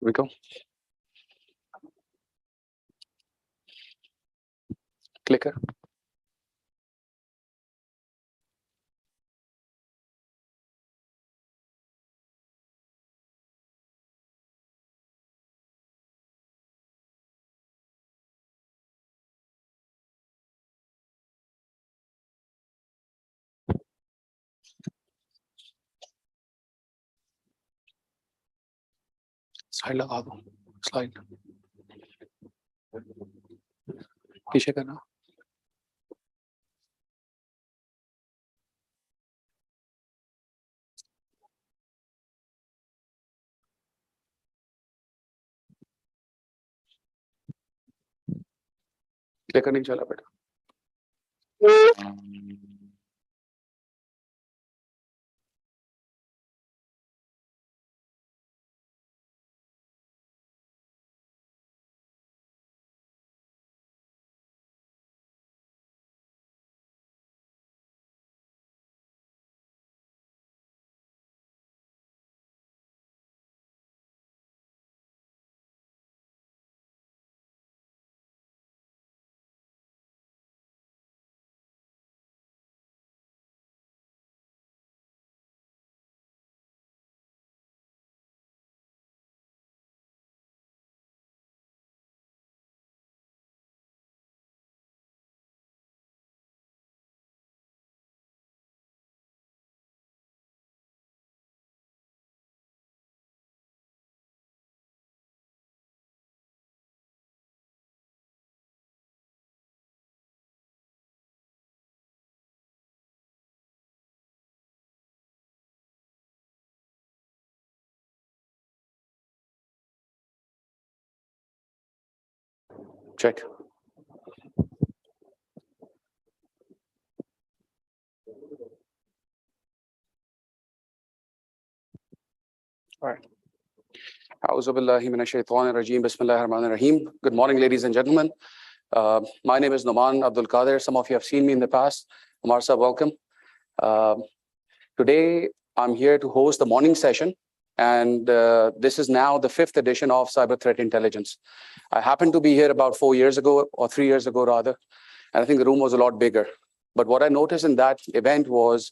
We go. Clicker. Slide लगा दो slide पीछे करना क्लिकर नहीं चला बेटा check all right. A'udhu billahi minash shaitanir rajeem. Bismillahir rahmanir rahim. Good morning, ladies and gentlemen. My name is Noman Abdul Qadir. Some of you have seen me in the past. Umar sir, welcome. Today, I'm here to host the morning session, and this is now the 5th edition of Cyber Threat Intelligence. I happened to be here about 4 years ago, or 3 years ago rather, and I think the room was a lot bigger. But what I noticed in that event was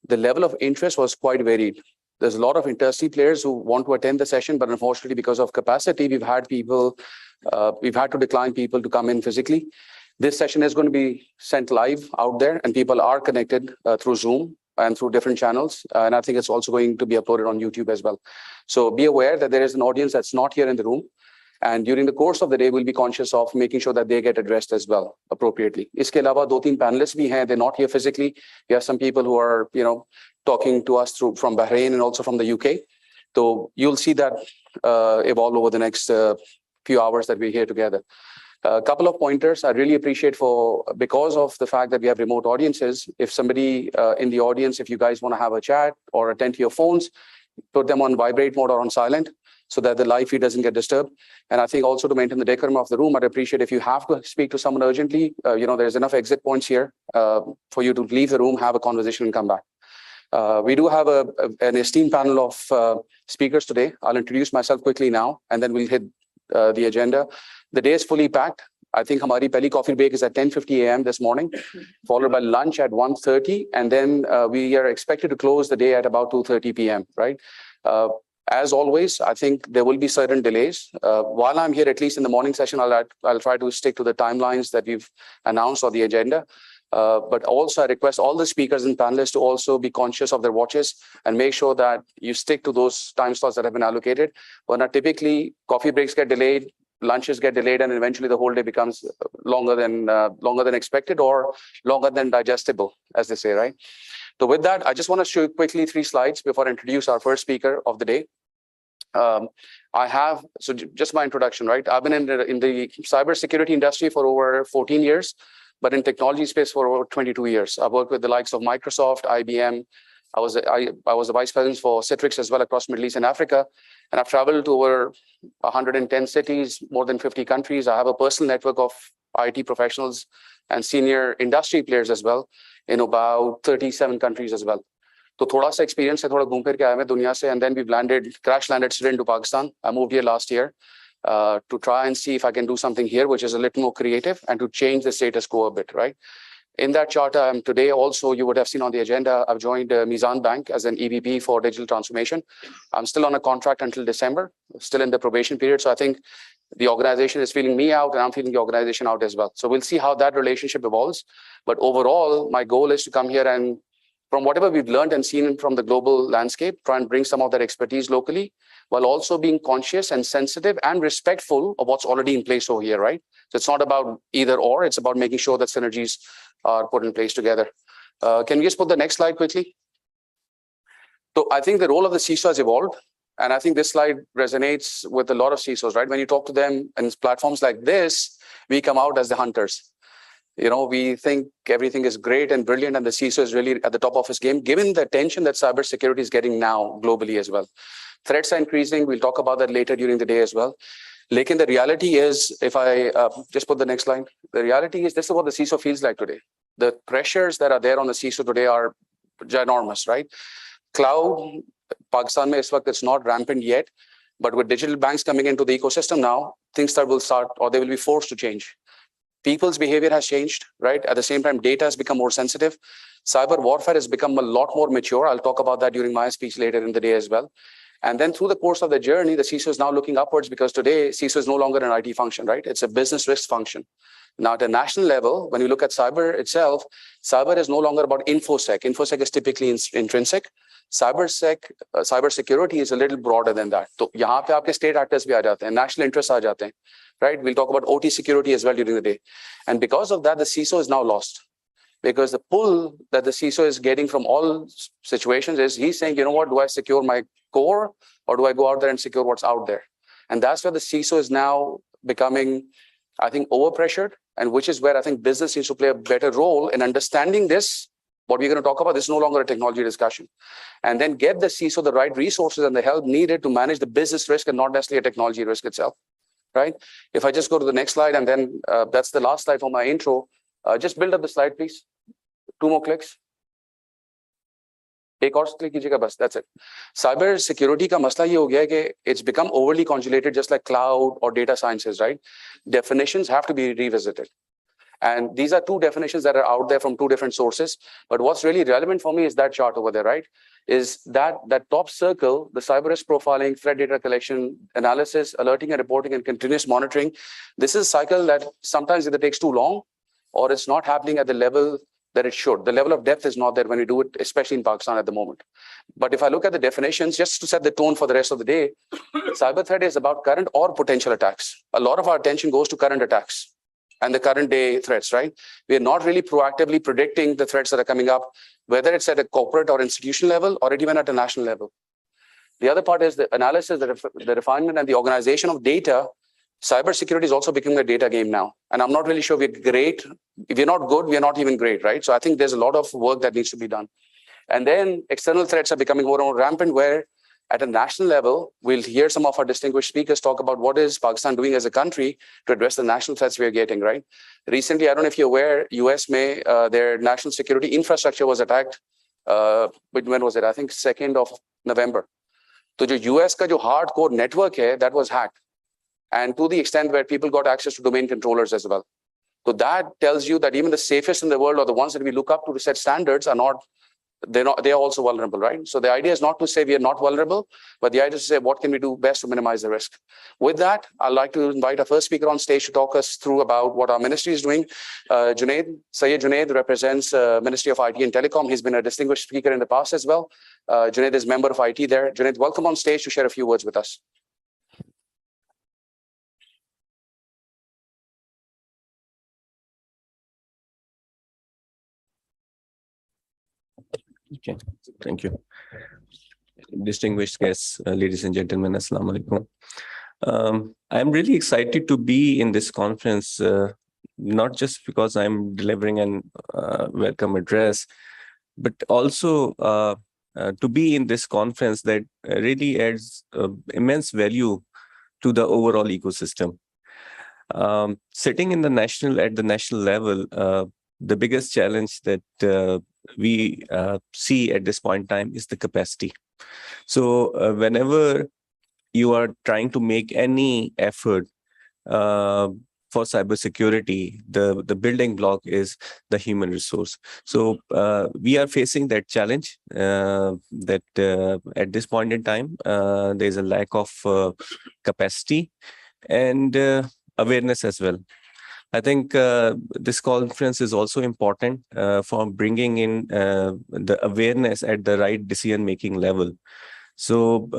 the level of interest was quite varied. There's a lot of industry players who want to attend the session, but unfortunately, because of capacity, we've had to decline people to come in physically. This session is going to be sent live out there, and people are connected through Zoom and through different channels. And I think it's also going to be uploaded on YouTube as well. So be aware that there is an audience that's not here in the room. And during the course of the day, we'll be conscious of making sure that they get addressed as well appropriately. Iske alawa 2-3 panelists bhi hain. They're not here physically. We have some people who are, talking to us from Bahrain and also from the UK. So you'll see that evolve over the next few hours that we're here together. A couple of pointers I really appreciate because of the fact that we have remote audiences. If somebody in the audience, if you guys want to have a chat or attend to your phones, put them on vibrate mode or on silent so that the live feed doesn't get disturbed. And I think also to maintain the decorum of the room, I'd appreciate if you have to speak to someone urgently, there's enough exit points here for you to leave the room, have a conversation and come back. We do have an esteemed panel of speakers today. I'll introduce myself quickly now, and then we'll hit the agenda. The day is fully packed. I think Hamari Pehli coffee break is at 10:50 a.m. this morning, followed by lunch at 1:30, and then we are expected to close the day at about 2:30 p.m. Right? As always, I think there will be certain delays. While I'm here, at least in the morning session, I'll try to stick to the timelines that we've announced on the agenda. But also I request all the speakers and panelists to also be conscious of their watches and make sure that you stick to those time slots that have been allocated. When typically coffee breaks get delayed, lunches get delayed, and eventually the whole day becomes longer than expected or longer than digestible, as they say, right? So with that, I just want to show you quickly 3 slides before I introduce our first speaker of the day. Just my introduction, right? I've been in the cybersecurity industry for over 14 years. But in technology space for over 22 years. I've worked with the likes of Microsoft, IBM. I was the vice president for Citrix as well across Middle East and Africa. And I've traveled to over 110 cities, more than 50 countries. I have a personal network of IT professionals and senior industry players as well in about 37 countries as well. तो थोड़ा सा experience है, थोड़ा घूम फिर के आए मैं दुनिया से, and then we've crash landed straight into Pakistan. I moved here last year to try and see if I can do something here, which is a little more creative and to change the status quo a bit, right? In that charter, today also, you would have seen on the agenda, I've joined Mizan Bank as an EVP for digital transformation. I'm still on a contract until December, still in the probation period. So I think the organization is feeling me out and I'm feeling the organization out as well. So we'll see how that relationship evolves. But overall, my goal is to come here and from whatever we've learned and seen from the global landscape, try and bring some of that expertise locally, while also being conscious and sensitive and respectful of what's already in place over here, right? So it's not about either or, it's about making sure that synergies are put in place together. Can we just put the next slide quickly? So I think the role of the CISO has evolved. And I think this slide resonates with a lot of CISOs, right? When you talk to them in platforms like this, we come out as the hunters. You know, we think everything is great and brilliant, and the CISO is really at the top of his game, given the attention that cybersecurity is getting now globally as well. Threats are increasing. We'll talk about that later during the day as well. Lekin the reality is, if I just put the next line, the reality is this is what the CISO feels like today. The pressures that are there on the CISO today are ginormous, right? Cloud, Pakistan mein is waqt it's not rampant yet, but with digital banks coming into the ecosystem now, things that will start, or they will be forced to change. People's behavior has changed, right? At the same time, data has become more sensitive. Cyber warfare has become a lot more mature. I'll talk about that during my speech later in the day as well. And then through the course of the journey, the CISO is now looking upwards because today CISO is no longer an IT function, right? It's a business risk function. Now at a national level, when you look at cyber itself, cyber is no longer about infosec. Infosec is typically intrinsic. Cyber security is a little broader than that. So यहाँ पे आपके state actors भी आ जाते हैं, national interests आ जाते हैं, right? We'll talk about OT security as well during the day. And because of that, the CISO is now lost. Because the pull that the CISO is getting from all situations is he's saying, you know what, do I secure my core or do I go out there and secure what's out there? And that's where the CISO is now becoming, I think, overpressured, and which is where I think business needs to play a better role in understanding this. What we're going to talk about, this is no longer a technology discussion. And then get the CISO the right resources and the help needed to manage the business risk and not necessarily a technology risk itself, right? If I just go to the next slide, and then that's the last slide for my intro. Just build up the slide, please. 2 more clicks. एक और click कीजिएगा बस, that's it. Cyber security का मसला ये हो गया है कि it's become overly convoluted, just like cloud or data sciences, right? Definitions have to be revisited. And these are two definitions that are out there from two different sources. But what's really relevant for me is that chart over there, right? Is that top circle, the cyber risk profiling, threat data collection, analysis, alerting and reporting, and continuous monitoring. This is a cycle that sometimes either takes too long or it's not happening at the level that it should. The level of depth is not there when we do it, especially in Pakistan at the moment. But if I look at the definitions, just to set the tone for the rest of the day, cyber threat is about current or potential attacks. A lot of our attention goes to current attacks and the current day threats, right? We are not really proactively predicting the threats that are coming up, whether it's at a corporate or institutional level or even at a national level. The other part is the analysis, the refinement and the organization of data. Cybersecurity is also becoming a data game now. And I'm not really sure we're great. If we're not good, we're not even great, right? So I think there's a lot of work that needs to be done. And then external threats are becoming more and more rampant, where at a national level, we'll hear some of our distinguished speakers talk about what is Pakistan doing as a country to address the national threats we're getting, right? Recently, I don't know if you're aware, US their national security infrastructure was attacked. When was it? I think 2nd of November. So the US ka jo hardcore network hai, that was hacked. And to the extent where people got access to domain controllers as well. So that tells you that even the safest in the world, or the ones that we look up to set standards, are not, they are also vulnerable, right? So the idea is not to say we are not vulnerable, but the idea is to say what can we do best to minimize the risk. With that, I'd like to invite our first speaker on stage to talk us through about what our ministry is doing. Syed Junaid represents Ministry of IT and Telecom. He's been a distinguished speaker in the past as well. Junaid is member of IT there. Junaid, welcome on stage to share a few words with us. Okay, thank you. Distinguished guests, ladies and gentlemen, Assalamu alaikum. I'm really excited to be in this conference, not just because I'm delivering an welcome address, but also to be in this conference that really adds immense value to the overall ecosystem. Sitting at the national level, the biggest challenge that we see at this point in time is the capacity. So whenever you are trying to make any effort for cybersecurity, the building block is the human resource. So we are facing that challenge that at this point in time, there's a lack of capacity and awareness as well. I think this conference is also important for bringing in the awareness at the right decision-making level. So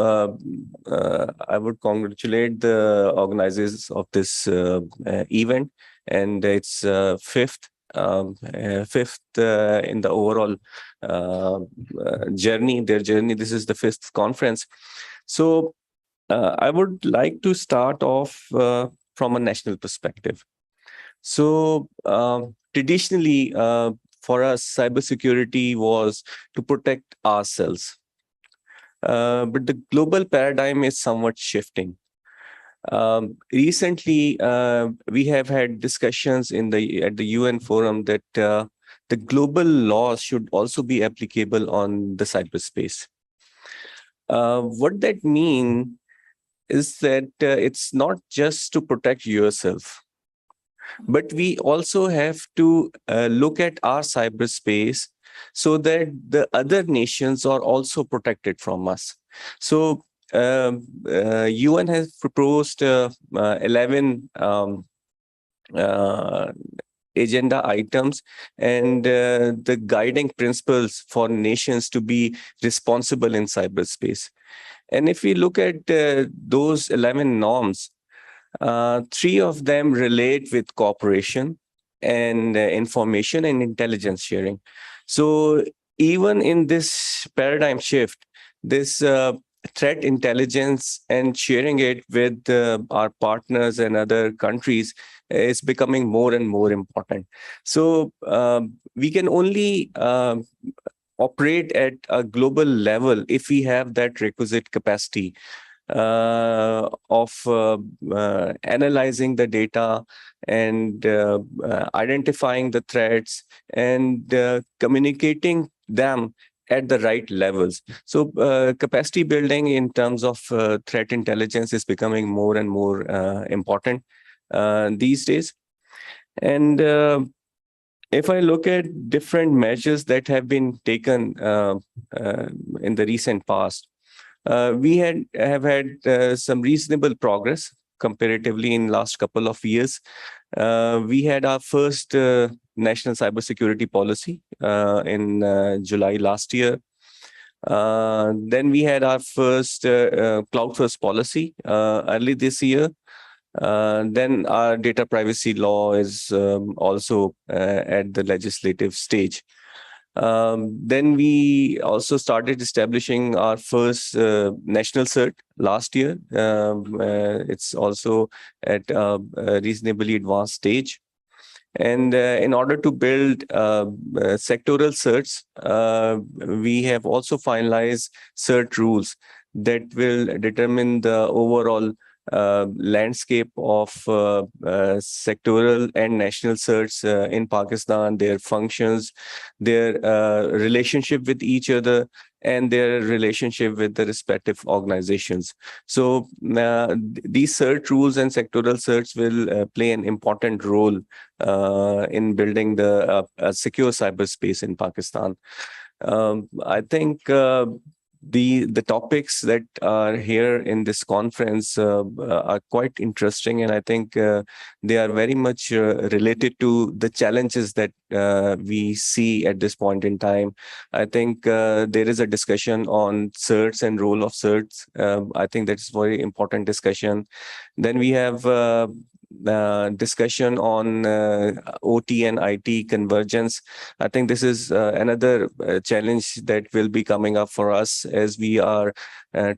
I would congratulate the organizers of this event, and it's fifth in the overall journey. Their journey. This is the fifth conference. So I would like to start off from a national perspective. So traditionally, for us, cybersecurity was to protect ourselves. But the global paradigm is somewhat shifting. Recently, we have had discussions at the UN forum that the global laws should also be applicable on the cyberspace. What that means is that it's not just to protect yourself, but we also have to look at our cyberspace so that the other nations are also protected from us. So UN has proposed 11 agenda items and the guiding principles for nations to be responsible in cyberspace. And if we look at those 11 norms, 3 of them relate with cooperation and information and intelligence sharing. So even in this paradigm shift, this threat intelligence and sharing it with our partners and other countries is becoming more and more important. So we can only operate at a global level if we have that requisite capacity of analyzing the data and identifying the threats and communicating them at the right levels. So capacity building in terms of threat intelligence is becoming more and more important these days. And if I look at different measures that have been taken in the recent past, we have had some reasonable progress comparatively in last couple of years. We had our first national cybersecurity policy in July last year. Then we had our first cloud first policy early this year. Then our data privacy law is also at the legislative stage. Then we also started establishing our first national cert last year. It's also at a reasonably advanced stage. And in order to build sectoral certs, we have also finalized cert rules that will determine the overall landscape of sectoral and national certs in Pakistan, their functions, their relationship with each other, and their relationship with the respective organizations. So these cert rules and sectoral certs will play an important role in building the secure cyberspace in Pakistan. I think the topics that are here in this conference are quite interesting, and I think they are very much related to the challenges that we see at this point in time. I think there is a discussion on certs and role of certs. I think that's a very important discussion. Then we have discussion on OT and IT convergence. I think this is another challenge that will be coming up for us as we are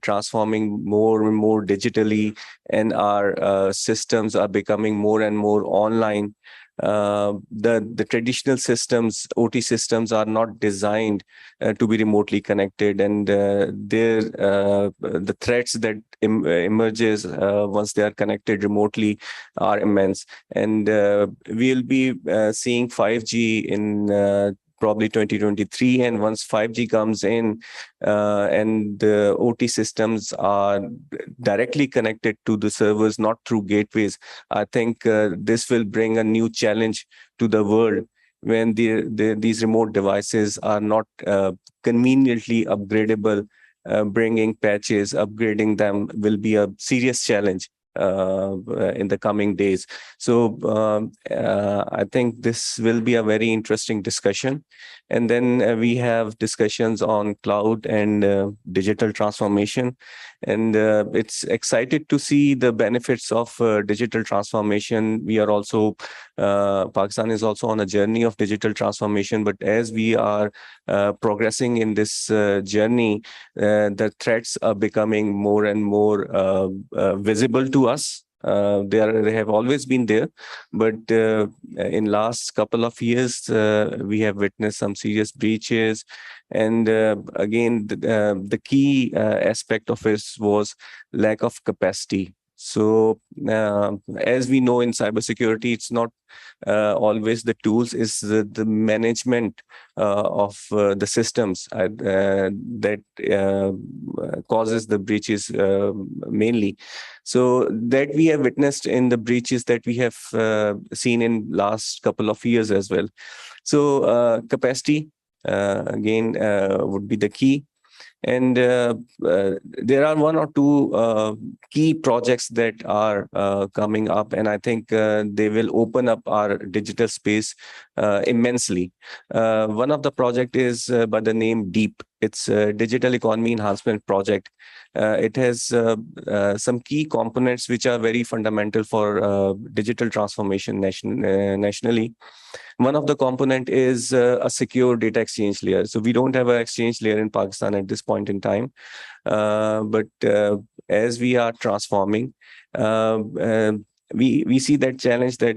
transforming more and more digitally, and our systems are becoming more and more online. The traditional systems, OT systems, are not designed to be remotely connected, and the threats that emerges once they are connected remotely are immense. And we'll be seeing 5G in probably 2023. And once 5G comes in and the OT systems are directly connected to the servers, not through gateways, I think this will bring a new challenge to the world when these remote devices are not conveniently upgradable. Bringing patches, upgrading them will be a serious challenge in the coming days. So I think this will be a very interesting discussion. And then we have discussions on cloud and digital transformation. And it's excited to see the benefits of digital transformation. We are also, Pakistan is also on a journey of digital transformation. But as we are progressing in this journey, the threats are becoming more and more visible to us. They have always been there, but in last couple of years, we have witnessed some serious breaches. And again, the key aspect of it was lack of capacity. So as we know in cybersecurity, it's not always the tools, is the management of the systems that causes the breaches mainly. So that we have witnessed in the breaches that we have seen in last couple of years as well. So capacity again would be the key. And there are one or two key projects that are coming up, and I think they will open up our digital space immensely. One of the project is by the name DEEP. It's a Digital Economy Enhancement Project. It has some key components which are very fundamental for digital transformation nationally. One of the component is a secure data exchange layer. So we don't have an exchange layer in Pakistan at this point in time. But as we are transforming, we see that challenge that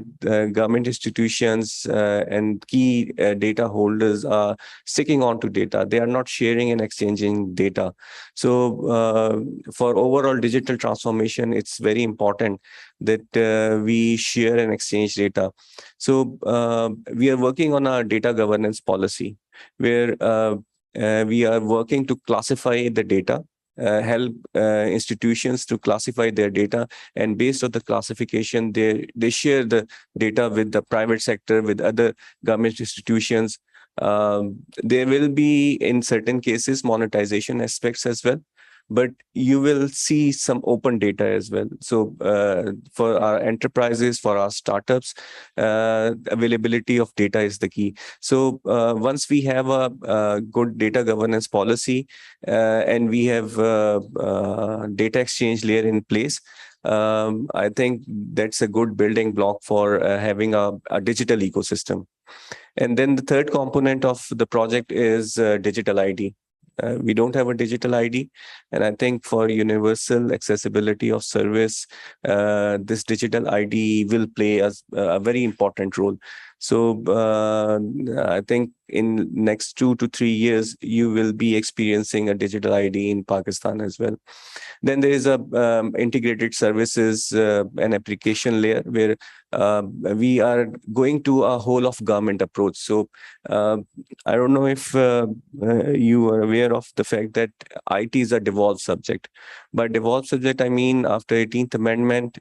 government institutions and key data holders are sticking on to data. They are not sharing and exchanging data. So for overall digital transformation, it's very important that we share and exchange data. So we are working on a data governance policy where we are working to classify the data, help institutions to classify their data, and based on the classification, they share the data with the private sector, with other government institutions. There will be, in certain cases, monetization aspects as well, but you will see some open data as well. So for our enterprises, for our startups, availability of data is the key. So once we have a good data governance policy and we have data exchange layer in place, I think that's a good building block for having a digital ecosystem. And then the third component of the project is digital ID. We don't have a digital ID. And I think for universal accessibility of service, this digital ID will play a very important role. So I think in next 2 to 3 years, you will be experiencing a digital ID in Pakistan as well. Then there is a integrated services and application layer where we are going to a whole of government approach. So I don't know if you are aware of the fact that IT is a devolved subject. By devolved subject, I mean after 18th Amendment,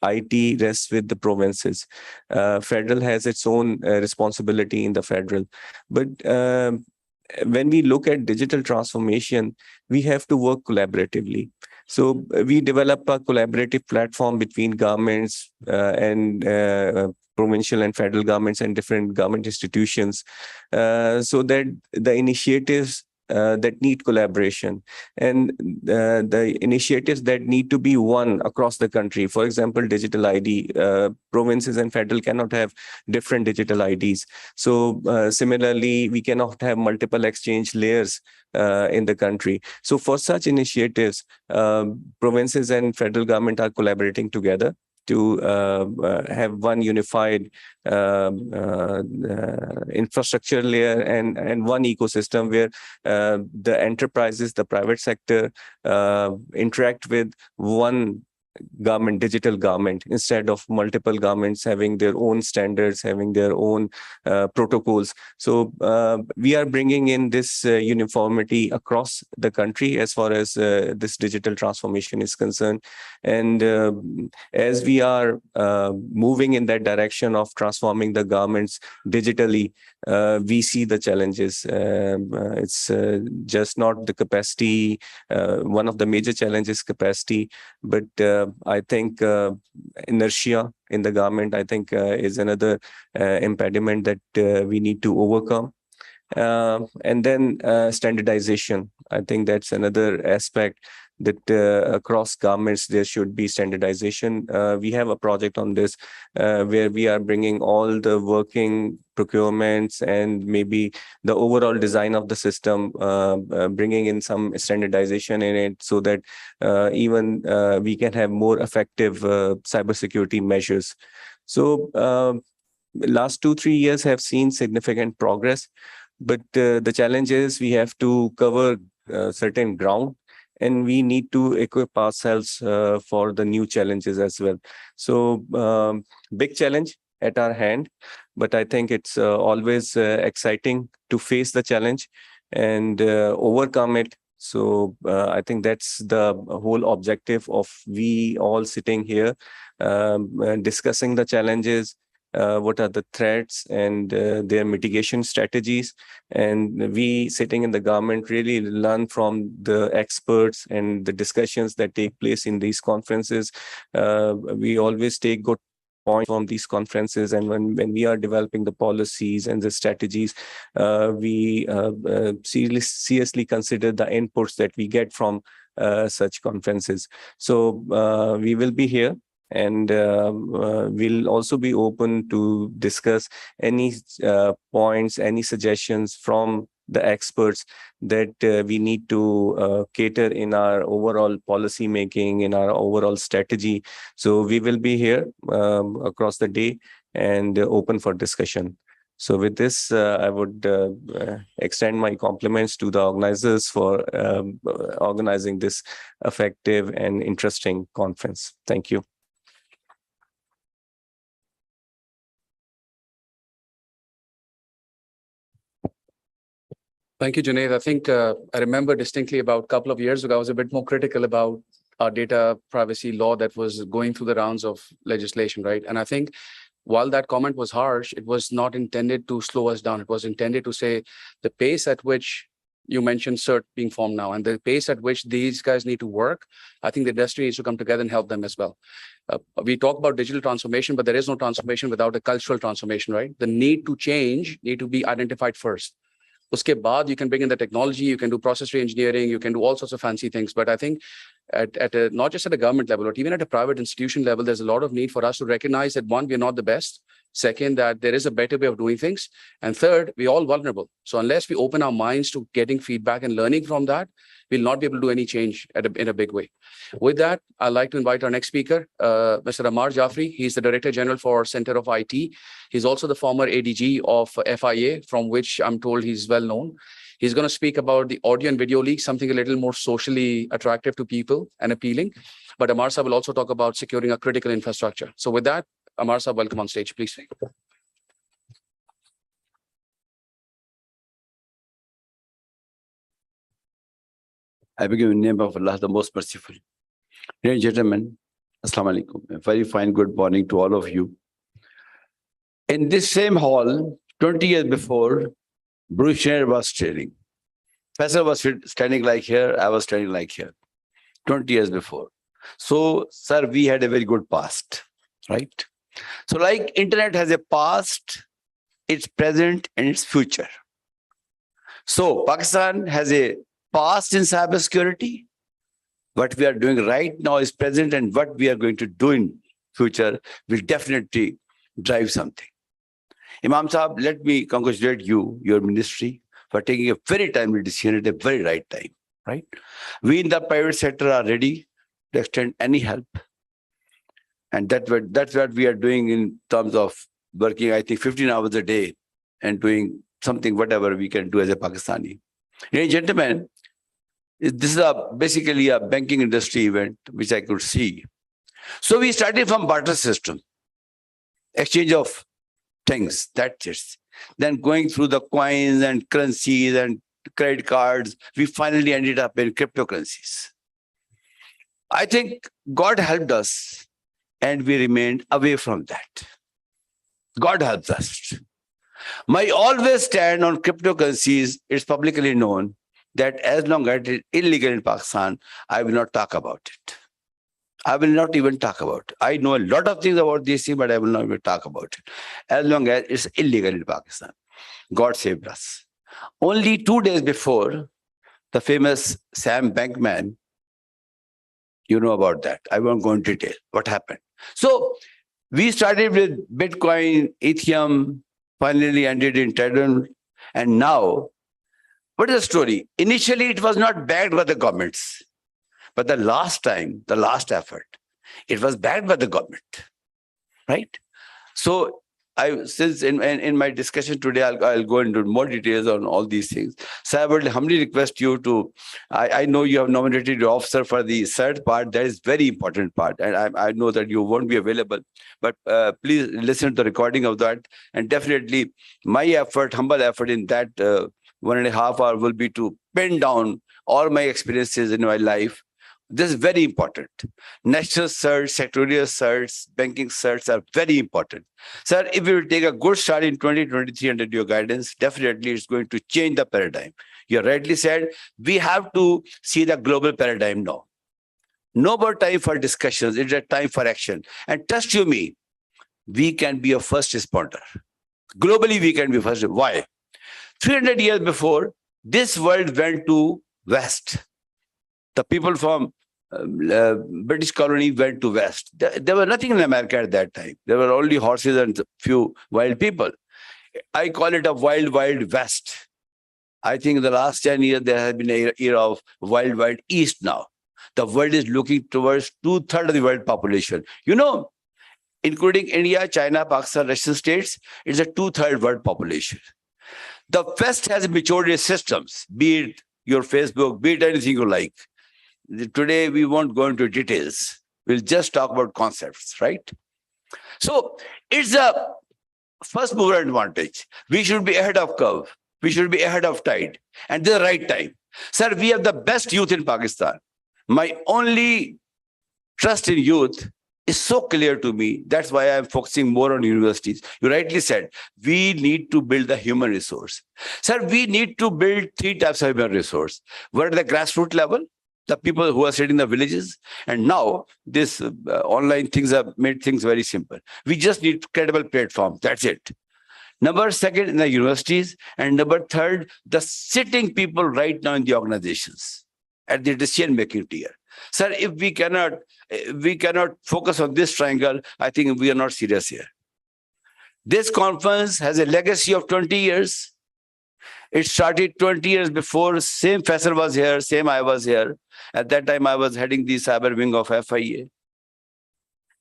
IT rests with the provinces. Federal has its own responsibility in the federal. But when we look at digital transformation, we have to work collaboratively. So we develop a collaborative platform between governments and provincial and federal governments and different government institutions, so that the initiatives that need collaboration and the initiatives that need to be won across the country. For example, digital ID, provinces and federal cannot have different digital IDs. So similarly, we cannot have multiple exchange layers in the country. So for such initiatives, provinces and federal government are collaborating together to have one unified infrastructure layer and one ecosystem where the enterprises, the private sector interact with one government, digital government, instead of multiple governments having their own standards, having their own protocols. So we are bringing in this uniformity across the country as far as this digital transformation is concerned. And as we are moving in that direction of transforming the governments digitally, we see the challenges. It's just not the capacity. One of the major challenges, capacity, but I think inertia in the government, I think, is another impediment that we need to overcome. And then standardization. I think that's another aspect that across governments there should be standardization. We have a project on this where we are bringing all the working procurements and maybe the overall design of the system, bringing in some standardization in it so that even we can have more effective cybersecurity measures. So last 2-3 years have seen significant progress, but the challenge is we have to cover certain ground, and we need to equip ourselves for the new challenges as well. So big challenge at our hand, but I think it's always exciting to face the challenge and overcome it. So I think that's the whole objective of we all sitting here, discussing the challenges, what are the threats and their mitigation strategies. And we sitting in the government really learn from the experts and the discussions that take place in these conferences. We always take good points from these conferences, and when we are developing the policies and the strategies, we seriously consider the inputs that we get from such conferences. So we will be here, and we'll also be open to discuss any points, any suggestions from the experts that we need to cater in our overall policy making, in our overall strategy. So we will be here across the day and open for discussion. So with this, I would extend my compliments to the organizers for organizing this effective and interesting conference. Thank you. Thank you, Junaid. I think I remember distinctly about a couple of years ago, I was a bit more critical about our data privacy law that was going through the rounds of legislation, right? And I think while that comment was harsh, it was not intended to slow us down. It was intended to say the pace at which you mentioned CERT being formed now and the pace at which these guys need to work, I think the industry needs to come together and help them as well. We talk about digital transformation, but there is no transformation without a cultural transformation, right? The need to change need to be identified first. Uske baad, you can bring in the technology, you can do process re-engineering, you can do all sorts of fancy things. But I think not just at a government level, but even at a private institution level, there's a lot of need for us to recognize that, one, we're not the best. Second, that there is a better way of doing things. And third, we're all vulnerable. So unless we open our minds to getting feedback and learning from that, we'll not be able to do any change in a big way. With that, I'd like to invite our next speaker, Mr. Amar Jafri. He's the Director General for Center of IT. He's also the former ADG of FIA, from which I'm told he's well known. He's going to speak about the audio and video leaks, something a little more socially attractive to people and appealing. But Amar Sahab will also talk about securing a critical infrastructure. So with that, Amar Sahab, welcome on stage, please. I begin in the name of Allah, the most merciful. Ladies and gentlemen, Assalamu alaikum. A very fine good morning to all of you. In this same hall, 20 years before, Bruce Schneider was standing. Faisal was standing like here, I was standing like here. 20 years before. So, sir, we had a very good past, right? So, like internet has a past, its present, and its future. So, Pakistan has a past in cybersecurity. What we are doing right now is present, and what we are going to do in future will definitely drive something. Imam Sahab, let me congratulate you, your ministry, for taking a very timely decision at a very right time, right? We in the private sector are ready to extend any help. And that's what we are doing in terms of working, I think, 15 hours a day and doing something, whatever we can do as a Pakistani. Ladies and gentlemen, this is basically a banking industry event, which I could see. So we started from barter system, exchange of things, that's it. Then going through the coins and currencies and credit cards, we finally ended up in cryptocurrencies. I think God helped us and we remained away from that. God helps us. My always stand on cryptocurrencies, it's publicly known that as long as it is illegal in Pakistan, I will not talk about it. I will not even talk about it. I know a lot of things about this thing, but I will not even talk about it. As long as it's illegal in Pakistan. God saved us. Only 2 days before, the famous Sam Bankman, you know about that. I won't go into detail. What happened? So we started with Bitcoin, Ethereum, finally ended in Ethereum. And now, what is the story? Initially, it was not backed by the governments. But the last effort, it was backed by the government, right? So since in my discussion today, I'll go into more details on all these things. So I would humbly request you to, I know you have nominated your officer for the third part. That is very important part. And I know that you won't be available, but please listen to the recording of that. And definitely my effort, humble effort in that 1.5 hours will be to pin down all my experiences in my life. This is very important. National search, sectorial search, banking search are very important. Sir, if we will take a good start in 2023 under your guidance, definitely it's going to change the paradigm. You rightly said, we have to see the global paradigm now. No more time for discussions, it's a time for action. And trust you me, we can be a first responder. Globally, we can be first. Why? 300 years before, this world went to West. The people from British colony went to West. There was nothing in America at that time. There were only horses and few wild people. I call it a wild, wild West. I think in the last 10 years, there has been an era of wild, wild East now. The world is looking towards 2/3 of the world population. You know, including India, China, Pakistan, Russian states, it's a 2/3 world population. The West has matured its systems, be it your Facebook, be it anything you like. Today, we won't go into details. We'll just talk about concepts, right? So it's a first mover advantage. We should be ahead of curve. We should be ahead of tide. And the right time. Sir, we have the best youth in Pakistan. My only trust in youth is so clear to me. That's why I'm focusing more on universities. You rightly said, we need to build the human resource. Sir, we need to build 3 types of human resource. We're at the grassroots level, the people who are sitting in the villages. And now this online things have made things very simple. We just need credible platforms. That's it. Number second, in the universities. And number third, the sitting people right now in the organizations at the decision-making tier. Sir, if we cannot focus on this triangle, I think we are not serious here. This conference has a legacy of 20 years. It started 20 years before. Same Faisal was here, same I was here. At that time, I was heading the cyber wing of FIA.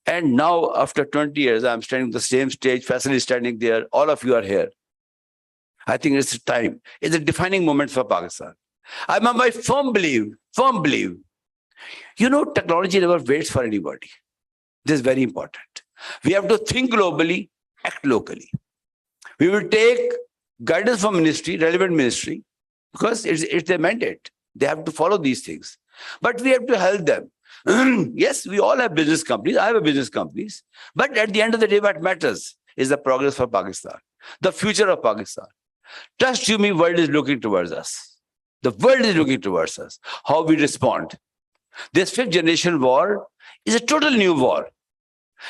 And now, after 20 years, I'm standing on the same stage. Faisal is standing there. All of you are here. I think it's time. It's a defining moment for Pakistan. I'm on my firm belief. You know, technology never waits for anybody. This is very important. We have to think globally, act locally. We will take guidance from ministry, relevant ministry, because it's their mandate. They have to follow these things. But we have to help them. Yes, we all have business companies. I have a business companies. But at the end of the day, what matters is the progress for Pakistan, the future of Pakistan. Trust you me, world is looking towards us. The world is looking towards us. How we respond. This 5th generation war is a total new war.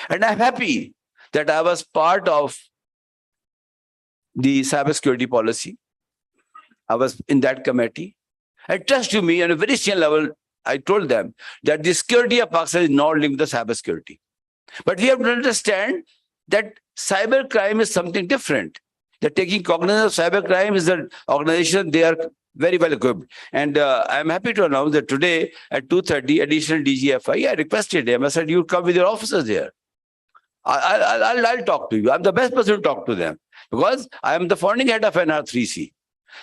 And I'm happy that I was part of the cybersecurity policy. I was in that committee. And trust you me, on a very senior level, I told them that the security of Pakistan is not linked to cybersecurity. But we have to understand that cybercrime is something different. The taking cognizance of cybercrime is an organization, they are very well equipped. And I'm happy to announce that today at 2:30, additional DGFI, I requested him. I said, you come with your officers here. I'll talk to you. I'm the best person to talk to them because I am the founding head of NR3C.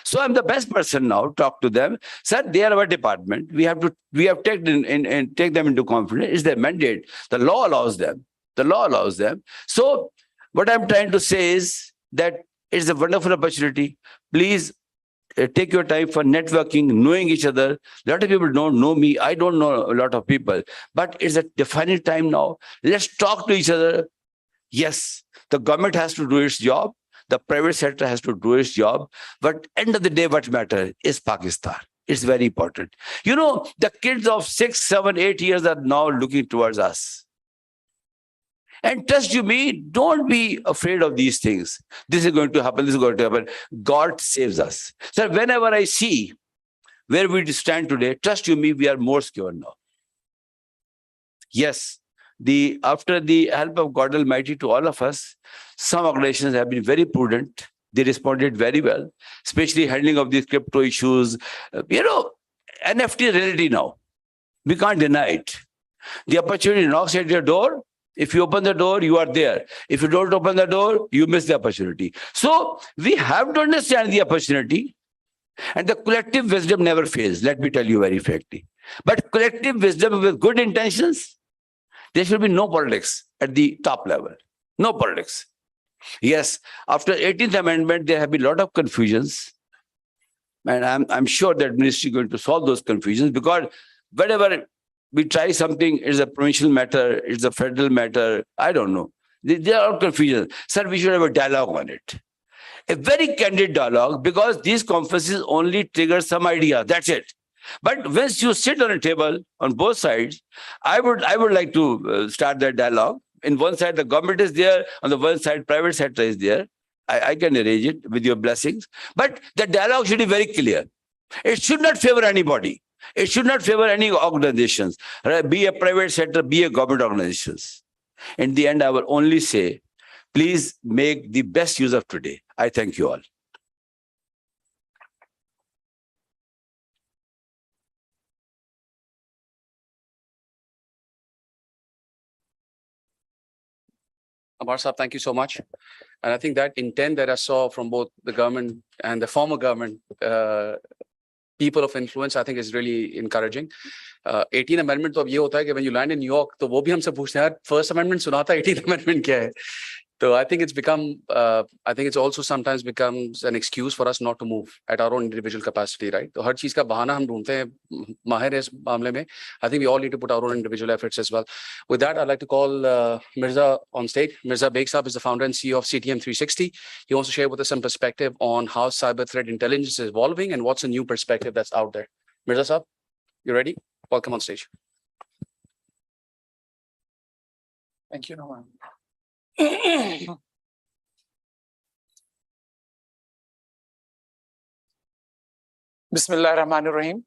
So I'm the best person now to talk to them. Sir, they are our department. We have taken and take them into confidence. It's their mandate. The law allows them. The law allows them. So what I'm trying to say is that it's a wonderful opportunity. Please take your time for networking, knowing each other. A lot of people don't know me. I don't know a lot of people. But it's a defining time now. Let's talk to each other. Yes, the government has to do its job. The private sector has to do its job. But end of the day, what matters is Pakistan. It's very important. You know, the kids of 6, 7, 8 years are now looking towards us. And trust you me, don't be afraid of these things. This is going to happen. This is going to happen. God saves us. So whenever I see where we stand today, trust you me, we are more secure now. Yes, after the help of God Almighty to all of us, some organizations have been very prudent. They responded very well, especially handling of these crypto issues. NFT is reality now. We can't deny it. The opportunity knocks at your door. If you open the door, you are there. If you don't open the door, you miss the opportunity. So we have to understand the opportunity, and the collective wisdom never fails. Let me tell you very frankly. But collective wisdom with good intentions, there should be no politics at the top level. No politics. Yes, after 18th Amendment, there have been a lot of confusions. And I'm sure that ministry is going to solve those confusions, because whenever we try something, it's a provincial matter, it's a federal matter, I don't know. There are confusions. Sir, we should have a dialogue on it. A very candid dialogue, because these conferences only trigger some idea. That's it. But once you sit on a table on both sides, I would like to start that dialogue. In one side, the government is there. On the one side, private sector is there. I can arrange it with your blessings. But the dialogue should be very clear. It should not favor anybody. It should not favor any organizations, be a private sector, be a government organizations. In the end, I will only say, please make the best use of today. I thank you all. Amar Saab, thank you so much. And I think that intent that I saw from both the government and the former government, people of influence, I think is really encouraging. 18th Amendment तो अब ये होता है कि when you land in New York, तो वो भी हमसे पूछते हैं यार First Amendment सुना था 18th Amendment क्या है? So I think it's also sometimes becomes an excuse for us not to move at our own individual capacity, right? तो हर चीज का बहाना हम ढूंढते हैं माहिर इस मामले में. I think we all need to put our own individual efforts as well. With that, I'd like to call Mirza on stage. Mirza Beg Saab is the founder and CEO of CTM 360. He wants to share with us some perspective on how cyber threat intelligence is evolving and what's a new perspective that's out there. Mirza Saab, you ready? Welcome on stage. Thank you, Noman. Bismillah ar-Rahman ar-Rahim.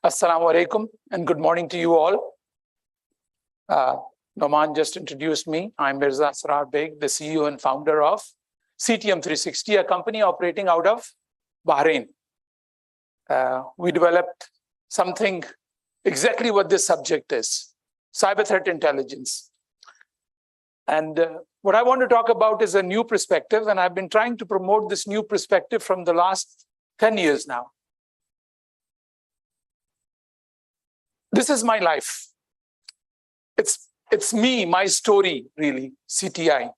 Assalamu alaikum and good morning to you all. Noman just introduced me. I'm Mirza Asrar Beg, the CEO and founder of CTM 360, a company operating out of Bahrain. We developed something exactly what this subject is, cyber threat intelligence. And what I want to talk about is a new perspective, and I've been trying to promote this new perspective from the last 10 years now. This is my life. It's me, my story, really, CTI.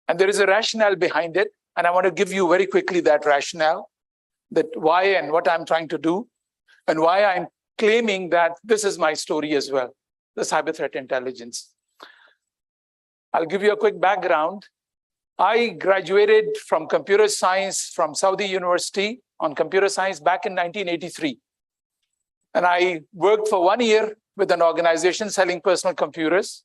And there is a rationale behind it, and I want to give you very quickly that rationale, that why and what I'm trying to do, and why I'm claiming that this is my story as well, the cyber threat intelligence. I'll give you a quick background. I graduated from computer science from Saudi University on computer science back in 1983. And I worked for 1 year with an organization selling personal computers.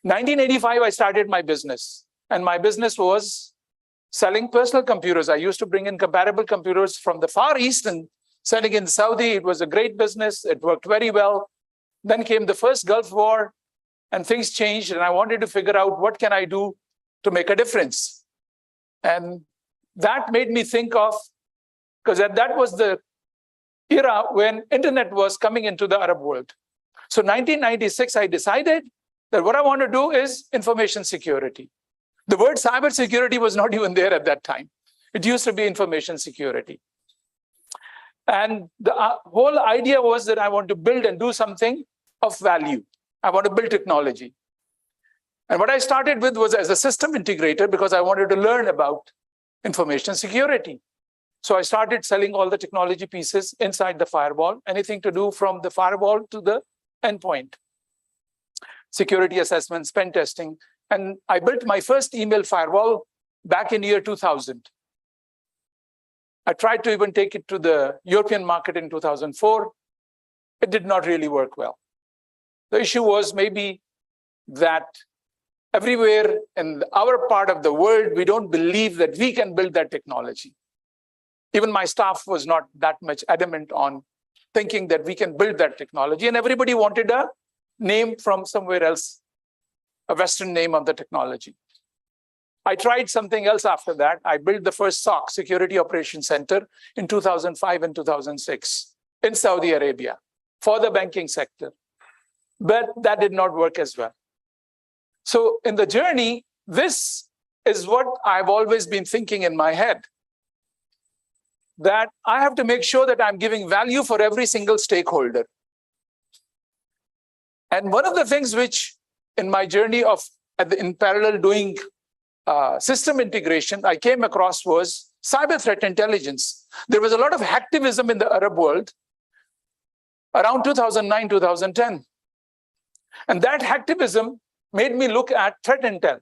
1985, I started my business. And my business was selling personal computers. I used to bring in compatible computers from the Far East and selling in Saudi. It was a great business. It worked very well. Then came the first Gulf War. And things changed, and I wanted to figure out what can I do to make a difference. And that made me think of, because that was the era when internet was coming into the Arab world. So 1996, I decided that what I want to do is information security. The word cyber security was not even there at that time. It used to be information security. And the whole idea was that I want to build and do something of value. I want to build technology. And what I started with was as a system integrator because I wanted to learn about information security. So I started selling all the technology pieces inside the firewall, anything to do from the firewall to the endpoint. Security assessments, pen testing. And I built my first email firewall back in year 2000. I tried to even take it to the European market in 2004. It did not really work well. The issue was maybe that everywhere in our part of the world, we don't believe that we can build that technology. Even my staff was not that much adamant on thinking that we can build that technology. And everybody wanted a name from somewhere else, a Western name of the technology. I tried something else after that. I built the first SOC, Security Operations Center, in 2005 and 2006 in Saudi Arabia for the banking sector. But that did not work as well. So in the journey, this is what I've always been thinking in my head, that I have to make sure that I'm giving value for every single stakeholder. And one of the things which in my journey of in parallel doing system integration, I came across was cyber threat intelligence. There was a lot of hacktivism in the Arab world around 2009, 2010. And that hacktivism made me look at threat intel.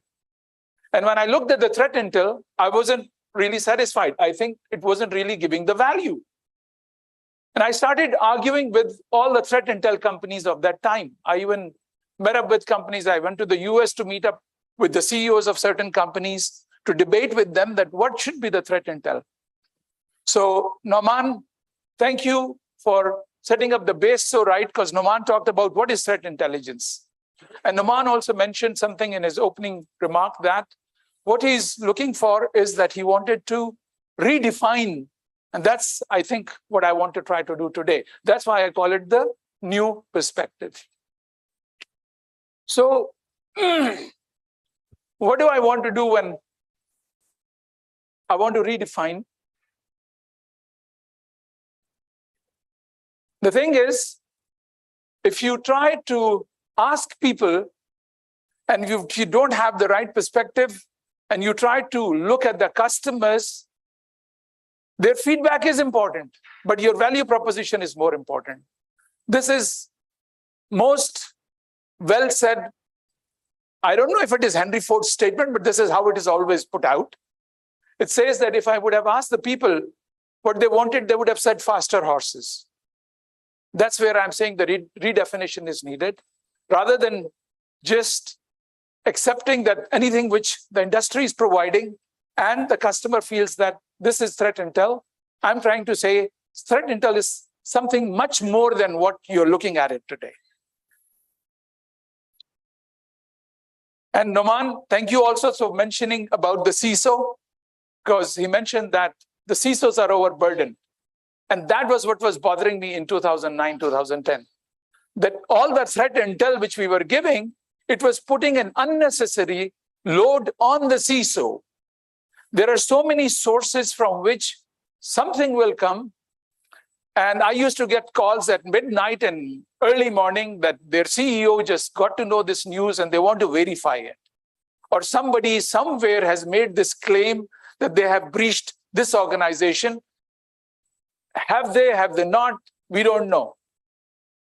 And when I looked at the threat intel, I wasn't really satisfied. I think it wasn't really giving the value. And I started arguing with all the threat intel companies of that time. I even met up with companies. I went to the US to meet up with the CEOs of certain companies to debate with them that what should be the threat intel. So Noman, thank you for setting up the base so right, because Noman talked about what is threat intelligence. And Noman also mentioned something in his opening remark that what he's looking for is that he wanted to redefine. And that's, I think, what I want to try to do today. That's why I call it the new perspective. So what do I want to do when I want to redefine? The thing is, if you try to ask people and if you don't have the right perspective and you try to look at the customers, their feedback is important, but your value proposition is more important. This is most well said. I don't know if it is Henry Ford's statement, but this is how it is always put out. It says that if I would have asked the people what they wanted, they would have said faster horses. That's where I'm saying the redefinition is needed. Rather than just accepting that anything which the industry is providing and the customer feels that this is threat intel, I'm trying to say threat intel is something much more than what you're looking at it today. And Noman, thank you also for mentioning about the CISO, because he mentioned that the CISOs are overburdened. And that was what was bothering me in 2009, 2010. That all the threat intel which we were giving, it was putting an unnecessary load on the CISO. There are so many sources from which something will come. And I used to get calls at midnight and early morning that their CEO just got to know this news and they want to verify it. Or somebody somewhere has made this claim that they have breached this organization. Have they, have they not? We don't know.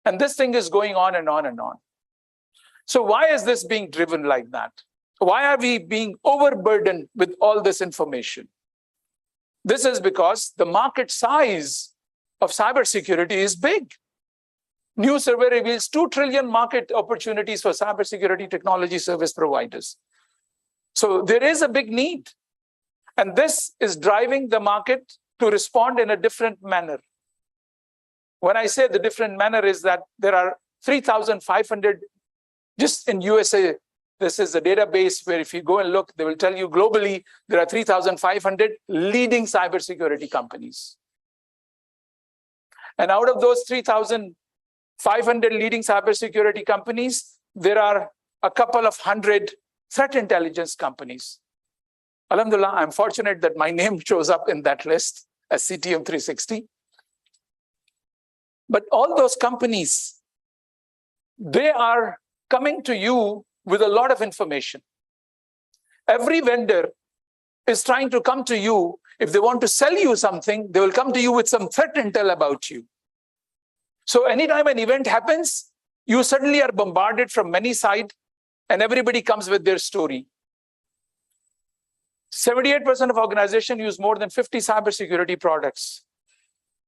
And this thing is going on and on and on. So why is this being driven like that? Why are we being overburdened with all this information? This is because the market size of cybersecurity is big. New survey reveals 2 trillion market opportunities for cybersecurity technology service providers. So there is a big need. And this is driving the market to respond in a different manner. When I say the different manner is that there are 3,500, just in USA, this is a database where if you go and look, they will tell you globally, there are 3,500 leading cybersecurity companies. And out of those 3,500 leading cybersecurity companies, there are a couple of hundred threat intelligence companies. Alhamdulillah, I'm fortunate that my name shows up in that list as CTM 360. But all those companies, they are coming to you with a lot of information. Every vendor is trying to come to you. If they want to sell you something, they will come to you with some threat intel about you. So anytime an event happens, you suddenly are bombarded from many sides, and everybody comes with their story. 78% of organizations use more than 50 cybersecurity products.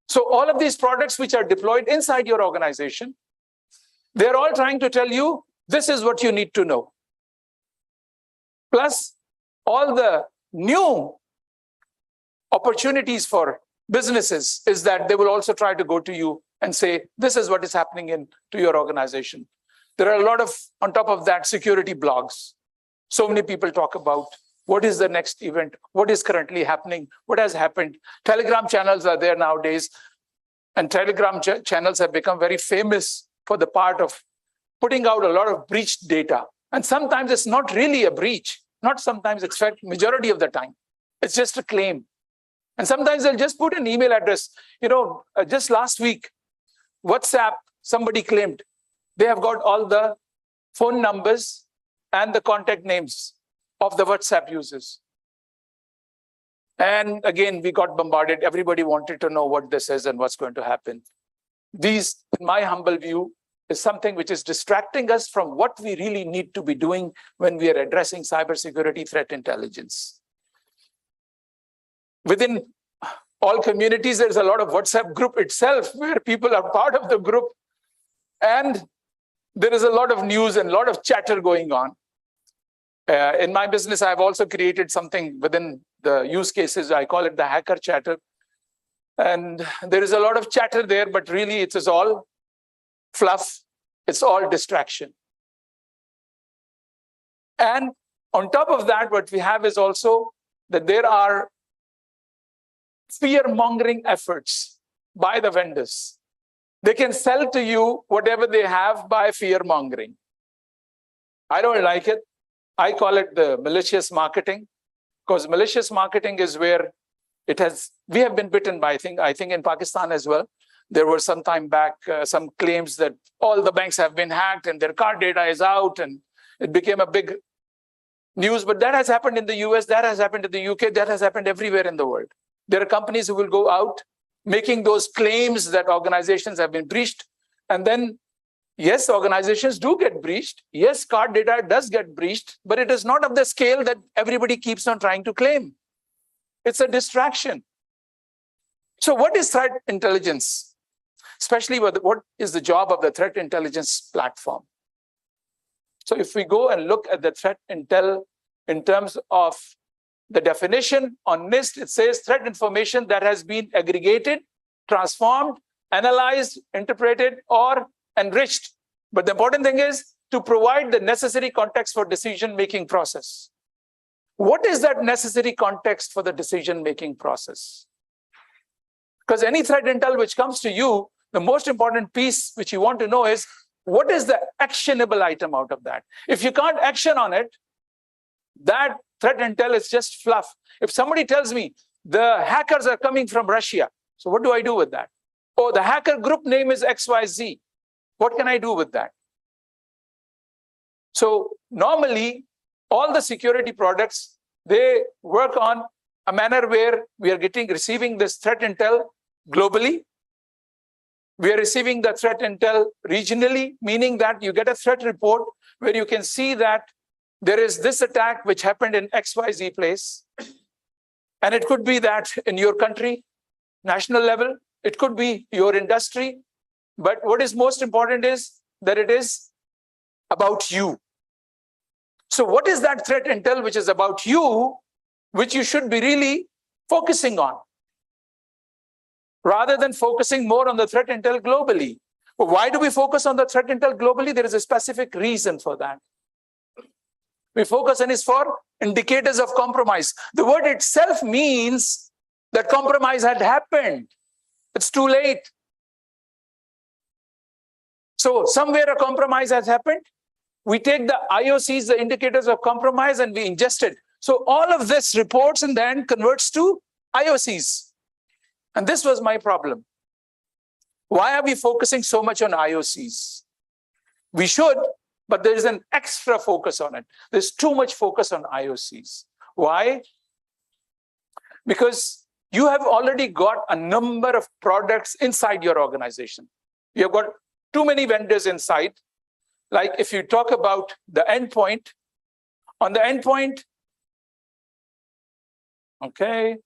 So all of these products which are deployed inside your organization, they're all trying to tell you, this is what you need to know. Plus, all the new opportunities for businesses is that they will also try to go to you and say, this is what is happening to your organization. There are a lot of, on top of that, security blogs. So many people talk about what is the next event, what is currently happening, what has happened. Telegram channels are there nowadays, and Telegram channels have become very famous for the part of putting out a lot of breached data. And sometimes it's not really a breach, not sometimes, in fact, majority of the time. It's just a claim. And sometimes they'll just put an email address. Just last week, WhatsApp, somebody claimed they have got all the phone numbers and the contact names of the WhatsApp users. And again, we got bombarded. Everybody wanted to know what this is and what's going to happen. These, in my humble view, is something which is distracting us from what we really need to be doing when we are addressing cybersecurity threat intelligence. Within all communities, there's a lot of WhatsApp group itself where people are part of the group. And there is a lot of news and a lot of chatter going on. In my business, I've also created something within the use cases. I call it the hacker chatter. And there is a lot of chatter there, but really it is all fluff. It's all distraction. And on top of that, what we have is also that there are fear-mongering efforts by the vendors. They can sell to you whatever they have by fear-mongering. I don't like it. I call it the malicious marketing, because malicious marketing is where we have been bitten by, I think in Pakistan as well. There were some time back some claims that all the banks have been hacked and their card data is out, and it became a big news. But that has happened in the US, that has happened in the UK, that has happened everywhere in the world. There are companies who will go out making those claims that organizations have been breached. And then, yes, organizations do get breached. Yes, card data does get breached, but it is not of the scale that everybody keeps on trying to claim. It's a distraction. So what is threat intelligence? Especially what is the job of the threat intelligence platform? So if we go and look at the threat intel in terms of the definition on NIST, it says threat information that has been aggregated, transformed, analyzed, interpreted, or enriched. But the important thing is to provide the necessary context for decision-making process. What is that necessary context for the decision-making process? Because any threat intel which comes to you, the most important piece which you want to know is, what is the actionable item out of that? If you can't action on it, that threat intel is just fluff. If somebody tells me the hackers are coming from Russia, so what do I do with that? Oh, the hacker group name is XYZ. What can I do with that? So normally, all the security products, they work on a manner where we are receiving this threat intel globally. We are receiving the threat intel regionally, meaning that you get a threat report where you can see that there is this attack which happened in XYZ place. And it could be that in your country, national level, it could be your industry. But what is most important is that it is about you. So what is that threat intel which is about you, which you should be really focusing on, rather than focusing more on the threat intel globally? Well, why do we focus on the threat intel globally? There is a specific reason for that. We focus on is for indicators of compromise. The word itself means that compromise had happened. It's too late. So somewhere a compromise has happened. We take the IOCs, the indicators of compromise, and we ingest it. So all of this reports and then converts to IOCs. And this was my problem. Why are we focusing so much on IOCs? We should, but there is an extra focus on it. There's too much focus on IOCs. Why? Because you have already got a number of products inside your organization. You've got too many vendors inside. Like if you talk about the endpoint, on the endpoint, okay.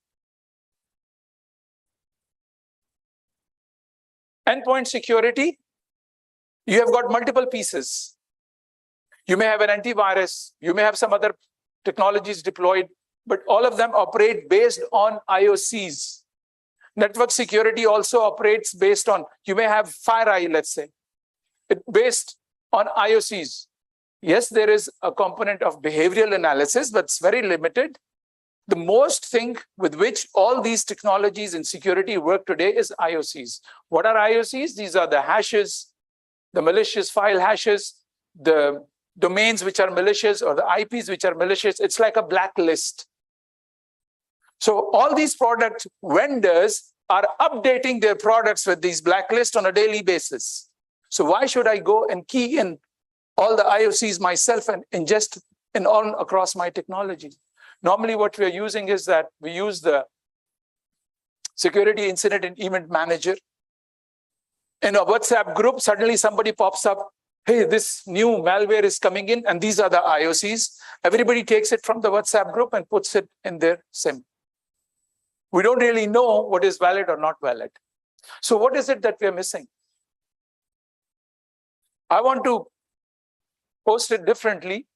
Endpoint security, you have got multiple pieces. You may have an antivirus, you may have some other technologies deployed, but all of them operate based on IOCs. Network security also operates based on, you may have FireEye, let's say, based on IOCs. Yes, there is a component of behavioral analysis, but it's very limited. The most thing with which all these technologies in security work today is IOCs. What are IOCs? These are the hashes, the malicious file hashes, the domains which are malicious, or the IPs which are malicious. It's like a blacklist. So all these product vendors are updating their products with these blacklists on a daily basis. So why should I go and key in all the IOCs myself and ingest in all across my technology? Normally what we're using is that we use the security incident and event manager. In a WhatsApp group, suddenly somebody pops up, hey, this new malware is coming in, and these are the IOCs. Everybody takes it from the WhatsApp group and puts it in their SIM. We don't really know what is valid or not valid. So what is it that we're missing? I want to post it differently.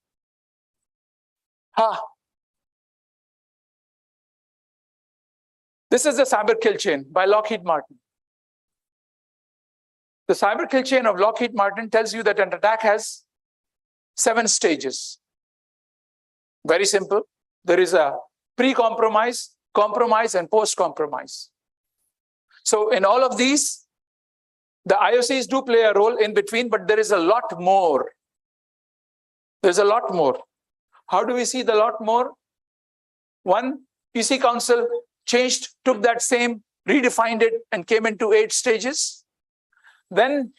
This is the cyber kill chain by Lockheed Martin. The cyber kill chain of Lockheed Martin tells you that an attack has 7 stages. Very simple. There is a pre-compromise, compromise, and post-compromise. So in all of these, the IOCs do play a role in between, but there is a lot more. There's a lot more. How do we see the lot more? One, PC Council took that same, redefined it, and came into 8 stages. Then,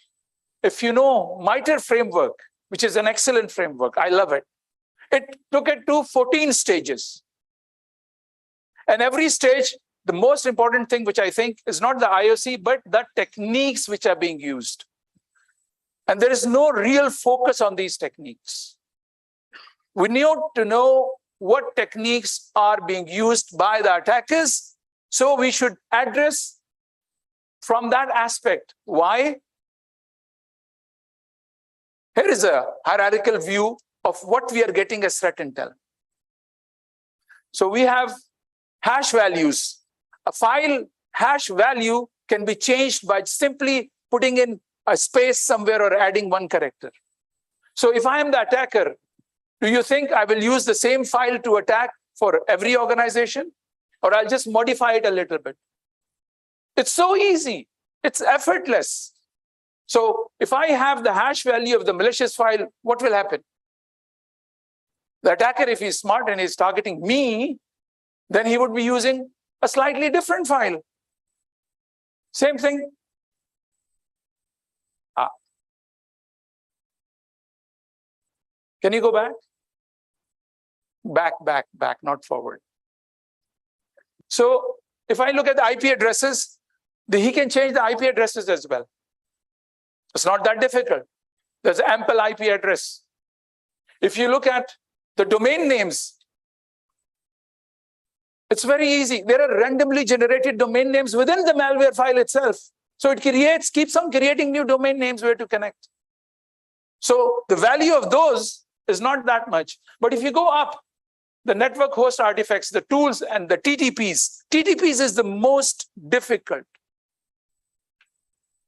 if you know MITRE framework, which is an excellent framework, I love it. It took it to 14 stages. And every stage, the most important thing, which I think is not the IOC, but the techniques which are being used. And there is no real focus on these techniques. We need to know what techniques are being used by the attackers. So we should address from that aspect. Why? Here is a hierarchical view of what we are getting as threat intel. So we have hash values. A file hash value can be changed by simply putting in a space somewhere or adding 1 character. So if I am the attacker, do you think I will use the same file to attack for every organization? Or I'll just modify it a little bit? It's so easy. It's effortless. So if I have the hash value of the malicious file, what will happen? The attacker, if he's smart and he's targeting me, then he would be using a slightly different file. Same thing. Can you go back? Back, not forward. So if I look at the IP addresses, he can change the IP addresses as well. It's not that difficult. There's ample IP address. If you look at the domain names, it's very easy. There are randomly generated domain names within the malware file itself. So it keeps on creating new domain names where to connect. So the value of those is not that much. But if you go up, the network host artifacts, the tools, and the TTPs. TTPs is the most difficult.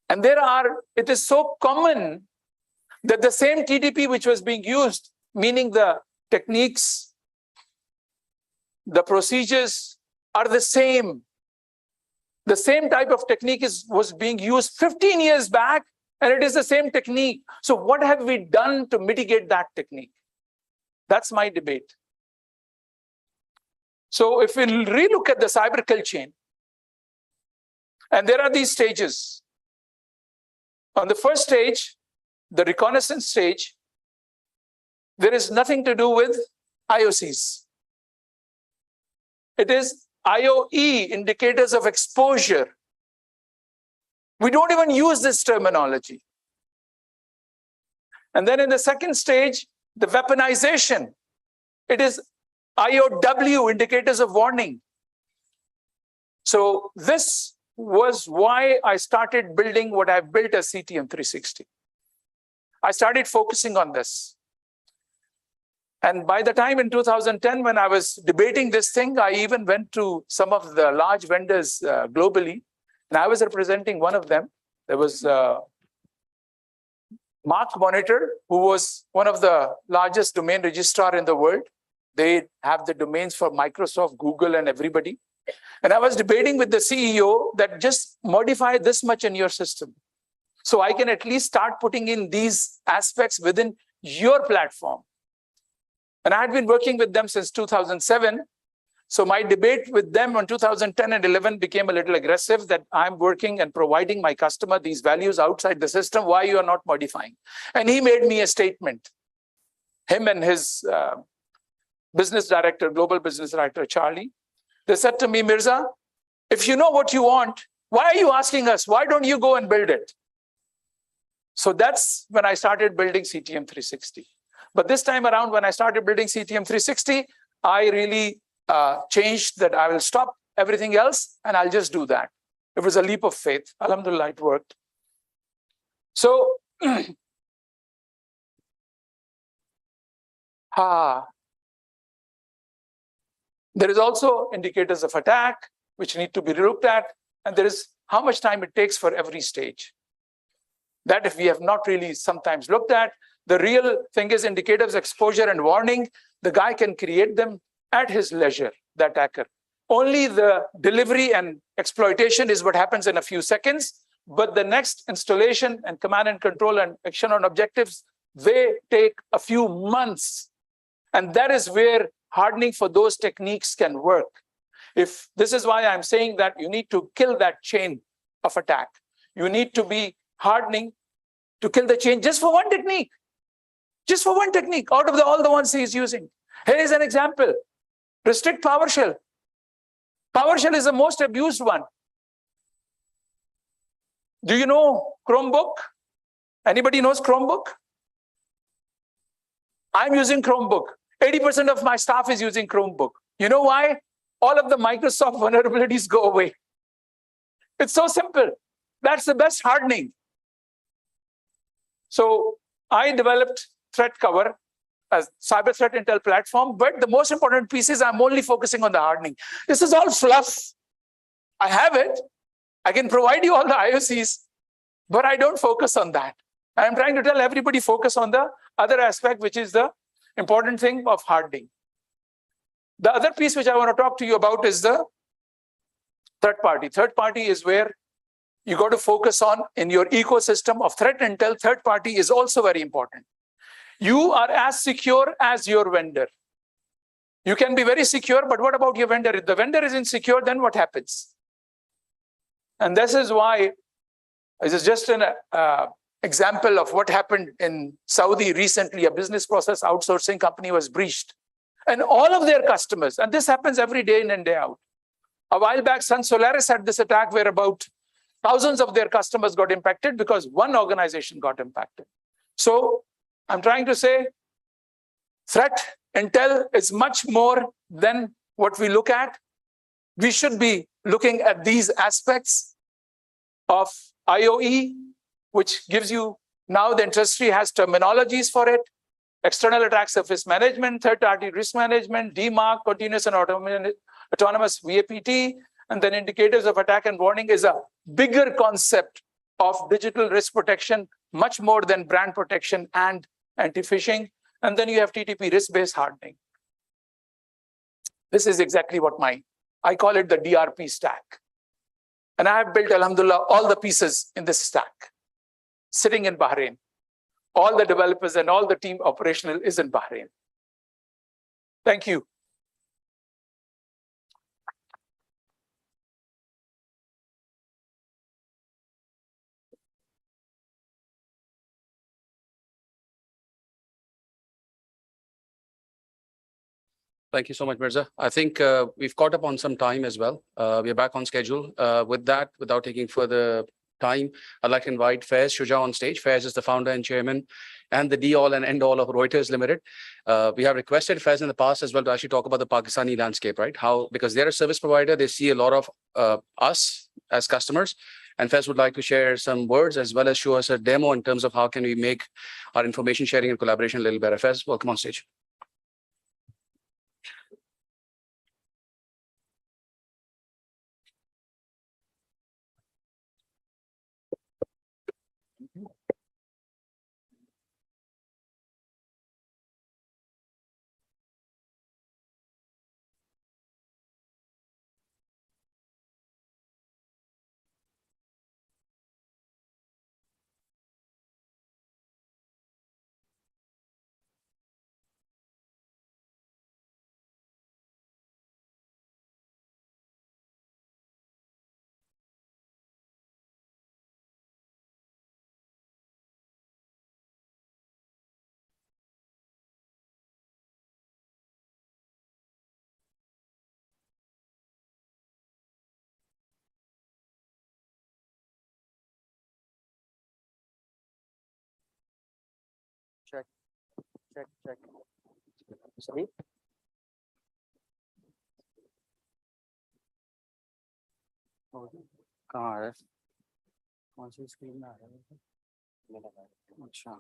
And it is so common that the same TTP which was being used, meaning the techniques, the procedures are the same. The same type of technique was being used 15 years back, and it is the same technique. So what have we done to mitigate that technique? That's my debate. So if we relook at the cyber kill chain, and there are these stages. On the first stage, the reconnaissance stage, there is nothing to do with IOCs. It is IOE, indicators of exposure. We don't even use this terminology. And then in the second stage, the weaponization. It is IOW, indicators of warning. So this was why I started building what I've built as CTM 360. I started focusing on this. And by the time in 2010, when I was debating this thing, I even went to some of the large vendors globally, and I was representing one of them. There was Mark Monitor, who was one of the largest domain registrar in the world. They have the domains for Microsoft, Google, and everybody. And I was debating with the CEO that just modify this much in your system, so I can at least start putting in these aspects within your platform. And I had been working with them since 2007. So my debate with them on 2010 and 11 became a little aggressive, that I'm working and providing my customer these values outside the system. Why you are not modifying? And he made me a statement. Him and his business director, global business director, Charlie, they said to me, Mirza, if you know what you want, why are you asking us? Why don't you go and build it? So that's when I started building CTM 360. But this time around, when I started building CTM 360, I really changed that I will stop everything else and I'll just do that. It was a leap of faith. Alhamdulillah, it worked. So, there is also indicators of attack, which need to be looked at. And there is how much time it takes for every stage. That if we have not really sometimes looked at, the real thing is indicators of exposure and warning. The guy can create them at his leisure, the attacker. Only the delivery and exploitation is what happens in a few seconds, but the next installation and command and control and action on objectives, they take a few months. And that is where hardening for those techniques can work. If this is why I'm saying that you need to kill that chain of attack. You need to be hardening to kill the chain just for one technique. Just for one technique out of all the ones he is using. Here is an example. Restrict PowerShell. PowerShell is the most abused one. Do you know Chromebook? Anybody knows Chromebook? I'm using Chromebook. 80% of my staff is using Chromebook. You know why? All of the Microsoft vulnerabilities go away. It's so simple. That's the best hardening. So I developed Threat Cover as cyber threat intel platform, but the most important piece is I'm only focusing on the hardening. This is all fluff. I have it. I can provide you all the IOCs, but I don't focus on that. I'm trying to tell everybody focus on the other aspect, which is the important thing of hardening. The other piece which I want to talk to you about is the third party. Third party is where you got to focus on in your ecosystem of threat intel. Third party is also very important. You are as secure as your vendor. You can be very secure, but what about your vendor? If the vendor is insecure, then what happens? And this is why, this is just an example of what happened in Saudi recently. A business process outsourcing company was breached. And all of their customers, and this happens every day in and day out. A while back, Sun Solaris had this attack where about thousands of their customers got impacted because one organization got impacted. So I'm trying to say threat intel is much more than what we look at. We should be looking at these aspects of IOE, which gives you, now the industry has terminologies for it. External attack surface management, third-party risk management, DMARC, continuous and autonomous VAPT, and then indicators of attack and warning is a bigger concept of digital risk protection, much more than brand protection and anti-phishing. And then you have TTP risk-based hardening. This is exactly what I call it the DRP stack. And I have built, alhamdulillah, all the pieces in this stack, sitting in Bahrain. All the developers and all the team operational is in Bahrain. Thank you. Thank you so much, Mirza. I think we've caught up on some time as well. We're back on schedule. With that, without taking further time, I'd like to invite Faiz Shuja on stage. Faiz is the founder and chairman and the be-all and end-all of Reuters Limited. We have requested Faiz in the past as well to actually talk about the Pakistani landscape, right? How, because they're a service provider, they see a lot of us as customers. And Faiz would like to share some words as well as show us a demo in terms of how can we make our information sharing and collaboration a little better. Faiz, welcome on stage. Check, check. Sorry. कहाँ आ रहा है कौन सी screen में आ रहा है अच्छा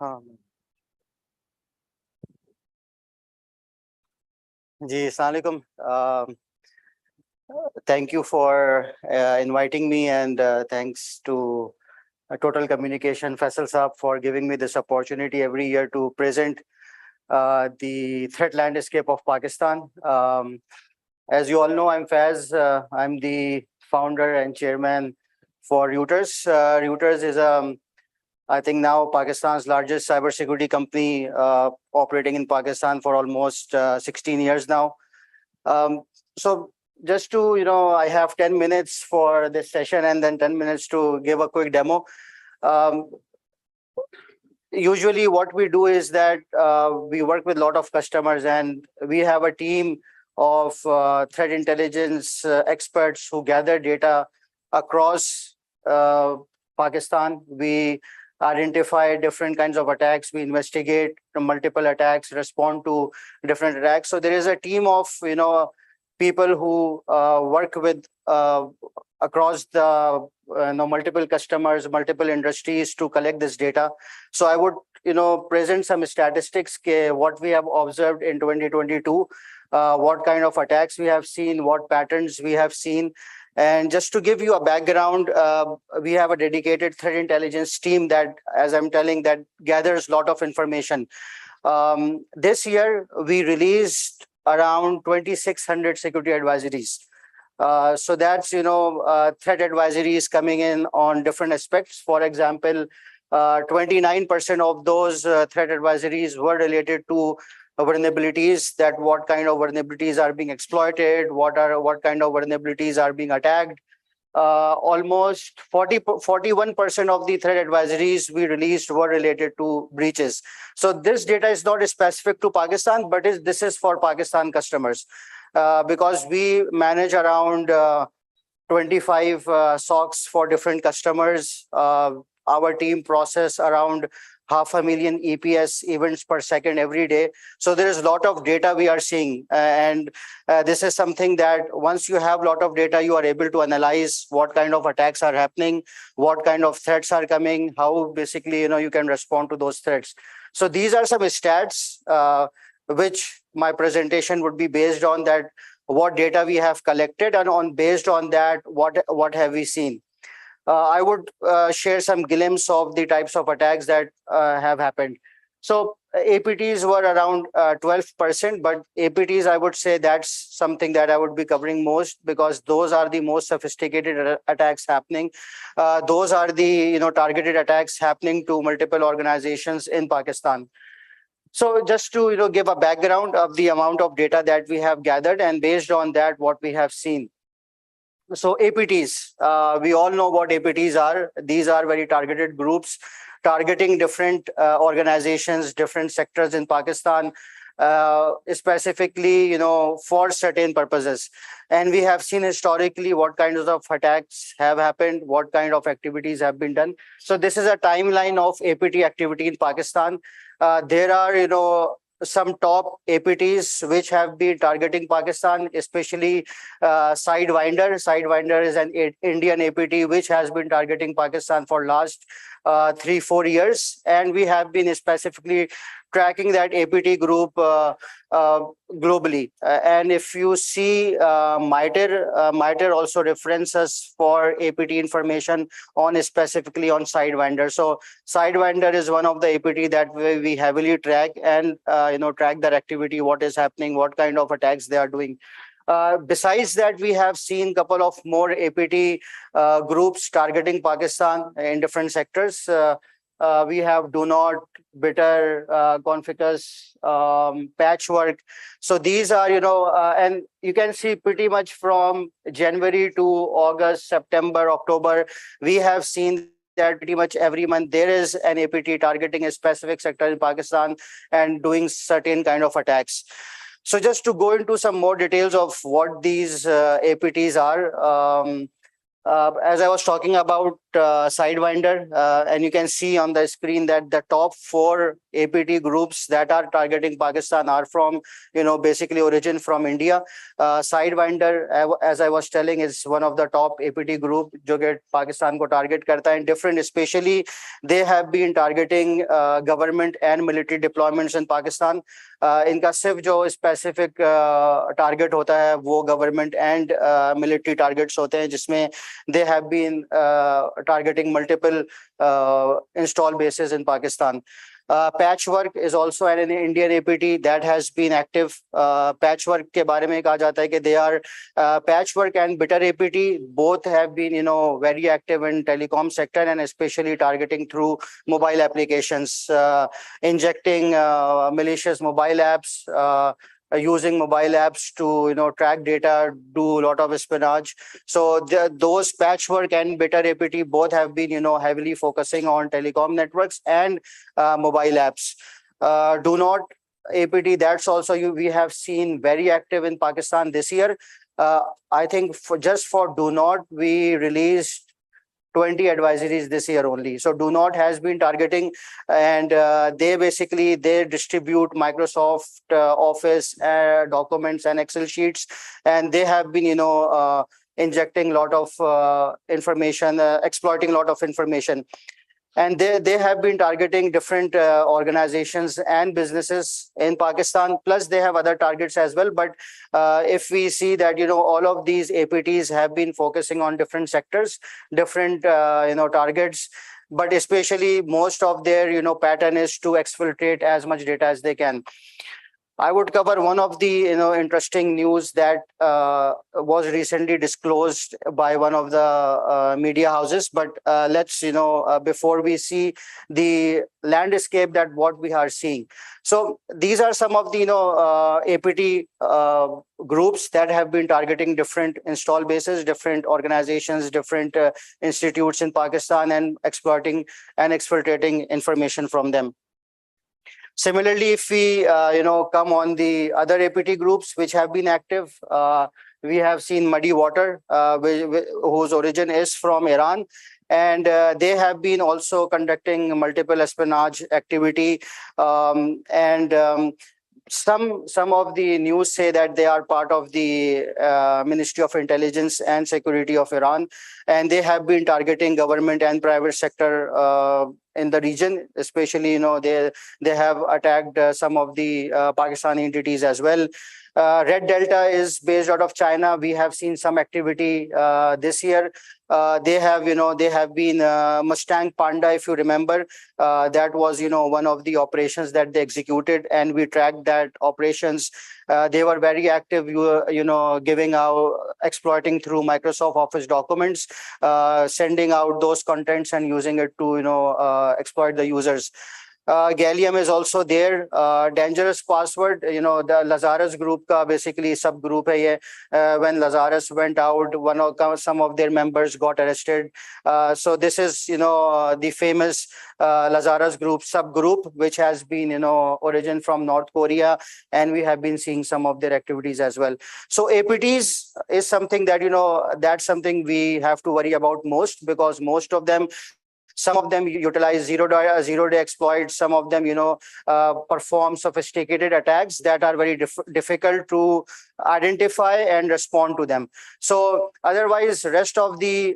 हाँ जी अस्सलाम वालेकुम thank you for inviting me and thanks to Total Communication Faisal Saab for giving me this opportunity every year to present the threat landscape of Pakistan. As you all know, I'm Faiz. I'm the founder and chairman for Reuters. Reuters is I think now Pakistan's largest cybersecurity company operating in Pakistan for almost 16 years now. So just to, I have 10 minutes for this session and then 10 minutes to give a quick demo. Usually what we do is that we work with a lot of customers and we have a team of threat intelligence experts who gather data across Pakistan. We identify different kinds of attacks. We investigate multiple attacks, respond to different attacks. So there is a team of, people who work with across the multiple customers, multiple industries to collect this data. So I would, present some statistics, what we have observed in 2022, what kind of attacks we have seen, what patterns we have seen. And just to give you a background, we have a dedicated threat intelligence team that, as I'm telling, that gathers a lot of information. This year, we released around 2,600 security advisories. So that's, threat advisories coming in on different aspects. For example, 29% of those threat advisories were related to vulnerabilities, that what kind of vulnerabilities are being exploited, what kind of vulnerabilities are being attacked. Almost 41% of the threat advisories we released were related to breaches. So this data is not specific to Pakistan, but this is for Pakistan customers because we manage around 25 SOCs for different customers. Our team process around 500,000 EPS events per second every day. So there is a lot of data we are seeing. And this is something that once you have a lot of data, you are able to analyze what kind of attacks are happening, what kind of threats are coming, how basically, you can respond to those threats. So these are some stats which my presentation would be based on, that what data we have collected, and based on that, what have we seen. I would share some glimpse of the types of attacks that have happened. So APTs were around 12%, but APTs, I would say that's something that I would be covering most, because those are the most sophisticated attacks happening. Those are the targeted attacks happening to multiple organizations in Pakistan. So just to give a background of the amount of data that we have gathered, and based on that, what we have seen. So APTs, we all know what APTs are. These are very targeted groups targeting different organizations, different sectors in Pakistan, specifically, for certain purposes. And we have seen historically what kinds of attacks have happened, what kind of activities have been done. So this is a timeline of APT activity in Pakistan. There are, some top APTs which have been targeting Pakistan, especially Sidewinder. Sidewinder is an Indian APT which has been targeting Pakistan for last 3-4 years, and we have been specifically tracking that APT group globally. And if you see MITRE also references for APT information on specifically on Sidewinder. So Sidewinder is one of the APT that we heavily track, and track their activity, what is happening, what kind of attacks they are doing. Besides that, we have seen a couple of more APT groups targeting Pakistan in different sectors. We have Do Not, Bitter, Conficus, Patchwork. So these are, and you can see pretty much from January to August, September, October, we have seen that pretty much every month there is an APT targeting a specific sector in Pakistan and doing certain kind of attacks. So just to go into some more details of what these APTs are, as I was talking about Sidewinder, and you can see on the screen that the top 4 APT groups that are targeting Pakistan are from, basically origin from India. Sidewinder, as I was telling, is one of the top APT group जो कि Pakistan को target करता है. Different, especially they have been targeting government and military deployments in Pakistan. इनका सिर्फ जो specific target होता है वो government and military targets होते हैं, जिसमें they have been targeting multiple install bases in Pakistan. Patchwork is also an Indian APT that has been active. Patchwork के बारे में कहा जाता है कि they are Patchwork and Bitter APT both have been very active in telecom sector, and especially targeting through mobile applications, injecting malicious mobile apps, using mobile apps to track data, do a lot of espionage. So those Patchwork and Bitter APT both have been heavily focusing on telecom networks and mobile apps. Do Not APT, that's also we have seen very active in Pakistan this year. I think just for Do Not, we released 20 advisories this year only. So Do Not has been targeting, and they distribute Microsoft Office documents and Excel sheets, and they have been injecting a lot of information, exploiting a lot of information. And they have been targeting different organizations and businesses in Pakistan. Plus, they have other targets as well. But if we see that, all of these APTs have been focusing on different sectors, different, targets. But especially most of their, pattern is to exfiltrate as much data as they can. I would cover one of the interesting news that was recently disclosed by one of the media houses. But let's before we see the landscape that what we are seeing. So these are some of the APT groups that have been targeting different install bases, different organizations, different institutes in Pakistan, and exploiting and exfiltrating information from them. Similarly, if we come on the other APT groups which have been active, we have seen Muddy Water, whose origin is from Iran, and they have been also conducting multiple espionage activity, and some of the news say that they are part of the Ministry of Intelligence and Security of Iran, and they have been targeting government and private sector in the region. Especially, they have attacked some of the Pakistani entities as well. Red Delta is based out of China. We have seen some activity this year. They have been Mustang Panda, if you remember. That was, one of the operations that they executed, and we tracked that operations. They were very active, giving out, exploiting through Microsoft Office documents, sending out those contents and using it to, exploit the users. Gallium is also there. Dangerous password, the Lazarus group ka basically subgroup hai ye. When Lazarus went out, some of their members got arrested. So this is, the famous Lazarus group subgroup, which has been, origin from North Korea, and we have been seeing some of their activities as well. So APTs is something that, that's something we have to worry about most, because most of them, some of them utilize zero-day exploits. Some of them, perform sophisticated attacks that are very difficult to identify and respond to them. So otherwise, rest of the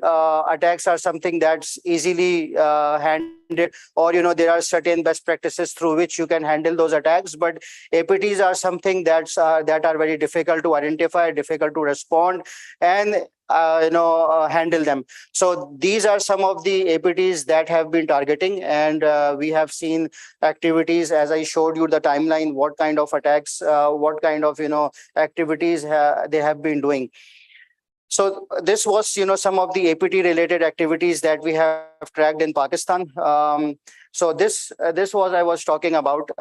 attacks are something that's easily handled, or, there are certain best practices through which you can handle those attacks. But APTs are something that are very difficult to identify, difficult to respond, and handle them. So these are some of the APTs that have been targeting, and we have seen activities, as I showed you the timeline, what kind of attacks, what kind of activities they have been doing. So this was some of the APT related activities that we have tracked in Pakistan. So this was I was talking about.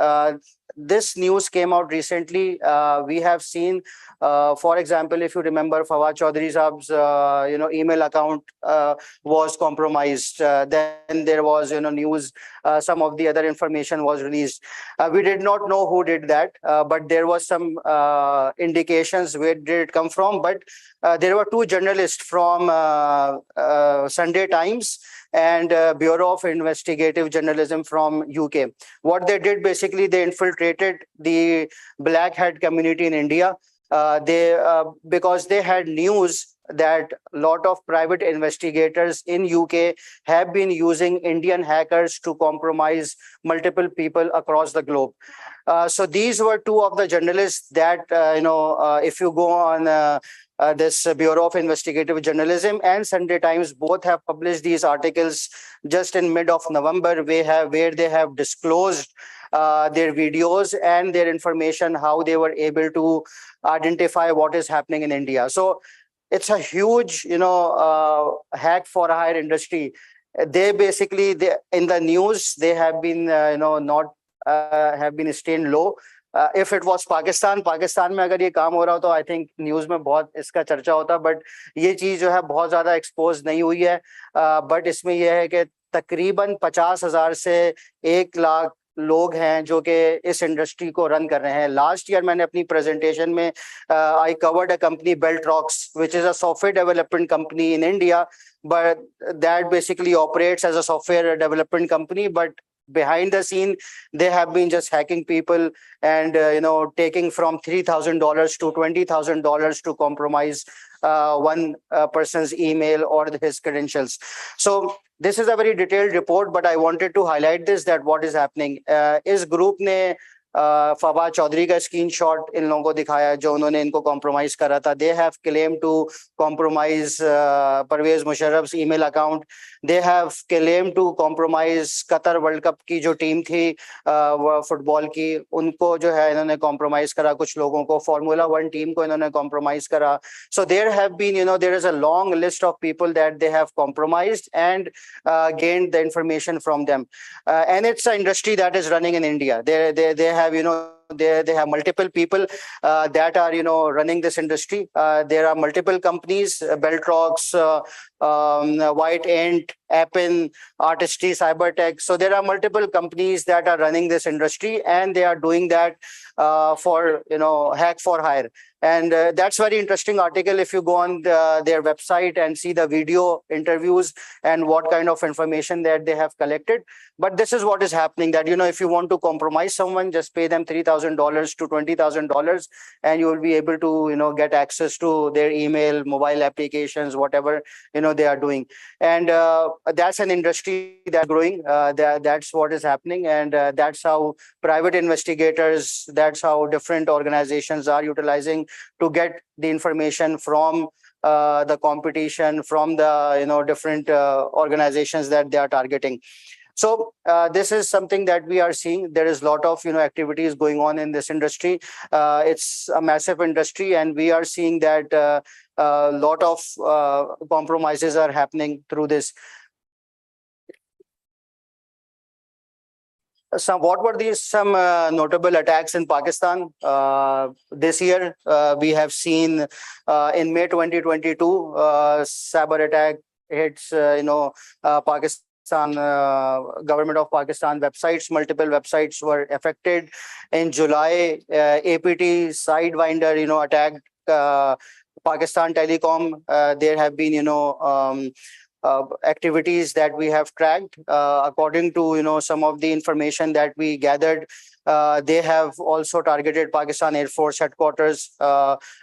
This news came out recently. We have seen, for example, if you remember, Fawad Chaudhry Saab's email account was compromised. Then there was news. Some of the other information was released. We did not know who did that, but there was some indications where did it come from. But there were two journalists from Sunday Times and Bureau of Investigative Journalism from UK. What they did, basically, they infiltrated the black hat community in India. Because they had news that a lot of private investigators in UK have been using Indian hackers to compromise multiple people across the globe. So these were two of the journalists that, if you go on this Bureau of Investigative Journalism and Sunday Times, both have published these articles just in mid of November, where they have disclosed their videos and their information, how they were able to identify what is happening in India. So it's a huge, hack for hire industry. They basically, in the news, they have been, have been staying low. If it was Pakistan में अगर ये काम हो रहा हो तो I think news में बहुत इसका चर्चा होता, बट ये चीज जो है बहुत ज्यादा एक्सपोज नहीं हुई है. बट इसमें यह है कि तकरीबन 50,000 से 1 लाख लोग हैं जो कि इस इंडस्ट्री को रन कर रहे हैं. लास्ट ईयर मैंने अपनी प्रेजेंटेशन में I covered a company Beltrox, which is a software development company in India, but that basically operates as a software development company, but behind the scene they have been just hacking people and taking from $3,000 to $20,000 to compromise one person's email or his credentials. So this is a very detailed report, but I wanted to highlight this, that what is happening. इस group ने फवाद चौधरी का screenshot इन लोगों को दिखाया जो उन्होंने इनको compromise करा था. They have claim to compromise Pervez Musharraf's email account. They have claim to compromise Qatar world cup की जो टीम थी फुटबॉल की, उनको जो है इन्होंने कॉम्प्रोमाइज करा. कुछ लोगों को फॉर्मूला 1 टीम को इन्होंने कॉम्प्रोमाइज करा. So there have been there is a long list of people that they have compromised and gained the information from them. And it's an industry that is running in India. They have they have multiple people that are running this industry. There are multiple companies, Beltrox, White Ant, Appin, Artistry, Cybertech. So there are multiple companies that are running this industry, and they are doing that for hack for hire. And that's very interesting article if you go on their website and see the video interviews and what kind of information that they have collected. But this is what is happening, that, if you want to compromise someone, just pay them $3,000 to $20,000 and you will be able to, get access to their email, mobile applications, whatever, they are doing. And that's an industry that's growing. That's what is happening. And that's how private investigators, that's how different organizations are utilizing to get the information from the competition, from the different organizations that they are targeting. So this is something that we are seeing. There is a lot of activities going on in this industry. It's a massive industry, and we are seeing that a lot of compromises are happening through this. What were some notable attacks in Pakistan this year? We have seen in May 2022, cyber attack hits Pakistan, government of Pakistan websites. Multiple websites were affected. In July, APT Sidewinder attacked Pakistan Telecom. There have been activities that we have tracked. According to some of the information that we gathered, they have also targeted Pakistan Air Force headquarters,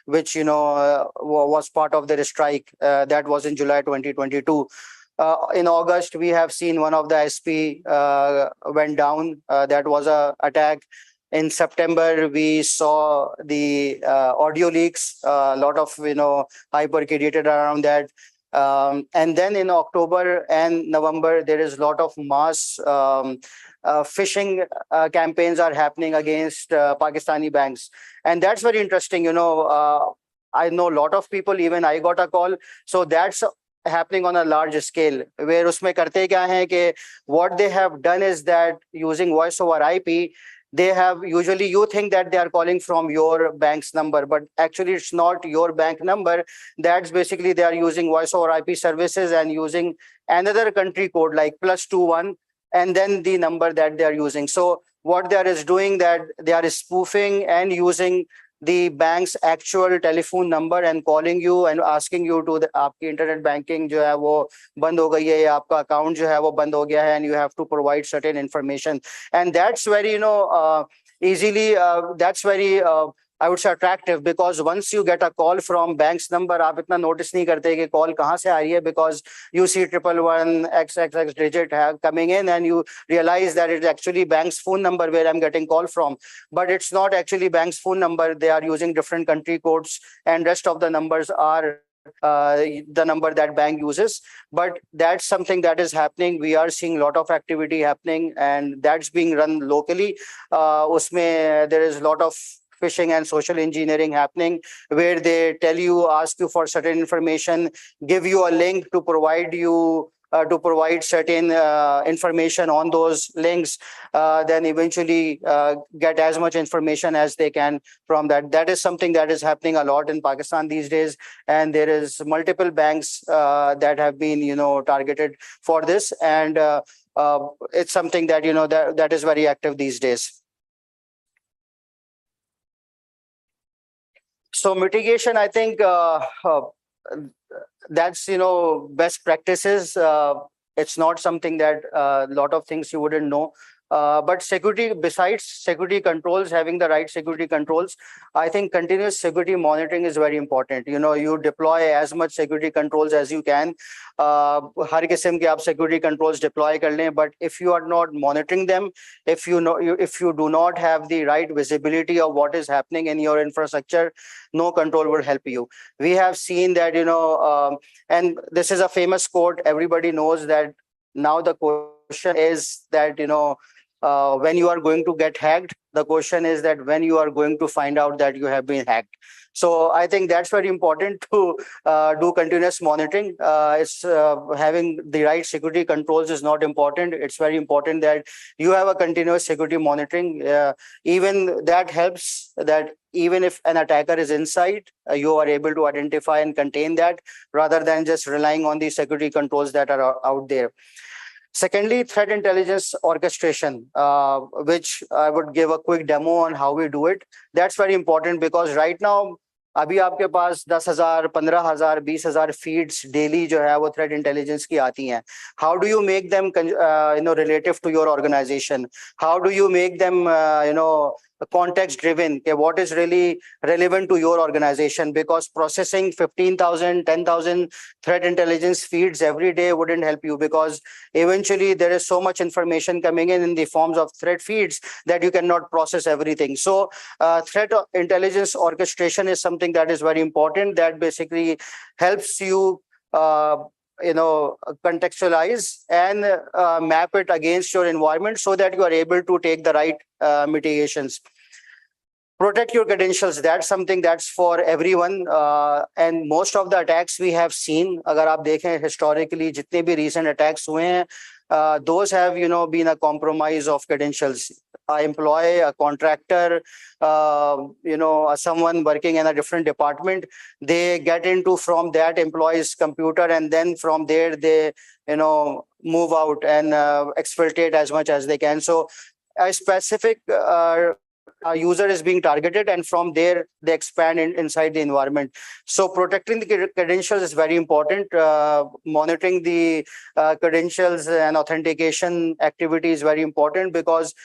which was part of their strike. That was in July 2022. In August, we have seen one of the SP went down. That was a attack. In September, we saw the audio leaks. A lot of hype created around that. And then in October and November, there is a lot of mass phishing campaigns are happening against Pakistani banks. And that's very interesting. I know a lot of people, even I got a call. So that's happening on a large scale, where usme karte kya hai ke what they have done is that using voice over IP, they have usually, you think that they are calling from your bank's number, but actually it's not your bank number. That's basically they are using voice over IP services and using another country code like +21 and then the number that they are using. So what they are is doing that they are spoofing and using the bank's actual telephone number and calling you and asking you to आपकी internet banking जो है वो बंद हो गई है या आपका account जो है वो बंद हो गया है, and you have to provide certain information. And that's very easily that's very I would say attractive, because once you get a call from bank's number, आप इतना notice नहीं करते कि call कहाँ से आ रही है, because you see 111 XXX digit coming in and you realize that it's actually bank's phone number where I'm getting call from. But it's not actually bank's phone number. They are using different country codes, and rest of the numbers are the number that bank uses. But that's something that is happening. We are seeing a lot of activity happening, and that's being run locally. Usme there is a lot of phishing and social engineering happening, where they tell you, ask you for certain information, give you a link to provide you to provide certain information on those links, then eventually get as much information as they can from that. That is something that is happening a lot in Pakistan these days, and there is multiple banks that have been targeted for this, and it's something that that is very active these days. So mitigation, I think that's best practices. It's not something that a lot of things you wouldn't know. But security, besides security controls, having the right security controls, I think continuous security monitoring is very important. You deploy as much security controls as you can. हर किस्म के आप security controls deploy कर लें, but if you are not monitoring them, if you do not have the right visibility of what is happening in your infrastructure, no control will help you. We have seen that and this is a famous quote. Everybody knows that. Now the question is that when you are going to get hacked, the question is that when you are going to find out that you have been hacked. So I think that's very important to do continuous monitoring. It's having the right security controls is not important. It's very important that you have a continuous security monitoring. Even that helps, that even if an attacker is inside, you are able to identify and contain that, rather than just relying on the security controls that are out there. Secondly, threat intelligence orchestration, which I would give a quick demo on how we do it. That's very important, because right now अभी आपके पास 10,000, 15,000, 20,000 feeds daily जो है वो threat intelligence की आती हैं. How do you make them relative to your organization? How do you make them context driven? Okay, what is really relevant to your organization? Because processing 15,000, 10,000 threat intelligence feeds every day wouldn't help you, because eventually there is so much information coming in the forms of threat feeds that you cannot process everything. So threat intelligence orchestration is something that is very important, that basically helps you contextualize and map it against your environment so that you are able to take the right mitigations. Protect your credentials. That's something that's for everyone. And most of the attacks we have seen, agar aap dekhein historically, jitne bhi recent attacks hue hain, those have, been a compromise of credentials. A employee, a contractor, someone working in a different department, they get into from that employee's computer, and then from there they, move out and exfiltrate as much as they can. So a specific user is being targeted, and from there they expand inside the environment. So protecting the credentials is very important. Monitoring the credentials and authentication activity is very important, because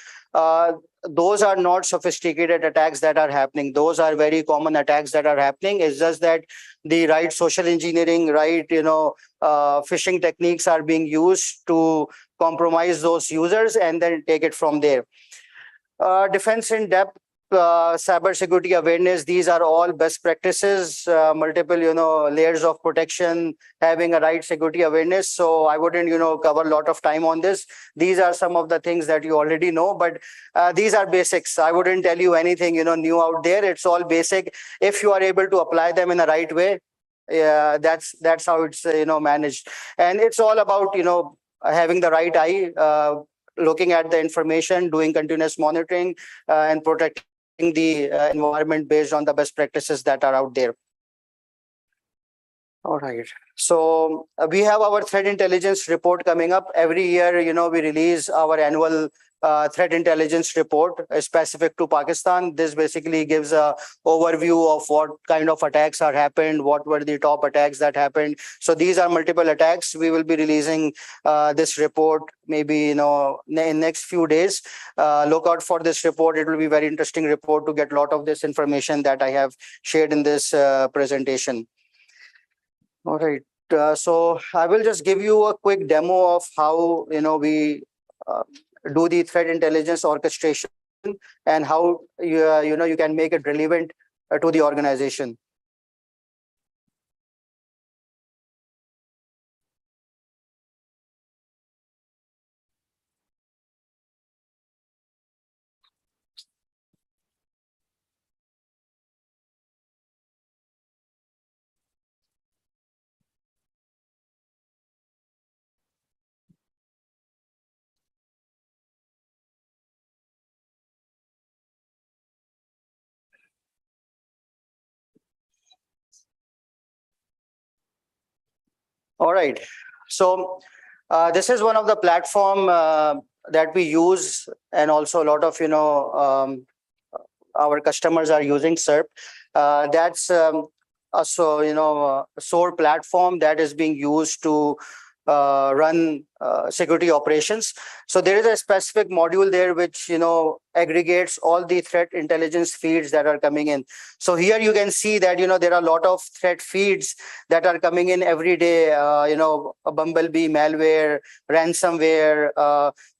those are not sophisticated attacks that are happening. Those are very common attacks that are happening. It's just that the right social engineering, right, phishing techniques are being used to compromise those users and then take it from there. Defense in depth, cyber security awareness, these are all best practices, multiple, layers of protection, having a right security awareness. So I wouldn't, cover a lot of time on this. These are some of the things that you already know, but these are basics. I wouldn't tell you anything, new out there. It's all basic. If you are able to apply them in the right way, that's how it's, managed. And it's all about, having the right eye, looking at the information, doing continuous monitoring, and protecting the environment based on the best practices that are out there. All right. So we have our threat intelligence report coming up every year. We release our annual threat intelligence report specific to Pakistan. This basically gives a overview of what kind of attacks are happened, what were the top attacks that happened. So these are multiple attacks. We will be releasing this report maybe in next few days. Look out for this report. It will be a very interesting report to get a lot of this information that I have shared in this presentation. All right. So I will just give you a quick demo of how we do the threat intelligence orchestration and how you can make it relevant to the organization. All right. So this is one of the platform that we use, and also a lot of our customers are using SERP. That's a SOAR platform that is being used to run security operations. So there is a specific module there which aggregates all the threat intelligence feeds that are coming in. So here you can see that there are a lot of threat feeds that are coming in every day. A bumblebee malware, ransomware.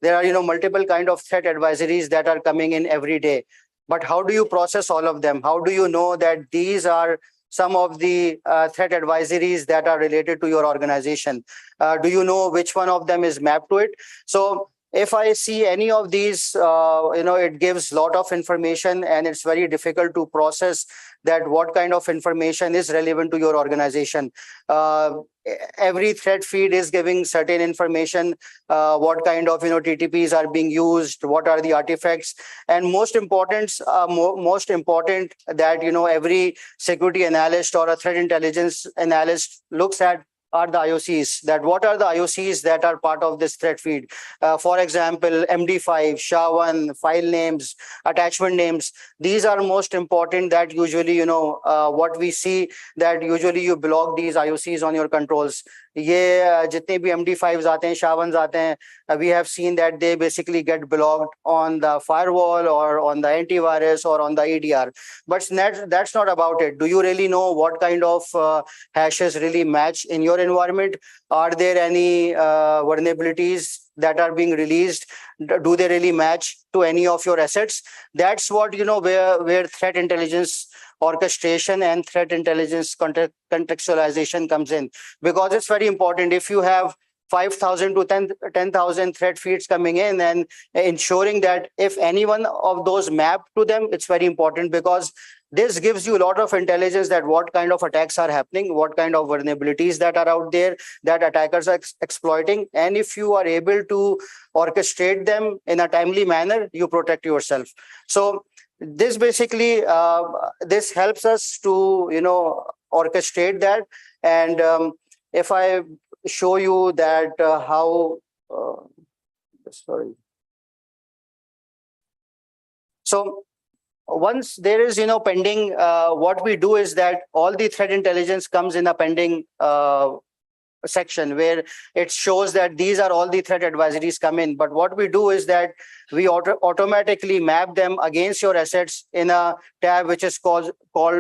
There are multiple kind of threat advisories that are coming in every day. But how do you process all of them? How do you know that these are some of the threat advisories that are related to your organization? Do you know which one of them is mapped to it? So if I see any of these, it gives a lot of information, and it's very difficult to process that what kind of information is relevant to your organization. Every threat feed is giving certain information, what kind of TTPs are being used, what are the artifacts, and most important that every security analyst or a threat intelligence analyst looks at are the IOCs, that what are the IOCs that are part of this thread feed. For example, MD5, SHA-1, file names, attachment names. These are most important that usually, what we see that usually you block these IOCs on your controls. ये जितने भी MD5s आते हैं, SHA-1s आते हैं, we have seen that they basically get blocked on the firewall or on the antivirus or on the EDR. But that's not about it. Do you really know what kind of hashes really match in your environment? Are there any vulnerabilities that are being released? Do they really match to any of your assets? That's what, where threat intelligence orchestration and threat intelligence contextualization comes in, because it's very important. If you have 5,000 to 10,000 thread feeds coming in, and ensuring that if any one of those map to them, it's very important, because this gives you a lot of intelligence that what kind of attacks are happening, what kind of vulnerabilities that are out there that attackers are exploiting. And if you are able to orchestrate them in a timely manner, you protect yourself. So this basically, this helps us to, orchestrate that. And if I show you that how, sorry. So once there is, pending, what we do is that all the threat intelligence comes in a pending section where it shows that these are all the threat advisories come in. But what we do is that we automatically map them against your assets in a tab which is called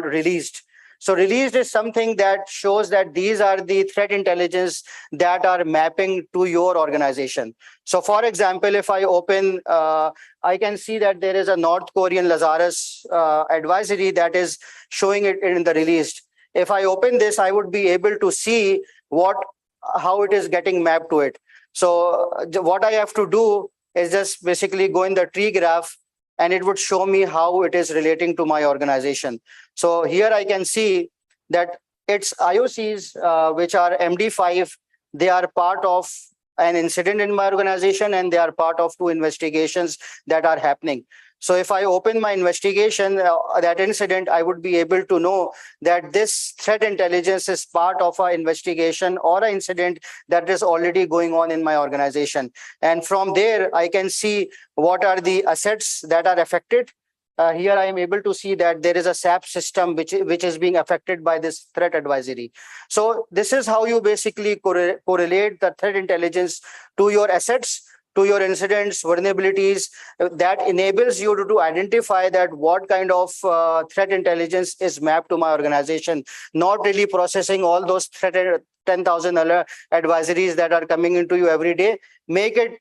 released. So released is something that shows that these are the threat intelligence that are mapping to your organization. So for example, if I open, I can see that there is a North Korean Lazarus advisory that is showing it in the released. If I open this, I would be able to see how it is getting mapped to it. So what I have to do is just basically go in the tree graph, and it would show me how it is relating to my organization. So here I can see that its IOCs, which are MD5, they are part of an incident in my organization, and they are part of 2 investigations that are happening. So if I open my investigation, that incident, I would be able to know that this threat intelligence is part of an investigation or an incident that is already going on in my organization. And from there, I can see what are the assets that are affected. Here I am able to see that there is a SAP system which is being affected by this threat advisory. So this is how you basically correlate the threat intelligence to your assets, to your incidents, vulnerabilities, that enables you to identify that what kind of threat intelligence is mapped to my organization, not really processing all those 10,000 advisories that are coming into you every day. Make it,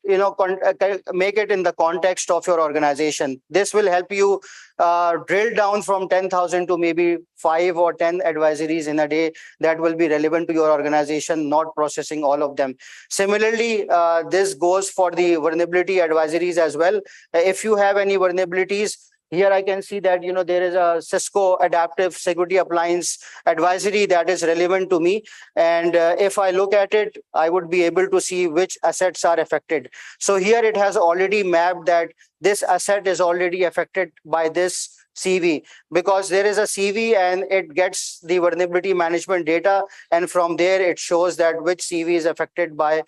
make it in the context of your organization. This will help you drill down from 10,000 to maybe 5 or 10 advisories in a day that will be relevant to your organization, not processing all of them. Similarly, this goes for the vulnerability advisories as well. If you have any vulnerabilities, here I can see that, there is a Cisco Adaptive Security Appliance advisory that is relevant to me. And if I look at it, I would be able to see which assets are affected. So here it has already mapped that this asset is already affected by this CV, because there is a CV and it gets the vulnerability management data, and from there it shows that which CV is affected by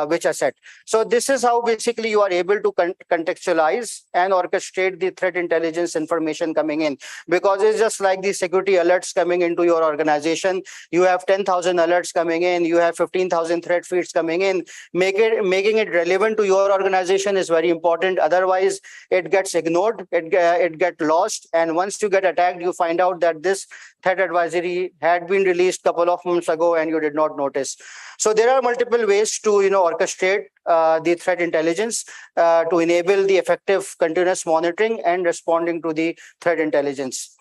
which asset. So this is how basically you are able to contextualize and orchestrate the threat intelligence information coming in, because it's just like the security alerts coming into your organization. You have 10,000 alerts coming in, you have 15,000 threat feeds coming in. Making it relevant to your organization is very important. Otherwise, it gets ignored, it gets lost. And once you get attacked, you find out that this threat advisory had been released a couple of months ago and you did not notice. So there are multiple ways to orchestrate the threat intelligence to enable the effective continuous monitoring and responding to the threat intelligence.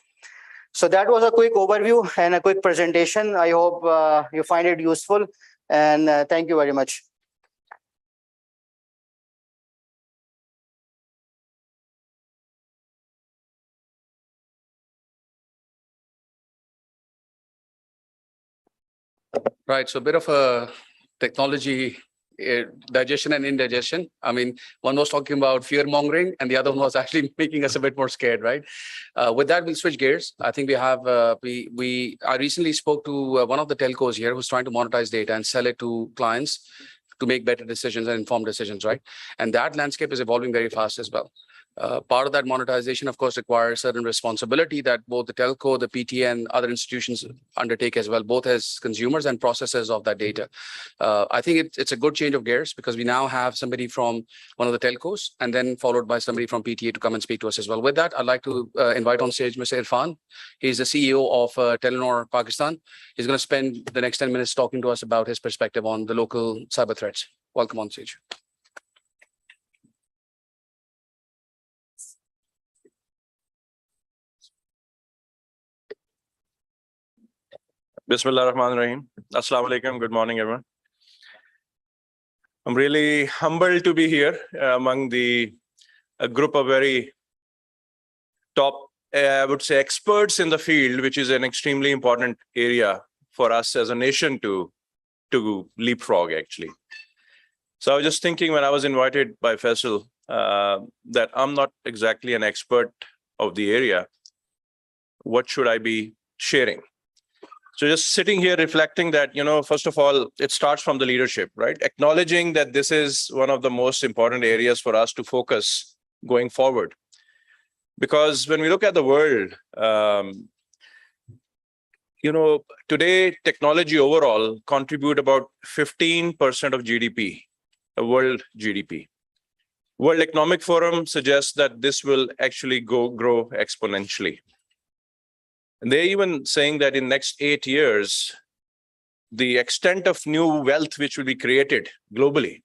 So that was a quick overview and a quick presentation. I hope you find it useful, and thank you very much. Right, so a bit of a technology digestion and indigestion. I mean, one was talking about fear mongering and the other one was actually making us a bit more scared, right? With that, we'll switch gears. I think we have, I recently spoke to one of the telcos here who's trying to monetize data and sell it to clients to make better decisions and informed decisions, right? And that landscape is evolving very fast as well. Part of that monetization, of course, requires certain responsibility that both the telco, the PTA, and other institutions undertake as well, both as consumers and processors of that data. I think it's a good change of gears because we now have somebody from one of the telcos and then followed by somebody from PTA to come and speak to us as well. With that, I'd like to invite on stage Mr. Irfan. He's the CEO of Telenor Pakistan. He's going to spend the next 10 minutes talking to us about his perspective on the local cyber threats. Welcome on stage. Bismillah ar-Rahman ar-Rahim. Assalamu alaikum. Good morning, everyone. I'm really humbled to be here among a group of very top, I would say, experts in the field, which is an extremely important area for us as a nation to leapfrog, actually. So I was just thinking when I was invited by Faisal that I'm not exactly an expert of the area. What should I be sharing? So just sitting here reflecting that, first of all, it starts from the leadership, right? Acknowledging that this is one of the most important areas for us to focus going forward. Because when we look at the world, today technology overall contribute about 15% of GDP, world GDP. World Economic Forum suggests that this will actually grow exponentially. And they're even saying that in next 8 years, the extent of new wealth which will be created globally,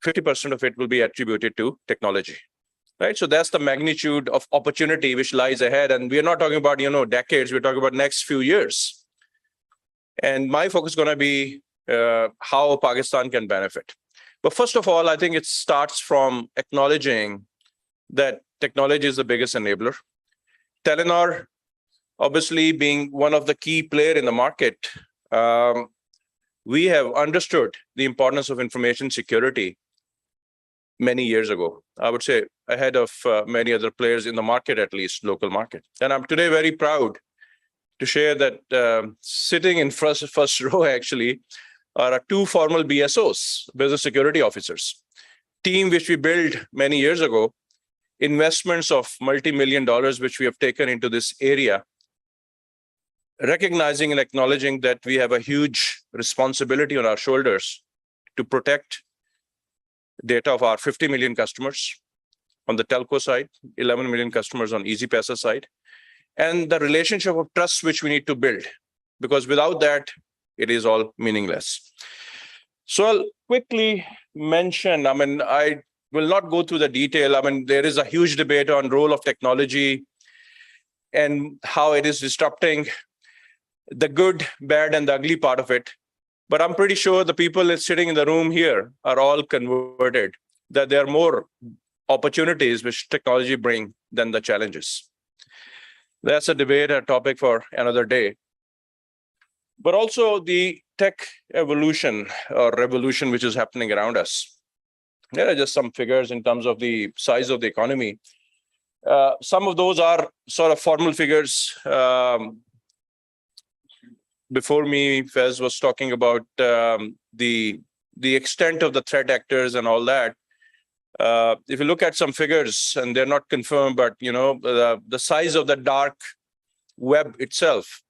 50% of it will be attributed to technology, right? So that's the magnitude of opportunity which lies ahead. And we're not talking about, decades, we're talking about next few years. And my focus is going to be how Pakistan can benefit. But first of all, I think it starts from acknowledging that technology is the biggest enabler. Telenor, obviously being one of the key players in the market, we have understood the importance of information security many years ago. I would say ahead of many other players in the market, at least local market. And I'm today very proud to share that sitting in first row actually are 2 former BSOs, business security officers, team which we built many years ago. Investments of multi-million dollars which we have taken into this area, recognizing and acknowledging that we have a huge responsibility on our shoulders to protect data of our 50 million customers on the telco side, 11 million customers on EasyPaisa side, and the relationship of trust which we need to build, because without that, it is all meaningless. So I'll quickly mention, I will not go through the detail. There is a huge debate on role of technology and how it is disrupting the good, bad, and the ugly part of it. But I'm pretty sure the people sitting in the room here are all converted, that there are more opportunities which technology bring than the challenges. That's a debate, a topic for another day. But also the tech evolution or revolution which is happening around us. There are just some figures in terms of the size of the economy. Some of those are sort of formal figures. Before me, Fez was talking about the extent of the threat actors and all that. If you look at some figures, and they're not confirmed, but the size of the dark web itself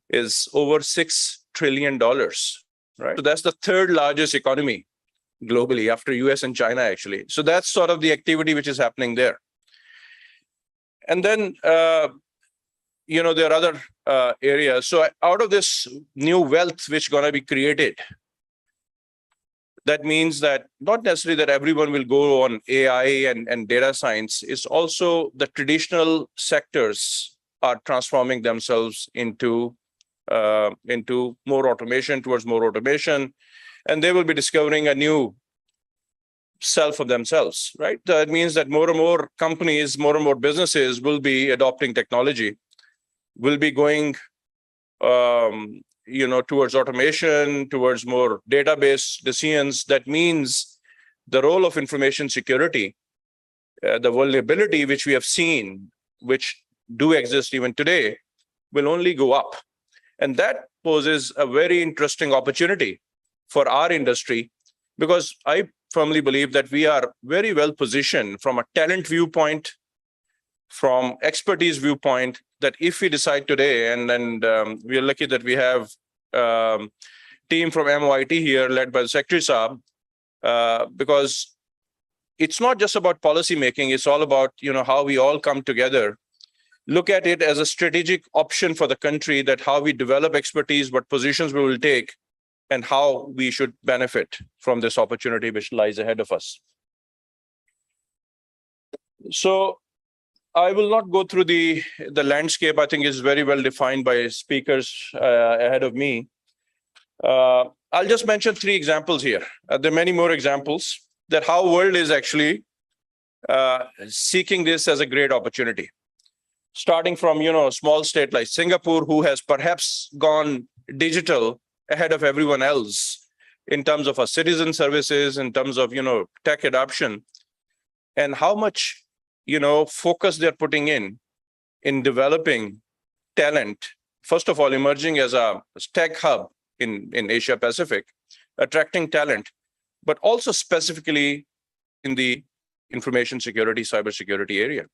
is over $6 trillion, right? So that's the 3rd largest economy globally after US and China, actually. So that's sort of the activity which is happening there. And then, there are other areas. So out of this new wealth which is going to be created, that means that not necessarily that everyone will go on AI and data science. It's also the traditional sectors are transforming themselves into more automation, towards more automation. And they will be discovering a new self of themselves, right? That means that more and more companies, more and more businesses will be adopting technology, will be going towards automation, towards more database decisions. That means the role of information security, the vulnerability which we have seen, which do exist even today, will only go up. And that poses a very interesting opportunity for our industry, because I firmly believe that we are very well positioned from a talent viewpoint, from expertise viewpoint, that if we decide today, and we are lucky that we have team from MOIT here led by the Secretary Saab, because it's not just about policy making, it's all about how we all come together, look at it as a strategic option for the country, that how we develop expertise, what positions we will take, and how we should benefit from this opportunity which lies ahead of us. So I will not go through the landscape. I think is very well defined by speakers ahead of me. I'll just mention 3 examples here. There are many more examples that how world is actually seeking this as a great opportunity. Starting from a small state like Singapore, who has perhaps gone digital ahead of everyone else in terms of our citizen services, in terms of tech adoption, and how much focus they're putting in developing talent. First of all, emerging as a tech hub in Asia Pacific, attracting talent, but also specifically in the information security, cybersecurity area.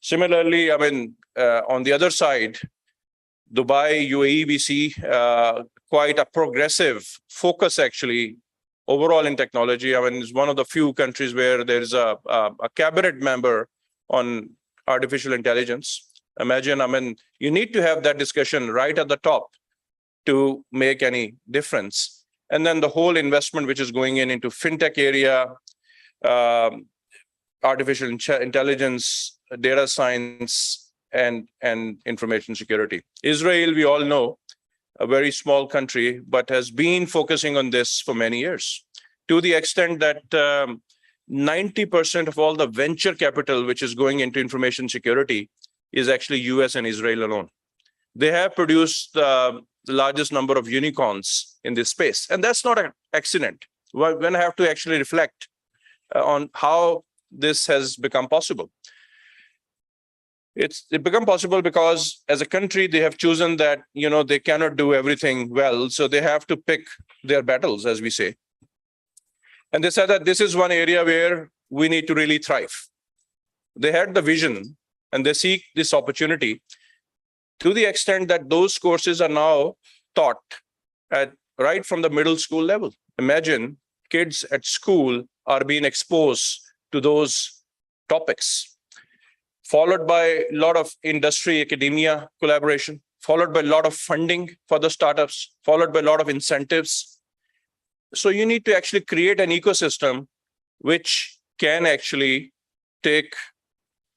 Similarly, on the other side, Dubai, UAE, we see quite a progressive focus actually overall in technology. It's one of the few countries where there is a cabinet member on artificial intelligence. Imagine, you need to have that discussion right at the top to make any difference. And then the whole investment which is going into fintech area, artificial intelligence, data science, and information security. Israel, we all know, a very small country, but has been focusing on this for many years, to the extent that 90% of all the venture capital which is going into information security is actually US and Israel alone. They have produced the largest number of unicorns in this space. And that's not an accident. When I have to actually reflect on how this has become possible. It become possible because as a country, they have chosen that, they cannot do everything well. So they have to pick their battles, as we say. And they said that this is one area where we need to really thrive. They had the vision and they seek this opportunity to the extent that those courses are now taught right from the middle school level. Imagine kids at school are being exposed to those topics, followed by a lot of industry, academia collaboration, followed by a lot of funding for the startups, followed by a lot of incentives. So you need to actually create an ecosystem which can actually take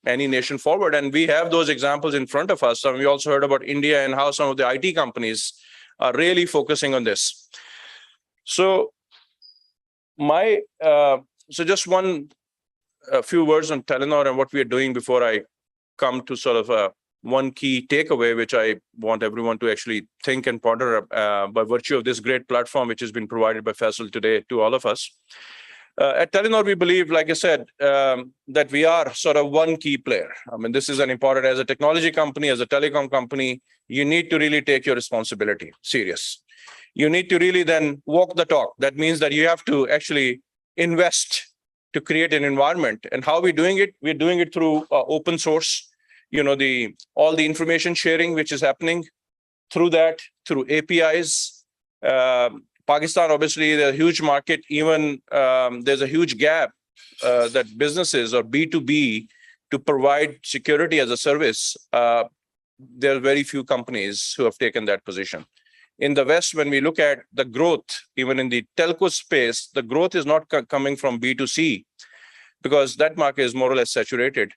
any nation forward. And we have those examples in front of us. And we also heard about India and how some of the IT companies are really focusing on this. So just a few words on Telenor and what we are doing before I come to sort of one key takeaway, which I want everyone to actually think and ponder by virtue of this great platform, which has been provided by Faisal today to all of us. At Telenor, we believe, like I said, that we are sort of one key player. This is an important, as a technology company, as a telecom company, you need to really take your responsibility serious. You need to really then walk the talk. That means that you have to actually invest to create an environment. And how are we doing it? We're doing it through open source, all the information sharing, which is happening through APIs. Pakistan, obviously, there's a huge market. Even there's a huge gap that businesses or B2B to provide security as a service. There are very few companies who have taken that position. In the West, when we look at the growth, even in the telco space, the growth is not coming from B2C because that market is more or less saturated.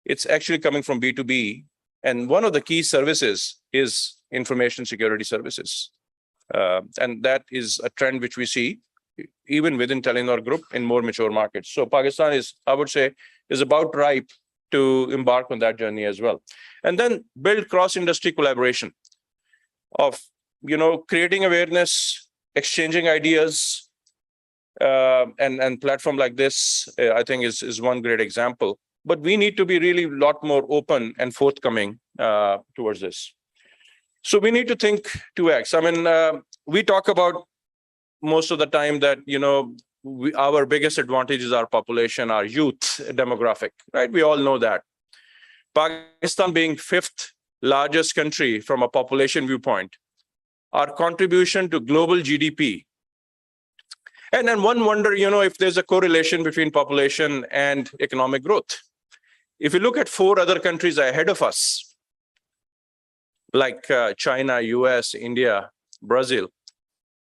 It's actually coming from B2B. And one of the key services is information security services. And that is a trend which we see even within Telenor Group in more mature markets. So Pakistan is, I would say, is about ripe to embark on that journey as well. And then build cross-industry collaboration. of, creating awareness, exchanging ideas, and platform like this, I think is one great example. But we need to be really a lot more open and forthcoming towards this. So we need to think 2x. I mean, we talk about most of the time that, our biggest advantage is our population, our youth demographic, right? We all know that. Pakistan being 5th largest country from a population viewpoint, our contribution to global GDP. And then one wonder, if there's a correlation between population and economic growth. If you look at 4 other countries ahead of us, like China, US, India, Brazil,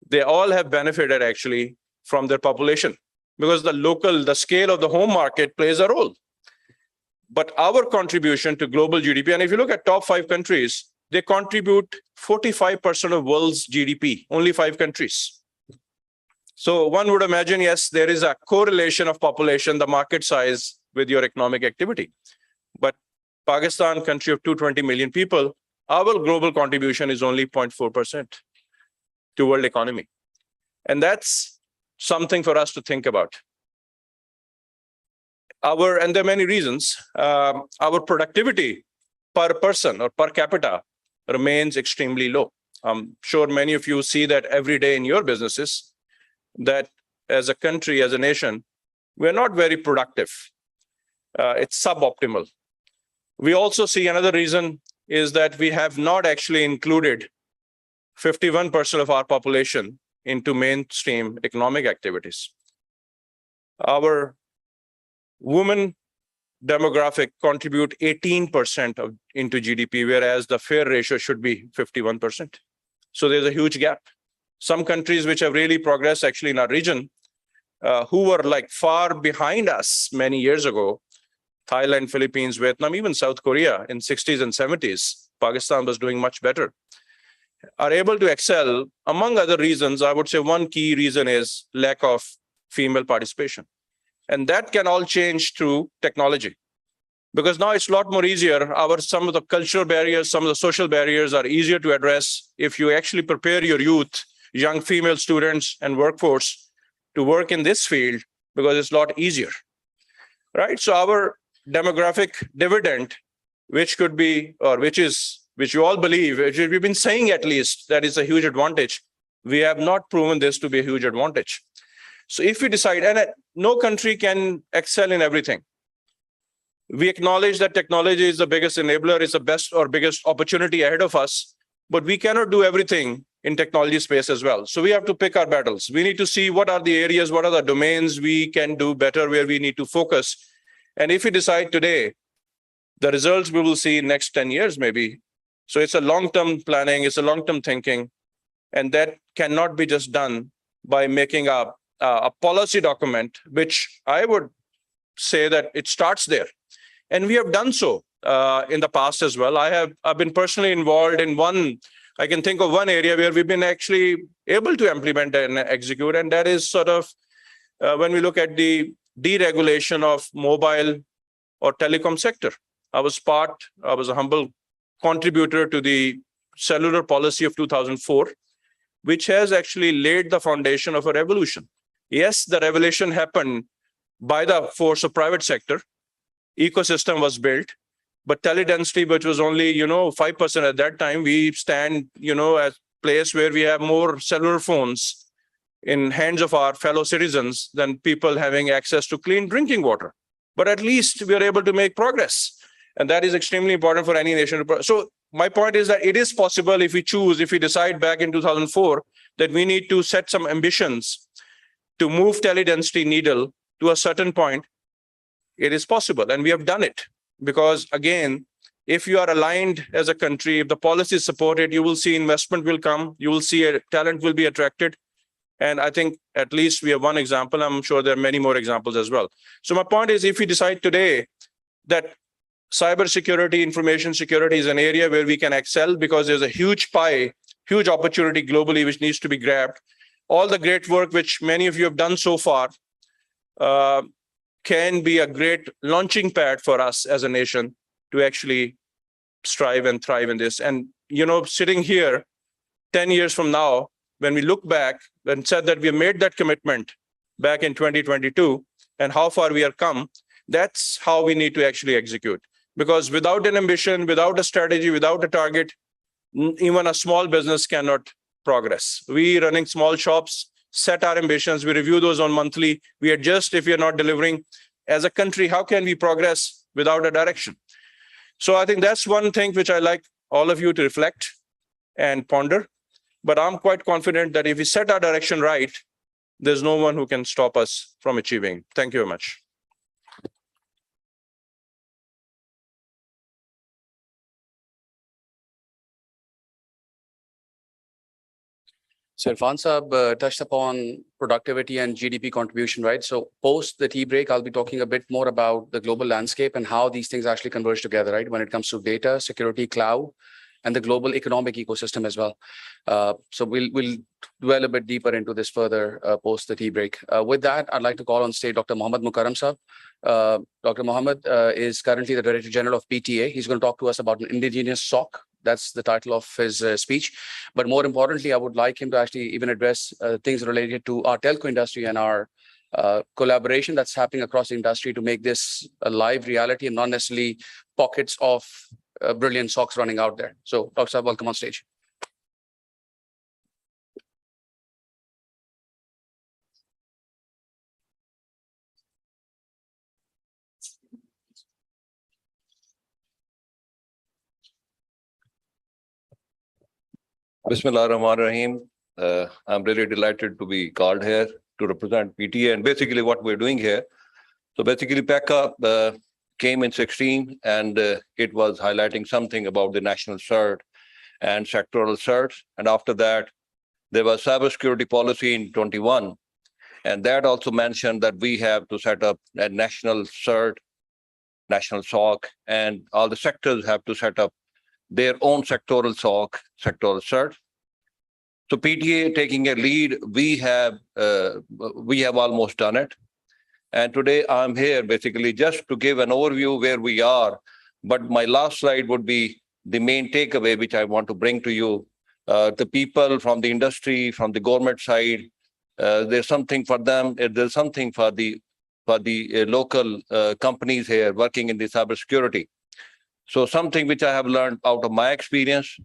they all have benefited actually from their population, because the scale of the home market plays a role. But our contribution to global GDP, and if you look at top 5 countries, they contribute 45% of world's GDP, only 5 countries. So one would imagine, yes, there is a correlation of population, the market size, with your economic activity. But Pakistan, country of 220 million people, our global contribution is only 0.4% to world economy. And that's something for us to think about. And there are many reasons. Our productivity per person or per capita remains extremely low. I'm sure many of you see that every day in your businesses, that as a country, as a nation, we're not very productive. It's suboptimal. We also see another reason is that we have not actually included 51% of our population into mainstream economic activities. Our women demographic contribute 18% into GDP, whereas the fair ratio should be 51%. So there's a huge gap. Some countries which have really progressed actually in our region, who were like far behind us many years ago, Thailand, Philippines, Vietnam, even South Korea in 60s and 70s, Pakistan was doing much better, are able to excel. Among other reasons, I would say one key reason is lack of female participation. And that can all change through technology, because now it's a lot more easier. Some of the cultural barriers, some of the social barriers are easier to address if you actually prepare your youth, young female students and workforce to work in this field, because it's a lot easier, right? So our demographic dividend, which could be, or which you all believe, which we've been saying at least, that is a huge advantage. We have not proven this to be a huge advantage. So if we decide, and no country can excel in everything. We acknowledge that technology is the biggest enabler, it's the best or biggest opportunity ahead of us, but we cannot do everything in technology space as well. So we have to pick our battles. We need to see what are the areas, what are the domains we can do better, where we need to focus. And if we decide today, the results we will see in next 10 years maybe. So it's a long-term planning, it's a long-term thinking, and that cannot be just done by making a policy document, which I would say that it starts there. And we have done so in the past as well. I've been personally involved in I can think of one area where we've been actually able to implement and execute, and that is sort of when we look at the deregulation of mobile or telecom sector. I was a humble contributor to the cellular policy of 2004, which has actually laid the foundation of a revolution. Yes, the revolution happened by the force of private sector. Ecosystem was built, but teledensity, which was only 5% at that time, we stand as a place where we have more cellular phones in hands of our fellow citizens than people having access to clean drinking water. But at least we are able to make progress, and that is extremely important for any nation. So my point is that it is possible if we decide back in 2004 that we need to set some ambitions to move teledensity needle to a certain point. It is possible, and we have done it. Because again, if you are aligned as a country, if the policy is supported, you will see investment will come, you will see talent will be attracted. And I think at least we have one example. I'm sure there are many more examples as well. So my point is, if we decide today that cybersecurity, information security is an area where we can excel, because there's a huge pie, huge opportunity globally, which needs to be grabbed. All the great work which many of you have done so far can be a great launching pad for us as a nation to actually strive and thrive in this. And, sitting here, 10 years from now, when we look back and said that we made that commitment back in 2022 and how far we have come, that's how we need to actually execute. Because without an ambition, without a strategy, without a target, even a small business cannot progress. We running small shops, set our ambitions, we review those on monthly, we adjust if we are not delivering. As a country, how can we progress without a direction? So I think that's one thing which I like all of you to reflect and ponder. But I'm quite confident that if we set our direction right, there's no one who can stop us from achieving. Thank you very much. So Irfan Saab touched upon productivity and GDP contribution, right? So post the tea break, I'll be talking a bit more about the global landscape and how these things actually converge together, right? When it comes to data, security, cloud, and the global economic ecosystem as well. So we'll dwell a bit deeper into this further post the tea break. With that, I'd like to call on stage Dr. Mohammed Mukarram Saab. Dr. Mohammed is currently the Director General of PTA. He's going to talk to us about an Indigenous SOC. That's the title of his speech. But more importantly, I would like him to actually even address things related to our telco industry and our collaboration that's happening across the industry to make this a live reality and not necessarily pockets of brilliant SOCs running out there. So, Dr. Saab, welcome on stage. Bismillah ar-Rahman ar-Rahim. I'm really delighted to be called here to represent PTA and basically what we're doing here. So basically PECA came in 16 and it was highlighting something about the national cert and sectoral certs. And after that, there was cybersecurity policy in 21. And that also mentioned that we have to set up a national cert, national SOC, and all the sectors have to set up their own sectoral SOC, sectoral cert. So PTA taking a lead, we have almost done it. And today I'm here basically just to give an overview where we are. But my last slide would be the main takeaway, which I want to bring to you. The people from the industry, from the government side, there's something for them. There's something for the local companies here working in the cybersecurity. So something which I have learned out of my experience,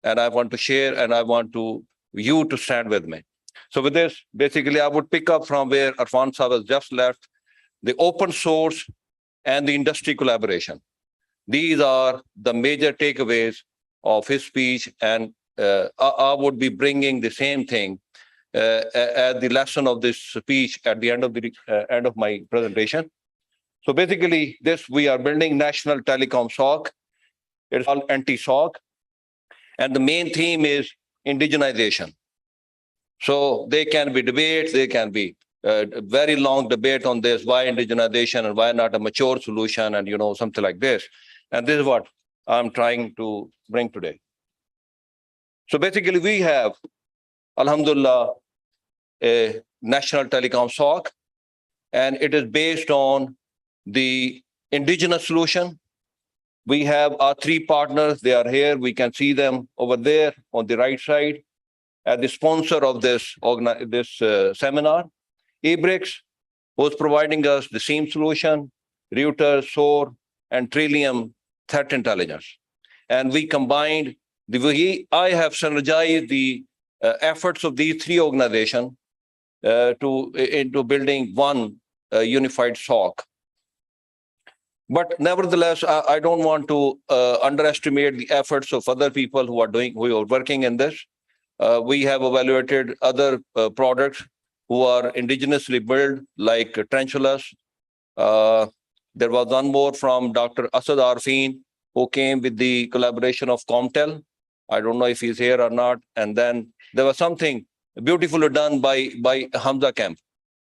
and I want to share, and I want you to stand with me. So with this, basically, I would pick up from where Irfan Saab has just left, the open source and the industry collaboration. These are the major takeaways of his speech, and I would be bringing the same thing as the lesson of this speech at the end of my presentation. So basically, we are building National Telecom SOC. It's called anti-SOC. And the main theme is indigenization. So there can be debates, there can be a very long debate on this, why indigenization and why not a mature solution and, something like this. And this is what I'm trying to bring today. So basically, we have, alhamdulillah, a National Telecom SOC, and it is based on the indigenous solution. We have our three partners. They are here. We can see them over there on the right side. As the sponsor of this seminar, eBricks was providing us the same solution, Router, SOAR, and Trillium threat intelligence. And we combined, I have synergized the efforts of these three organizations into building one unified SOC. But nevertheless, I don't want to underestimate the efforts of other people who are working in this. We have evaluated other products who are indigenously built, like Trenchulus. There was one more from Dr. Asad Arfin, who came with the collaboration of Comtel. I don't know if he's here or not. And then there was something beautifully done by Hamza Camp.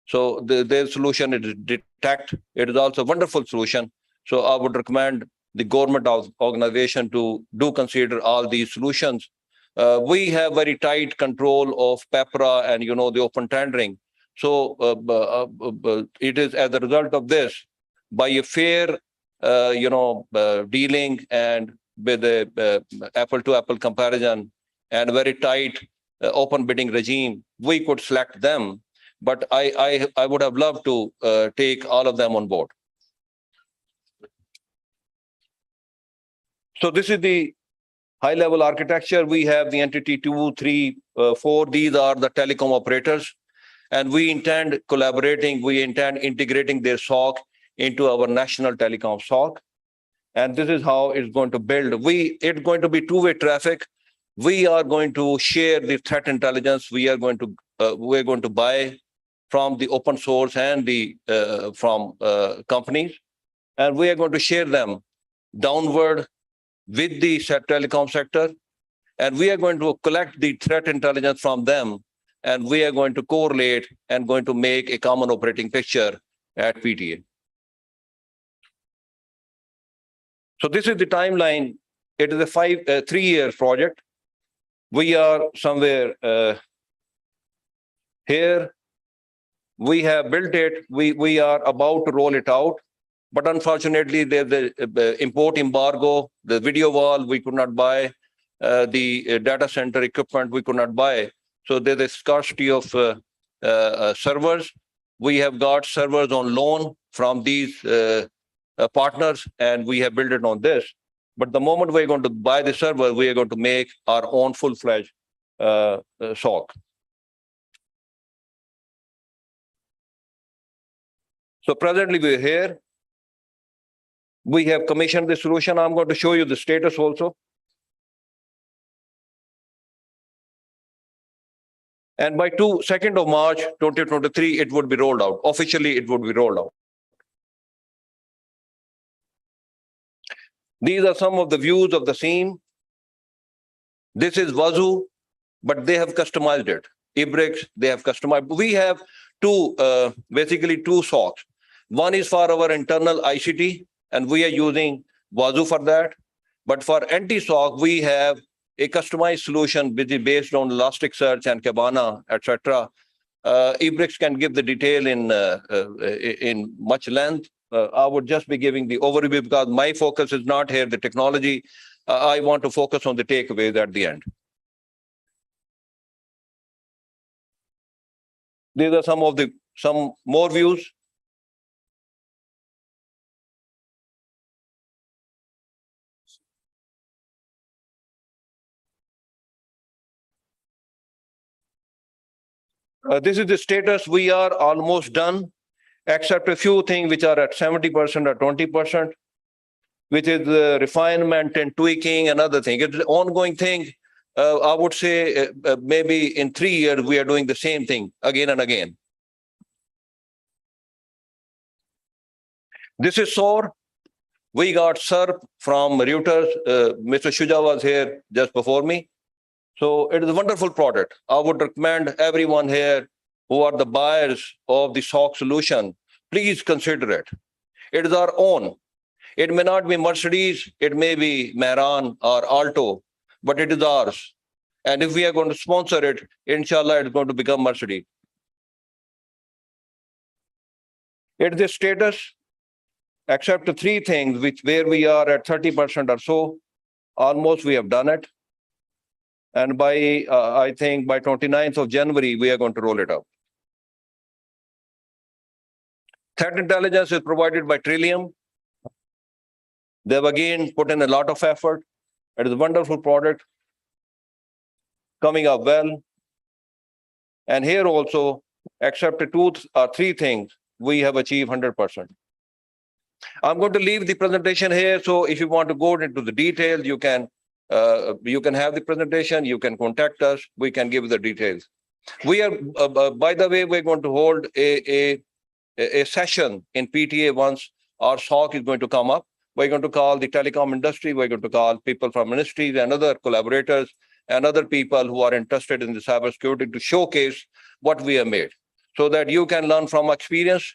So their solution is Detect. It is also a wonderful solution. So I would recommend the government organization to do consider all these solutions. We have very tight control of PEPRA and, the open tendering. So it is as a result of this, by a fair, dealing and with a apple-to-apple comparison and very tight open bidding regime, we could select them. But I would have loved to take all of them on board. So this is the high-level architecture. We have the entity 2, 3, 4. These are the telecom operators. And we intend collaborating, we intend integrating their SOC into our national telecom SOC. And this is how it's going to build. It's going to be two-way traffic. We are going to share the threat intelligence. We're going to buy from the open source and from companies. And we are going to share them downward with the telecom sector, and we are going to collect the threat intelligence from them, and we are going to correlate and going to make a common operating picture at PTA. So this is the timeline. It is a 3-year project. We are somewhere here. We have built it. We are about to roll it out. But unfortunately, there's the import embargo, the video wall we could not buy, the data center equipment we could not buy. So there's a scarcity of servers. We have got servers on loan from these partners, and we have built it on this. But the moment we're going to buy the server, we are going to make our own full-fledged SOC. So presently we're here. We have commissioned the solution. I'm going to show you the status also. And by 2nd of March, 2023, it would be rolled out. Officially, it would be rolled out. These are some of the views of the scene. This is Wazoo, but they have customized it. Ibrix, they have customized. We have basically two SOCs. One is for our internal ICT, and we are using Wazoo for that. But for anti-SOC, we have a customized solution which is based on Elasticsearch and Kibana, etc. Ibrix can give the detail in much length. I would just be giving the overview because my focus is not here, the technology. I want to focus on the takeaways at the end. These are some more views. This is the status. We are almost done, except a few things which are at 70% or 20%, which is the refinement and tweaking and other things. It's an ongoing thing. I would say maybe in 3 years, we are doing the same thing again and again. This is SOAR. We got SERP from Reuters. Mr. Shuja was here just before me. So it is a wonderful product. I would recommend everyone here who are the buyers of the SOC solution, please consider it. It is our own. It may not be Mercedes, it may be Mehran or Alto, but it is ours. And if we are going to sponsor it, inshallah, it's going to become Mercedes. It is the status, except the three things where we are at 30% or so, almost we have done it. And by, I think by 29th of January, we are going to roll it out. Threat intelligence is provided by Trillium. They've again put in a lot of effort. It is a wonderful product, coming up well. And here also, except the 2 or 3 things, we have achieved 100%. I'm going to leave the presentation here. So if you want to go into the details, you can have the presentation, you can contact us, we can give the details. We are, by the way, we're going to hold a session in PTA once our SOC is going to come up. We're going to call the telecom industry, we're going to call people from ministries and other collaborators and other people who are interested in the cybersecurity to showcase what we have made so that you can learn from experience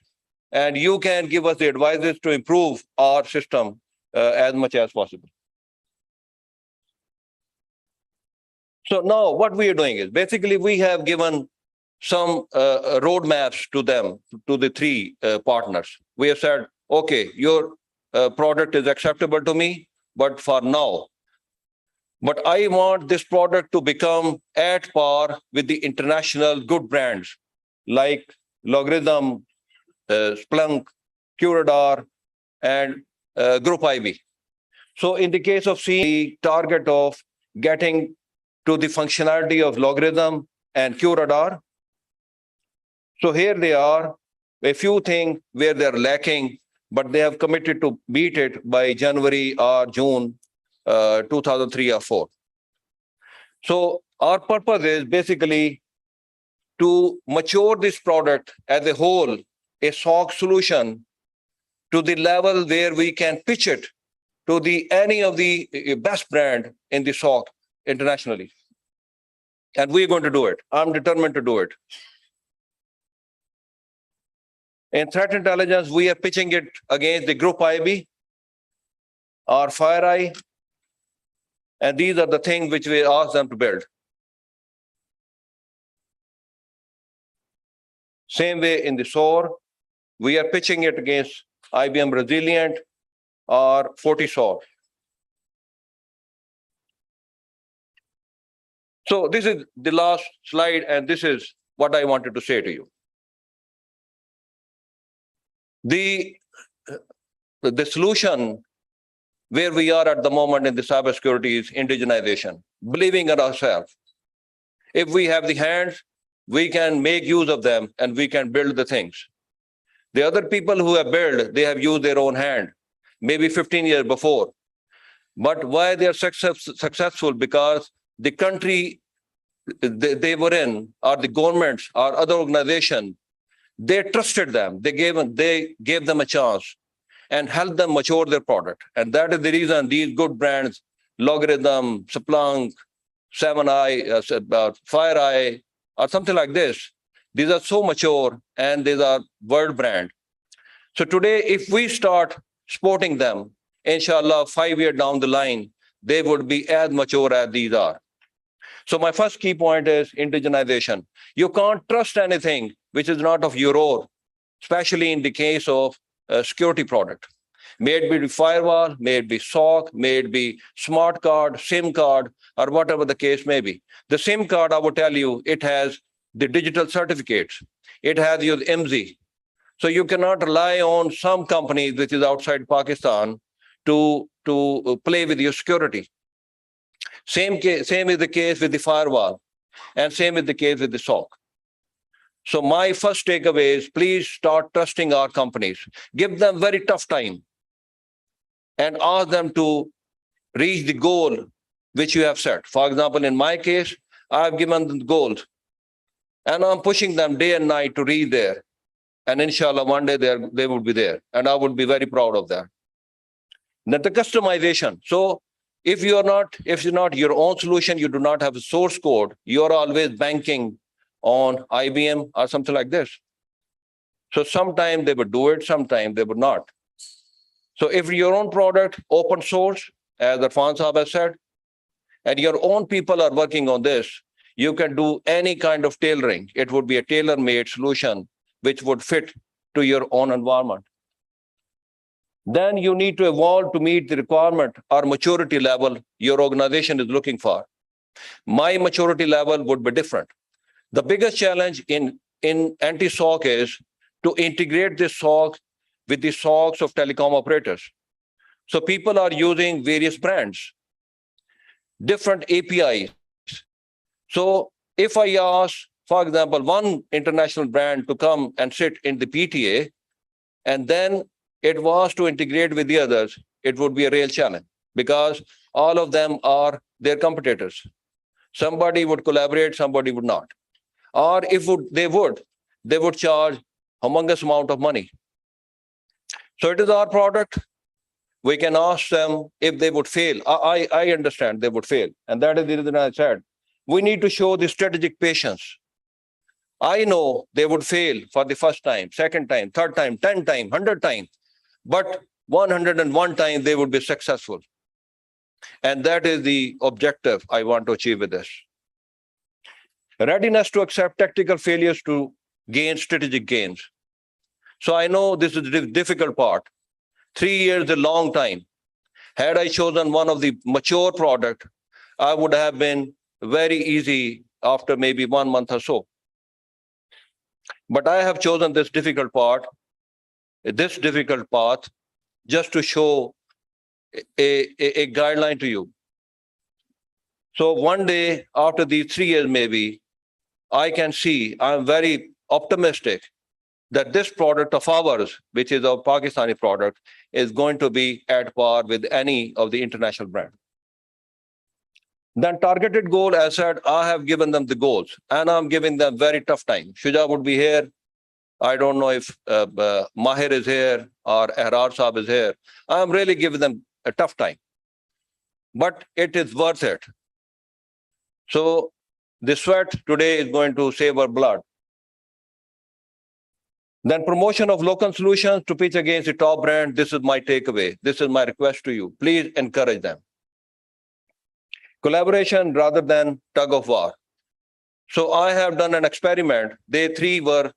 and you can give us the advices to improve our system as much as possible. So now what we are doing is basically we have given some roadmaps to them, to the 3 partners. We have said, okay, your product is acceptable to me, but for now, But I want this product to become at par with the international good brands like Logarithm, Splunk, Curadar, and Group IB. So in the case of seeing the target of getting to the functionality of Logarithm and Curadar, so here they are, a few things where they're lacking, but they have committed to beat it by January or June 2003 or 4. So our purpose is basically to mature this product as a whole, a SOC solution, to the level where we can pitch it to any of the best brand in the SOC internationally. And we're going to do it. I'm determined to do it. In threat intelligence, we are pitching it against the Group IB or FireEye. And these are the things which we ask them to build. Same way in the SOAR, we are pitching it against IBM Resilient or FortiSOAR. So this is the last slide, and this is what I wanted to say to you. The solution where we are at the moment in the cybersecurity is indigenization, believing in ourselves. If we have the hands, we can make use of them and we can build the things. The other people who have built, they have used their own hand, maybe 15 years before. But why they are successful? Because the country they were in, or the governments or other organizations, they trusted them. They gave them a chance and helped them mature their product. And that is the reason these good brands, Logarithm, Splunk, 7i, FireEye, or something like this, these are so mature and these are world brand. So today, if we start supporting them, inshallah, 5 years down the line, they would be as mature as these are. So my first key point is indigenization. You can't trust anything which is not of your own, especially in the case of a security product. May it be the firewall, may it be SOC, may it be smart card, SIM card, or whatever the case may be. The SIM card, I will tell you, it has the digital certificates. It has your IMSI. So you cannot rely on some company which is outside Pakistan to play with your security. Same is the case with the firewall, and same is the case with the SOC. So my first takeaway is please start trusting our companies. Give them very tough time and ask them to reach the goal which you have set. For example, in my case, I've given them goals and I'm pushing them day and night to reach there. And inshallah, one day they will be there. And I would be very proud of that. Then the customization. So if you're not your own solution, you do not have a source code, you're always banking on IBM or something like this. So sometimes they would do it, sometimes they would not. So if your own product, open source, as Irfan Saab has said, and your own people are working on this, you can do any kind of tailoring. It would be a tailor-made solution which would fit to your own environment. Then you need to evolve to meet the requirement or maturity level your organization is looking for. My maturity level would be different. The biggest challenge in anti-SOC is to integrate this SOC with the SOCs of telecom operators. So people are using various brands, different APIs. So if I ask, for example, one international brand to come and sit in the PTA, and then it was to integrate with the others, it would be a real challenge because all of them are their competitors. Somebody would collaborate, somebody would not. Or if they would charge humongous amount of money. So it is our product. We can ask them if they would fail. I understand they would fail. And that is the reason I said, we need to show the strategic patience. I know they would fail for the first time, second time, third time, 10 times, 100 times. But 101 times they would be successful. And that is the objective I want to achieve with this. Readiness to accept tactical failures to gain strategic gains. So I know this is the difficult part. 3 years is a long time. Had I chosen one of the mature product, I would have been very easy after maybe 1 month or so. But I have chosen this difficult path, just to show a guideline to you. So one day after these 3 years, maybe, I can see, I'm very optimistic that this product of ours, which is our Pakistani product, is going to be at par with any of the international brands. Then targeted goal, as said, I have given them the goals and I'm giving them very tough time. Shuja would be here. I don't know if Mahir is here or Ehrar Saab is here. I'm really giving them a tough time, but it is worth it. So the sweat today is going to save our blood. Then promotion of local solutions to pitch against the top brand. This is my takeaway. This is my request to you. Please encourage them. Collaboration rather than tug of war. So I have done an experiment. They three were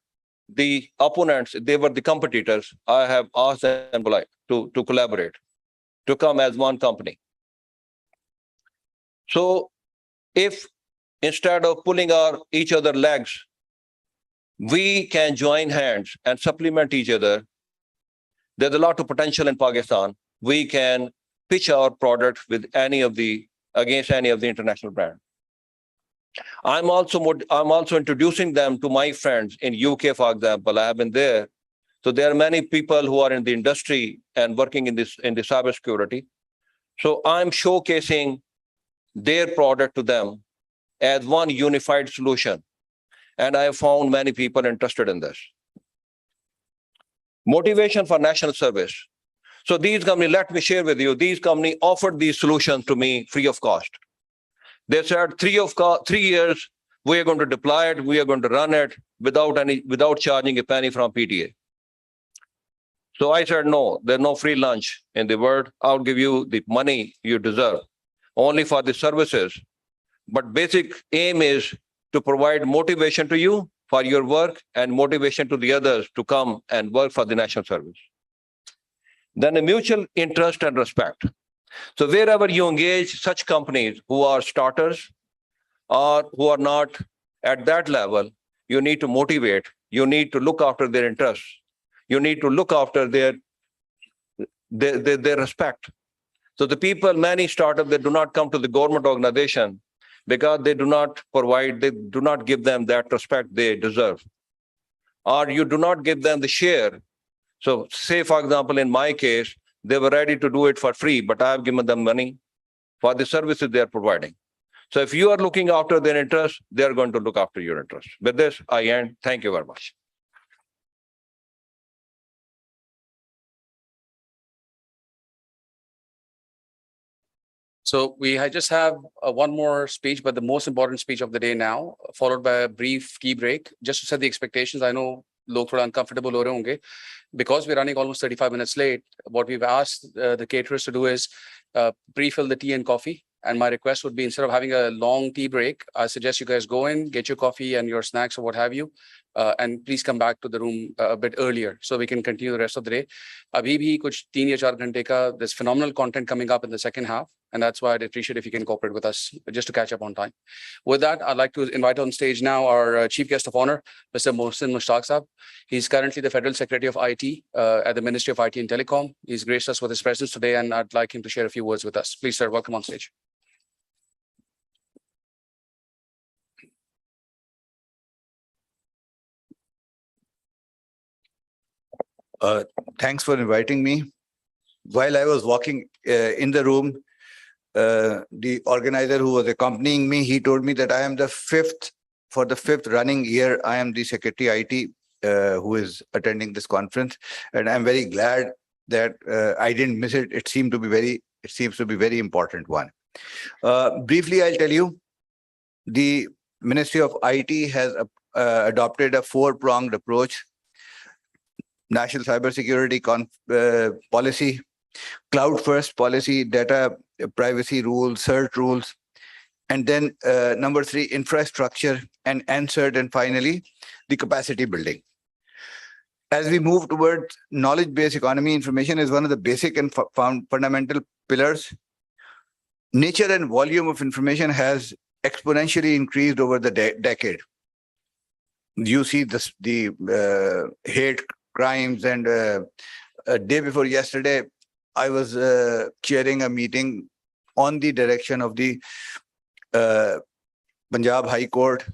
the opponents. They were the competitors. I have asked them to collaborate, to come as one company. So if instead of pulling each other's legs, we can join hands and supplement each other, there's a lot of potential in Pakistan. We can pitch our product with against any of the international brands. I'm also introducing them to my friends in UK, for example. I have been there. So there are many people who are in the industry and working in the cybersecurity. So I'm showcasing their product to them as one unified solution. And I have found many people interested in this. Motivation for national service. So these companies, let me share with you, these companies offered these solutions to me free of cost. They said 3 years, we are going to deploy it, we are going to run it without charging a penny from PTA. So I said, no, there's no free lunch in the world. I'll give you the money you deserve, only for the services. But basic aim is to provide motivation to you for your work and motivation to the others to come and work for the national service. Then a mutual interest and respect. So wherever you engage such companies who are starters or who are not at that level, you need to motivate, you need to look after their interests, you need to look after their respect. So the people, many startups, they do not come to the government organization because they do not give them that respect they deserve. Or you do not give them the share. So say, for example, in my case, they were ready to do it for free, but I have given them money for the services they are providing. So if you are looking after their interests, they are going to look after your interests. With this, I end. Thank you very much. So I just have one more speech, but the most important speech of the day now, followed by a brief tea break, just to set the expectations. I know log thoda uncomfortable ho rahe honge. Because we're running almost 35 minutes late, what we've asked the caterers to do is pre-fill the tea and coffee. And my request would be, instead of having a long tea break, I suggest you guys go in, get your coffee and your snacks or what have you, and please come back to the room a bit earlier so we can continue the rest of the day. Abhi bhi kuch 3 ya 4 ghante ka, there's phenomenal content coming up in the second half. And that's why I'd appreciate if you can cooperate with us just to catch up on time. With that, I'd like to invite on stage now our chief guest of honor, Mr. Mohsin Mushtaq Saab. He's currently the Federal Secretary of IT at the Ministry of IT and Telecom. He's graced us with his presence today, and I'd like him to share a few words with us. Please, sir, welcome on stage. Thanks for inviting me. While I was walking in the room, the organizer who was accompanying me, he told me that I am for the fifth running year, I am the Secretary IT who is attending this conference. And I'm very glad that I didn't miss it. It seems to be very important one. Briefly, I'll tell you, the Ministry of IT has adopted a 4-pronged approach: national cybersecurity policy, cloud-first policy, data privacy rules, CERT rules, and then number 3, infrastructure and CERT, and finally, the capacity building. As we move towards knowledge-based economy, information is one of the basic and fundamental pillars nature and volume of information has exponentially increased over the decade. You see this, the hate crimes, and a day before yesterday, I was chairing a meeting on the direction of the Punjab High Court,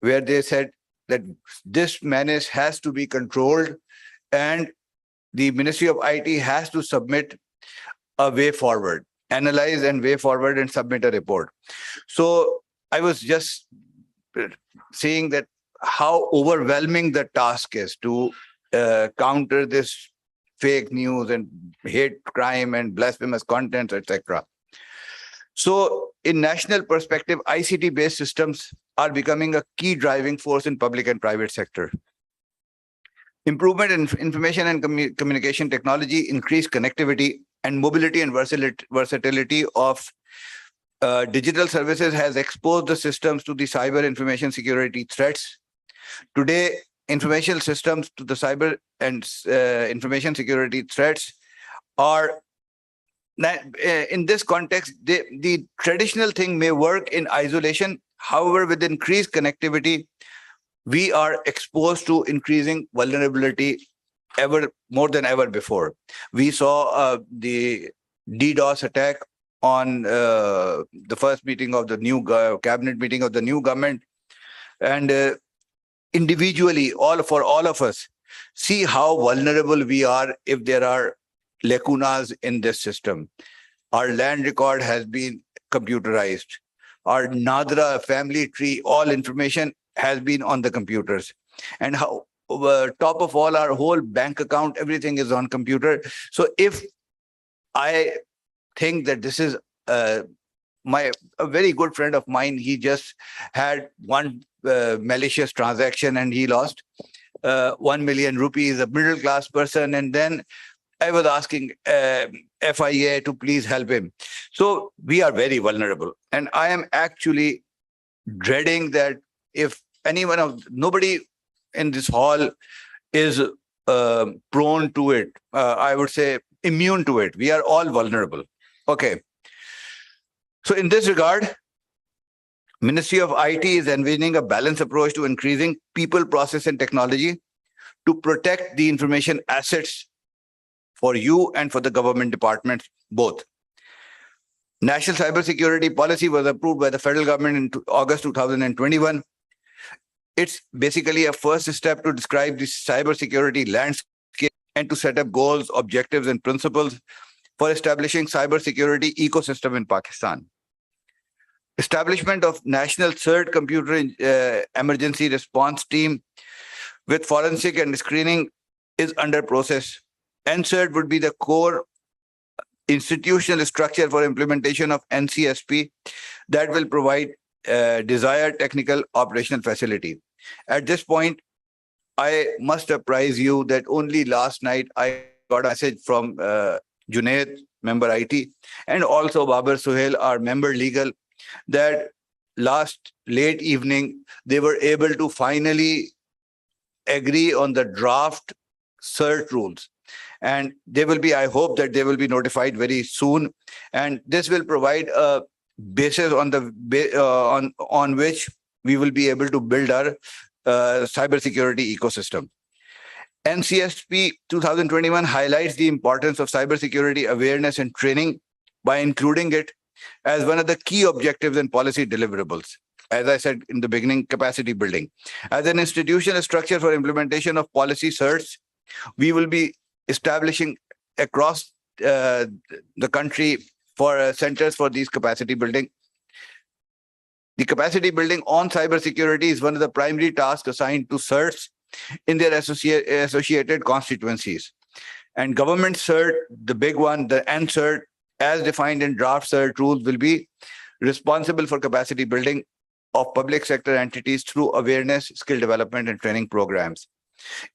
where they said that this menace has to be controlled and the Ministry of IT has to submit a way forward, analyze and way forward and submit a report. So I was just seeing that how overwhelming the task is to counter this fake news and hate crime and blasphemous contents, etc. So in national perspective, ICT-based systems are becoming a key driving force in public and private sector. Improvement in information and communication technology, increased connectivity and mobility and versatility of digital services has exposed the systems to the cyber information security threats. Today, information systems to the cyber and information security threats are, in this context, the traditional thing may work in isolation. However, with increased connectivity, we are exposed to increasing vulnerability ever more than ever before. We saw the DDoS attack on the first meeting of the new cabinet meeting of the new government, and individually, for all of us, see how vulnerable we are if there are lacunas in this system. Our land record has been computerized. Our Nadra family tree, all information has been on the computers. And how top of all, our whole bank account, everything is on computer. So if I think that this is a very good friend of mine, he just had one malicious transaction and he lost 1 million rupees, a middle class person. And then I was asking FIA to please help him. So we are very vulnerable. And I am actually dreading that if nobody in this hall is prone to it, I would say immune to it. We are all vulnerable. Okay. So in this regard, Ministry of IT is envisioning a balanced approach to increasing people, process, and technology to protect the information assets for you and for the government departments, both. National Cybersecurity Policy was approved by the federal government in August 2021. It's basically a first step to describe the cybersecurity landscape and to set up goals, objectives, and principles for establishing cybersecurity ecosystem in Pakistan. Establishment of National Third Computer Emergency Response Team with forensic and screening is under process. NCERT would be the core institutional structure for implementation of NCSP that will provide desired technical operational facility. At this point, I must apprise you that only last night I got a message from Junaid, member IT, and also Babar Suhail, our member legal, that last late evening, they were able to finally agree on the draft CERT rules. And they will be, I hope that they will be notified very soon. And this will provide a basis on which we will be able to build our cybersecurity ecosystem. NCSP 2021 highlights the importance of cybersecurity awareness and training by including it as one of the key objectives and policy deliverables. As I said in the beginning, capacity building. As an institutional structure for implementation of policy certs, we will be establishing across the country for centers for these capacity building. The capacity building on cybersecurity is one of the primary tasks assigned to certs in their associated constituencies. And government cert, the big one, the NCERT, as defined in draft cert rules, will be responsible for capacity building of public sector entities through awareness, skill development, and training programs.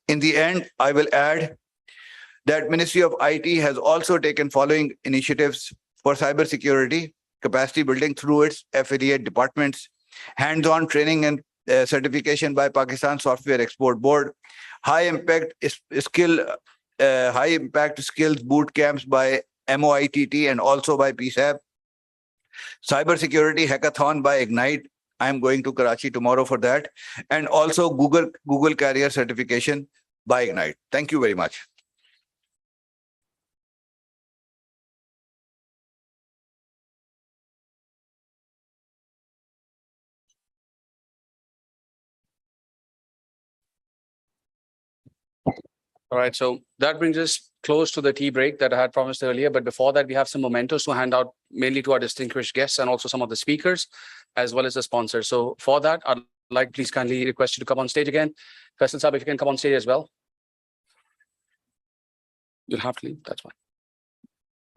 In the end, I will add that Ministry of IT has also taken following initiatives for cybersecurity capacity building through its affiliate departments, hands-on training and certification by Pakistan Software Export Board, high impact skills boot camps by MOITT and also by PSAB, Cybersecurity Hackathon by Ignite. I'm going to Karachi tomorrow for that. And also Google Carrier Certification by Ignite. Thank you very much. All right, so that brings us close to the tea break that I had promised earlier. But before that, we have some mementos to hand out mainly to our distinguished guests and also some of the speakers, as well as the sponsors. So for that, I'd like please kindly request you to come on stage again. Faisal Saab, if you can come on stage as well. You'll have to leave, that's fine.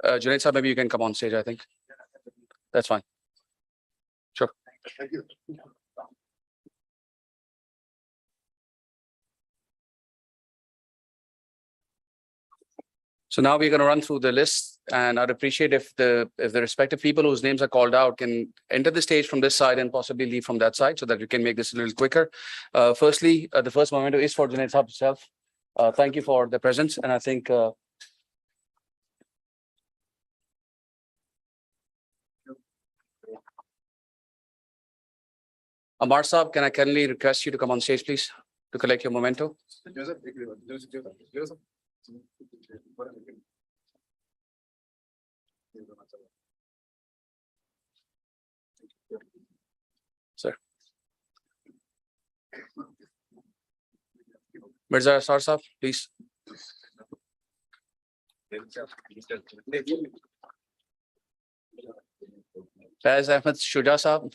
Junaid Saab, maybe you can come on stage, I think. That's fine. Sure. Thank you. So now we're going to run through the list, and I'd appreciate if the respective people whose names are called out can enter the stage from this side and possibly leave from that side so that we can make this a little quicker. Firstly, the first memento is for Junaid Saab himself. Thank you for the presence, and I think Amar Saab, can I kindly request you to come on stage, please, to collect your memento? Sir. Mirza Asar Saab, please. Faiz Ahmed Shuja Saab.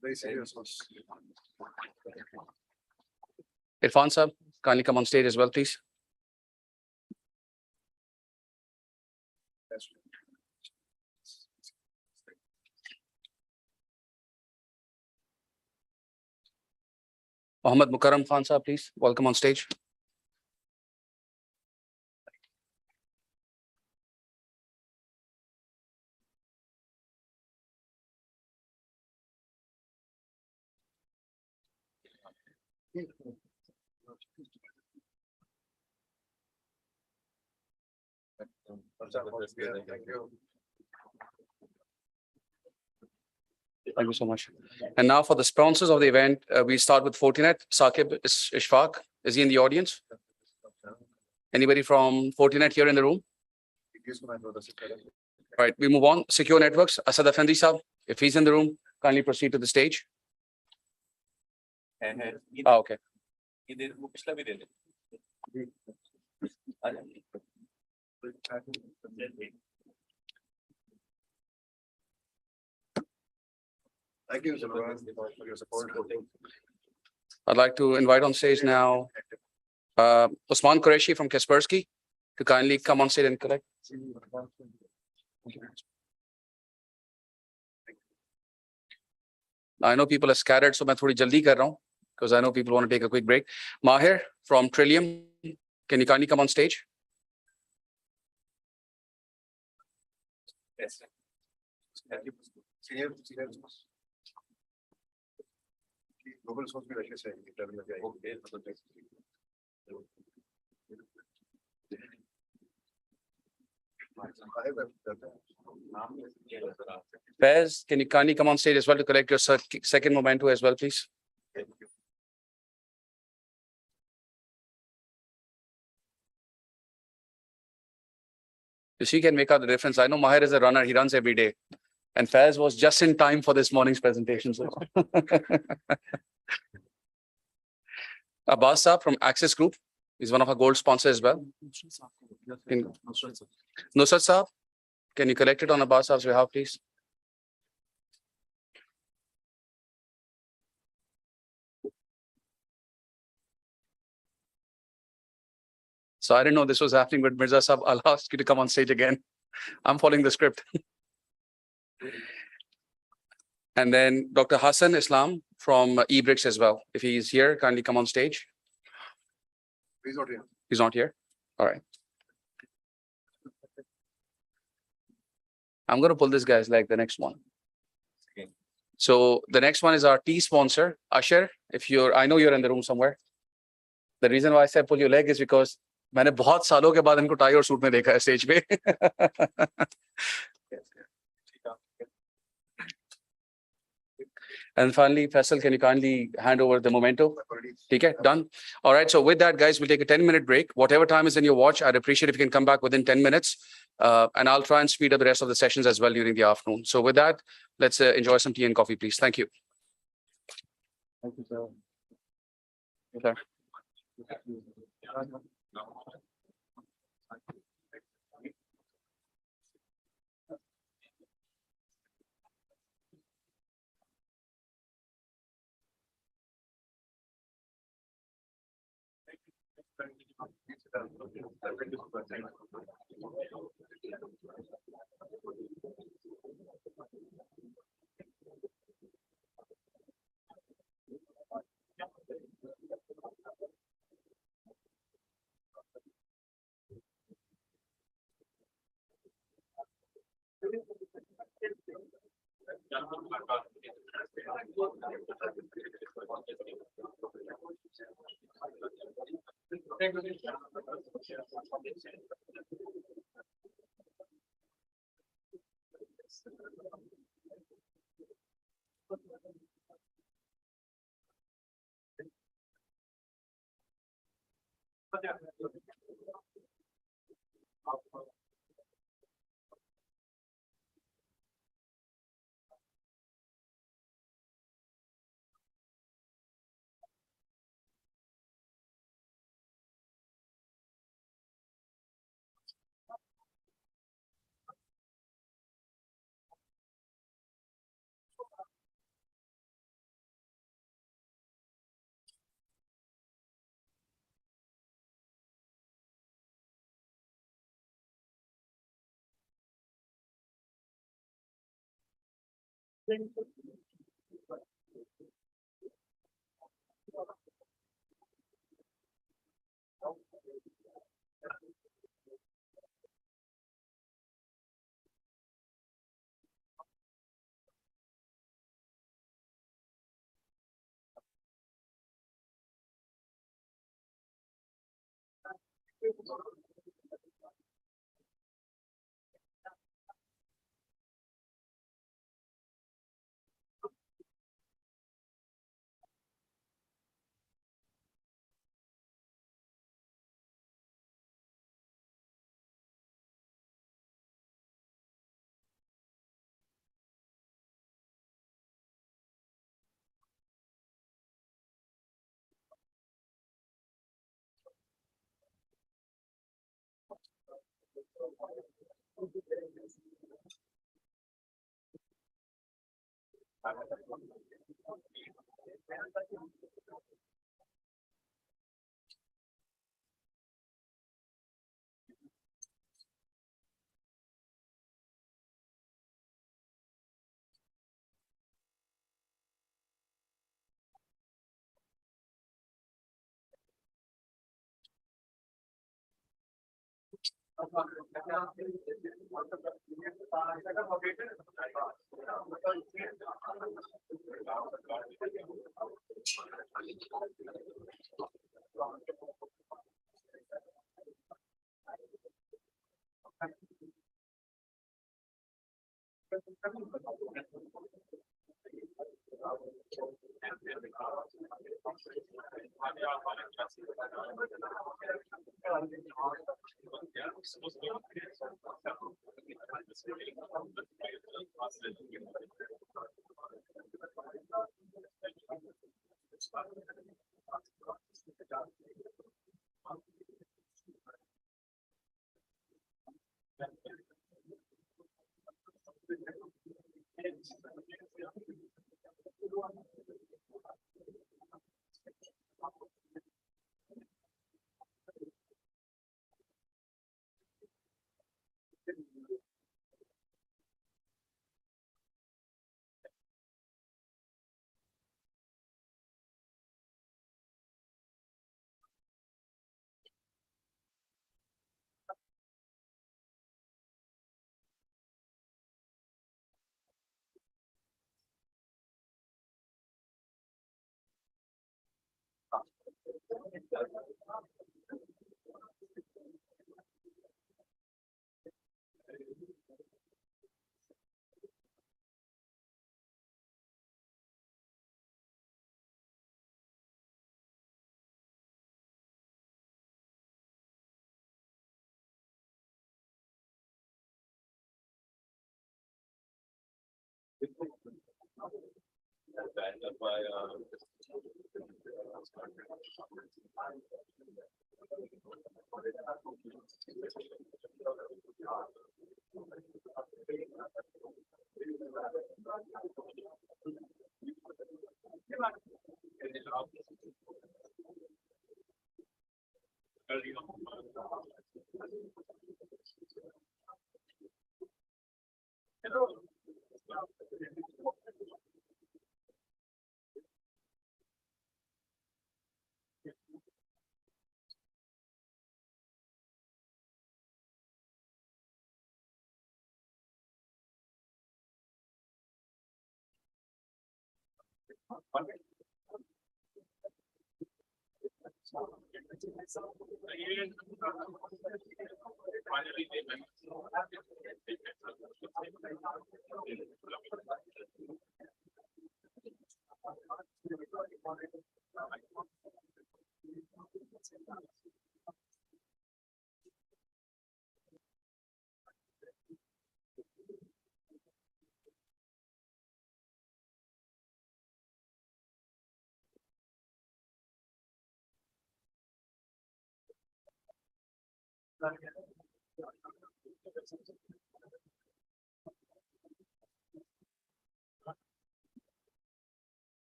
Very serious. Irfan Saab, kindly come on stage as well, please. Mohammad Mukarram Khan Saab, please, welcome on stage. Thank you so much. And now for the sponsors of the event, we start with Fortinet. Saqib Ishfaq, is he in the audience? Anybody from Fortinet here in the room? Right, we move on. Secure Networks, Asad Afendi Saab, if he's in the room, kindly proceed to the stage. Okay. Thank you, for your support. I'd like to invite on stage now Usman Qureshi from Kaspersky to kindly come on stage and collect. I know people are scattered, so I'm thodi jaldi kar raha hu because I know people want to take a quick break. Mahir from Trillium, can you kindly come on stage? Yes. Global source भी रखे से interview में जाएंगे। Faiz, can you kindly come on stage as well to collect your second memento as well, please? She can make out the difference. I know Mahir is a runner, he runs every day. And Faiz was just in time for this morning's presentation. So. Abbas Saab from Access Group is one of our gold sponsors as well. Nusrat Saab, can you collect it on Abbas Saab's behalf, please? So I didn't know this was happening, but Mirza Saab, I'll ask you to come on stage again. I'm following the script. And then Dr. Hassan Islam from eBricks as well. If he's here, kindly come on stage. He's not here. He's not here. All right. I'm going to pull this guy's leg, the next one. So the next one is our tea sponsor, Usher. I know you're in the room somewhere. The reason why I said pull your leg is because मैंने बहुत सालों के बाद इनको tie और suit में देखा है स्टेज पे. And finally, Faisal, can you kindly hand over the memento? Okay, done. All right. So with that, guys, we'll take a 10-minute break. Whatever time is in your watch, I'd appreciate if you can come back within 10 minutes. And I'll try and speed up the rest of the sessions as well during the afternoon. So with that, let's enjoy some tea and coffee, please. Thank you. Thank you, sir. Yes, sir.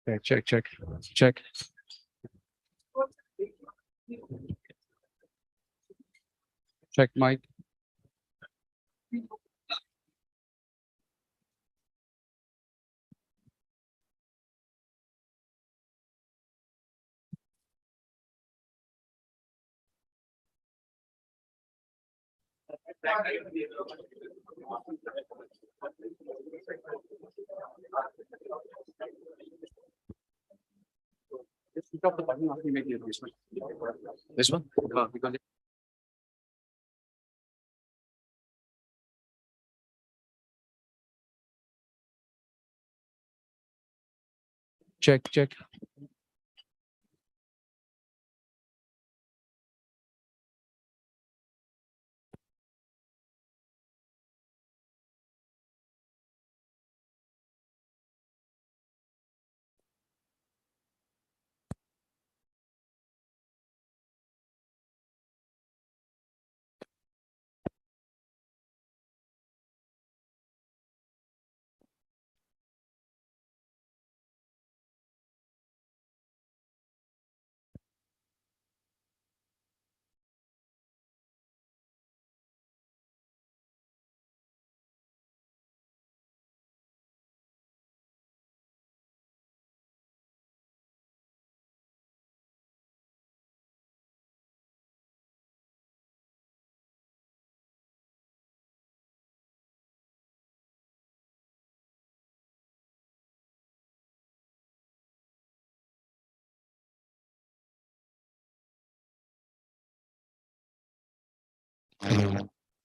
Check, check, check. Check mic. Switch off the button after you make the adjustment. This one? Because Check.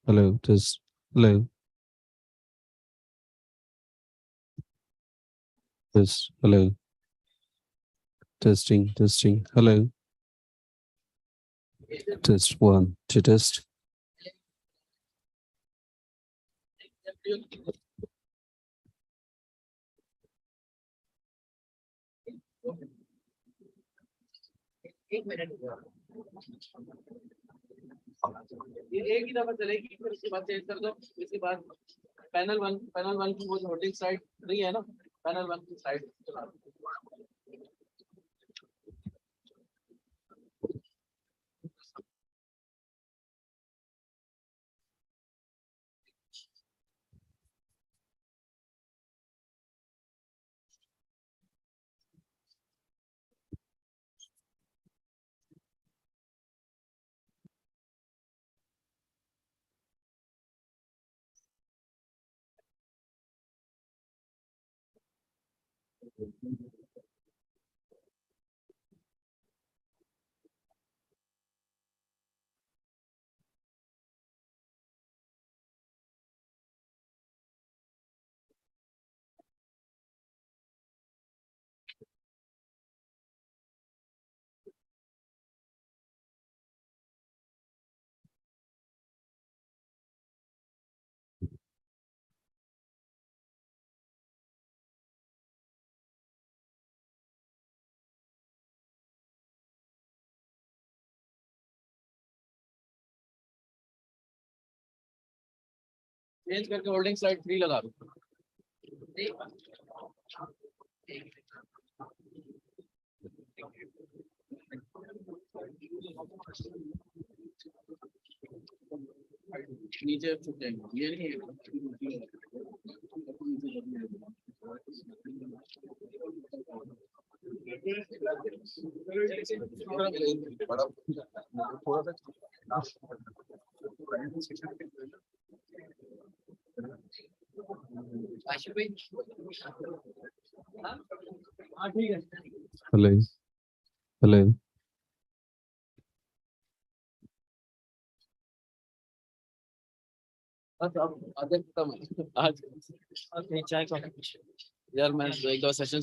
Hello. Just hello. Just hello. Testing. Hello. Test one. To test. ये एक ही दफा चलेगी फिर उसके बाद change कर दो इसके बाद पैनल वन की वो जो होल्डिंग साइड 3 है ना पैनल वन की साइड चला दो। चेंज करके होल्डिंग साइड 3 लगा दो। नीचे छुप जाएंगे ये नहीं हाँ ठीक है। Hello. बस अब आधे खत्म है आज चाय का यार मैं एक दो सेशन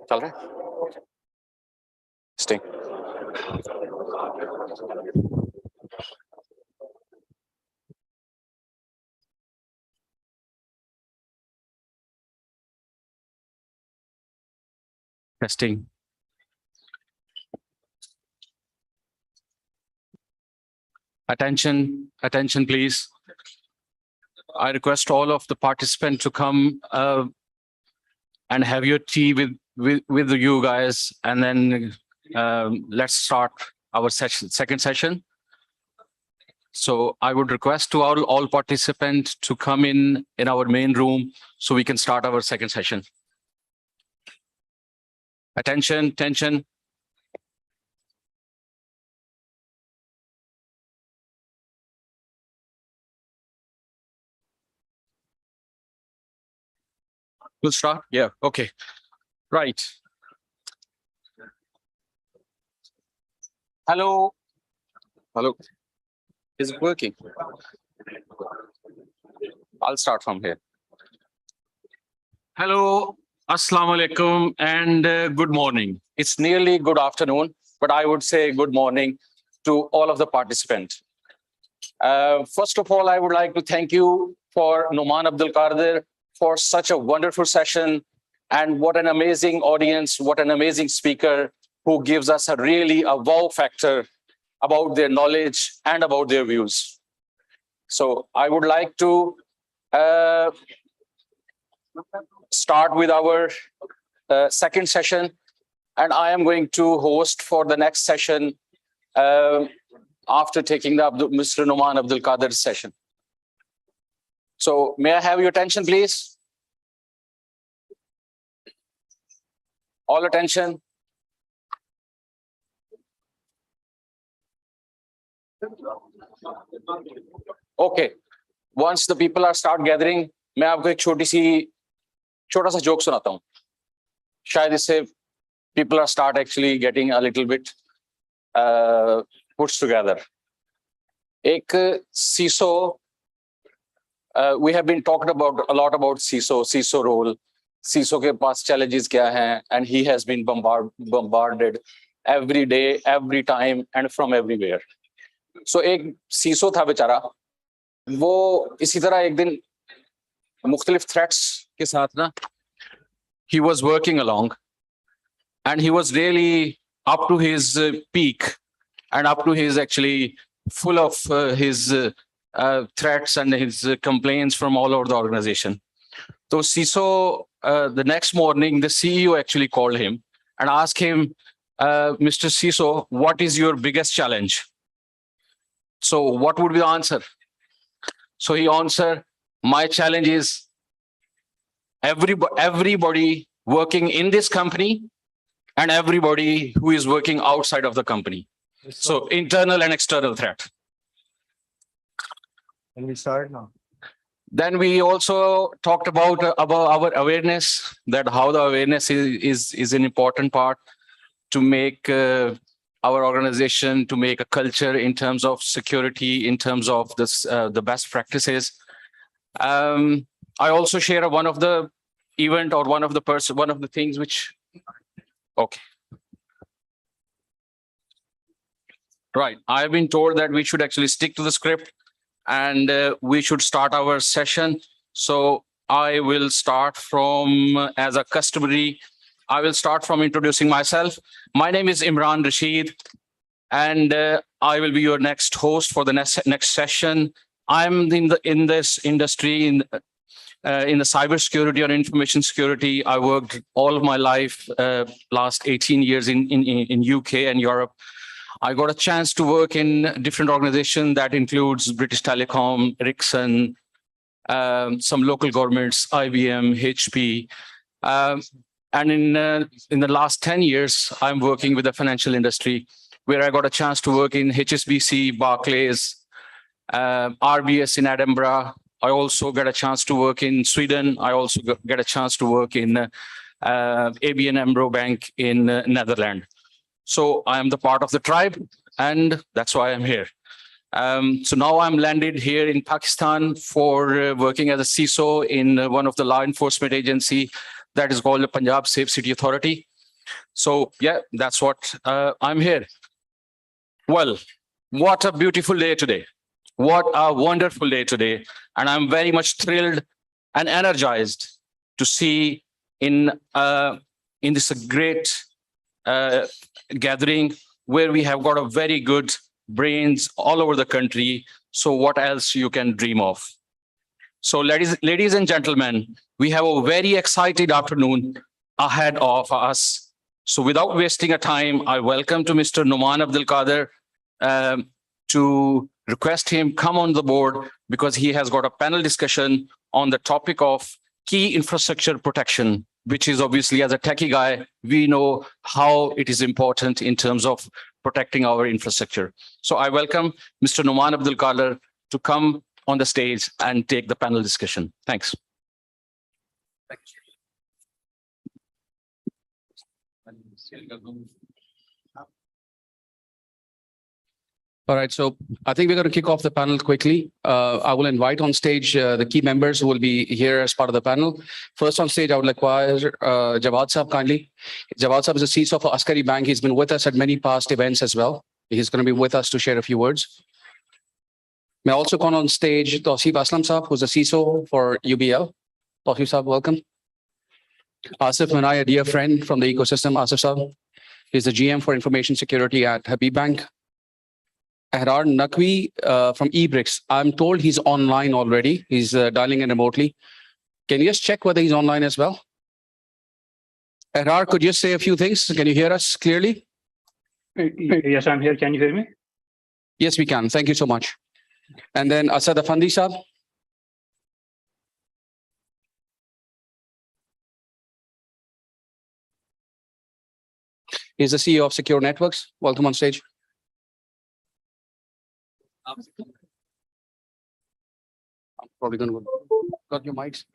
चल रहा है? Stay. Testing. Attention, attention, please. I request all of the participants to come and have your tea with you guys, and then let's start our second session. So I would request to all participants to come in our main room so we can start our second session. Attention, attention. We'll start? Yeah, okay. Right. Hello. Hello. Is it working? I'll start from here. Hello, Assalamu alaikum, and good morning. It's nearly good afternoon, but I would say good morning to all of the participants. First of all, I would like to thank you for Numan Abdul Qadir for such a wonderful session, and what an amazing audience, what an amazing speaker who gives us a wow factor about their knowledge and about their views. So I would like to start with our second session, and I am going to host for the next session after taking the Mr. Numan Abdul Qadir session. So may I have your attention, please? All attention. Okay. Once the people are start gathering, मैं आपको एक छोटा सा joke सुनाता हूँ. शायद इससे people are start actually getting a little bit put together. एक CISO, we have been talking about a lot about CISO role. CISO के पास challenges क्या हैं, and he has been bombarded every day, every time, and from everywhere. So एक CISO था बेचारा, वो इसी तरह एक दिन मुख्तलिफ threats के साथ ना, he was working along, and he was really up to his peak and up to his actually full of his threats and his complaints from all over the organization. So CISO, the next morning, the CEO actually called him and asked him, Mr. CISO, what is your biggest challenge? So what would be the answer? So he answered, my challenge is everybody working in this company and everybody who is working outside of the company. So internal and external threat. Can we start now? Then we also talked about our awareness, that how the awareness is an important part to make our organization, to make a culture in terms of security, in terms of this, the best practices. I also share one of the event or one of the things which, okay. Right, I've been told that we should actually stick to the script and we should start our session. So I will start from, as a customary, I will start from introducing myself. My name is Imran Rashid, and I will be your next host for the next session. I'm in this industry, in the cybersecurity or information security. I worked all of my life, last 18 years in UK and Europe. I got a chance to work in different organizations that includes British Telecom, Ericsson, some local governments, IBM, HP. And in the last 10 years, I'm working with the financial industry, where I got a chance to work in HSBC, Barclays, RBS in Edinburgh. I also got a chance to work in Sweden. I also get a chance to work in ABN AMRO Bank in Netherlands. So I am the part of the tribe, and that's why I'm here. So now I'm landed here in Pakistan for working as a CISO in one of the law enforcement agency that is called the Punjab Safe City Authority. So yeah, that's what I'm here. Well, what a beautiful day today. What a wonderful day today. And I'm very much thrilled and energized to see in this great gathering where we have got a very good brains all over the country. So what else you can dream of? So ladies and gentlemen, we have a very excited afternoon ahead of us. So without wasting a time, I welcome to Mr. Numan Abdul Qadir to request him come on the board because he has got a panel discussion on the topic of key infrastructure protection, which is obviously, as a techie guy, we know how it is important in terms of protecting our infrastructure. So I welcome Mr. Numan Abdul Qadir to come on the stage and take the panel discussion. Thanks. All right, so I think we're going to kick off the panel quickly. I will invite on stage the key members who will be here as part of the panel. First on stage, I would require Jawad Saab kindly. Jawad Saab is the CISO for Askari Bank. He's been with us at many past events as well. He's going to be with us to share a few words. May I also call on stage Tausif Aslam Saab, who's the CISO for UBL. Tausif Saab, welcome. Asif Manai, a dear friend from the ecosystem. Asif Saab, he's the GM for Information Security at Habib Bank. Ahrar Naqvi from eBricks. I'm told he's online already. He's dialing in remotely. Can you just check whether he's online as well? Ahrar, could you just say a few things? Can you hear us clearly? Yes, I'm here. Can you hear me? Yes, we can. Thank you so much. And then Asad Afandi Saab. He's the CEO of Secure Networks. Welcome on stage. I'm probably going to got your mics.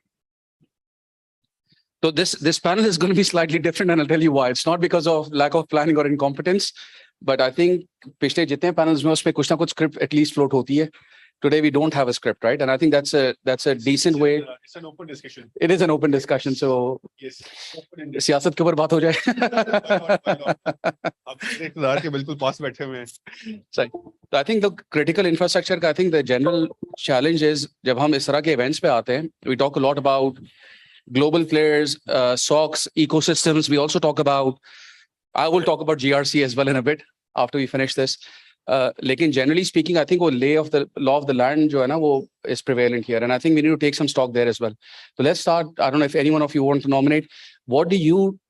So this panel is going to be slightly different, and I'll tell you why. It's not because of lack of planning or incompetence, but I think पिछले जितने panels में उसमें कुछ ना कुछ script at least float होती है. Today we don't have a script, right? And I think that's a decent way. It's an open discussion. It is an open discussion. So Yes. सियासत के ऊपर बात हो जाए. आप इंतजार के बिल्कुल पास बैठे हुए हैं. So I think the critical infrastructure, I think the general challenge is जब हम इस तरह के events पे आते हैं, we talk a lot about global players, SOCs, ecosystems. We also talk about, I will talk about GRC as well in a bit after we finish this. Lekin generally speaking, I think वो law of the land जो है ना वो is prevalent here, and I think we need to take some stock there as well. So let's start. I don't know if any one of you want to nominate. What do you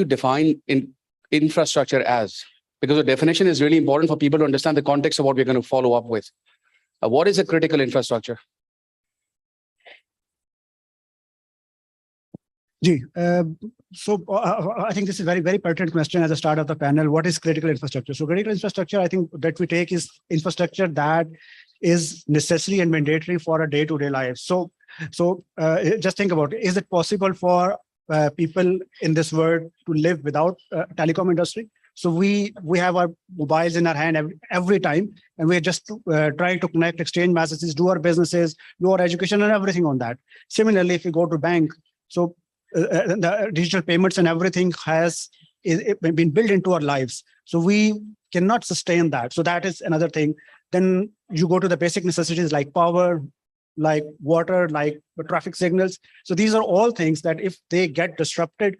define in infrastructure as? Because the definition is really important for people to understand the context of what we're going to follow up with. What is a critical infrastructure? So I think this is a very, very pertinent question at the start of the panel. What is critical infrastructure? So critical infrastructure, I think that we take is infrastructure that is necessary and mandatory for a day-to-day life. So just think about it. Is it possible for people in this world to live without telecom industry? So we have our mobiles in our hand every time, and we're just trying to connect, exchange messages, do our businesses, do our education and everything on that. Similarly, if you go to bank, so the digital payments and everything has been built into our lives. So we cannot sustain that. So that is another thing. Then you go to the basic necessities like power, like water, like the traffic signals. So these are all things that if they get disrupted,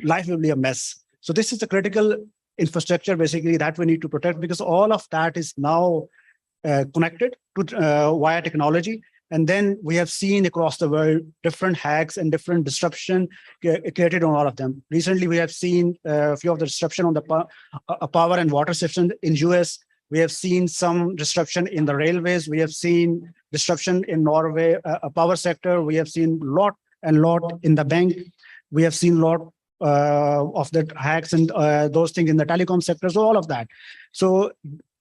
life will be a mess. So this is the critical infrastructure basically that we need to protect, because all of that is now connected to via technology. And then we have seen across the world different hacks and different disruption created on all of them. Recently, we have seen a few of the disruption on the power and water system in US. We have seen some disruption in the railways. We have seen disruption in Norway, power sector. We have seen lot in the bank. We have seen lot of the hacks and those things in the telecom sector. So all of that. So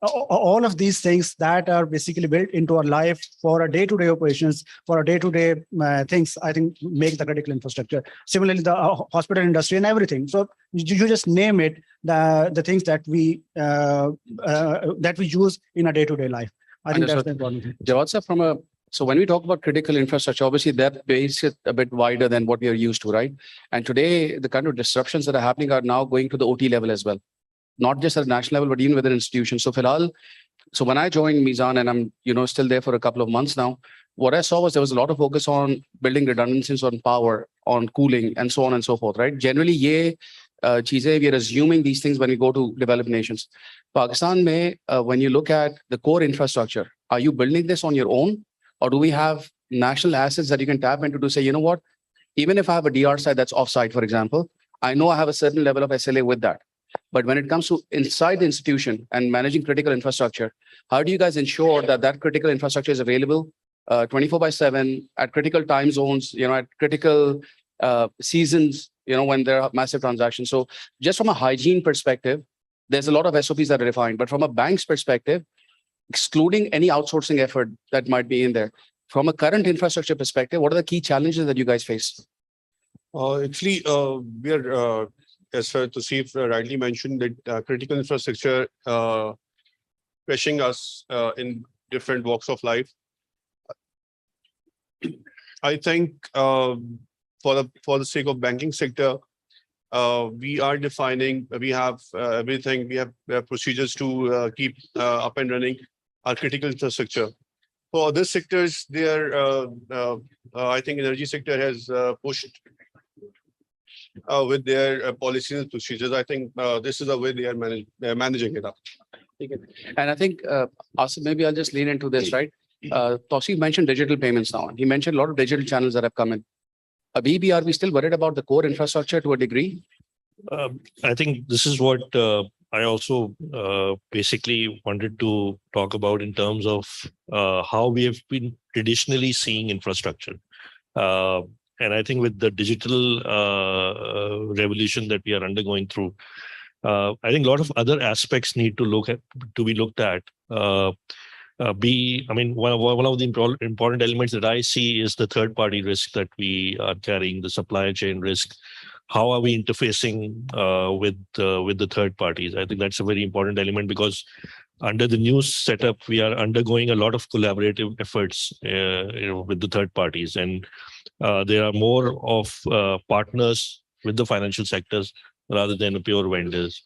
all of these things that are basically built into our life for our day-to-day operations, for our day-to-day things, I think make the critical infrastructure. Similarly, the hospital industry and everything. So you just name it, the things that we use in our day-to-day life. I think that's the important thing. Jawad sir, from a So when we talk about critical infrastructure, obviously that base is a bit wider than what we are used to, right? And today, the kind of disruptions that are happening are now going to the OT level as well, not just at national level, but even within institutions. So Filal, so when I joined Mizan, and I'm still there for a couple of months now, what I saw was there was a lot of focus on building redundancies on power, on cooling, and so on and so forth, right? Generally, we are assuming these things when we go to developed nations. Pakistan, when you look at the core infrastructure, are you building this on your own? Or do we have national assets that you can tap into to say, you know what, even if I have a DR site that's offsite, for example, I know I have a certain level of SLA with that. But when it comes to inside the institution and managing critical infrastructure, how do you guys ensure that that critical infrastructure is available 24/7 at critical time zones, at critical seasons, when there are massive transactions? So just from a hygiene perspective, there's a lot of SOPs that are defined. But from a bank's perspective, excluding any outsourcing effort that might be in there, from a current infrastructure perspective, what are the key challenges that you guys face? Actually, we are, as Tosif rightly mentioned, that critical infrastructure pressing us in different walks of life. I think for the sake of banking sector, we are defining, we have everything, we have procedures to keep up and running our critical infrastructure. For other sectors, I think energy sector has pushed with their policies and procedures. I think this is the way they are managing it up. And I think, Asif, maybe I'll just lean into this, right? Tausif mentioned digital payments now. He mentioned a lot of digital channels that have come in. Abhi, are we still worried about the core infrastructure to a degree? I think this is what I also basically wanted to talk about in terms of how we have been traditionally seeing infrastructure. And I think with the digital revolution that we are undergoing through, I think a lot of other aspects need to be looked at. One of the important elements that I see is the third-party risk that we are carrying, the supply chain risk. How are we interfacing with the third parties? I think that's a very important element, because under the new setup, we are undergoing a lot of collaborative efforts with the third parties, and there are more of partners with the financial sectors rather than pure vendors.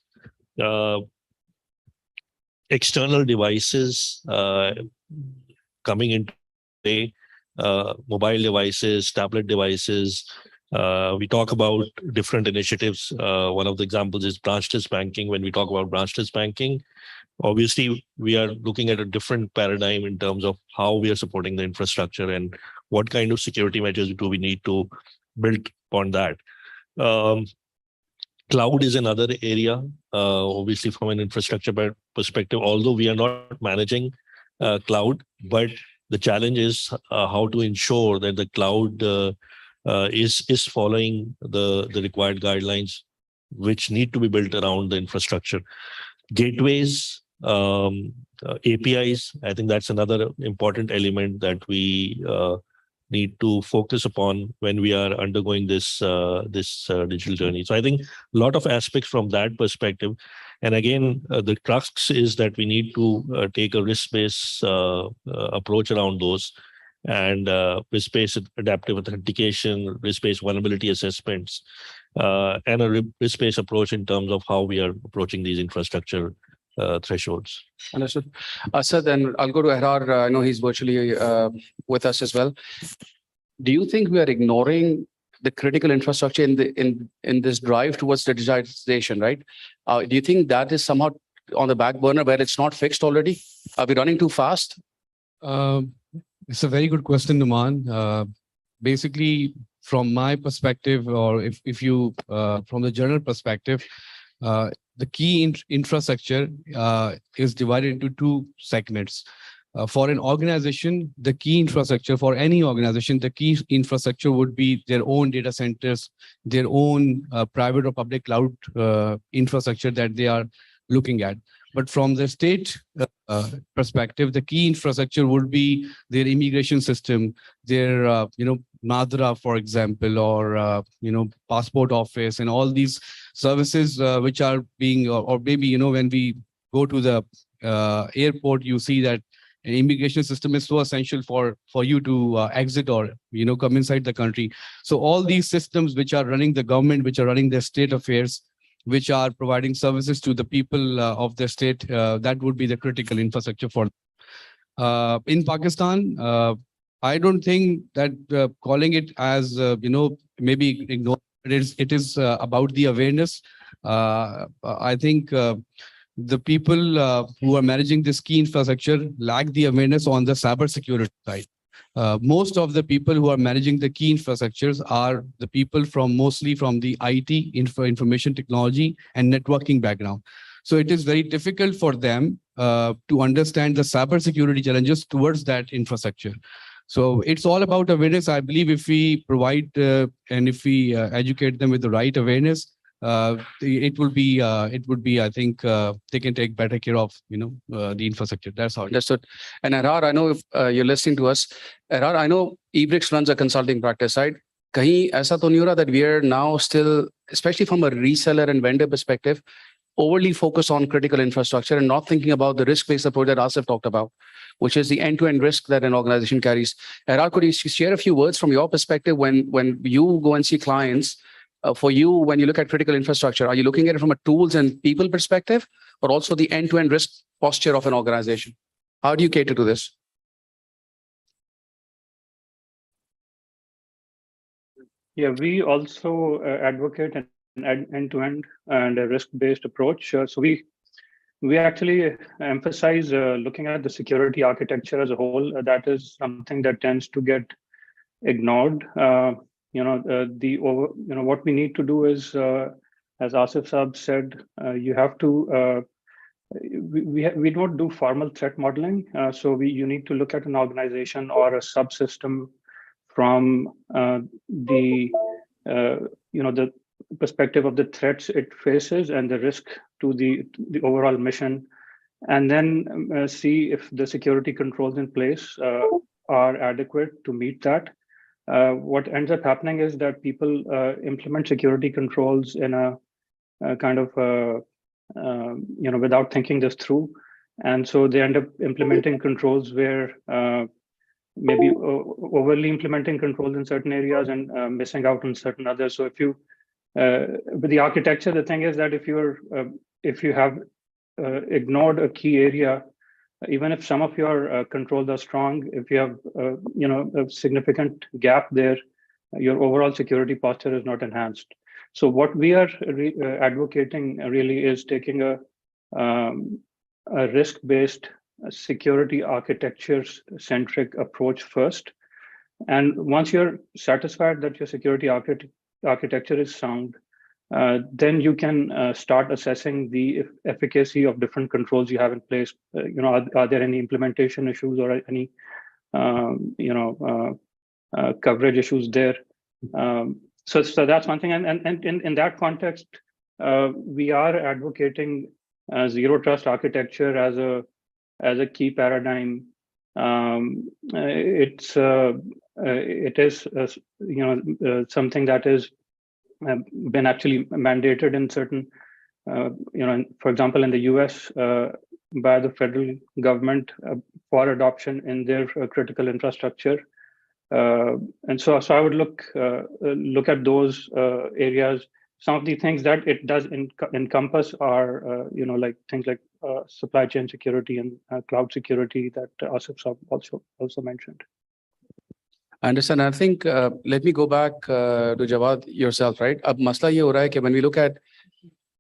External devices coming into play, mobile devices, tablet devices. We talk about different initiatives. One of the examples is branchless banking. When we talk about branchless banking, obviously we are looking at a different paradigm in terms of how we are supporting the infrastructure and what kind of security measures do we need to build upon that. Cloud is another area, obviously from an infrastructure perspective, although we are not managing cloud, but the challenge is how to ensure that the cloud is following the required guidelines, which need to be built around the infrastructure. Gateways, APIs, I think that's another important element that we need to focus upon when we are undergoing this digital journey. So I think a lot of aspects from that perspective. And again, the crux is that we need to take a risk-based approach around those, and risk-based adaptive authentication, risk-based vulnerability assessments, and a risk-based approach in terms of how we are approaching these infrastructure thresholds. Understood. Sir, then I'll go to Ehrar. I know he's virtually with us as well. Do you think we are ignoring the critical infrastructure in this drive towards digitization, right? Do you think that is somehow on the back burner where it's not fixed already? Are we running too fast? It's a very good question, Numan. Basically, from my perspective, or if you from the general perspective, the key infrastructure is divided into two segments. For an organization, the key infrastructure for any organization, the key infrastructure would be their own data centers, their own private or public cloud infrastructure that they are looking at. But from the state perspective, the key infrastructure would be their immigration system, their Nadra, for example, or passport office, and all these services which are being, or maybe when we go to the airport, you see that immigration system is so essential for you to exit or come inside the country. So all these systems which are running the government, which are running their state affairs, which are providing services to the people of the state, that would be the critical infrastructure for. In Pakistan, I don't think that calling it as maybe ignore it is about the awareness. I think the people who are managing this key infrastructure lack the awareness on the cybersecurity side. Most of the people who are managing the key infrastructures are the people mostly from the IT, information technology, and networking background. So it is very difficult for them to understand the cybersecurity challenges towards that infrastructure. So it's all about awareness. I believe if we provide and if we educate them with the right awareness, it would be, I think, they can take better care of, the infrastructure. That's how. Understood. And Arar, I know if you're listening to us, Arar, I know eBricks runs a consulting practice, right? Kahin aisa to nahi ho raha that we are now still, especially from a reseller and vendor perspective, overly focused on critical infrastructure and not thinking about the risk-based approach that Asif talked about, which is the end-to-end risk that an organization carries. Arar, could you share a few words from your perspective when you go and see clients? For you, when you look at critical infrastructure, are you looking at it from a tools and people perspective, or also the end-to-end risk posture of an organization? How do you cater to this? Yeah, we also advocate an end-to-end and a risk-based approach. So we actually emphasize looking at the security architecture as a whole. That is something that tends to get ignored. What we need to do is, as Asif Saab said, you have to. We don't do formal threat modeling, so you need to look at an organization or a subsystem from the perspective of the threats it faces and the risk to the overall mission, and then see if the security controls in place are adequate to meet that. What ends up happening is that people implement security controls in a kind of without thinking this through, and so they end up implementing controls where maybe overly implementing controls in certain areas and missing out on certain others. So if you with the architecture, the thing is that if you have ignored a key area, even if some of your controls are strong, if you have a significant gap there, your overall security posture is not enhanced. So what we are advocating really is taking a risk-based security architecture-centric approach first. And once you're satisfied that your security architecture is sound, then you can start assessing the efficacy of different controls you have in place. Are there any implementation issues or any coverage issues there? So that's one thing. And in that context, we are advocating zero trust architecture as a key paradigm. It is something that is been actually mandated in certain, for example, in the US by the federal government for adoption in their critical infrastructure. And so I would look at those areas. Some of the things that it does encompass are, like things like supply chain security and cloud security that Asif also mentioned. I understand. I think, let me go back to Jawad yourself, right? Ab masla ye ho raha hai ki when we look at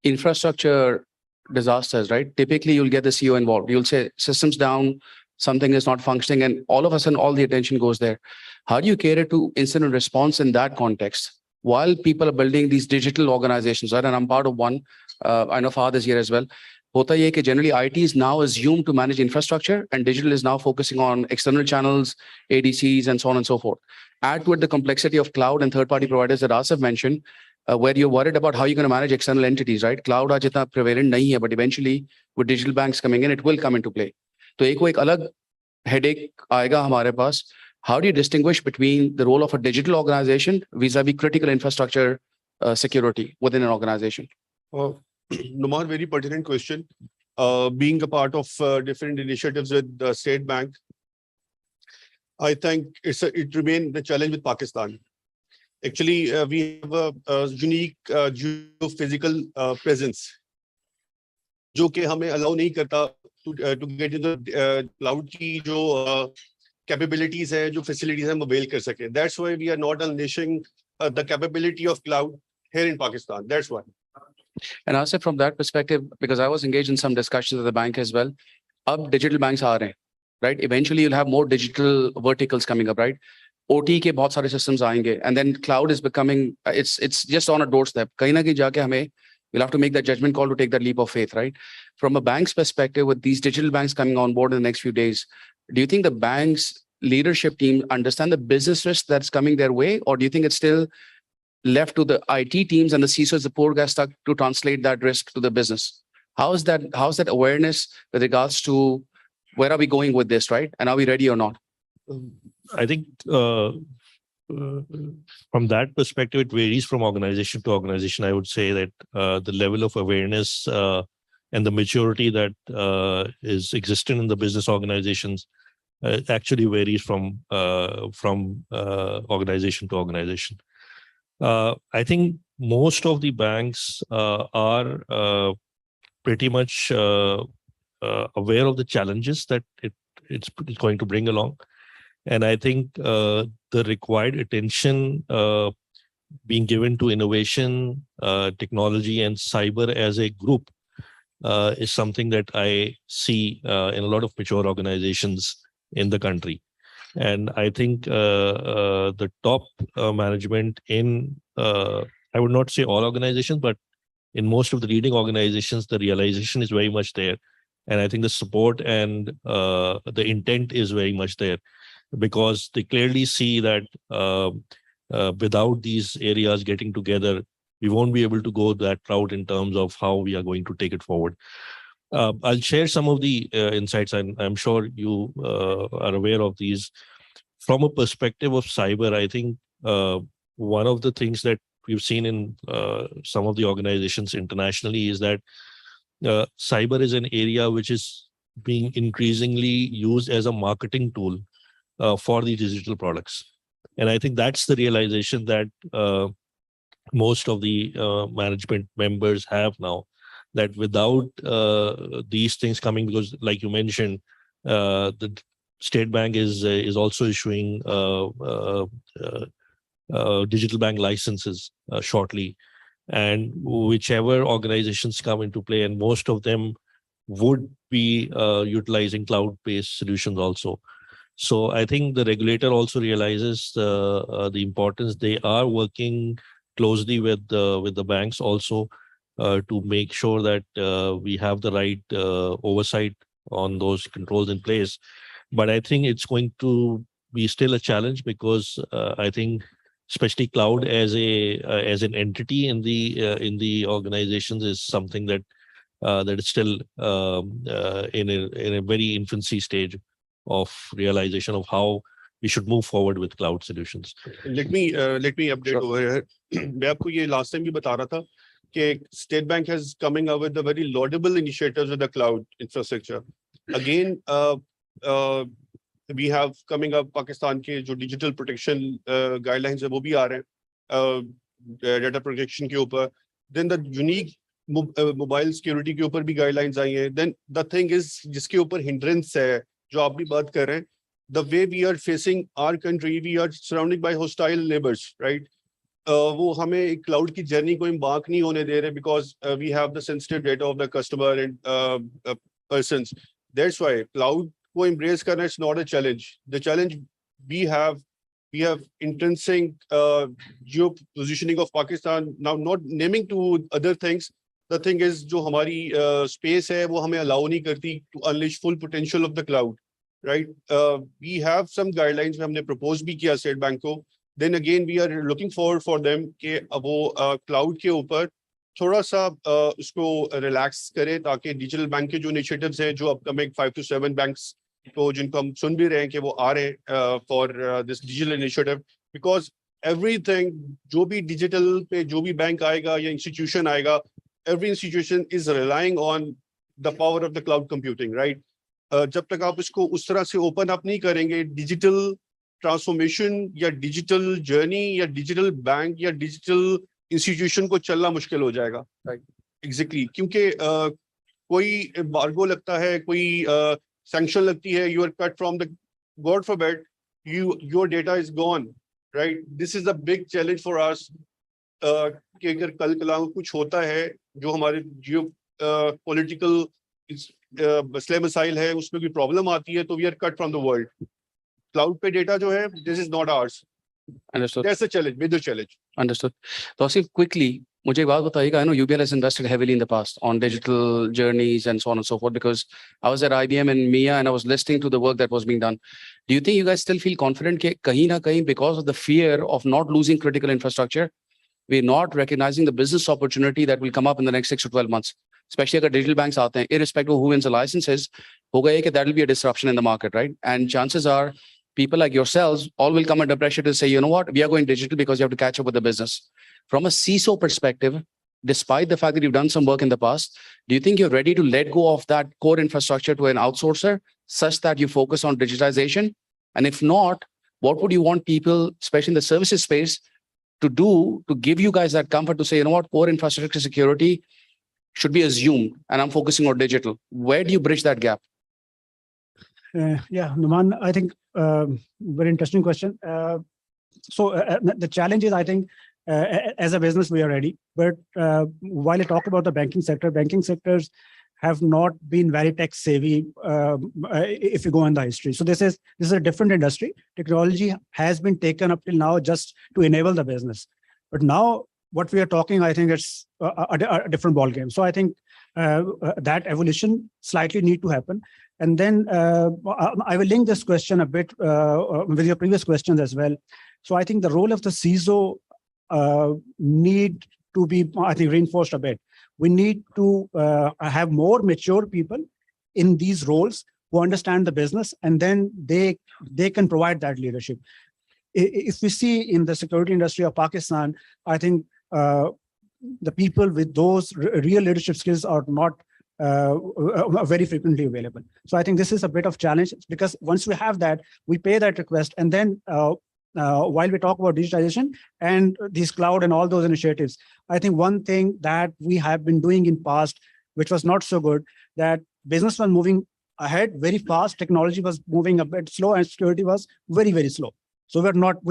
infrastructure disasters, right? Typically, you'll get the CEO involved. You'll say systems down, something is not functioning, and all of a sudden, all the attention goes there. How do you cater to incident response in that context? While people are building these digital organizations, right? And I'm part of one. I know Fahad is here as well. Hota ye ki generally IT is now assumed to manage infrastructure, and digital is now focusing on external channels, ADCs, and so on and so forth. Add to it the complexity of cloud and third-party providers that Asif mentioned, where you're worried about how you're going to manage external entities, right? Cloud aaj itna prevalent nahi hai, but eventually with digital banks coming in, it will come into play. So ek alag headache aayega hamare paas. How do you distinguish between the role of a digital organization vis-a-vis critical infrastructure security within an organization? Numan, very pertinent question. being a part of different initiatives with the State Bank. I think it remains the challenge with Pakistan. Actually, we have a unique geophysical presence, जो कि हमें allow नहीं करता to get into the cloud की जो capabilities है, जो facilities हम avail कर सके. That's why we are not unleashing the capability of cloud here in Pakistan. That's why. And I'll say from that perspective, because I was engaged in some discussions at the bank as well, अब digital banks आ रहे हैं, right? Eventually you'll have more digital verticals coming up, right? OT के बहुत सारे systems आएंगे, and then cloud is becoming, it's just on a doorstep. कहीं ना कहीं जाके हमें, we'll have to make that judgment call to take that leap of faith, right? From a bank's perspective, with these digital banks coming on board in the next few days, do you think the bank's leadership team understand the business risk that's coming their way, or do you think it's still left to the IT teams and the CISOs, the poor guys, stuck to translate that risk to the business? How's that awareness with regards to where are we going with this, right? And are we ready or not? I think from that perspective, it varies from organization to organization. I would say that the level of awareness and the maturity that is existent in the business organizations actually varies from organization to organization. I think most of the banks are pretty much aware of the challenges that it's going to bring along. And I think the required attention being given to innovation, technology, and cyber as a group is something that I see in a lot of mature organizations in the country. And I think the top management in, I would not say all organizations, but in most of the leading organizations, the realization is very much there. And I think the support and the intent is very much there, because they clearly see that without these areas getting together, we won't be able to go that route in terms of how we are going to take it forward. I'll share some of the insights, and I'm sure you are aware of these. From a perspective of cyber, I think one of the things that we've seen in some of the organizations internationally is that cyber is an area which is being increasingly used as a marketing tool for the digital products. And I think that's the realization that most of the management members have now, that without these things coming, because like you mentioned, the State Bank is also issuing digital bank licenses shortly. And whichever organizations come into play, and most of them would be utilizing cloud-based solutions also. So I think the regulator also realizes the importance. They are working closely with the banks also to make sure that we have the right oversight on those controls in place. But I think it's going to be still a challenge, because I think especially cloud as an entity in the organizations is something that is still in a very infancy stage of realization of how we should move forward with cloud solutions. Let me update over here. मैं आपको ये last time भी बता रहा था कि State Bank has coming up with the very laudable initiatives with the cloud infrastructure. Again, we have coming up Pakistan के जो digital protection guidelines है वो भी आ रहे हैं data protection के ऊपर. Then the unique mobile security के ऊपर भी guidelines आई हैं. Then the thing is जिसके ऊपर hindrance है, जो आप भी बात कर रहे हैं, the way we are facing our country, we are surrounded by hostile neighbors, right? वो हमें एक cloud की journey को embark नहीं होने दे रहे, because we have the sensitive data of the customer and persons. That's why cloud को embrace करना is not a challenge. The challenge we have intrinsic geo-positioning of Pakistan. Now, not naming to other things, the thing is जो हमारी space है वो हमें allow नहीं करती to unleash full potential of the cloud, right? We have some guidelines we हमने propose भी किया State Bank को. Then again we are looking forward for them कि वो cloud के ऊपर थोड़ा सा उसको relax करे, ताकि digital bank के जो initiatives हैं, जो upcoming 5 to 7 banks को जिनको हम सुन भी रहे हैं कि वो आ रहे हैं for this digital initiative, because everything जो भी digital पे जो भी bank आएगा या institution आएगा, every institution is relying on the power of the cloud computing, right? जब तक आप इसको उस तरह से open up नहीं करेंगे, digital transformation या digital journey या digital bank या digital institution को चलना मुश्किल हो जाएगा. Right. Exactly. क्योंकि कोई embargo लगता है, कोई sanction लगती है, you are cut from the, God forbid, your data is gone, right? This is a big challenge for us. कि अगर कल कल कुछ होता है जो हमारे जियो पॉलिटिकल मसले मसाइल है उसमें कोई प्रॉब्लम आती है तो we are cut from the world. Cloud पे डेटा जो है this is not ours. Understood. That's a challenge, major challenge. Understood. Tausif, quickly, मुझे एक बात बताइएगा. I know UBL has invested heavily in the past on digital journeys and so on and so forth, because I was at IBM and MIA and I was listening to the work that was being done. Do you think you guys still feel confident कि कहीं ना कहीं because of the fear of not losing critical infrastructure, we're not recognizing the business opportunity that will come up in the next 6 to 12 months, especially अगर digital banks आते हैं, irrespective of who wins the licenses, होगा ये कि that will be a disruption in the market, right? And chances are people like yourselves all will come under pressure to say, you know what, we are going digital because you have to catch up with the business. From a CISO perspective, despite the fact that you've done some work in the past, do you think you're ready to let go of that core infrastructure to an outsourcer such that you focus on digitization? And if not, what would you want people, especially in the services space, to do to give you guys that comfort to say, you know what, core infrastructure security should be assumed and I'm focusing on digital? Where do you bridge that gap? Yeah, Numan, I think very interesting question. The challenge is, I think, as a business, we are ready. But while I talk about the banking sectors have not been very tech savvy if you go in the history. So this is a different industry. Technology has been taken up till now just to enable the business. But now what we are talking, I think it's a different ball game. So I think that evolution slightly need to happen. And then I will link this question a bit with your previous questions as well. So I think the role of the CISO need to be, I think, reinforced a bit. We need to have more mature people in these roles who understand the business, and then they can provide that leadership. If we see in the security industry of Pakistan, I think the people with those real leadership skills are not very frequently available. So I think this is a bit of challenge, because once we have that, we pay that request, and then while we talk about digitization and these cloud and all those initiatives, I think one thing that we have been doing in past, which was not so good, that business was moving ahead very fast, technology was moving a bit slow, and security was very, very slow. So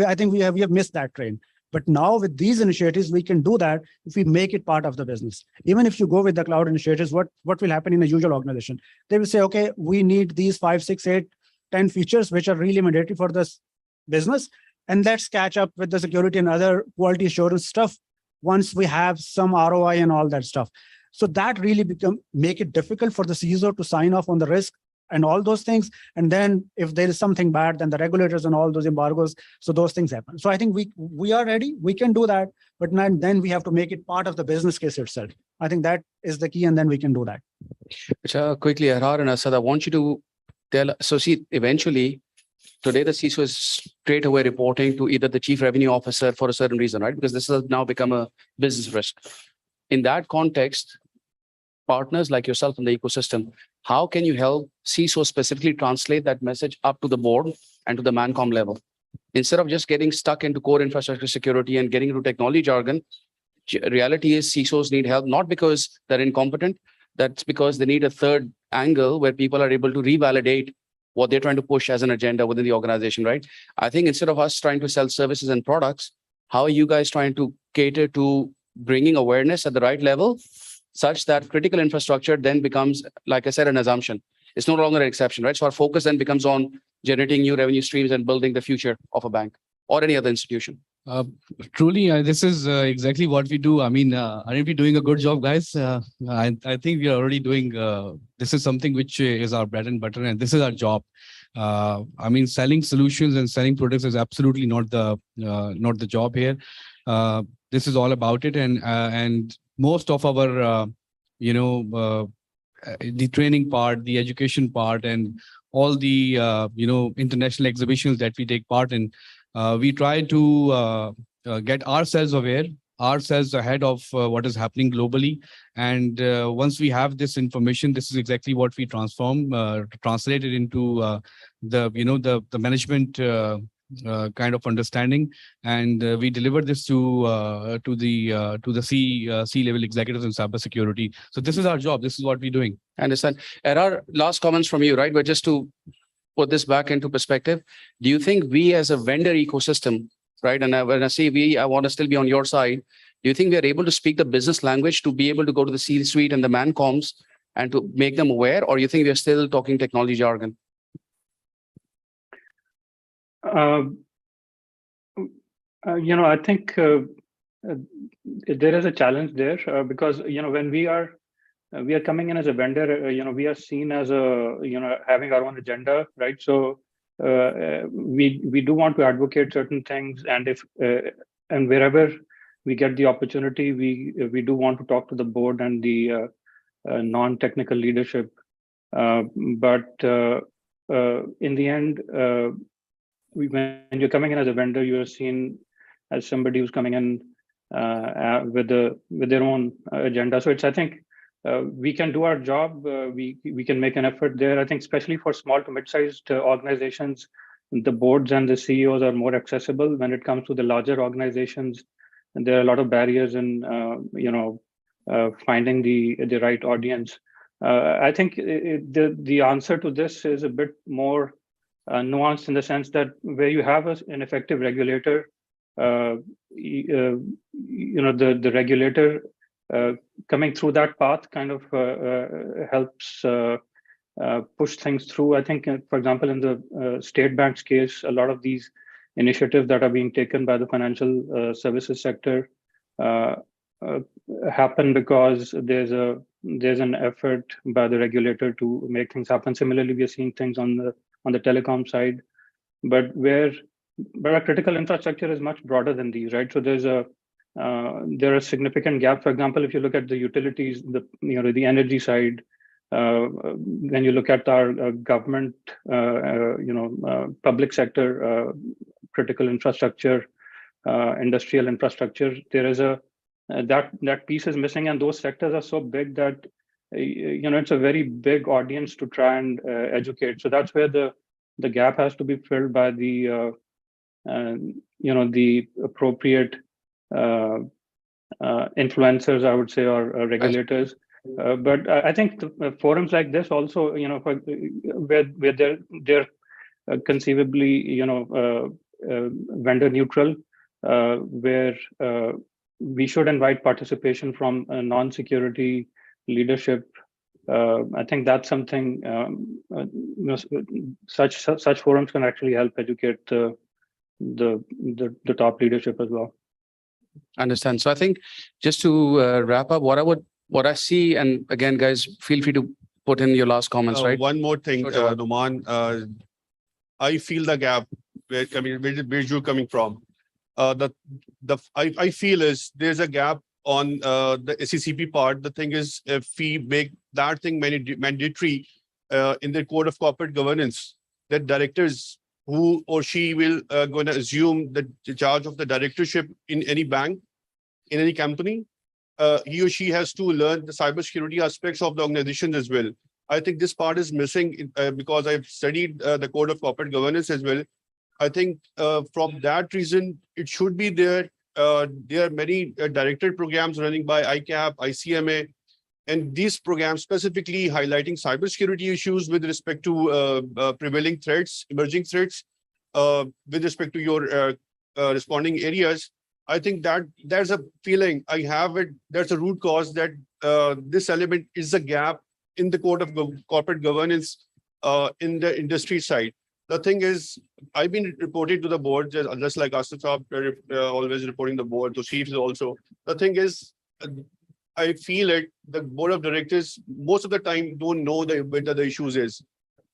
I think we have missed that train. But now with these initiatives, we can do that if we make it part of the business. Even if you go with the cloud initiatives, what will happen in a usual organization? They will say, okay, we need these 5, 6, 8, 10 features, which are really mandatory for this business. And let's catch up with the security and other quality assurance stuff once we have some ROI and all that stuff. So that really make it difficult for the CISO to sign off on the risk and all those things. And then if there is something bad, then the regulators and all those embargoes, so those things happen. So I think we are ready, we can do that, but then we have to make it part of the business case itself. I think that is the key, and then we can do that. Quickly, Ahrar and Asad, I want you to tell, so see, eventually, today the CISO is straight away reporting to either the chief revenue officer for a certain reason, right? Because this has now become a business risk. In that context, partners like yourself in the ecosystem, how can you help CISO specifically translate that message up to the board and to the Mancom level? Instead of just getting stuck into core infrastructure security and getting into technology jargon, reality is CISOs need help, not because they're incompetent, that's because they need a third angle where people are able to revalidate what they're trying to push as an agenda within the organization, right? I think instead of us trying to sell services and products, how are you guys trying to cater to bringing awareness at the right level such that critical infrastructure then becomes, like I said, an assumption. It's no longer an exception, right? So our focus then becomes on generating new revenue streams and building the future of a bank or any other institution. Truly, this is exactly what we do. I mean, aren't we doing a good job, guys? I think we are already doing, this is something which is our bread and butter, and this is our job. I mean, selling solutions and selling products is absolutely not the job here. This is all about it, and most of our, the training part, the education part, and all the, international exhibitions that we take part in, we try to get ourselves aware ourselves ahead of what is happening globally. And once we have this information, this is exactly what we translate it into the management kind of understanding, and we deliver this to the C-level executives in cybersecurity. So this is our job. This is what we're doing. I understand. And our last comments from you, right? But just to put this back into perspective, do you think we as a vendor ecosystem, right? And when I say we, I want to still be on your side. Do you think we are able to speak the business language to be able to go to the C-suite and the man-coms and to make them aware, or you think we are still talking technology jargon? I think there is a challenge there because when we are coming in as a vendor, we are seen as having our own agenda, right? So we do want to advocate certain things, and and wherever we get the opportunity, we do want to talk to the board and the non-technical leadership. But in the end, when you're coming in as a vendor, you are seen as somebody who's coming in with their own agenda. So I think we can do our job. We can make an effort there. I think especially for small to mid-sized organizations, the boards and the CEOs are more accessible. When it comes to the larger organizations, and there are a lot of barriers in finding the right audience. I think the answer to this is a bit more nuanced in the sense that where you have an effective regulator, the regulator coming through that path kind of helps push things through. I think, for example, in the state bank's case, a lot of these initiatives that are being taken by the financial services sector happen because there's an effort by the regulator to make things happen. Similarly, we are seeing things on the telecom side, but our critical infrastructure is much broader than these, right? So there are significant gaps. For example, if you look at the utilities, the energy side, when you look at our government, public sector, critical infrastructure, industrial infrastructure, there is that piece is missing, and those sectors are so big that it's a very big audience to try and educate. So that's where the gap has to be filled by the appropriate influencers, I would say, or regulators. But I think forums like this also, where they're conceivably, vendor neutral, where we should invite participation from non-security leadership. I think that's something such forums can actually help educate the top leadership as well. Understand. So I think just to wrap up, what I see, and again, guys, feel free to put in your last comments, right? One more thing, Numan, I feel the gap where you're coming from. I feel is there's a gap on the SECP part. The thing is, if we make that thing mandatory in the code of corporate governance, that directors who or she will going to assume the charge of the directorship in any bank, in any company, he or she has to learn the cybersecurity aspects of the organization as well. I think this part is missing because I've studied the code of corporate governance as well. I think from that reason, it should be there. There are many directed programs running by ICAP, ICMA, and these programs specifically highlighting cybersecurity issues with respect to prevailing threats, emerging threats, with respect to your responding areas. I think that there's a feeling I have it. There's a root cause that this element is a gap in the code of corporate governance in the industry side. The thing is, I've been reporting to the board, just like Asif always reporting the board, to chiefs also. The thing is, I feel it, the board of directors, most of the time don't know whether the issues is.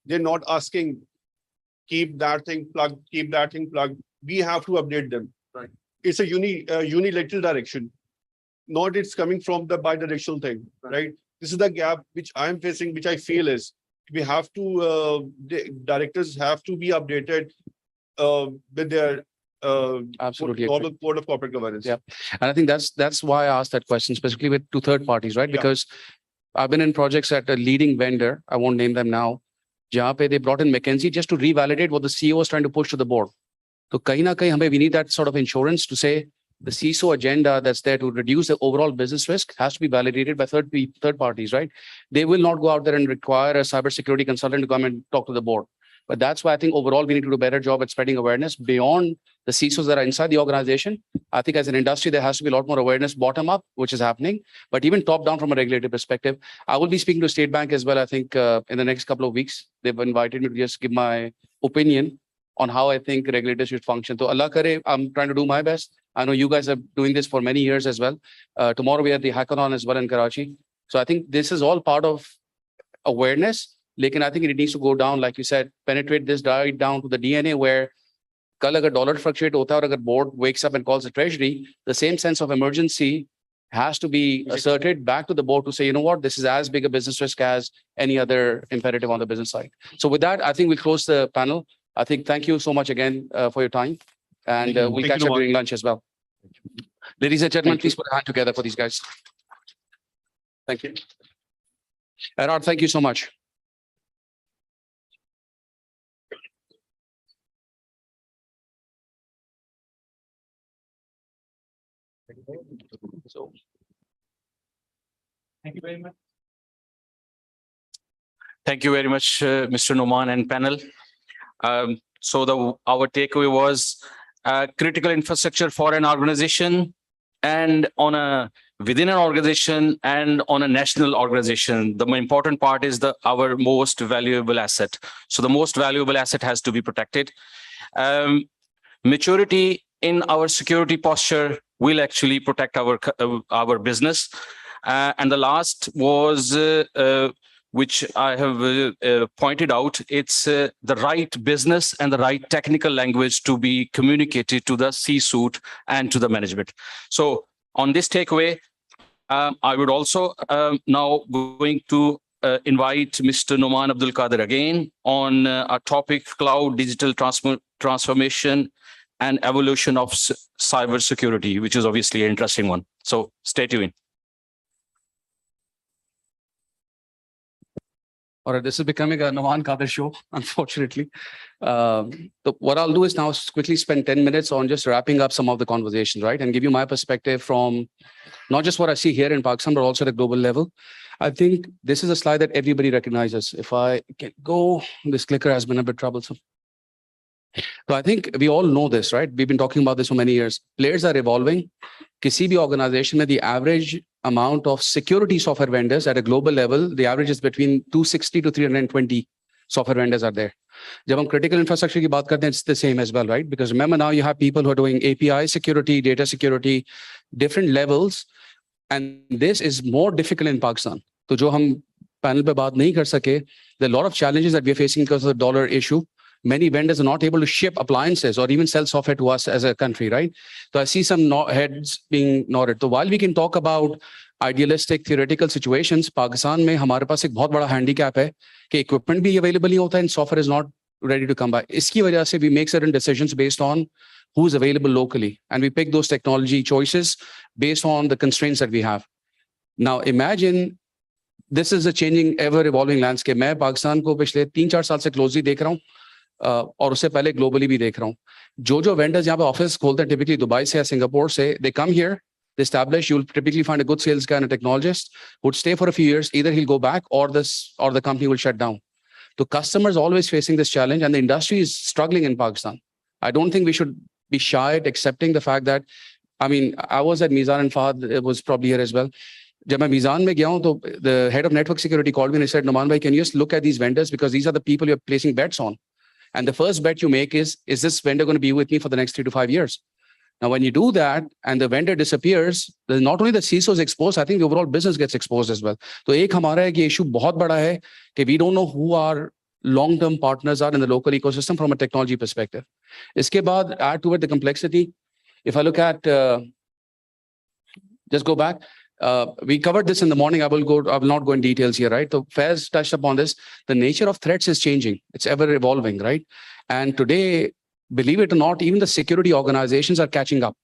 They're not asking, keep that thing plugged, keep that thing plugged. We have to update them. Right. It's a unilateral direction, not it's coming from the bi-directional thing, right? This is the gap which I'm facing, which I feel is, we have to, the directors have to be updated with their Absolutely. Code of corporate governance. Yeah. And I think that's why I asked that question, specifically with to third parties, right? Yeah. Because I've been in projects at a leading vendor, I won't name them now, jahan pe they brought in McKinsey just to revalidate what the CEO was trying to push to the board. So kahin na kahin, we need that sort of insurance to say the CISO agenda that's there to reduce the overall business risk has to be validated by third parties, right? They will not go out there and require a cybersecurity consultant to come and talk to the board. But that's why I think overall we need to do a better job at spreading awareness beyond the CISOs that are inside the organization. I think as an industry, there has to be a lot more awareness bottom up, which is happening, but even top down from a regulatory perspective. I will be speaking to State Bank as well, I think in the next couple of weeks. They've invited me to just give my opinion on how I think regulators should function. So Allah kare, I'm trying to do my best. I know you guys are doing this for many years as well. Tomorrow we have the hackathon as well in Karachi. So I think this is all part of awareness. Lekin I think it needs to go down, like you said, penetrate this right down to the DNA where kal agar dollar fluctuate hota aur agar board wakes up and calls the treasury, the same sense of emergency has to be asserted back to the board to say, you know what, this is as big a business risk as any other imperative on the business side. So with that, I think we'll close the panel. I think thank you so much again for your time. And we'll catch up during lunch as well. Ladies and gentlemen, please put a hand together for these guys. Thank you. Erard, thank you so much. So, Thank you very much. Thank you very much, Mr. Noman and panel. So our takeaway was critical infrastructure for an organization and within an organization and on a national organization. The important part is our most valuable asset. So the most valuable asset has to be protected. Maturity in our security posture will actually protect our business. And the last was, which I have pointed out, it's the right business and the right technical language to be communicated to the C-suite and to the management. So on this takeaway, I would also now going to invite Mr. Noman Abdul Qadir again on a topic, cloud digital transformation and evolution of cyber security, which is obviously an interesting one. So stay tuned. All right, this is becoming a Noman Qadir show, unfortunately. So what I'll do is now quickly spend 10 minutes on just wrapping up some of the conversations, right? And give you my perspective from not just what I see here in Pakistan, but also at a global level. I think this is a slide that everybody recognizes. If I can go, this clicker has been a bit troublesome. So I think we all know this, right? We've been talking about this for many years. Players are evolving. Kisi bhi organization mein the average amount of security software vendors at a global level, the average is between 260 to 320 software vendors are there. Jab hum critical infrastructure ki baat karte hain, it's the same as well, right? Because remember now you have people who are doing API security, data security, different levels. And this is more difficult in Pakistan. So jo hum panel pe baat nahi kar sake, there are a lot of challenges that we are facing because of the dollar issue. Many vendors are not able to ship appliances or even sell software to us as a country, right? So I see some heads being nodded. So while we can talk about idealistic theoretical situations, Pakistan mein hamare paas ek bahut bada handicap hai कि equipment bhi available nahi hota and software is not ready to come by. Iski wajah se we make certain decisions based on who's available locally, and we pick those technology choices based on the constraints that we have. Now imagine this is a changing, ever evolving landscape. मैं पाकिस्तान को पिछले 3-4 साल से closely देख रहा हूँ. और उससे पहले ग्लोबली भी देख रहा हूँ जो वेंडर्स यहाँ पे ऑफिस खोलते हैं टिपिकली दुबई से या सिंगापुर से they come here they establish you will typically find a good sales guy and a technologist would stay for a few years either he will go back or the company will shut down तो customers always facing this challenge and the industry is struggling in Pakistan I don't think we should be shy at accepting the fact that I mean I was at Meezan and Fahad was probably here as well जब मैं मीजान में गया हूं तो the head of network security called me and said Noman भाई can you just look at these vendors because these are the people you are placing bets on. And the first bet you make is this vendor going to be with me for the next 3 to 5 years? Now, when you do that and the vendor disappears, then not only the CISO is exposed, I think the overall business gets exposed as well. So एक हमारा एक issue बहुत बड़ा है कि we don't know who our long-term partners are in the local ecosystem from a technology perspective. इसके बाद add to it the complexity. If I look at, just go back. We covered this in the morning. I will not go in details here, right? So Faiz touched upon this. The nature of threats is changing. It's ever evolving, right? And today, believe it or not, even the security organizations are catching up.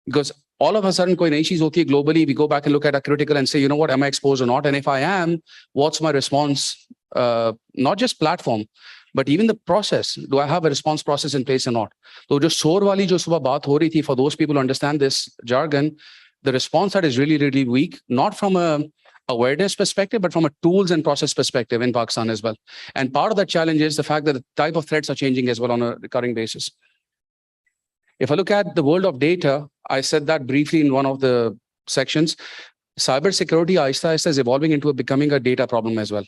Because all of a sudden, koi nayi cheez hoti hai globally, we go back and look at a critical and say, you know what, am I exposed or not? And if I am, what's my response? Not just platform, but even the process. Do I have a response process in place or not? So jo shore wali jo subah baat ho rahi thi, for those people who understand this jargon, the response side is really, really weak, not from a awareness perspective, but from a tools and process perspective in Pakistan as well. And part of that challenge is the fact that the type of threats are changing as well on a recurring basis. If I look at the world of data, I said that briefly in one of the sections, cybersecurity aista is evolving into becoming a data problem as well.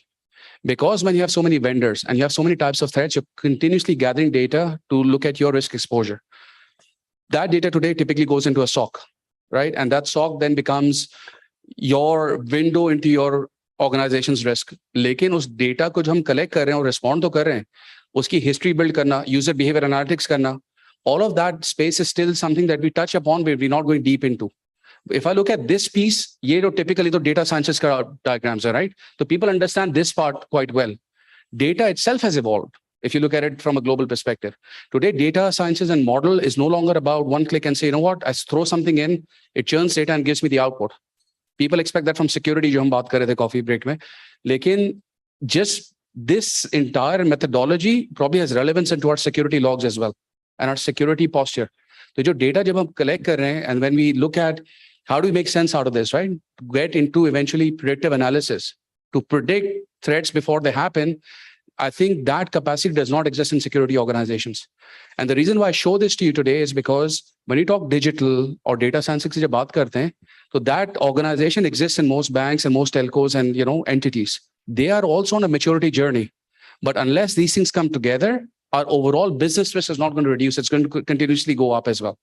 Because when you have so many vendors and you have so many types of threats, you're continuously gathering data to look at your risk exposure. That data today typically goes into a SOC, right? And that SOC then becomes your window into your organization's risk. लेकिन उस data को जो हम collect कर रहे हैं और respond तो कर रहे हैं, उसकी history build करना, user behavior analytics करना, all of that space is still something that we touch upon, but we're not going deep into. If I look at this piece, ये जो typically the data sciences diagrams are, right? So people understand this part quite well. Data itself has evolved. If you look at it from a global perspective, today, data sciences and model is no longer about one click and say, you know what, I throw something in, it churns data and gives me the output. People expect that from security, जो हम बात कर रहे थे coffee break में. लेकिन just this entire methodology probably has relevance into our security logs as well and our security posture. So जो data जब हम collect कर रहे हैं, and when we look at how do we make sense out of this, right? Get into eventually predictive analysis to predict threats before they happen. I think that capacity does not exist in security organizations. And the reason why I show this to you today is because when you talk digital or data science se jab baat karte hain, so that organization exists in most banks and most telcos and entities. They are also on a maturity journey. But unless these things come together, our overall business risk is not going to reduce. It's going to continuously go up as well.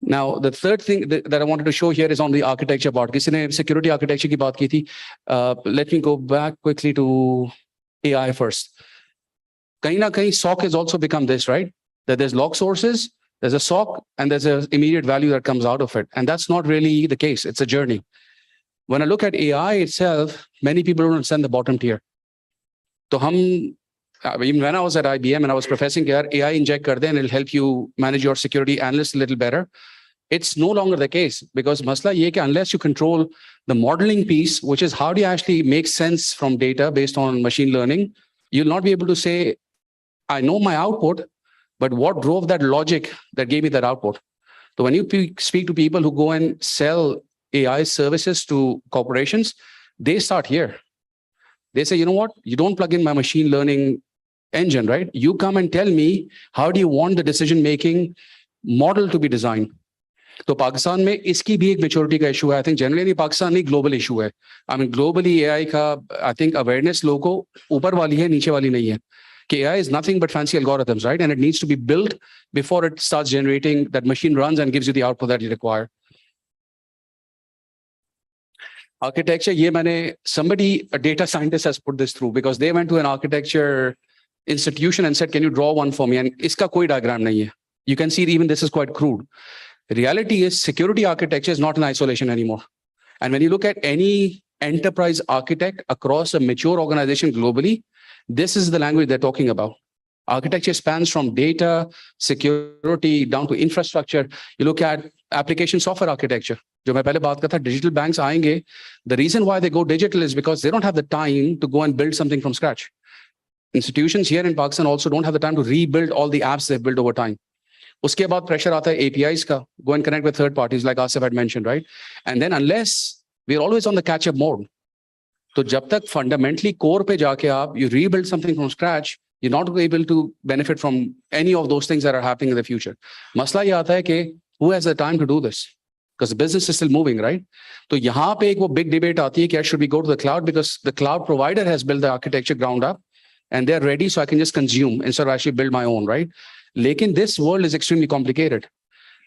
Now, the third thing that I wanted to show here is on the architecture part. Kisi ne security architecture ki baat ki thi. Let me go back quickly to AI first. Kahin na kahin, SOC has also become this, right? That there's log sources, there's a SOC, and there's an immediate value that comes out of it. And that's not really the case. It's a journey. When I look at AI itself, many people don't understand the bottom tier. So even when I was at IBM and I was professing here, AI inject kar de and it'll help you manage your security analyst a little better. It's no longer the case because masla ye ki unless you control the modeling piece, which is how do you actually make sense from data based on machine learning, you'll not be able to say, I know my output, but what drove that logic that gave me that output? So when you speak to people who go and sell AI services to corporations, they start here. They say, you know what? You don't plug in my machine learning engine, right? You come and tell me, how do you want the decision-making model to be designed? तो पाकिस्तान में इसकी भी एक maturity का issue है. I think generally Pakistan नहीं global issue है. I mean globally AI का आई थिंक अवेयरनेस लोगों को ऊपर वाली है, नीचे वाली नहीं है. कि AI is nothing but fancy algorithms, right? And it needs to be built before it starts generating, that machine runs and gives you the output that you require. Architecture, ye maine, somebody, a data scientist has put this through because they went to an architecture institution and said, can you draw one for me? And iska koi diagram nahi hai. You can see even this is quite crude. The reality is security architecture is not in isolation anymore. And when you look at any enterprise architect across a mature organization globally, this is the language they're talking about. Architecture spans from data, security, down to infrastructure. You look at application software architecture. जो मैं पहले बात करता था, digital banks आएंगे. The reason why they go digital is because they don't have the time to go and build something from scratch. Institutions here in Pakistan also don't have the time to rebuild all the apps they've built over time. उसके बाद pressure आता है APIs का, go and connect with third parties like Asif had mentioned, right? And then unless we're always on the catch-up mode, तो जब तक fundamentally core पे जाके आप you rebuild something from scratch, you're not able to benefit from any of those things that are happening in the future. मसला ये आता है कि who has the time to do this? Because the business is still moving, right? तो यहाँ पे एक वो big debate आती है कि should we go to the cloud because the cloud provider has built the architecture ground up and they're ready, so I can just consume instead of actually build my own, right? Lekin this world is extremely complicated.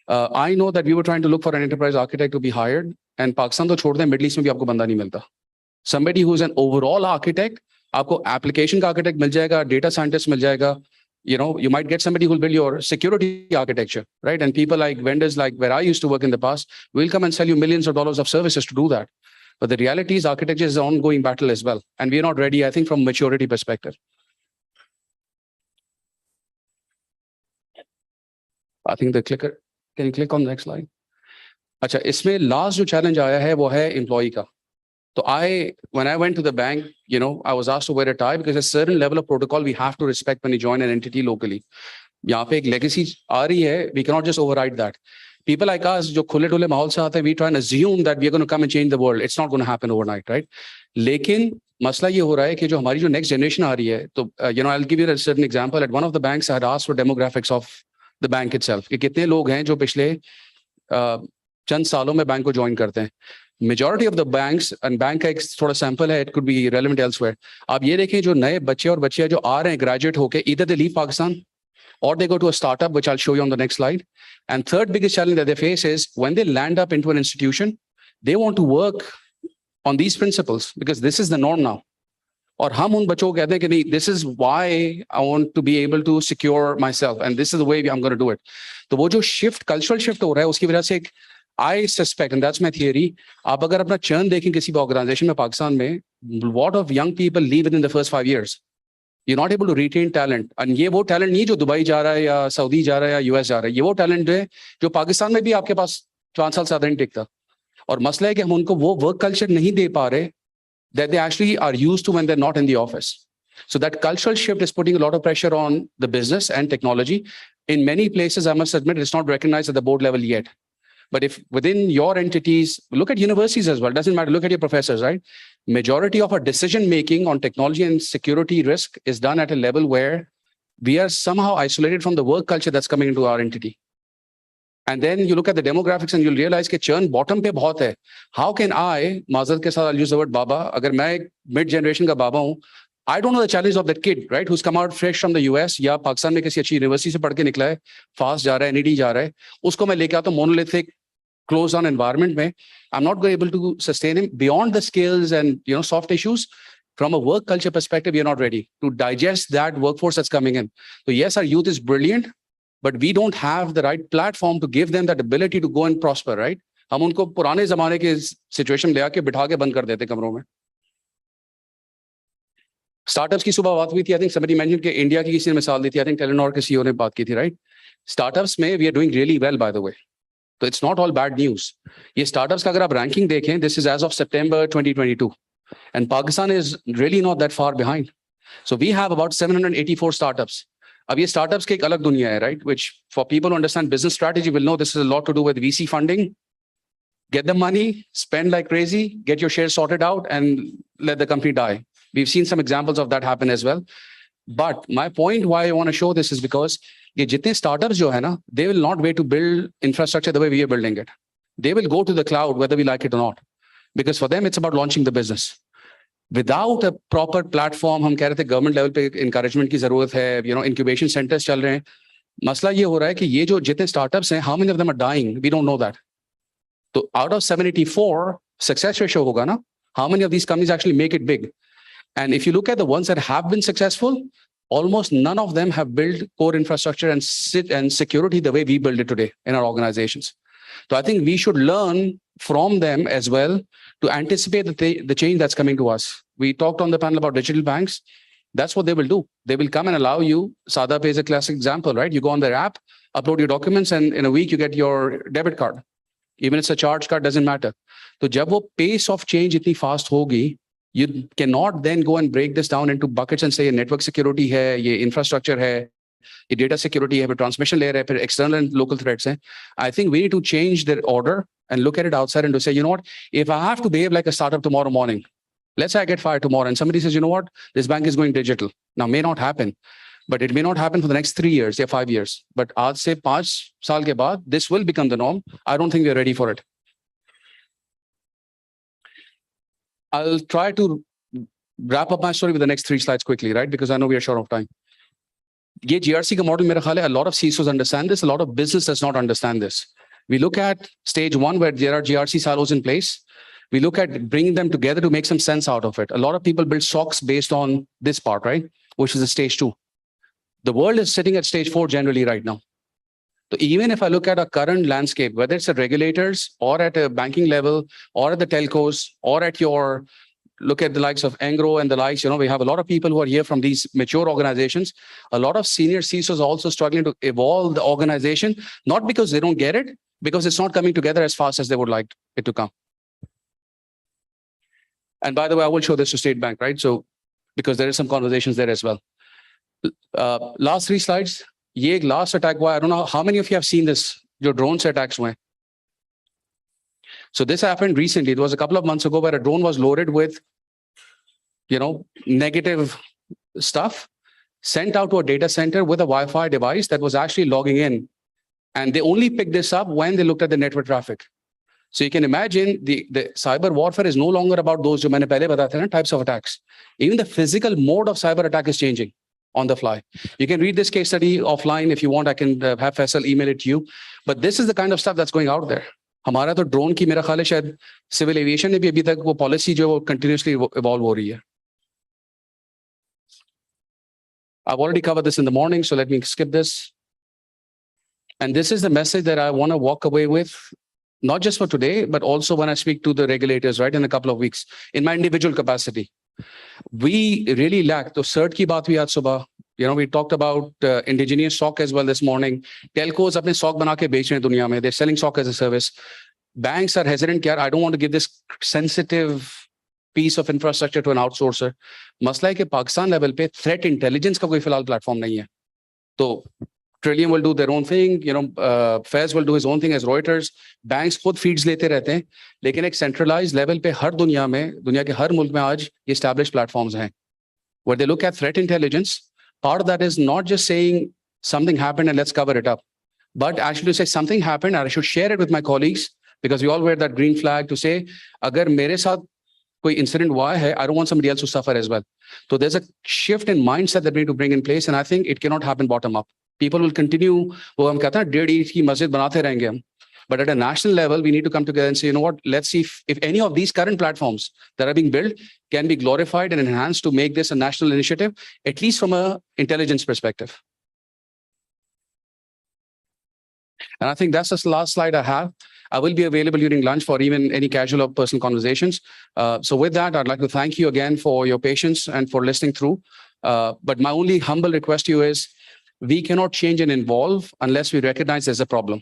I know that we were trying to look for an enterprise architect to be hired, and Pakistan to छोड़ दें, Middle East में भी आपको बंदा नहीं मिलता. Somebody who's an overall architect, आपको application का architect मिल जाएगा, data scientist मिल जाएगा. You know, you might get somebody who will build your security architecture, right? And people like vendors like where I used to work in the past will come and sell you millions of dollars of services to do that. But the reality is architecture is an ongoing battle as well. And we're not ready, I think, from a maturity perspective. I think the clicker, can you click on the next slide? अच्छा, इसमें last जो challenge आया है वो है employee का. So when I went to the bank, I was asked to wear a tie because a certain level of protocol we have to respect when you join an entity locally. यहाँ पे एक legacy आ रही है, we cannot just override that. People like us, जो खुले डुले माहौल से आते हैं, we try and assume that we are going to come and change the world. It's not going to happen overnight, right? लेकिन मसला ये हो रहा है कि जो हमारी जो next generation आ रही है, तो I'll give you a certain example. At one of the banks, I had asked for demographics of the bank itself. कि कितने लोग हैं जो पिछले चंद सालों में बैंक को ज्वाइन करते हैं. Majority of the banks, and bank का एक थोड़ा sample है, it could be relevant elsewhere. आप ये देखें जो नए बच्चे और बच्चियां जो आ रहे हैं graduate होके, either they leave Pakistan or they go to a startup, which I'll show you on the next slide. And third biggest challenge that they face is when they land up into an institution, they want to work on these principles because this is the norm now. और हम उन बच्चों को कहते हैं कि नहीं, this is why I want to be able to secure myself and this is the way I'm going to do it. तो वो जो shift, cultural shift हो रहा है, उसकी वजह से एक I suspect, and that's my theory, आप अगर अपना churn देखें किसी भी organization में पाकिस्तान में, lot of young people leave within the first 5 years. You're not able to retain talent. And ये वो talent नहीं जो दुबई जा रहा है या सऊदी जा रहा है या US जा रहा है. ये वो talent है जो पाकिस्तान में भी आपके पास 5 साल ज़्यादा नहीं टिकता. और मसला है कि हम उनको वो work culture नहीं दे पा रहे that they actually are used to when they're not in the office. So that cultural shift is putting a lot of pressure on the business and technology. In many places, I must admit, it's not recognized at the board level yet. But if within your entities, look at universities as well, doesn't matter, look at your professors, right? Majority of our decision-making on technology and security risk is done at a level where we are somehow isolated from the work culture that's coming into our entity. And then you look at the demographics and you'll realize that churn bottom pe bahut hai. How can I, Mazat ke saath, I'll use the word Baba, agar main mid-generation ka Baba hu, I don't know the challenge of that kid, right? Who's come out fresh from the US या पाकिस्तान में किसी अच्छी university से पढ़ के निकला है, fast जा रहा है, NED जा रहा है, उसको मैं लेके आता हूँ monolithic closed down environment में, I'm not able to sustain him beyond the skills and soft issues. From a work culture perspective, we are not ready to digest that workforce that's coming in. So yes, our youth is brilliant, but we don't have the right platform to give them that ability to go and prosper, right? हम उनको पुराने जमाने के situation में ले आके बिठा के बंद कर देते कमरों में. Startups की सुबह बात हुई थी. I think somebody mentioned कि इंडिया की किसी ने मिसाल दी थी. I think Telenor के CEO ने बात की थी, right? Startups में we are doing really well, by the way. So it's not all bad news. ये startups का अगर आप ranking देखें, this is as of September 2022. And Pakistan is really not that far behind. So we have about 784 startups. अब ये startups की एक अलग दुनिया है, right? Which for people who understand business strategy will know this is a lot to do with VC funding. Get the money, spend like crazy, get your shares sorted out and let the company die. We've seen some examples of that happen as well. But my point why I want to show this is because ये जितने startups जो है ना, they will not wait to build infrastructure the way we are building it. They will go to the cloud whether we like it or not. Because for them, it's about launching the business. Without a proper platform, हम कह रहे थे government level पे encouragement की जरूरत है, incubation centers चल रहे हैं. मसला ये हो रहा है कि ये जो जितने startups हैं, how many of them are dying? We don't know that. So out of 784, success ratio होगा ना, how many of these companies actually make it big? And if you look at the ones that have been successful, almost none of them have built core infrastructure and security the way we build it today in our organizations. So I think we should learn from them as well to anticipate the change that's coming to us. We talked on the panel about digital banks. That's what they will do. They will come and allow you. Sada Pay is a classic example, right? You go on their app, upload your documents, and in a week you get your debit card. Even if it's a charge card, doesn't matter. So जब वो pace of change इतनी fast होगी, you cannot then go and break this down into buckets and say network security है, ये infrastructure है, ये data security है, फिर transmission layer है, फिर external and local threats हैं. I think we need to change the order and look at it outside and to say, you know what, if I have to behave like a startup tomorrow morning, let's say I get fired tomorrow and somebody says, you know what, this bank is going digital. Now, may not happen, but it may not happen for the next 3 years or 5 years. But आज से 5 साल के बाद, this will become the norm. I don't think we're ready for it. I'll try to wrap up my story with the next 3 slides quickly, right? Because I know we are short of time. ये GRC का model मेरा ख्याल है, a lot of CISOs understand this, a lot of business does not understand this. We look at stage 1 where there are GRC silos in place. We look at bringing them together to make some sense out of it. A lot of people build SOCs based on this part, right? Which is the stage 2. The world is sitting at stage 4 generally right now. So even if I look at our current landscape, whether it's at regulators or at a banking level or at the telcos or at your look at the likes of Engro and the likes, we have a lot of people who are here from these mature organizations. A lot of senior CISOs also struggling to evolve the organization, not because they don't get it, because it's not coming together as fast as they would like it to come. And by the way, I will show this to State Bank, right? So, because there is some conversations there as well. Last 3 slides. Ye ek last attack hua. I don't know how many of you have seen this. Your drone se attacks hue. So this happened recently. It was a couple of months ago where a drone was loaded with, negative stuff, sent out to a data center with a Wi-Fi device that was actually logging in. And they only picked this up when they looked at the network traffic. So you can imagine the cyber warfare is no longer about those jo maine pehle bataya tha na, types of attacks. Even the physical mode of cyber attack is changing on the fly. You can read this case study offline if you want. I can have Faisal email it to you. But this is the kind of stuff that's going out there. हमारा तो drone की मेरा ख्याल है शायद civil aviation ने भी अभी तक वो पॉलिसी जो वो कंटिन्यूअसली इवॉल्व हो रही है. I've already covered this in the morning, so let me skip this. And this is the message that I want to walk away with, not just for today, but also when I speak to the regulators, right, in a couple of weeks, in my individual capacity. We really lack, तो CERT की बात हुई आज सुबह, we talked about Indigenous SOC as well this morning. Telcos अपने SOC बना के बेच रहे हैं दुनिया में. They're selling SOC as a service. Banks are hesitant. I don't want to give this sensitive piece of infrastructure to an outsourcer. मसला है कि पाकिस्तान लेवल पे threat intelligence का कोई फिलहाल प्लेटफॉर्म नहीं है. तो Trillium will do their own thing, Fez will do his own thing as Reuters. Banks खुद feeds लेते रहते हैं, लेकिन एक centralized level पे हर दुनिया में, दुनिया के हर मुल्क में आज established platforms हैं. Where they look at threat intelligence, part of that is not just saying something happened and let's cover it up, but actually to say something happened and I should share it with my colleagues, because we all wear that green flag to say, agar mere saath koi incident hua hai, I don't want somebody else to suffer as well. So there's a shift in mindset that we need to bring in place, and I think it cannot happen bottom up. People will continue, wo hum kehte hain 1.5 each ki masjid banate rahenge hum. But at a national level, we need to come together and say, you know what, let's see if any of these current platforms that are being built can be glorified and enhanced to make this a national initiative, at least from an intelligence perspective. And I think that's the last slide I have. I will be available during lunch for even any casual or personal conversations. So with that, I'd like to thank you again for your patience and for listening through. But my only humble request to you is, we cannot change and evolve unless we recognize there's a problem.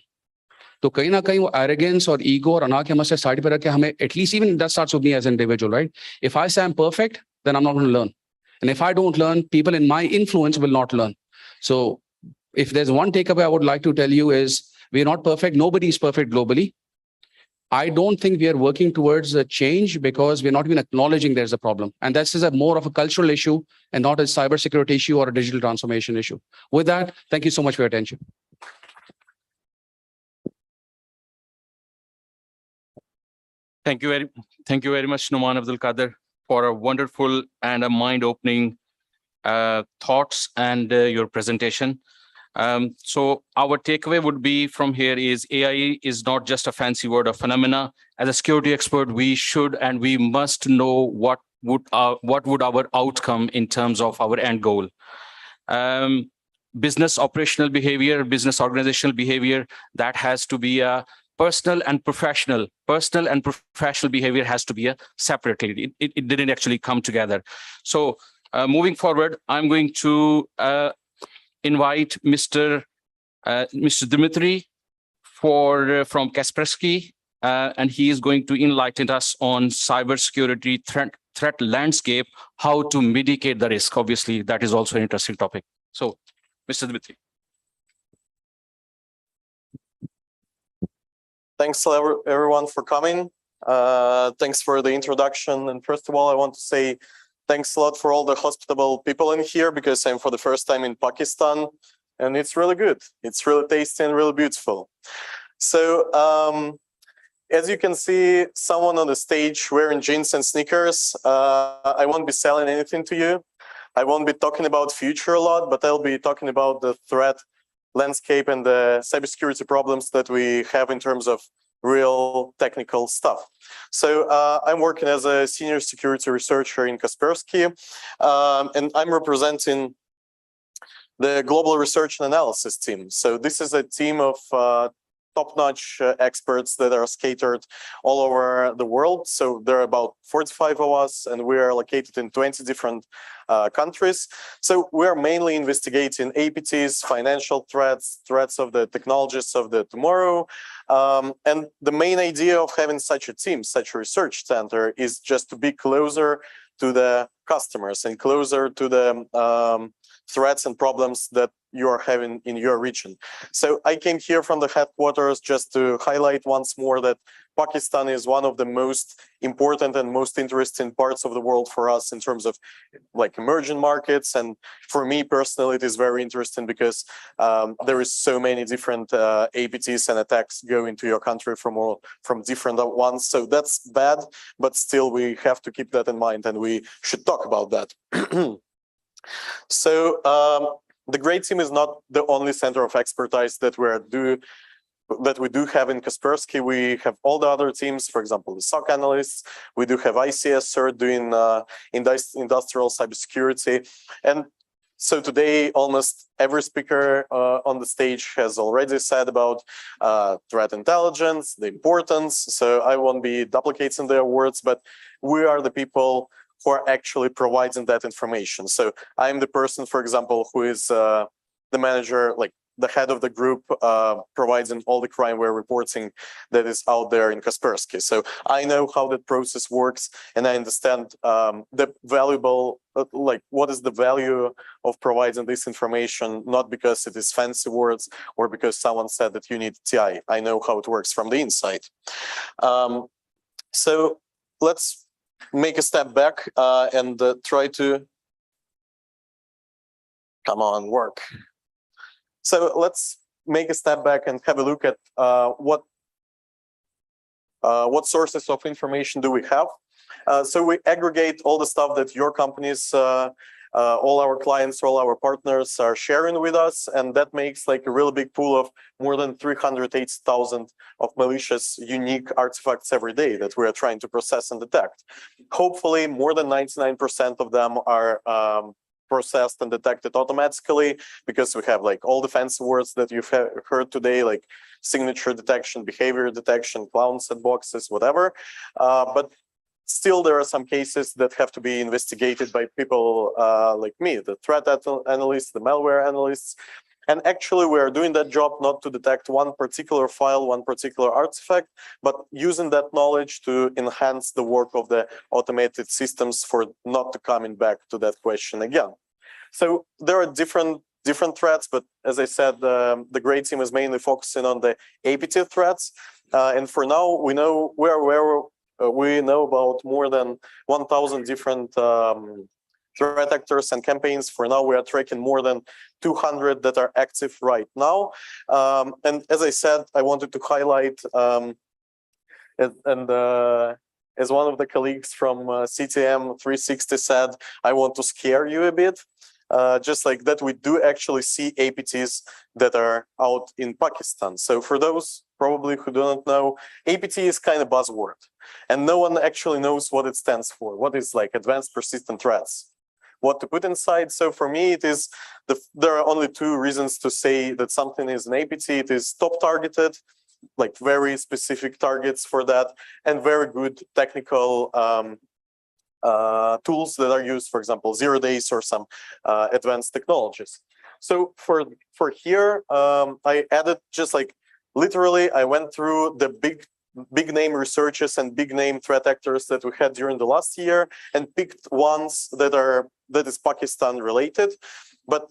तो कहीं ना कहीं वो arrogance और ego और अना के मसले साइड पे रख के हमें at least even that starts with me as an individual, right? If I say I'm perfect, then I'm not going to learn. And if I don't learn, people in my influence will not learn. So if there's one takeaway I would like to tell you is, we're not perfect. Nobody is perfect globally. I don't think we are working towards a change because we're not even acknowledging there's a problem. And this is more of a cultural issue and not a cybersecurity issue or a digital transformation issue. With that, thank you so much for your attention. Thank you very much, Numan Abdul Qadir, for a wonderful and a mind-opening thoughts and your presentation. So our takeaway would be from here is AI is not just a fancy word or phenomena. As a security expert, we should and we must know what would our outcome in terms of our end goal. Business operational behavior, business organizational behavior, that has to be a personal and professional behavior has to be a separately. It didn't actually come together. So moving forward, I'm going to invite Mr. Dmitry from Kaspersky, and he is going to enlighten us on cybersecurity threat landscape, how to mitigate the risk. Obviously, that is also an interesting topic. So, Mr. Dmitry. Thanks everyone for coming. Thanks for the introduction. And first of all, I want to say thanks a lot for all the hospitable people in here, because I'm for the first time in Pakistan and it's really good. It's really tasty and really beautiful. So as you can see, someone on the stage wearing jeans and sneakers. I won't be selling anything to you. I won't be talking about future a lot, but I'll be talking about the threat landscape and the cybersecurity problems that we have in terms of real technical stuff. So I'm working as a senior security researcher in Kaspersky, and I'm representing the global research and analysis team. So this is a team of top-notch experts that are scattered all over the world. So there are about 45 of us, and we are located in 20 different countries. So we are mainly investigating APTs, financial threats, threats of the technologies of the tomorrow. And the main idea of having such a team, such a research center, is just to be closer to the customers and closer to the threats and problems that you are having in your region. So I came here from the headquarters just to highlight once more that Pakistan is one of the most important and most interesting parts of the world for us in terms of like emerging markets. And for me personally, it is very interesting because there is so many different APTs and attacks go into your country from different ones. So that's bad, but still we have to keep that in mind and we should talk about that. So the great team is not the only center of expertise that we do have in Kaspersky. We have all the other teams, for example, the SOC analysts. We do have ICS doing industrial cybersecurity. And so today, almost every speaker on the stage has already said about threat intelligence, the importance. So I won't be duplicating their words, but we are the people who are actually providing that information. So I'm the person, for example, who is the manager, like the head of the group, providing all the crimeware reporting that is out there in Kaspersky. So I know how that process works, and I understand the valuable, like what is the value of providing this information, not because it is fancy words or because someone said that you need TI. I know how it works from the inside. So let's make a step back and try to, come on, work. So let's make a step back and have a look at what sources of information do we have. So we aggregate all the stuff that your companies, all our clients, all our partners are sharing with us, and that makes like a really big pool of more than 380,000 of malicious unique artifacts every day that we are trying to process and detect. Hopefully, more than 99% of them are processed and detected automatically, because we have like all the fancy words that you've heard today, like signature detection, behavior detection, clown set boxes, whatever. But still, there are some cases that have to be investigated by people like me, the threat analysts, the malware analysts. And actually, we are doing that job not to detect one particular file, one particular artifact, but using that knowledge to enhance the work of the automated systems for not to coming back to that question again. So there are different threats, but as I said, the great team is mainly focusing on the APT threats. And for now, we know we know about more than 1,000 different threat actors and campaigns. For now, we are tracking more than 200 that are active right now. And as I said, I wanted to highlight, as one of the colleagues from CTM 360 said, I want to scare you a bit. Just like that, we do actually see APTs that are out in Pakistan. So for those probably who don't know, APT is kind of buzzword, and no one actually knows what it stands for. What is like advanced persistent threats? What to put inside? So for me, it is there are only two reasons to say that something is an APT. It is top targeted, like very specific targets for that, and very good technical tools that are used, for example, 0 days or some advanced technologies. So for here, I added just like literally, I went through the big name researchers and big name threat actors that we had during the last year and picked ones that is Pakistan related, but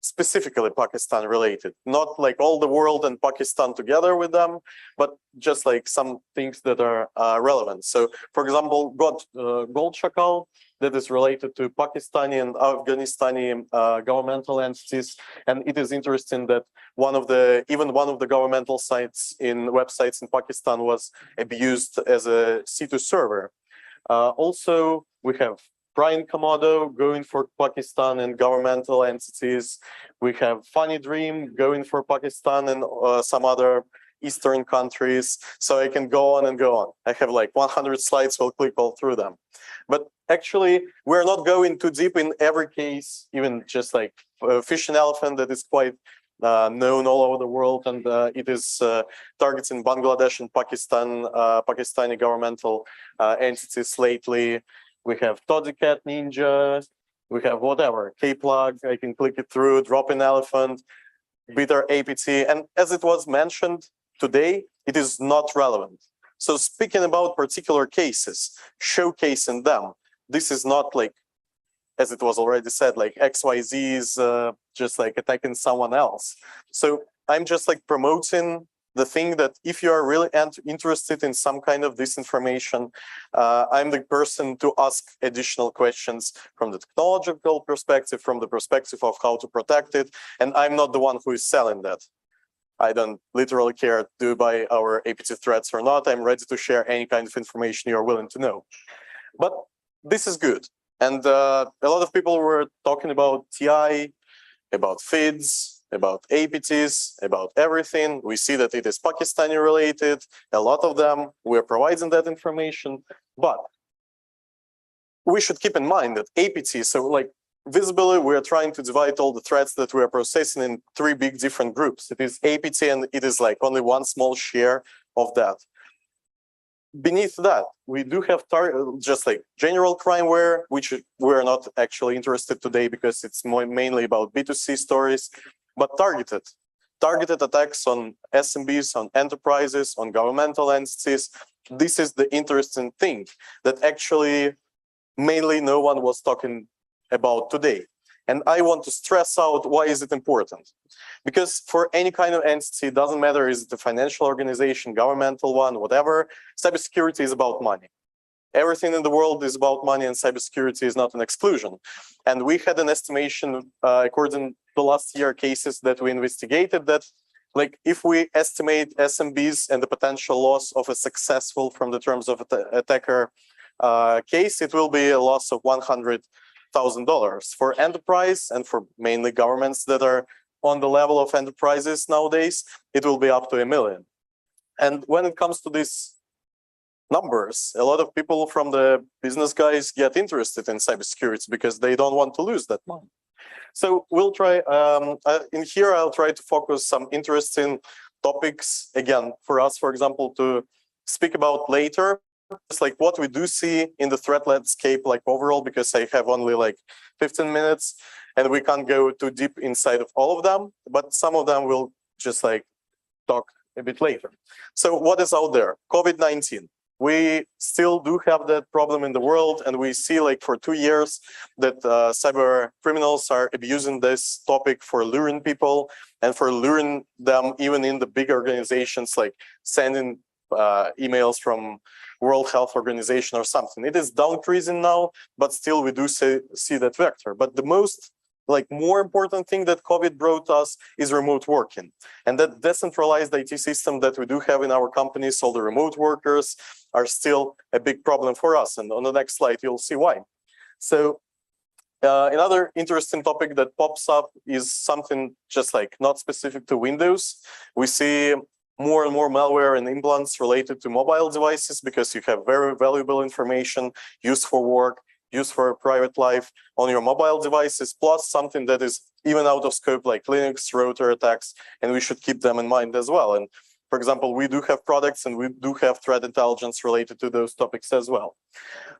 specifically Pakistan related, not like all the world and Pakistan together with them, but just like some things that are relevant. So for example, Gold Shakal, that is related to Pakistani and Afghanistani governmental entities. And it is interesting that even one of the governmental websites in Pakistan was abused as a C2 server. Also, we have Brian Komodo going for Pakistan and governmental entities. We have Funny Dream going for Pakistan and some other Eastern countries. So I can go on and go on. I have like 100 slides, we'll click all through them. But actually, we're not going too deep in every case, even just like Fish and Elephant that is quite known all over the world, and it is targeting Bangladesh and Pakistan, Pakistani governmental entities lately. We have Toddycat Ninja, we have whatever, K-Plug, I can click it through, Drop-in Elephant, Bitter APT, and as it was mentioned today, it is not relevant. So speaking about particular cases, showcasing them, this is not like, as it was already said, like XYZ is just like attacking someone else. So I'm just like promoting the thing that if you are really interested in some kind of disinformation, I'm the person to ask additional questions from the technological perspective, from the perspective of how to protect it. And I'm not the one who is selling that. I don't literally care, do you buy our APT threats or not. I'm ready to share any kind of information you're willing to know. But this is good. And a lot of people were talking about TI, about FIDs, about APTs, about everything. We see that it is Pakistani related, a lot of them, we're providing that information, but we should keep in mind that APT, so like visibly, we are trying to divide all the threats that we are processing in 3 big different groups. It is APT and it is like only one small share of that. Beneath that, we do have just like general crimeware, which we're not actually interested today because it's mainly about B2C stories, but targeted attacks on SMBs, on enterprises, on governmental entities. This is the interesting thing that actually mainly no one was talking about today. And I want to stress out why is it important. Because for any kind of entity, it doesn't matter, is it a financial organization, governmental one, whatever, cybersecurity is about money. Everything in the world is about money, and cybersecurity is not an exclusion. And we had an estimation, according to last year cases that we investigated, that like if we estimate SMBs and the potential loss of a successful from the terms of attacker case, it will be a loss of $100,000 for enterprise, and for mainly governments that are on the level of enterprises nowadays, it will be up to $1 million. And when it comes to these numbers, a lot of people from the business guys get interested in cybersecurity because they don't want to lose that money. So we'll try, in here, I'll try to focus some interesting topics, again, for us, for example, to speak about later. It's like what we do see in the threat landscape, like overall, because I have only like 15 minutes and we can't go too deep inside of all of them, but some of them we'll just like talk a bit later. So what is out there? COVID-19. We still do have that problem in the world, and we see like for 2 years that cyber criminals are abusing this topic for luring people and for luring them even in the big organizations, like sending emails from World Health Organization or something. It is decreasing now, but still we do see that vector. But the most more important thing that COVID brought us is remote working. And that decentralized IT system that we do have in our companies, all the remote workers, are still a big problem for us. And on the next slide, you'll see why. So another interesting topic that pops up is something just like not specific to Windows. We see more and more malware and implants related to mobile devices because you have very valuable information used for work, used for private life on your mobile devices, plus something that is even out of scope like Linux router attacks, and we should keep them in mind as well. And for example, we do have products and we do have threat intelligence related to those topics as well.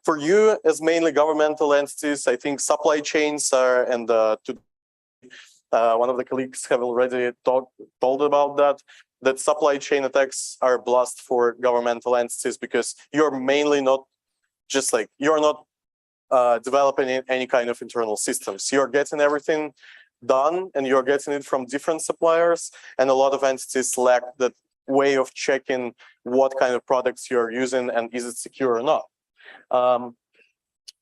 For you as mainly governmental entities, I think supply chains are, and one of the colleagues have already told about that supply chain attacks are blast for governmental entities because you're mainly not just like, you're not developing any kind of internal systems. You're getting everything done and you're getting it from different suppliers, and a lot of entities lack that way of checking what kind of products you're using and is it secure or not.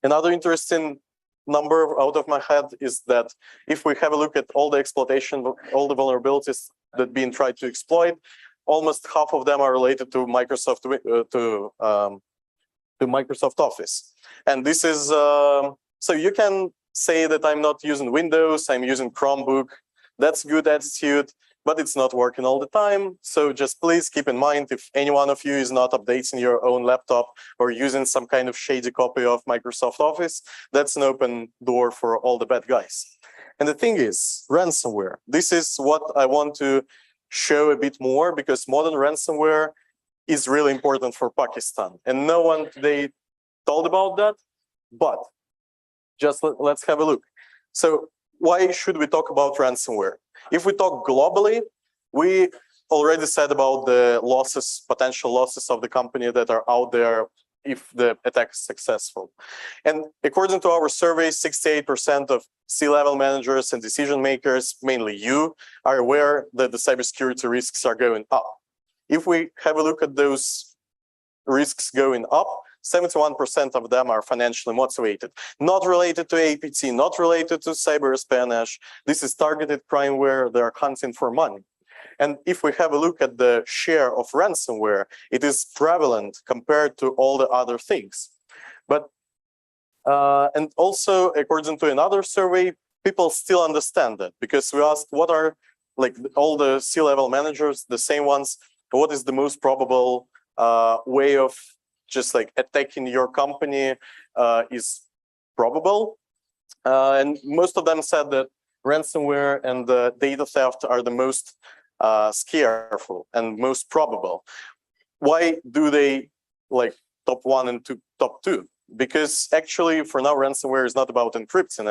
Another interesting number out of my head is that if we have a look at all the exploitation, all the vulnerabilities that being tried to exploit, almost half of them are related to Microsoft Microsoft Office. And this is, so you can say that I'm not using Windows, I'm using Chromebook. That's good attitude, but it's not working all the time. So just please keep in mind, if any one of you is not updating your own laptop or using some kind of shady copy of Microsoft Office, that's an open door for all the bad guys. And the thing is, ransomware. This is what I want to show a bit more, because modern ransomware is really important for Pakistan. And no one today told about that, but just let's have a look. So why should we talk about ransomware? If we talk globally, we already said about the losses, potential losses of the company that are out there if the attack is successful. And according to our survey, 68% of C-level managers and decision makers, mainly you, are aware that the cybersecurity risks are going up. If we have a look at those risks going up, 71% of them are financially motivated, not related to APT, not related to cyber espionage. This is targeted crime where they are hunting for money. And if we have a look at the share of ransomware, it is prevalent compared to all the other things. But and also, according to another survey, people still understand that, because we asked what are, like, all the C-level managers, the same ones, what is the most probable way of just like attacking your company is probable. And most of them said that ransomware and data theft are the most scareful and most probable. Why do they like top 1 and top 2? Because actually, for now, ransomware is not about encrypting.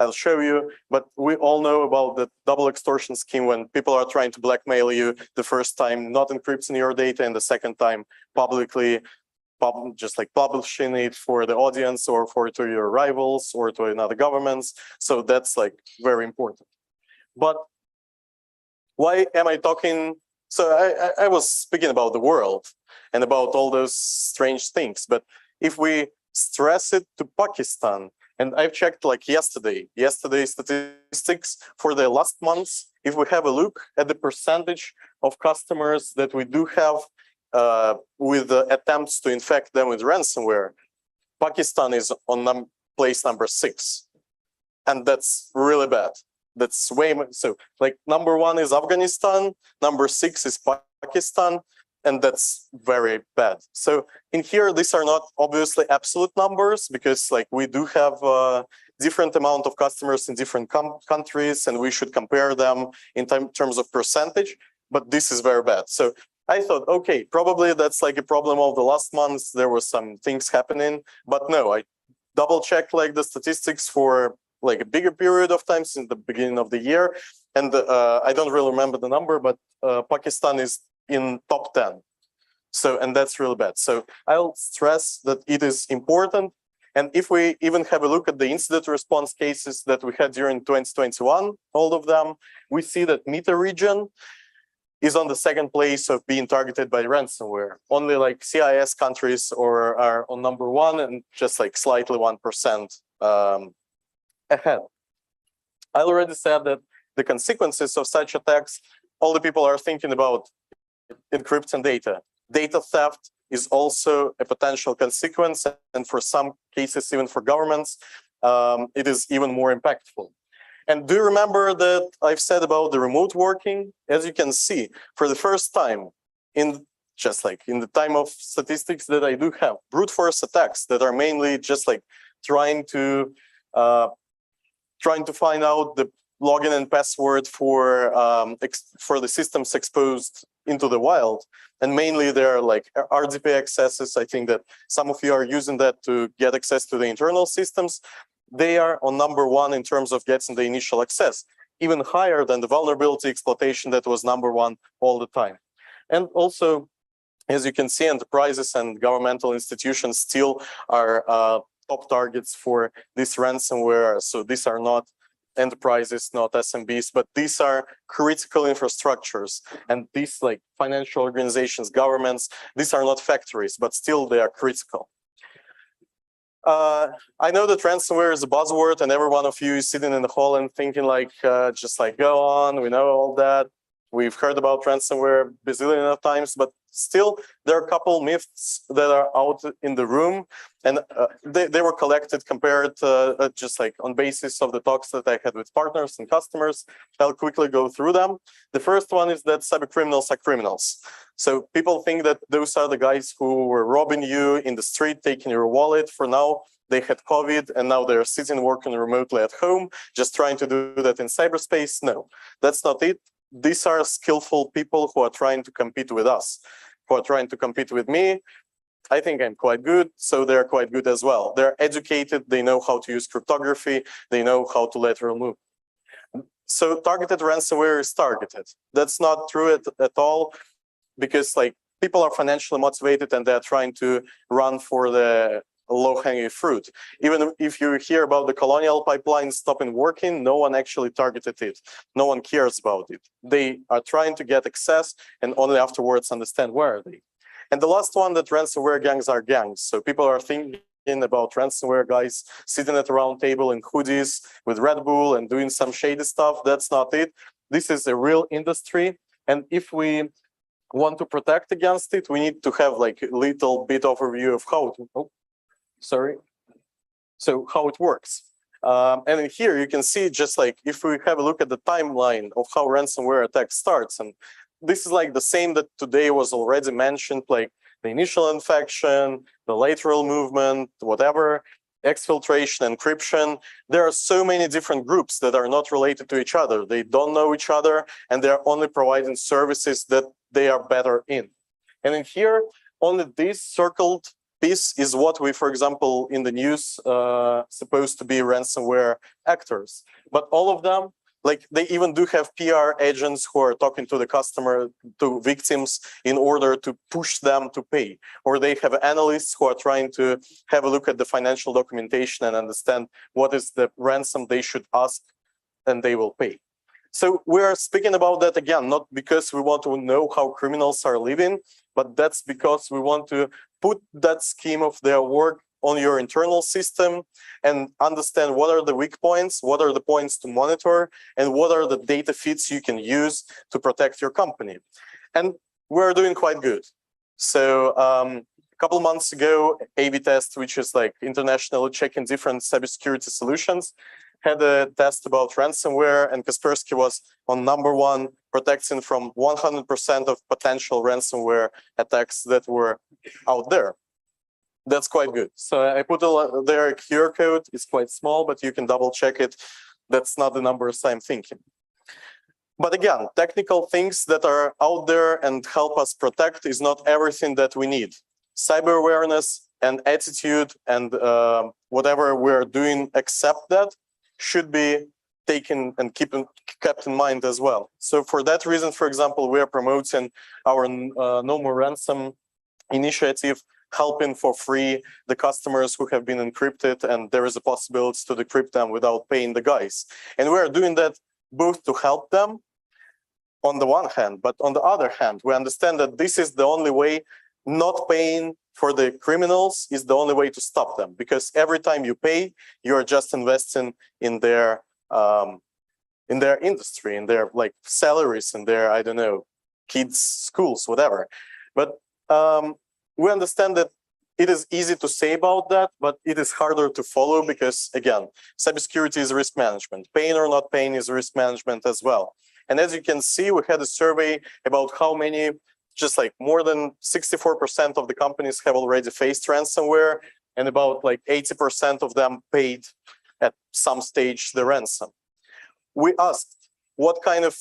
I'll show you, but we all know about the double extortion scheme when people are trying to blackmail you the first time, not encrypting your data, and the second time publicly, just like publishing it for the audience or to your rivals or to another governments. So that's like very important. But why am I talking? So I was speaking about the world and about all those strange things, but if we stress it to Pakistan, and I've checked like yesterday's statistics for the last months, if we have a look at the percentage of customers that we do have with attempts to infect them with ransomware, Pakistan is on place number 6. And that's really bad. That's way more, so like number 1 is Afghanistan, number 6 is Pakistan, and that's very bad. So in here, these are not obviously absolute numbers, because like we do have a different amount of customers in different countries, and we should compare them in terms of percentage, but this is very bad. So I thought, okay, probably that's like a problem of the last months. There were some things happening, but no, I double checked like the statistics for like a bigger period of time since the beginning of the year. And I don't really remember the number, but Pakistan is in top 10. So, and that's really bad. So I'll stress that it is important. And if we even have a look at the incident response cases that we had during 2021, all of them, we see that META region is on the 2nd place of being targeted by ransomware. Only like CIS countries are on number 1 and just like slightly 1% ahead. I already said that the consequences of such attacks, all the people are thinking about encrypting data. Data theft is also a potential consequence, and for some cases, even for governments, it is even more impactful. And do you remember that I've said about the remote working? As you can see, for the first time, in just like in the time of statistics that I do have, brute force attacks that are mainly just like trying to find out the login and password for the systems exposed into the wild. And mainly they're like RDP accesses. I think that some of you are using that to get access to the internal systems. They are on number 1 in terms of getting the initial access, even higher than the vulnerability exploitation that was number 1 all the time. And also, as you can see, enterprises and governmental institutions still are top targets for this ransomware. So these are not enterprises, not SMBs, but these are critical infrastructures. And these like financial organizations, governments, these are not factories, but still they are critical. I know that ransomware is a buzzword, and every one of you is sitting in the hall and thinking like, just like, go on, we know all that. We've heard about ransomware a bazillion of times, but still there are a couple myths that are out in the room, and they were collected, compared just like on basis of the talks that I had with partners and customers. I'll quickly go through them. The first one is that cyber criminals are criminals. So people think that those are the guys who were robbing you in the street, taking your wallet. For now, they had COVID, and now they're sitting working remotely at home, just trying to do that in cyberspace. No, that's not it. These are skillful people who are trying to compete with us, who are trying to compete with me. I think I'm quite good, so they're quite good as well. They're educated, they know how to use cryptography, they know how to lateral move. So targeted ransomware is targeted. That's not true at all, because like people are financially motivated and they're trying to run for the low-hanging fruit. Even if you hear about the colonial pipeline stopping working, no one actually targeted it. No one cares about it. They are trying to get access and only afterwards understand where are they. And the last one, that ransomware gangs are gangs. So people are thinking about ransomware guys sitting at a round table in hoodies with Red Bull and doing some shady stuff. That's not it. This is a real industry. And if we want to protect against it, we need to have like a little bit overview of how how it works. And in here you can see, just like if we have a look at the timeline of how ransomware attack starts, and this is like the same that today was already mentioned, like the initial infection, the lateral movement, whatever, exfiltration, encryption. There are so many different groups that are not related to each other. They don't know each other, and they're only providing services that they are better in. And in here, only this circled piece is what we, for example, in the news, supposed to be ransomware actors. But all of them, like they even do have PR agents who are talking to the customer, to victims, in order to push them to pay. Or they have analysts who are trying to have a look at the financial documentation and understand what is the ransom they should ask, and they will pay. So we are speaking about that again, not because we want to know how criminals are living, but that's because we want to put that scheme of their work on your internal system and understand what are the weak points, what are the points to monitor, and what are the data feeds you can use to protect your company. And we're doing quite good. So a couple months ago, A/B Test, which is like internationally checking different cybersecurity solutions, had a test about ransomware, and Kaspersky was on #1, protecting from 100% of potential ransomware attacks that were out there. That's quite good. So I put there a QR code. It's quite small, but you can double check it. That's not the numbers I'm thinking. But again, technical things that are out there and help us protect is not everything that we need. Cyber awareness and attitude and whatever we're doing except that should be taken and kept in mind as well. So for that reason, for example, we are promoting our No More Ransom initiative, helping for free the customers who have been encrypted, and there is a possibility to decrypt them without paying the guys. And we're doing that both to help them on the one hand, but on the other hand, we understand that this is the only way. Not paying for the criminals is the only way to stop them, because every time you pay, you're just investing in their industry, in their like salaries, in their, I don't know, kids' schools, whatever. But we understand that it is easy to say about that, but it is harder to follow because, again, cybersecurity is risk management. Paying or not paying is risk management as well. And as you can see, we had a survey about how many, just like more than 64% of the companies have already faced ransomware, and about like 80% of them paid at some stage the ransom. We asked what kind of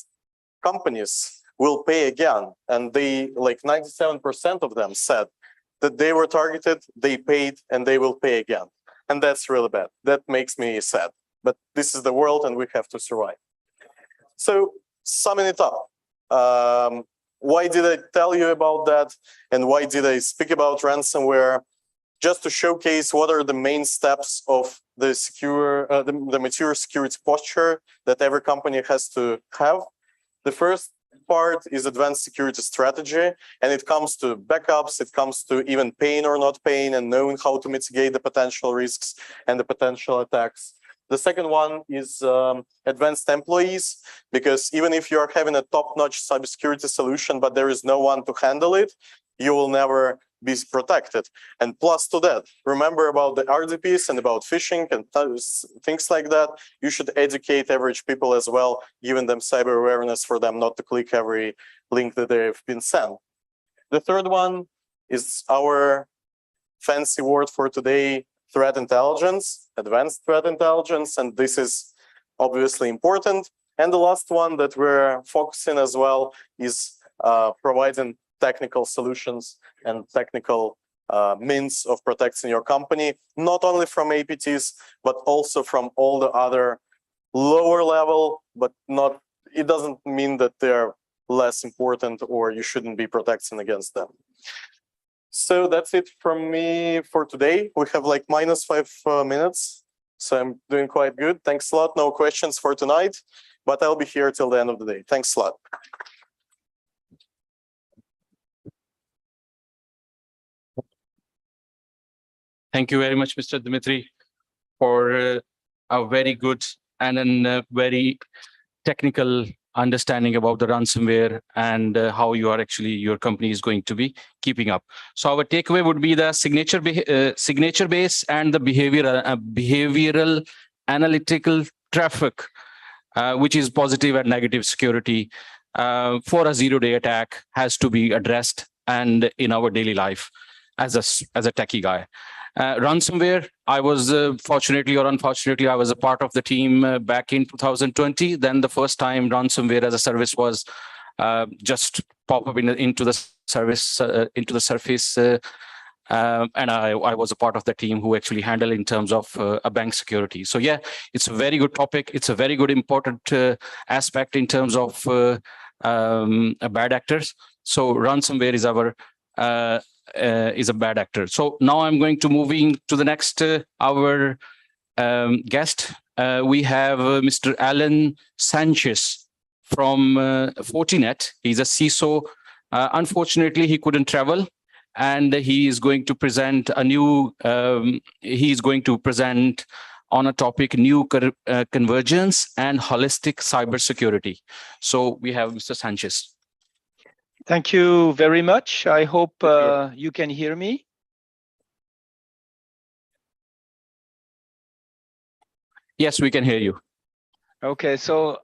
companies will pay again, and they, like 97% of them said that they were targeted, they paid, and they will pay again. And that's really bad. That makes me sad. But this is the world and we have to survive. So summing it up, why did I tell you about that? And why did I speak about ransomware? Just to showcase what are the main steps of the secure, the mature security posture that every company has to have. The first part is advanced security strategy, and it comes to backups, it comes to even paying or not paying and knowing how to mitigate the potential risks and the potential attacks. The second one is advanced employees, because even if you're having a top-notch cybersecurity solution, but there is no one to handle it, you will never be protected. And plus to that, remember about the RDPs and about phishing and things like that. You should educate average people as well, giving them cyber awareness for them not to click every link that they've been sent. The third one is our fancy word for today, threat intelligence, advanced threat intelligence, and this is obviously important. And the last one that we're focusing as well is providing technical solutions and technical means of protecting your company, not only from APTs, but also from all the other lower level, but not, it doesn't mean that they're less important or you shouldn't be protecting against them. So that's it from me for today. We have like -5 minutes, so I'm doing quite good. Thanks a lot. No questions for tonight, but I'll be here till the end of the day. Thanks a lot. Thank you very much, Mr. Dmitry, for a very good and a very technical understanding about the ransomware and how you are actually, your company is going to be keeping up. So our takeaway would be the signature base and the behavioral analytical traffic, which is positive and negative security for a zero-day attack has to be addressed and in our daily life as a techie guy. Ransomware, I was fortunately or unfortunately, I was a part of the team back in 2020. Then the first time ransomware as a service was just pop up into the service, into the surface. And I was a part of the team who actually handled in terms of a bank security. So yeah, it's a very good topic. It's a very good important aspect in terms of bad actors. So ransomware is our is a bad actor. So now I'm going to moving to the next our guest. We have Mr. Alan Sanchez from Fortinet. He's a CISO. Unfortunately, he couldn't travel, and he is going to present a new. He is going to present on a topic: new convergence and holistic cybersecurity. So we have Mr. Sanchez. Thank you very much. I hope you can hear me. Yes, we can hear you. Okay, so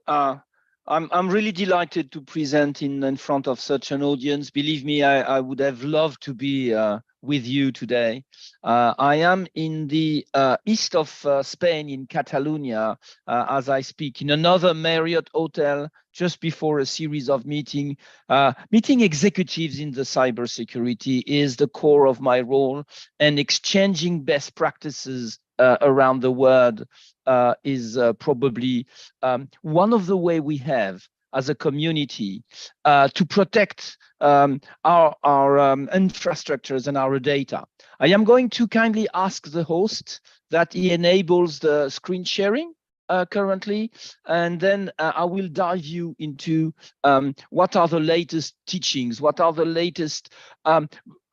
I'm really delighted to present in front of such an audience. Believe me, I would have loved to be with you today. I am in the east of Spain, in Catalonia, as I speak, in another Marriott hotel, just before a series of meeting executives in the cybersecurity is the core of my role, and exchanging best practices around the world is probably one of the way we have as a community to protect our infrastructures and our data. I am going to kindly ask the host that he enables the screen sharing currently, and then I will dive you into what are the latest teachings, what are the latest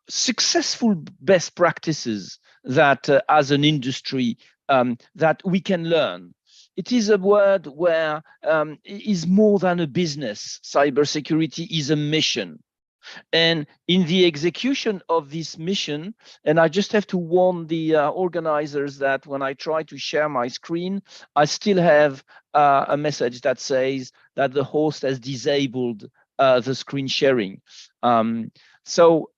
successful best practices that as an industry that we can learn. It is a word where it is more than a business. Cybersecurity is a mission. And in the execution of this mission, and I just have to warn the organizers that when I try to share my screen, I still have a message that says that the host has disabled the screen sharing. So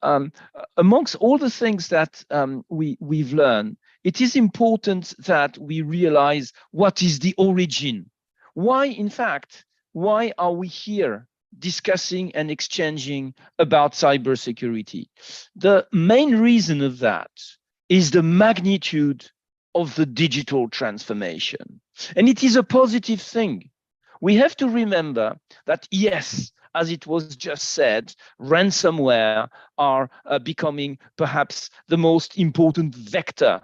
amongst all the things that we've learned, it is important that we realize what is the origin. Why, in fact, why are we here discussing and exchanging about cybersecurity? The main reason of that is the magnitude of the digital transformation. And it is a positive thing. We have to remember that, yes, as it was just said, ransomware are becoming perhaps the most important vector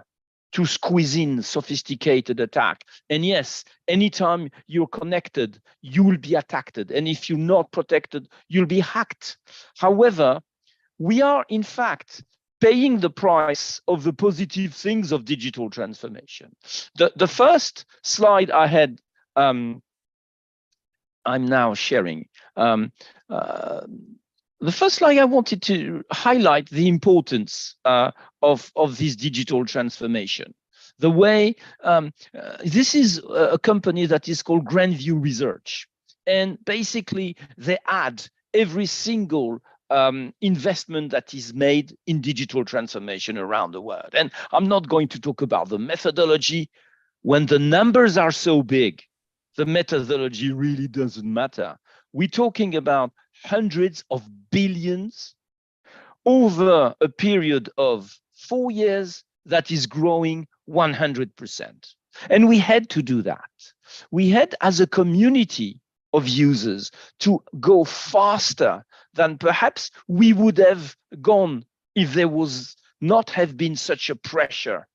to squeeze in sophisticated attack. And yes, anytime you're connected, you will be attacked. And if you're not protected, you'll be hacked. However, we are in fact paying the price of the positive things of digital transformation. The first slide I had, I'm now sharing. The first slide I wanted to highlight the importance of this digital transformation. The way, this is a company that is called Grandview Research. And basically they add every single investment that is made in digital transformation around the world. And I'm not going to talk about the methodology. When the numbers are so big, the methodology really doesn't matter. We're talking about hundreds of billions over a period of 4 years that is growing 100%. And we had to do that. We had, as a community of users, to go faster than perhaps we would have gone if there was not have been such a pressure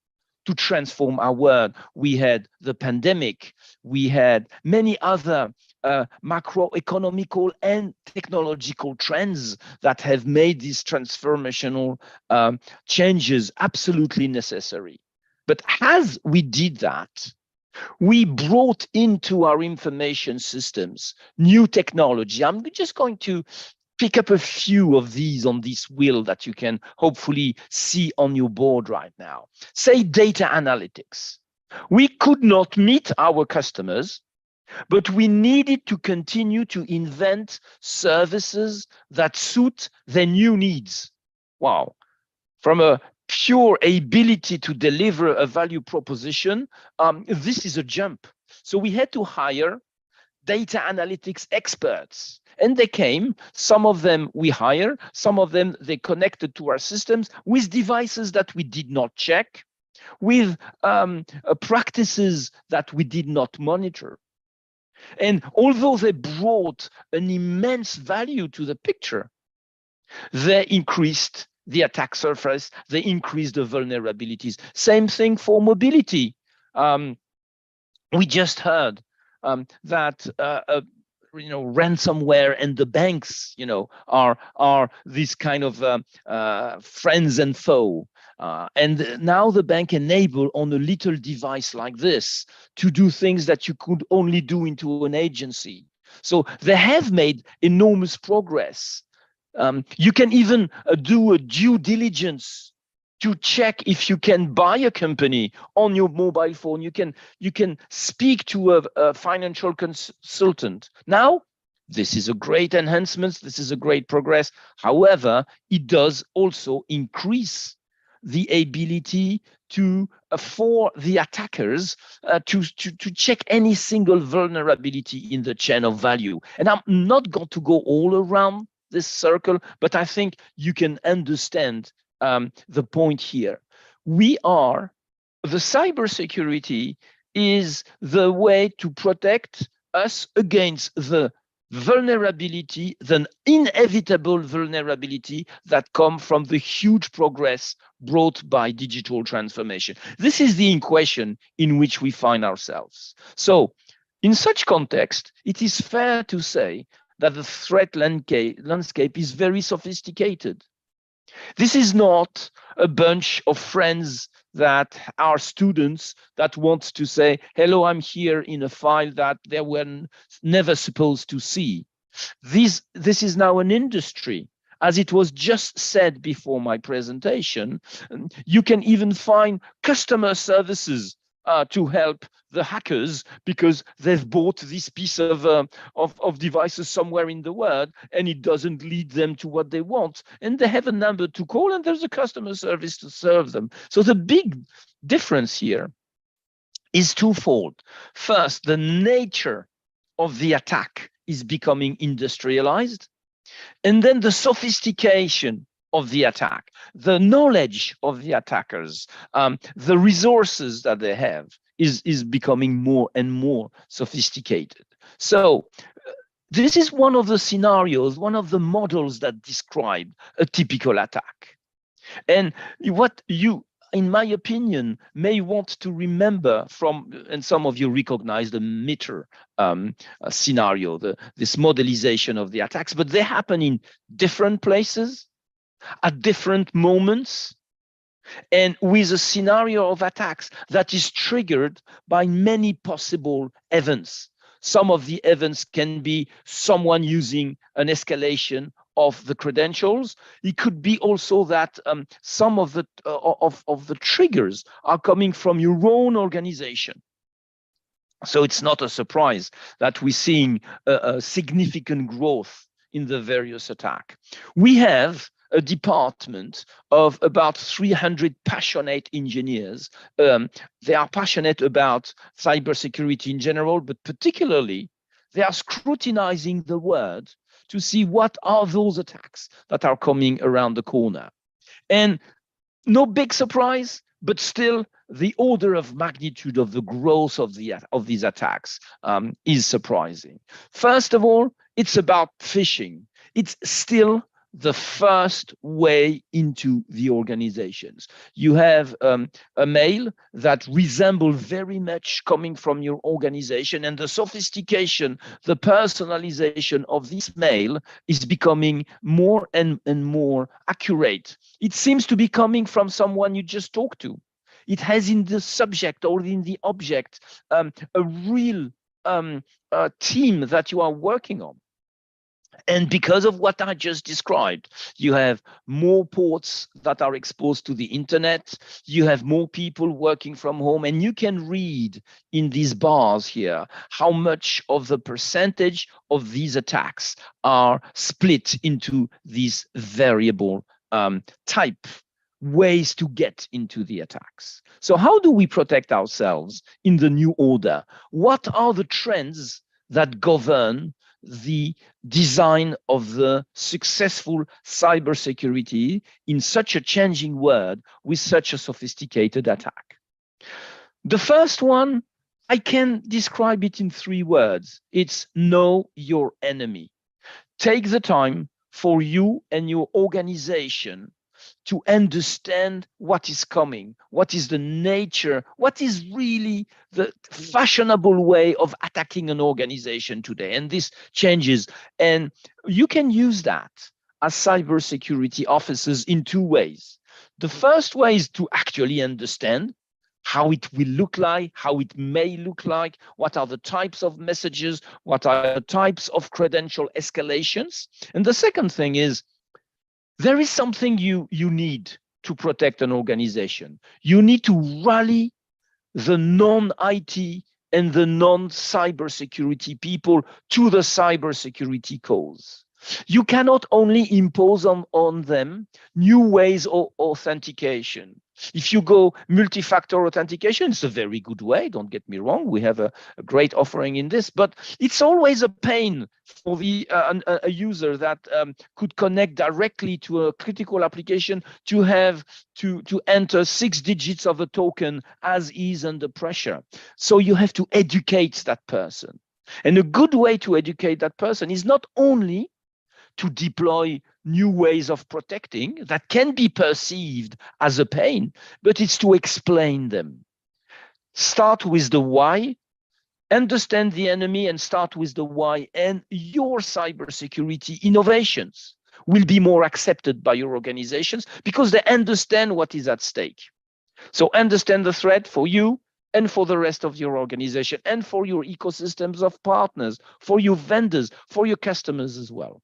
to transform our world. We had the pandemic, we had many other macroeconomical and technological trends that have made these transformational changes absolutely necessary. But as we did that, we brought into our information systems new technology. I'm just going to pick up a few of these on this wheel that you can hopefully see on your board right now. Say data analytics. We could not meet our customers, but we needed to continue to invent services that suit their new needs. Wow. From a pure ability to deliver a value proposition, this is a jump. So we had to hire data analytics experts. And they came, some of them we hire, some of them they connected to our systems with devices that we did not check, with practices that we did not monitor. And although they brought an immense value to the picture, they increased the attack surface, they increased the vulnerabilities. Same thing for mobility. We just heard that ransomware and the banks, are this kind of friends and foe. And now the bank enable on a little device like this to do things that you could only do into an agency. So they have made enormous progress. You can even do a due diligence to check if you can buy a company on your mobile phone. You can speak to a financial consultant. Now, this is a great enhancement. This is a great progress. However, it does also increase the ability for the attackers to check any single vulnerability in the chain of value. And I'm not going to go all around this circle, but I think you can understand the point here. The cybersecurity is the way to protect us against the vulnerability, the inevitable vulnerability that come from the huge progress brought by digital transformation. This is the equation in which we find ourselves. So in such context, it is fair to say that the threat landscape is very sophisticated. This is not a bunch of friends that are students that want to say, hello, I'm here in a file that they were never supposed to see. This is now an industry. As it was just said before my presentation, you can even find customer services to help the hackers because they've bought this piece of devices somewhere in the world and it doesn't lead them to what they want. And they have a number to call and there's a customer service to serve them. So the big difference here is twofold. First, the nature of the attack is becoming industrialized. And then the sophistication of the attack, the knowledge of the attackers, the resources that they have is becoming more and more sophisticated. So this is one of the scenarios, one of the models that describe a typical attack. And what you, in my opinion, may want to remember from, and some of you recognize the MITRE scenario, this modelization of the attacks, but they happen in different places, at different moments, and with a scenario of attacks that is triggered by many possible events. Some of the events can be someone using an escalation of the credentials. It could be also that some of the triggers are coming from your own organization. So it's not a surprise that we're seeing a significant growth in the various attack. We have a department of about 300 passionate engineers. They are passionate about cybersecurity in general, but particularly they are scrutinizing the world to see what are those attacks that are coming around the corner. And no big surprise, but still the order of magnitude of the growth of these attacks is surprising. First of all, it's about phishing. It's still the first way into the organizations. You have a mail that resembles very much coming from your organization, and the sophistication, the personalization of this mail is becoming more and more accurate. It seems to be coming from someone you just talked to. It has in the subject or in the object a real team that you are working on. And because of what I just described, you have more ports that are exposed to the internet, you have more people working from home, and you can read in these bars here how much of the percentage of these attacks are split into these variable type ways to get into the attacks. So how do we protect ourselves in the new order? What are the trends that govern the design of the successful cybersecurity in such a changing world with such a sophisticated attack? The first one, I can describe it in 3 words. It's know your enemy. Take the time for you and your organization to understand what is coming, what is the nature, what is really the fashionable way of attacking an organization today. And this changes. And you can use that as cybersecurity officers in 2 ways. The first way is to actually understand how it will look like, how it may look like, what are the types of messages, what are the types of credential escalations. And the second thing is, there is something you need to protect an organization. You need to rally the non-IT and the non-cybersecurity people to the cybersecurity cause. You cannot only impose on them new ways of authentication. If you go multi-factor authentication, it's a very good way, don't get me wrong. We have a great offering in this, but it's always a pain for a user that could connect directly to a critical application to have to enter 6 digits of a token as is under pressure. So you have to educate that person. And a good way to educate that person is not only to deploy new ways of protecting that can be perceived as a pain, but it's to explain them. Start with the why, understand the enemy and start with the why, and your cybersecurity innovations will be more accepted by your organizations because they understand what is at stake. So understand the threat for you and for the rest of your organization and for your ecosystems of partners, for your vendors, for your customers as well.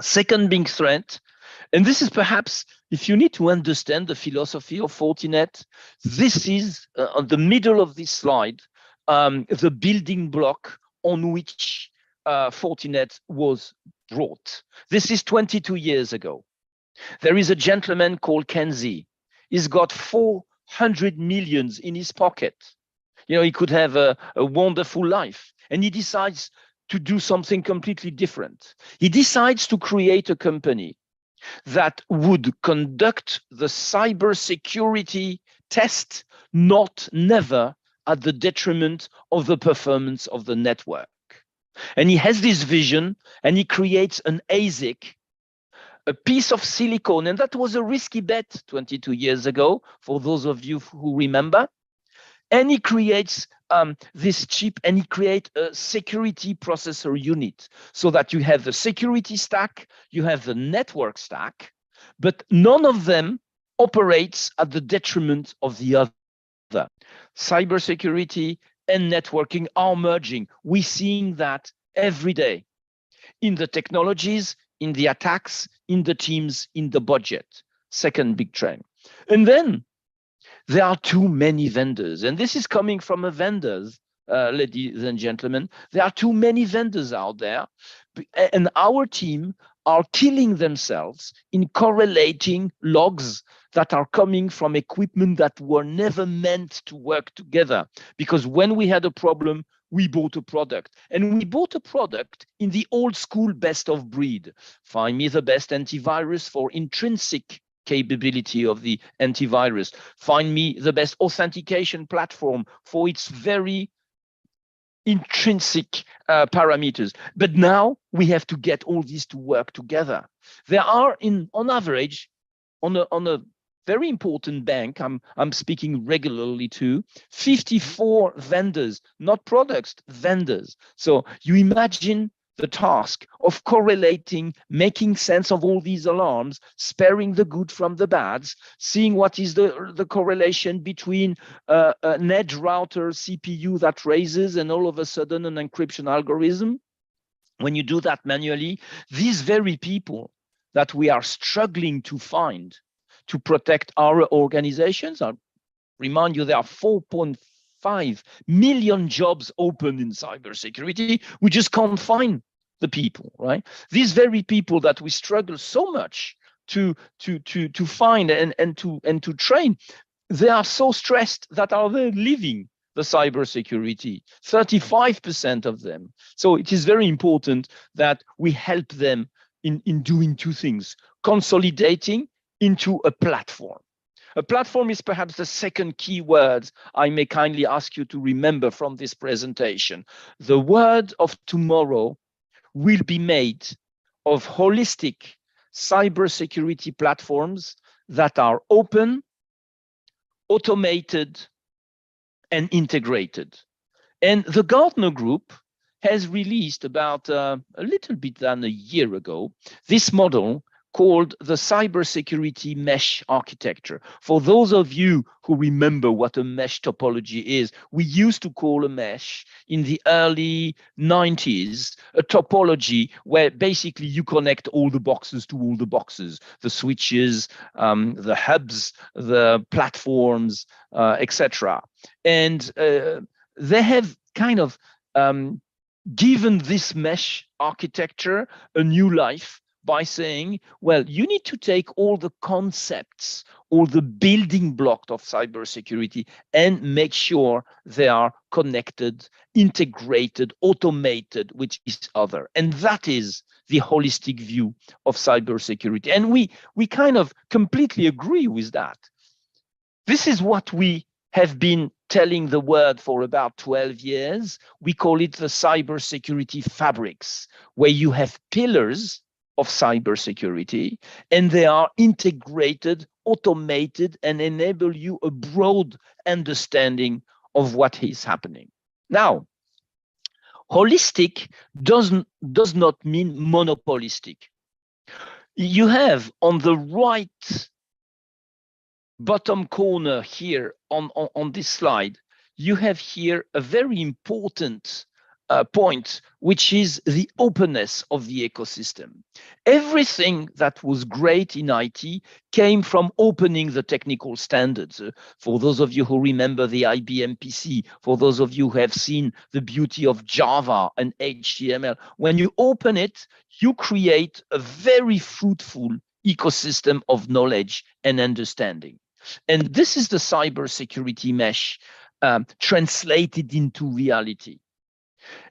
Second big threat, and this is perhaps, if you need to understand the philosophy of Fortinet, this is on the middle of this slide, the building block on which Fortinet was brought. This is 22 years ago. There is a gentleman called Kenzie. He's got 400 millions in his pocket. You know, he could have a wonderful life, and he decides to do something completely different. He decides to create a company that would conduct the cybersecurity test, never at the detriment of the performance of the network. And he has this vision, and he creates an ASIC, a piece of silicon, and that was a risky bet 22 years ago, for those of you who remember. And he creates this chip, and he creates a security processor unit so that you have the security stack, you have the network stack, but none of them operates at the detriment of the other. Cybersecurity and networking are merging. We're seeing that every day in the technologies, in the attacks, in the teams, in the budget. Second big trend. And then there are too many vendors, and this is coming from a vendors ladies and gentlemen. There are too many vendors out there, and our team are killing themselves in correlating logs that are coming from equipment that were never meant to work together. Because when we had a problem, we bought a product, and we bought a product in the old school best of breed. Find me the best antivirus for intrinsic capability of the antivirus. Find me the best authentication platform for its very intrinsic parameters. But now we have to get all these to work together. There are, on average, on a very important bank I'm speaking regularly to, 54 vendors, not products, vendors. So you imagine the task of correlating, making sense of all these alarms, sparing the good from the bads, seeing what is the correlation between an edge router CPU that raises and all of a sudden an encryption algorithm. When you do that manually, these very people that we are struggling to find to protect our organizations, I remind you there are 4.5 million jobs open in cybersecurity. We just can't find the people, right? These very people that we struggle so much to find and to train, they are so stressed that are they leaving the cybersecurity, 35% of them. So it is very important that we help them in doing two things: consolidating into a platform. A platform is perhaps the second key word I may kindly ask you to remember from this presentation. The word of tomorrow will be made of holistic cybersecurity platforms that are open, automated, and integrated. And the Gartner Group has released about a little bit than a year ago this model called the cybersecurity mesh architecture. For those of you who remember what a mesh topology is, we used to call a mesh in the early 90s a topology where basically you connect all the boxes to all the boxes, the switches, the hubs, the platforms, etc. And they have kind of given this mesh architecture a new life by saying, well, you need to take all the concepts, all the building blocks of cybersecurity and make sure they are connected, integrated, automated with each other. And that is the holistic view of cybersecurity. And we kind of completely agree with that. This is what we have been telling the world for about 12 years. We call it the cybersecurity fabrics, where you have pillars of cybersecurity, and they are integrated, automated, and enable you a broad understanding of what is happening. Now, holistic does not mean monopolistic. You have on the right bottom corner here on this slide, you have here a very important point, which is the openness of the ecosystem. Everything that was great in IT came from opening the technical standards. For those of you who remember the IBM PC, for those of you who have seen the beauty of Java and HTML, when you open it, you create a very fruitful ecosystem of knowledge and understanding. And this is the cybersecurity mesh translated into reality.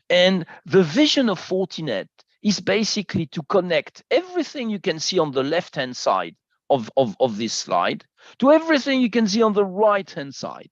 And the vision of Fortinet is basically to connect everything you can see on the left-hand side of this slide to everything you can see on the right-hand side.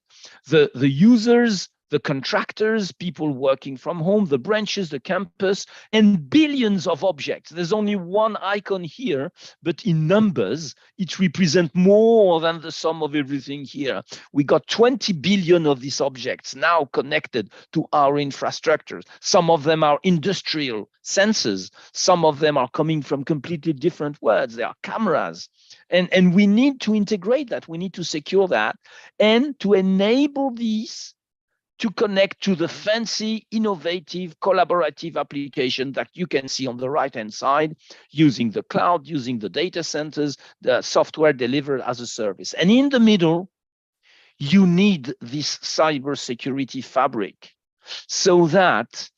The users, the contractors, people working from home, the branches, the campus, and billions of objects. There's only one icon here, but in numbers, it represents more than the sum of everything here. We got 20 billion of these objects now connected to our infrastructures. Some of them are industrial sensors. Some of them are coming from completely different worlds. They are cameras. And we need to integrate that. We need to secure that and to enable these to connect to the fancy, innovative, collaborative application that you can see on the right-hand side, using the cloud, using the data centers, the software delivered as a service. And in the middle, you need this cybersecurity fabric so that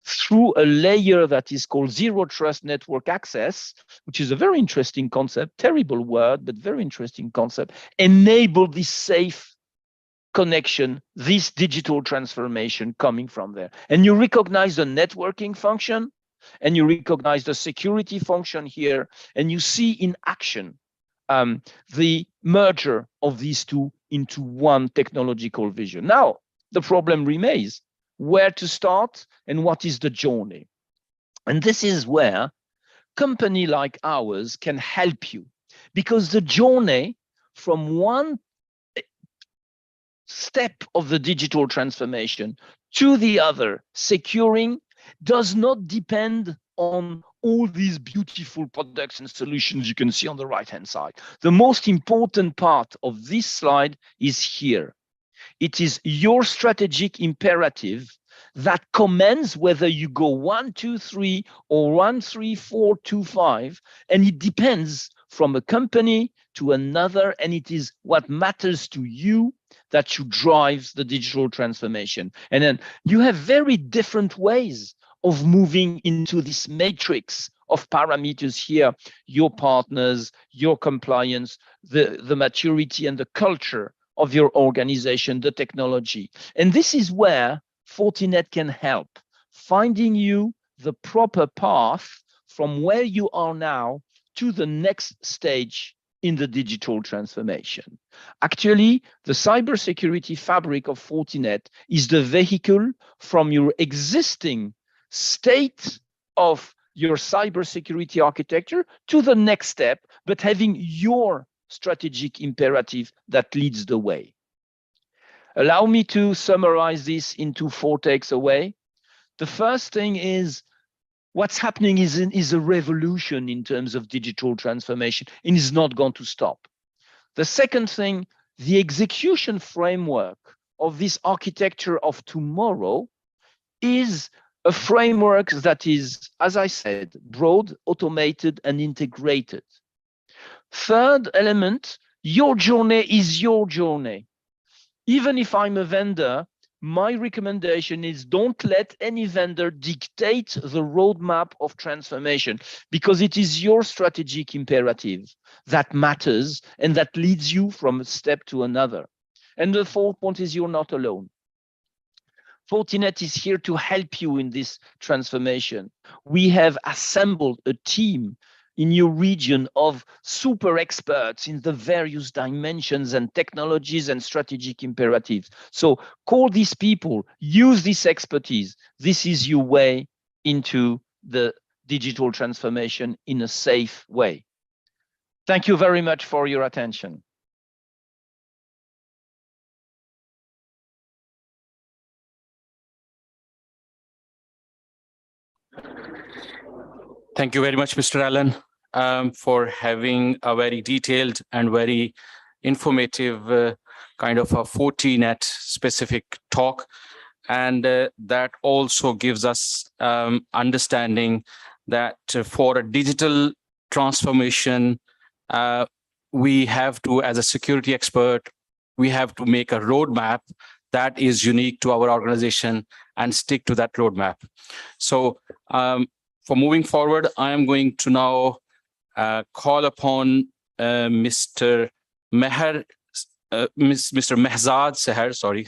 through a layer that is called zero trust network access, which is a very interesting concept, terrible word, but very interesting concept, enable this safe connection, this digital transformation coming from there. And you recognize the networking function, and you recognize the security function here, and you see in action the merger of these two into one technological vision. Now, the problem remains where to start and what is the journey. And this is where company like ours can help you, because the journey from one step of the digital transformation to the other, securing, does not depend on all these beautiful products and solutions you can see on the right-hand side. The most important part of this slide is here. It is your strategic imperative that commands whether you go 1, 2, 3 or 1, 3, 4, 2, 5, and it depends from a company to another, and it is what matters to you that should drive the digital transformation. And then you have very different ways of moving into this matrix of parameters here, your partners, your compliance, the maturity and the culture of your organization, the technology. And this is where Fortinet can help, finding you the proper path from where you are now to the next stage in the digital transformation. Actually, the cybersecurity fabric of Fortinet is the vehicle from your existing state of your cybersecurity architecture to the next step, but having your strategic imperative that leads the way. Allow me to summarize this into 4 takes away. The first thing is what's happening is a revolution in terms of digital transformation and is not going to stop. The second thing, the execution framework of this architecture of tomorrow is a framework that is, as I said, broad, automated, and integrated. Third element, your journey is your journey. Even if I'm a vendor, my recommendation is don't let any vendor dictate the roadmap of transformation, because it is your strategic imperative that matters and that leads you from a step to another. And the fourth point is you're not alone. Fortinet is here to help you in this transformation. We have assembled a team in your region of super experts in the various dimensions and technologies and strategic imperatives. So call these people, use this expertise. This is your way into the digital transformation in a safe way. Thank you very much for your attention. Thank you very much, Mr. Allen, for having a very detailed and very informative kind of a Fortinet specific talk. And that also gives us understanding that for a digital transformation, we have to, as a security expert, we have to make a roadmap that is unique to our organization and stick to that roadmap. So for moving forward, I am going to now call upon Mr. Mehzad Seher, sorry.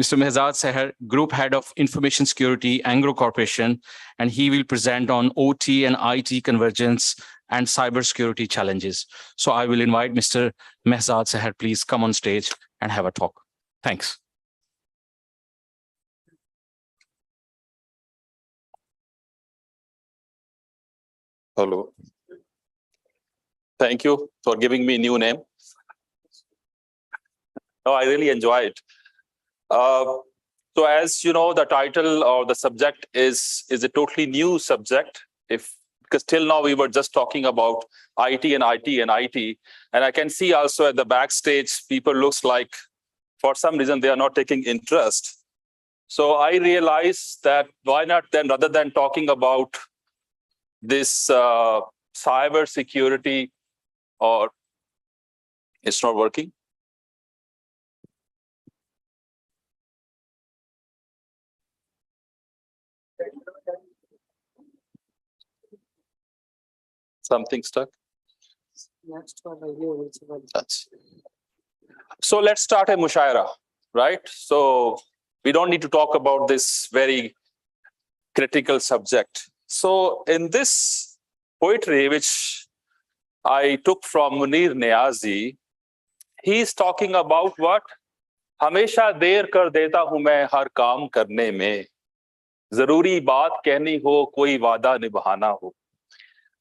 Mr. Mehzad Seher, Group Head of Information Security, Anglo Corporation, and he will present on OT and IT convergence and cybersecurity challenges. So I will invite Mr. Mehzad Seher, please come on stage and have a talk. Thanks. Hello. Thank you for giving me a new name. No, I really enjoy it. So as you know, the title or the subject is a totally new subject. Because till now we were just talking about IT and IT and IT. And I can see also at the backstage, people looks like for some reason they are not taking interest. So I realized that why not then, rather than talking about this cyber security, or it's not working. Something stuck. So let's start a mushaira, right? So we don't need to talk about this very critical subject. So in this poetry, which I took from Munir Niazi, he's talking about what? हमेशा देर कर देता हूं मैं हर काम करने में, जरूरी बात कहनी हो कोई वादा निभाना हो.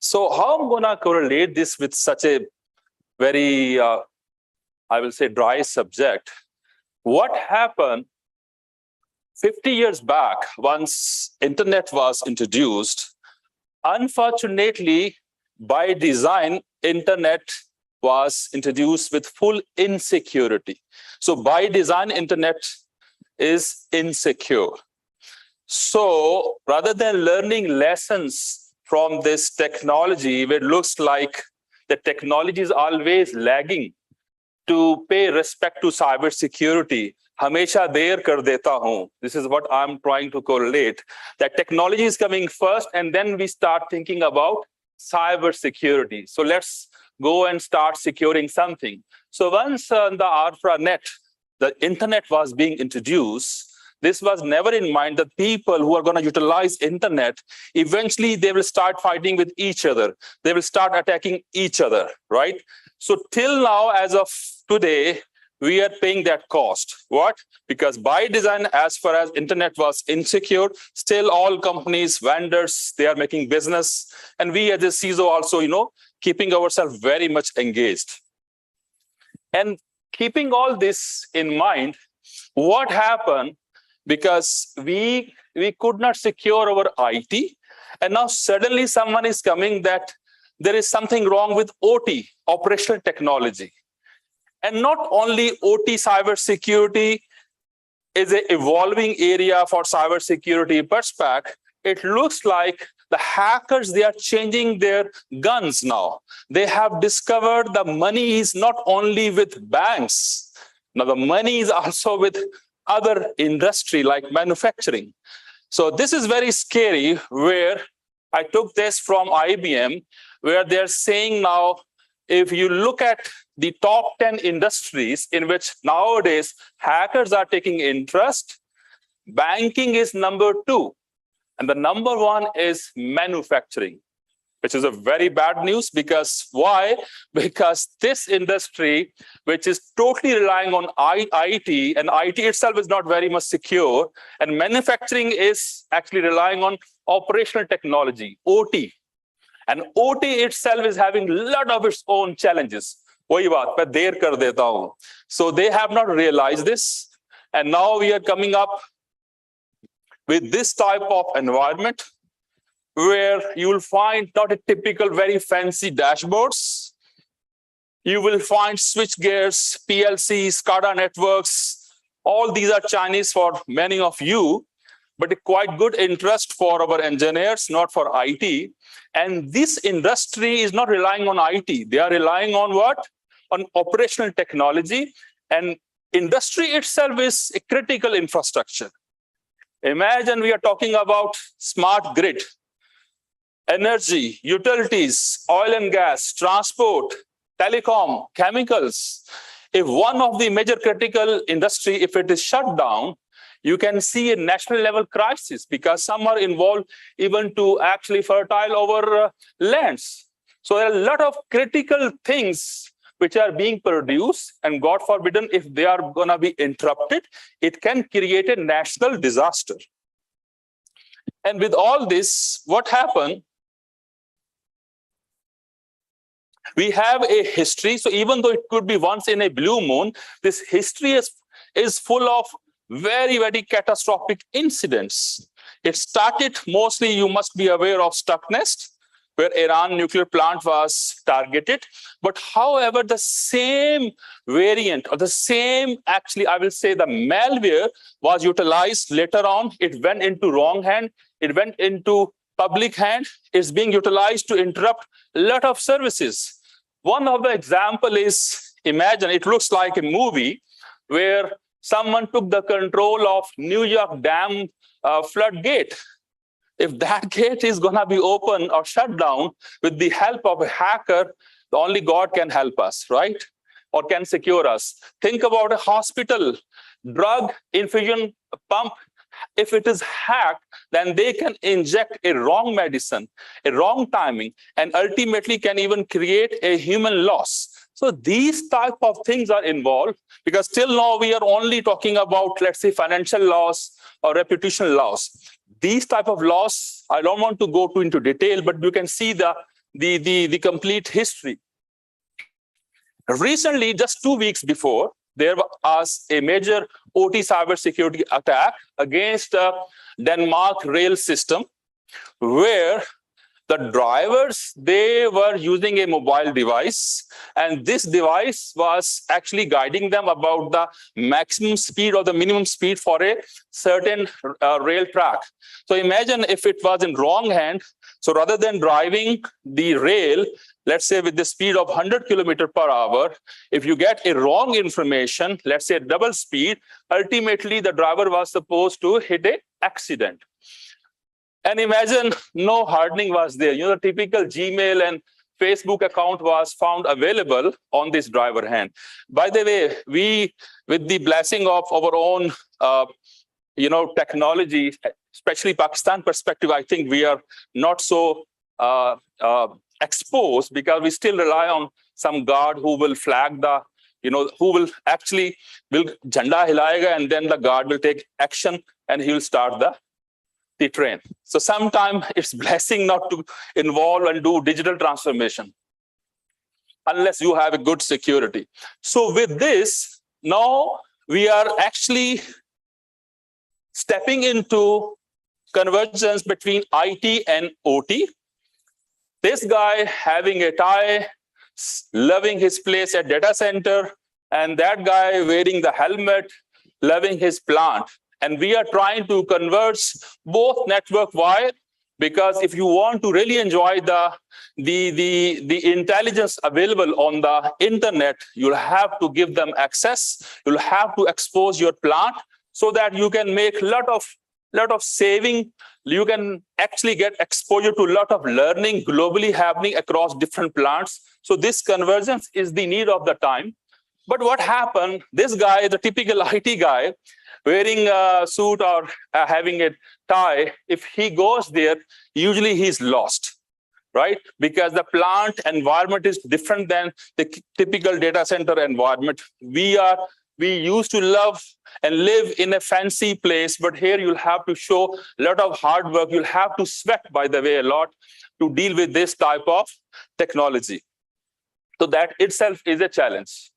So how I'm gonna correlate this with such a very, I will say, dry subject? What happened 50 years back, once internet was introduced? Unfortunately, by design, internet was introduced with full insecurity. So by design, internet is insecure. So rather than learning lessons from this technology, where it looks like the technology is always lagging to pay respect to cybersecurity, hamesha der kar deta hoon. This is what I'm trying to correlate. That technology is coming first, and then we start thinking about cybersecurity. So let's go and start securing something. So once the ARPANET, the internet was being introduced, this was never in mind that people who are going to utilize internet, eventually they will start fighting with each other. They will start attacking each other, right? So till now, as of today, we are paying that cost. What? Because by design, as far as internet was insecure, still all companies, vendors, they are making business. And we as a CISO also, keeping ourselves very much engaged. And keeping all this in mind, what happened? Because we could not secure our IT, and now suddenly someone is coming that there is something wrong with OT, operational technology. And not only OT, cybersecurity is an evolving area for cybersecurity perspective. It looks like the hackers, they are changing their guns now. They have discovered the money is not only with banks. Now the money is also with other industry like manufacturing. So this is very scary, where I took this from IBM, where they're saying now, if you look at the top 10 industries in which nowadays hackers are taking interest, banking is number 2. And the number 1 is manufacturing, which is a very bad news. Because why? Because this industry, which is totally relying on IT, and IT itself is not very much secure, and manufacturing is actually relying on operational technology, OT. And OT itself is having a lot of its own challenges. So they have not realized this. And now we are coming up with this type of environment, where you will find not a typical very fancy dashboards. You will find switch gears, PLCs, SCADA networks. All these are Chinese for many of you, but a quite good interest for our engineers, not for IT. And this industry is not relying on IT. They are relying on what? On operational technology. And industry itself is a critical infrastructure. Imagine we are talking about smart grid, energy, utilities, oil and gas, transport, telecom, chemicals. If one of the major critical industry, if it is shut down, you can see a national level crisis, because some are involved even to actually fertile our lands. So there are a lot of critical things which are being produced, and God forbidden, if they are going to be interrupted, it can create a national disaster. And with all this, what happened? We have a history. So even though it could be once in a blue moon, this history is full of very, very catastrophic incidents. It started mostly, you must be aware of Stuxnet, where Iran nuclear plant was targeted. But however, the same variant, or the same, actually, I will say the malware was utilized later on. It went into wrong hand. It went into public hand. It's being utilized to interrupt a lot of services. One of the example is, imagine, it looks like a movie where someone took the control of New York Dam floodgate. if that gate is going to be open or shut down with the help of a hacker, only God can help us, right? Or can secure us. Think about a hospital, drug infusion pump. If it is hacked, then they can inject a wrong medicine, a wrong timing, and ultimately can even create a human loss. So these type of things are involved, because till now we are only talking about, let's say, financial loss or reputational loss. These type of loss, I don't want to go into detail, but you can see the complete history. Recently, just 2 weeks before, there was a major OT cybersecurity attack against Denmark rail system, where the drivers, they were using a mobile device, and this device was actually guiding them about the maximum speed or the minimum speed for a certain rail track. So imagine if it was in wrong hand. So rather than driving the rail, let's say with the speed of 100 km/h, if you get a wrong information, let's say double speed, ultimately the driver was supposed to hit an accident. And imagine no hardening was there. You know, the typical Gmail and Facebook account was found available on this driver hand. By the way, we, with the blessing of our own, technology, especially Pakistan perspective, I think we are not so exposed, because we still rely on some guard who will flag the, who will actually jhanda hilayega, and then the guard will take action and he will start the train. So sometimes it's blessing not to involve and do digital transformation unless you have a good security. So with this, now we are actually stepping into convergence between IT and OT. This guy having a tie, loving his place at data center, and that guy wearing the helmet, loving his plant. And we are trying to converge both network wire, because if you want to really enjoy the intelligence available on the internet, you'll have to give them access. You'll have to expose your plant so that you can make a lot of saving. You can actually get exposure to a lot of learning globally happening across different plants. So this convergence is the need of the time. But what happened, this guy, the typical IT guy, wearing a suit or having a tie, if he goes there, usually he's lost, right? Because the plant environment is different than the typical data center environment. We used to love and live in a fancy place, but here you'll have to show a lot of hard work. You'll have to sweat, by the way, a lot to deal with this type of technology. So that itself is a challenge.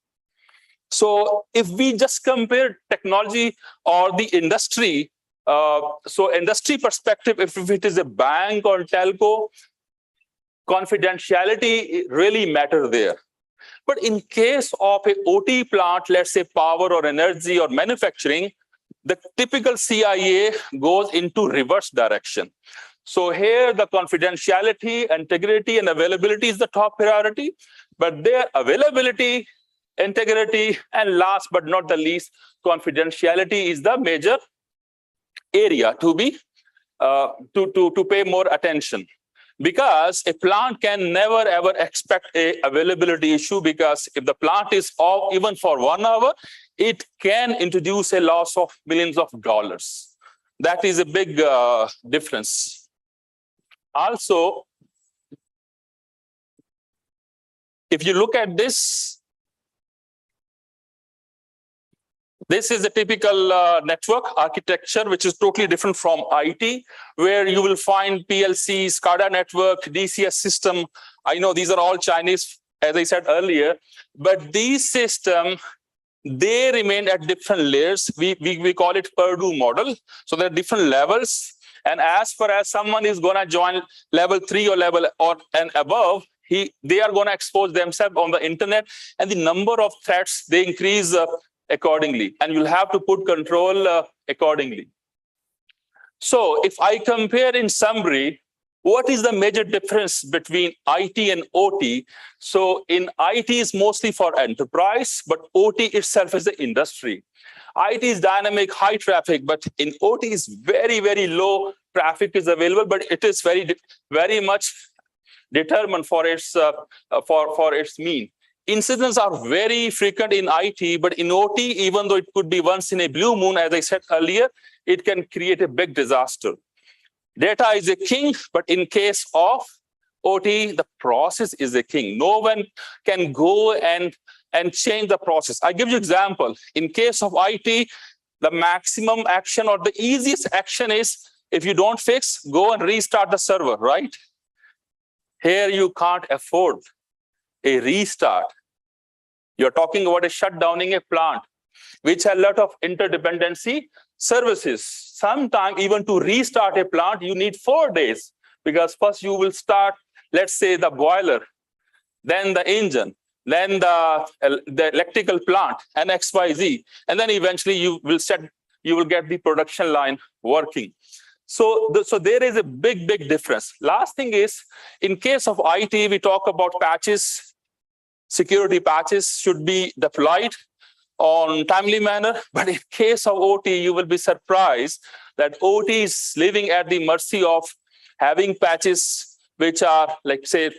So if we just compare technology or the industry, so industry perspective, if it is a bank or telco, confidentiality really matters there. But in case of a OT plant, let's say power or energy or manufacturing, the typical CIA goes into reverse direction. So here the confidentiality, integrity, and availability is the top priority, but their availability, integrity, and last but not the least, confidentiality is the major area to be to pay more attention. Because a plant can never ever expect a availability issue, because if the plant is off even for 1 hour, it can introduce a loss of millions of dollars. That is a big difference. Also, if you look at this, this is a typical network architecture, which is totally different from IT, where you will find PLC, SCADA network, DCS system. I know these are all Chinese, as I said earlier, but these systems, they remain at different layers. We call it Purdue model. So there are different levels. And as far as someone is going to join level 3 or level and above, they are going to expose themselves on the internet, and the number of threats, they increase accordingly, and you'll have to put control accordingly. So if I compare in summary, what is the major difference between IT and OT? So in IT is mostly for enterprise, but OT itself is the industry. IT is dynamic, high traffic, but in OT is very, very low traffic is available, but it is very much determined for its mean. Incidents are very frequent in IT, but in OT, even though it could be once in a blue moon, as I said earlier, it can create a big disaster. Data is a king, but in case of OT, the process is the king. No one can go and change the process. I give you example. In case of IT, the maximum action or the easiest action is, if you don't fix, go and restart the server, right? Here you can't afford a restart. You're talking about a shutdowning a plant, which has a lot of interdependency services. Sometimes even to restart a plant, you need 4 days, because first you will start, let's say, the boiler, then the engine, then the electrical plant, and XYZ, and then eventually you will get the production line working. So there is a big difference. Last thing is, in case of IT, we talk about patches. Security patches should be deployed on timely manner, but in case of OT, you will be surprised that OT is living at the mercy of having patches which are, like, say,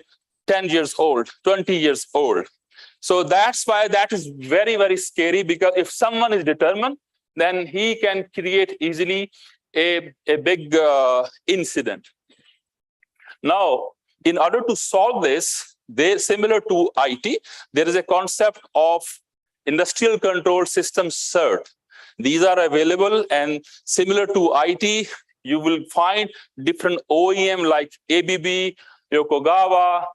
10 years old, 20 years old. So that's why that is very scary, because if someone is determined, then he can create easily a big incident. Now, in order to solve this, similar to IT, there is a concept of industrial control system CERT. These are available, and similar to IT, you will find different OEM like ABB, Yokogawa.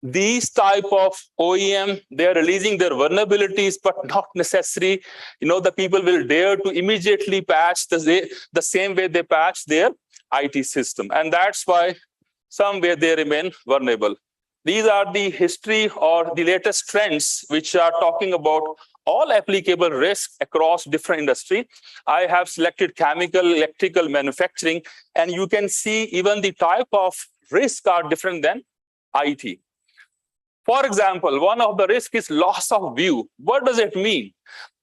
These type of OEM, they are releasing their vulnerabilities, but not necessary. The people will dare to immediately patch the same way they patch their IT system. And that's why somewhere they remain vulnerable. These are the history or the latest trends which are talking about all applicable risks across different industry. I have selected chemical, electrical, manufacturing, and you can see even the type of risk are different than IT. For example, one of the risks is loss of view. What does it mean?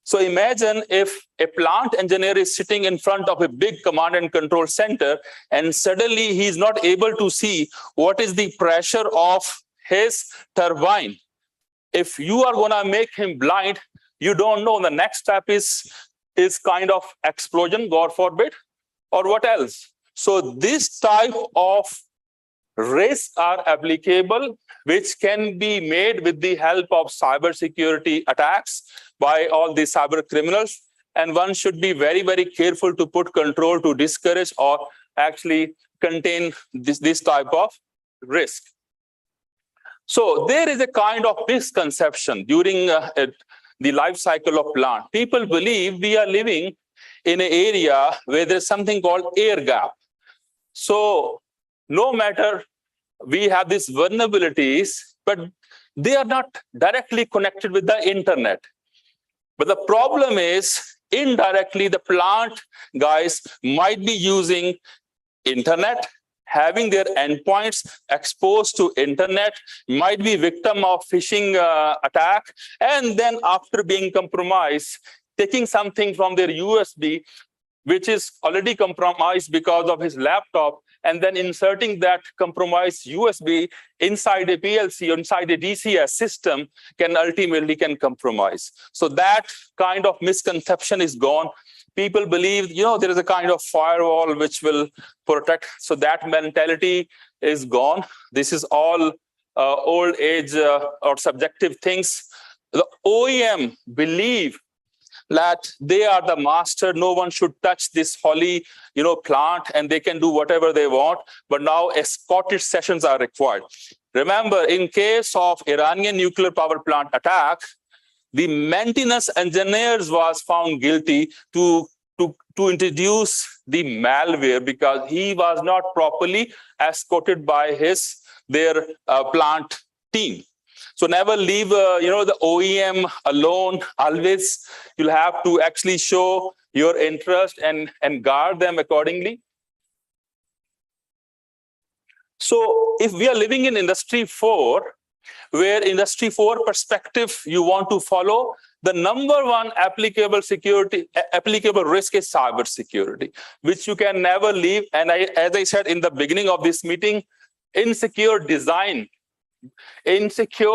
So imagine if a plant engineer is sitting in front of a big command and control center, and suddenly he's not able to see what is the pressure of his turbine. If you are going to make him blind, you don't know the next step is kind of explosion, God forbid, or what else. So this type of risks are applicable, which can be made with the help of cybersecurity attacks by all the cyber criminals. And one should be very careful to put control to discourage or actually contain this type of risk. So there is a kind of misconception during the life cycle of plant. People believe we are living in an area where there's something called air gap. So no matter we have these vulnerabilities, but they are not directly connected with the internet. But the problem is, indirectly, the plant guys might be using internet, having their endpoints exposed to internet, might be victim of phishing attack, and then after being compromised, taking something from their USB, which is already compromised because of his laptop, and then inserting that compromised USB inside a PLC or inside a DCS system can ultimately compromise. So that kind of misconception is gone. People believe, there is a kind of firewall which will protect. So that mentality is gone. This is all old age or subjective things. The OEM believe that they are the master. No one should touch this holy, plant, and they can do whatever they want. But now escorted sessions are required. Remember, in case of Iranian nuclear power plant attack, the maintenance engineers was found guilty to introduce the malware because he was not properly escorted by their plant team. So never leave, the OEM alone. Always, you'll have to actually show your interest and guard them accordingly. So if we are living in Industry 4, where industry 4 perspective you want to follow, the number one applicable risk is cyber security, which you can never leave. And as I said in the beginning of this meeting, insecure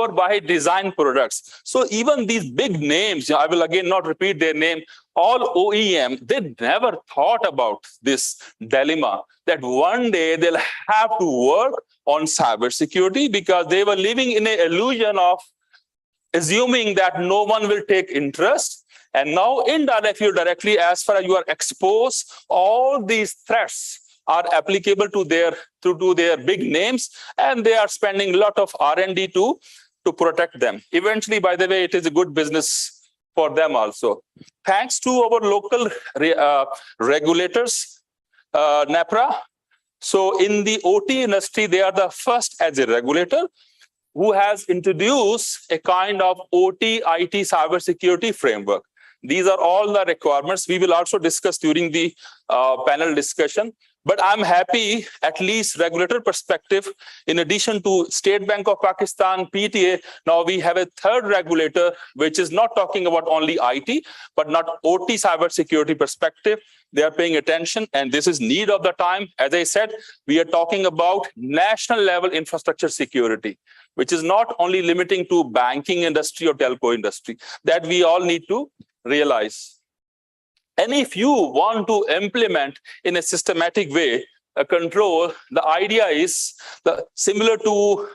by design products. So even these big names, I will again not repeat their name, all OEM, they never thought about this dilemma that one day they'll have to work on cybersecurity because they were living in an illusion of assuming that no one will take interest. And now indirectly or directly, as far as you are exposed, all these threats are applicable to their big names, and they are spending a lot of R&D to protect them. Eventually, by the way, it is a good business for them also. Thanks to our local regulators, NEPRA. So in the OT industry, they are the first as a regulator who has introduced a kind of OT IT cybersecurity framework. These are all the requirements we will also discuss during the panel discussion. But I'm happy, at least regulator perspective, in addition to State Bank of Pakistan, PTA, now we have a third regulator, which is not talking about only IT, but not OT cybersecurity perspective. They are paying attention, and this is need of the time. As I said, we are talking about national level infrastructure security, which is not only limiting to banking industry or telco industry, that we all need to realize. And if you want to implement in a systematic way a control, the idea is similar to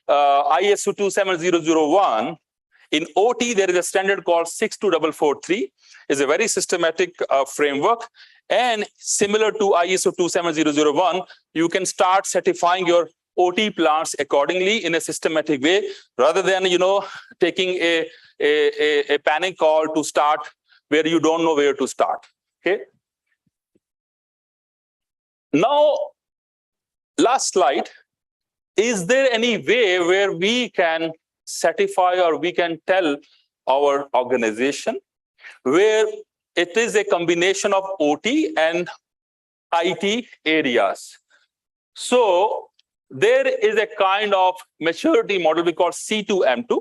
ISO 27001. In OT, there is a standard called 62443. It's a very systematic framework. And similar to ISO 27001, you can start certifying your OT plants accordingly in a systematic way, rather than taking a panic call to start where you don't know where to start. Okay. Now, last slide. Is there any way where we can certify or we can tell our organization where it is a combination of OT and IT areas? So there is a kind of maturity model we call C2M2.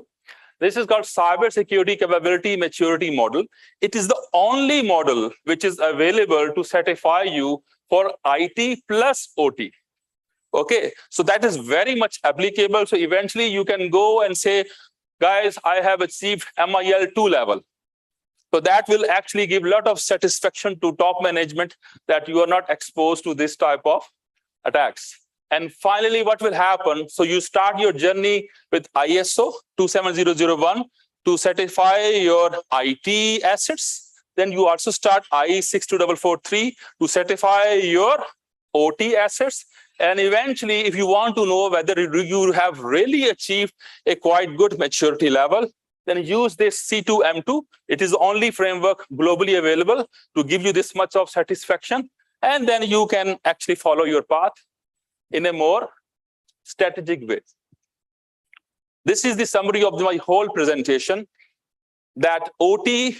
This is called Cybersecurity Capability Maturity Model. It is the only model which is available to certify you for IT plus OT. Okay, so that is very much applicable. So eventually you can go and say, guys, I have achieved MIL 2 level. So that will actually give a lot of satisfaction to top management that you are not exposed to this type of attacks. And finally, what will happen? So you start your journey with ISO 27001 to certify your IT assets. Then you also start IE 62443 to certify your OT assets. And eventually, if you want to know whether you have really achieved a quite good maturity level, then use this C2M2. It is the only framework globally available to give you this much of satisfaction. And then you can actually follow your path in a more strategic way. This is the summary of my whole presentation, that OT,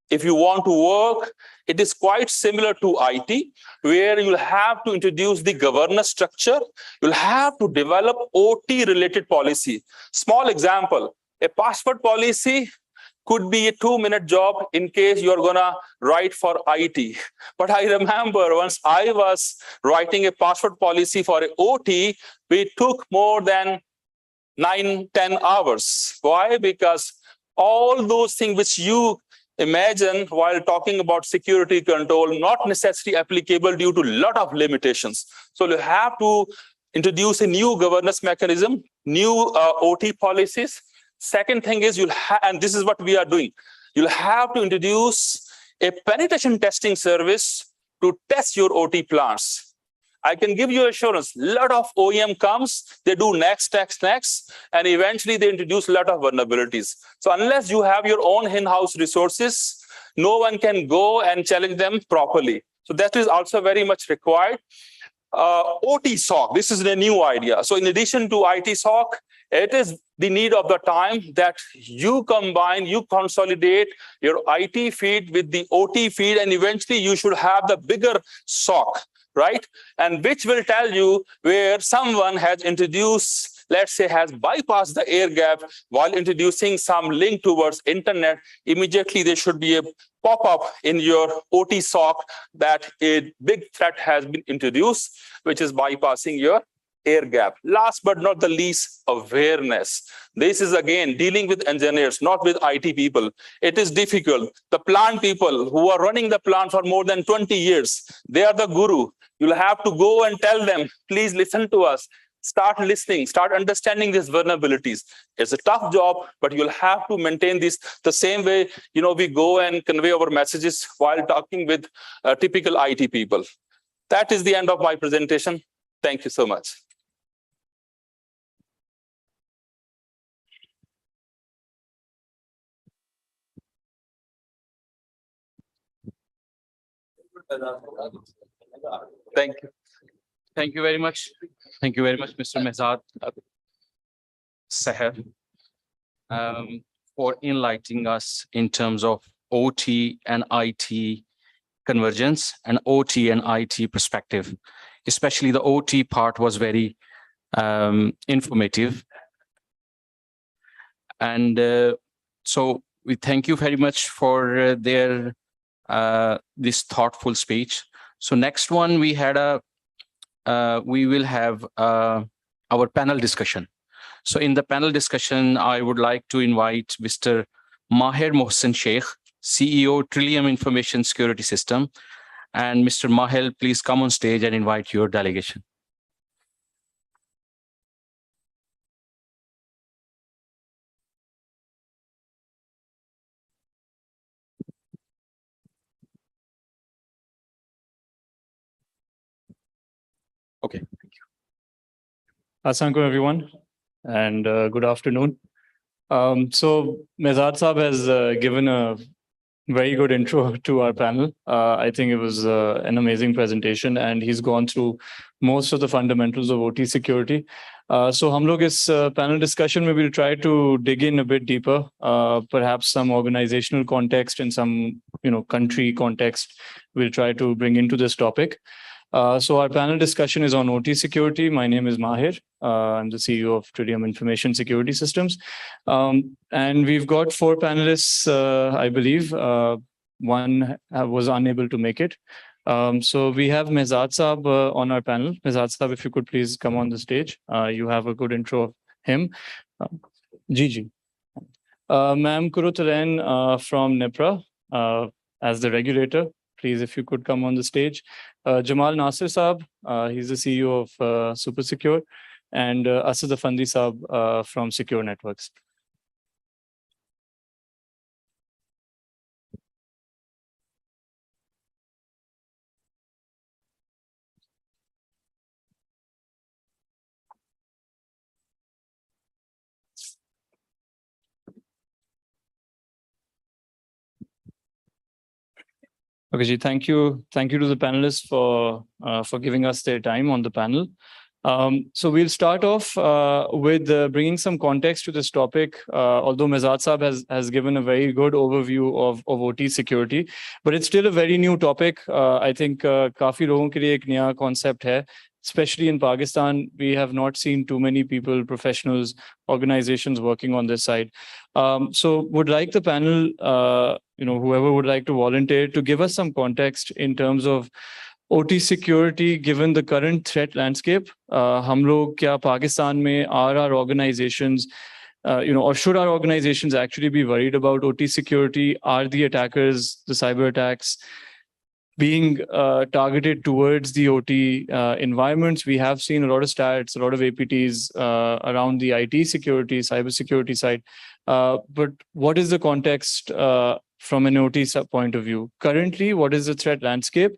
if you want to work, it is quite similar to IT, where you'll have to introduce the governance structure. You'll have to develop OT-related policy. Small example, a password policy could be a 2-minute job in case you're gonna write for IT. But I remember once I was writing a password policy for an OT, we took more than 9-10 hours. Why? Because all those things which you imagine while talking about security control, not necessarily applicable due to a lot of limitations. So you have to introduce a new governance mechanism, new OT policies. Second thing is and this is what we are doing. You'll have to introduce a penetration testing service to test your OT plants. I can give you assurance, a lot of OEM comes, they do next, and eventually they introduce a lot of vulnerabilities. So unless you have your own in-house resources, no one can go and challenge them properly. So that is also very much required. OT SOC, this is a new idea. So in addition to IT SOC, it is the need of the time that you combine, you consolidate your IT feed with the OT feed, and eventually you should have the bigger SOC, right? And which will tell you where someone has introduced let's say, has bypassed the air gap while introducing some link towards internet, immediately there should be a pop-up in your OT SOC that a big threat has been introduced, which is bypassing your air gap. Last but not the least, awareness. This is again dealing with engineers, not with IT people. It is difficult. The plant people who are running the plant for more than 20 years, they are the guru. You'll have to go and tell them, please listen to us. Start listening, start understanding these vulnerabilities. It's a tough job, but you'll have to maintain this the same way, we go and convey our messages while talking with typical IT people. That is the end of my presentation. Thank you so much. Thank you. Thank you very much. Thank you very much, Mr. Mehzad Seher, for enlightening us in terms of OT and IT convergence and OT and IT perspective. Especially the OT part was very informative. And so we thank you very much for this thoughtful speech. So next one, we will have our panel discussion. So in the panel discussion, I would like to invite Mr. Maher Mohsen Sheikh, CEO, Trillium Information Security System. And Mr. Mahel, please come on stage and invite your delegation. Okay, thank you. Assalamu alaikum, everyone, and good afternoon. So Mehzad Saab has given a very good intro to our panel. I think it was an amazing presentation, and he's gone through most of the fundamentals of OT security. So hum log is panel discussion we will try to dig in a bit deeper, perhaps some organizational context and some country context we'll try to bring into this topic. So our panel discussion is on OT security. My name is Mahir. I'm the CEO of Trillium Information Security Systems. And we've got 4 panelists, I believe. One was unable to make it. So we have Mehzad Saab on our panel. Mehzad Saab, if you could please come on the stage. You have a good intro of him. Gigi. Ma'am Kurutaren from NIPRA as the regulator. Please, if you could come on the stage. Jamal Nasir Saab, he's the CEO of Super Secure, and Asad Afandi Saab from Secure Networks. Okay, Ji, thank you. Thank you to the panelists for giving us their time on the panel. So we'll start off with bringing some context to this topic, although Mehzad Saab has given a very good overview of OT security, but it's still a very new topic. I think काफी लोगों के लिए एक नया concept है. Especially in Pakistan, we have not seen too many people, professionals, organizations working on this side. So would like the panel, whoever would like to volunteer to give us some context in terms of OT security, given the current threat landscape. हम लोग क्या Pakistan में are our organizations, or should our organizations actually be worried about OT security? Are the attackers, the cyber attacks, being targeted towards the OT environments? We have seen a lot of stats, a lot of APTs around the IT security, cyber security side. But what is the context from an OT point of view? Currently, what is the threat landscape?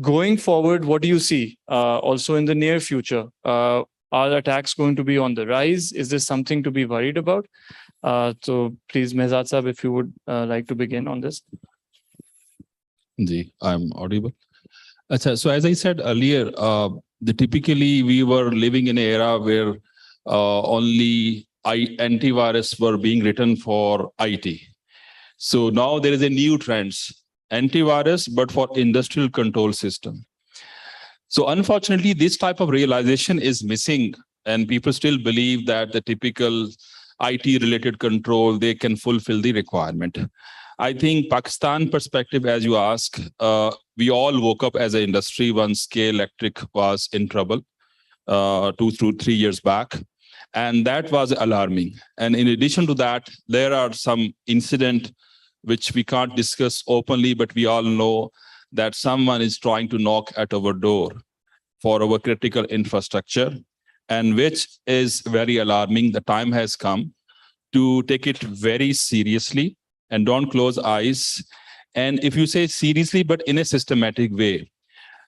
Going forward, what do you see also in the near future? Are attacks going to be on the rise? Is this something to be worried about? So please, Mehzad Saab, if you would like to begin on this. I'm audible. So as I said earlier, typically we were living in an era where only antivirus were being written for IT. So now there is a new trend, antivirus, but for industrial control system. So unfortunately, this type of realization is missing and people still believe that the typical IT related control, they can fulfill the requirement. I think Pakistan perspective, as you ask, we all woke up as an industry once K Electric was in trouble 2 to 3 years back. And that was alarming. And in addition to that, there are some incidents which we can't discuss openly, but we all know that someone is trying to knock at our door for our critical infrastructure, and which is very alarming. The time has come to take it very seriously and don't close eyes. And if you say seriously, but in a systematic way.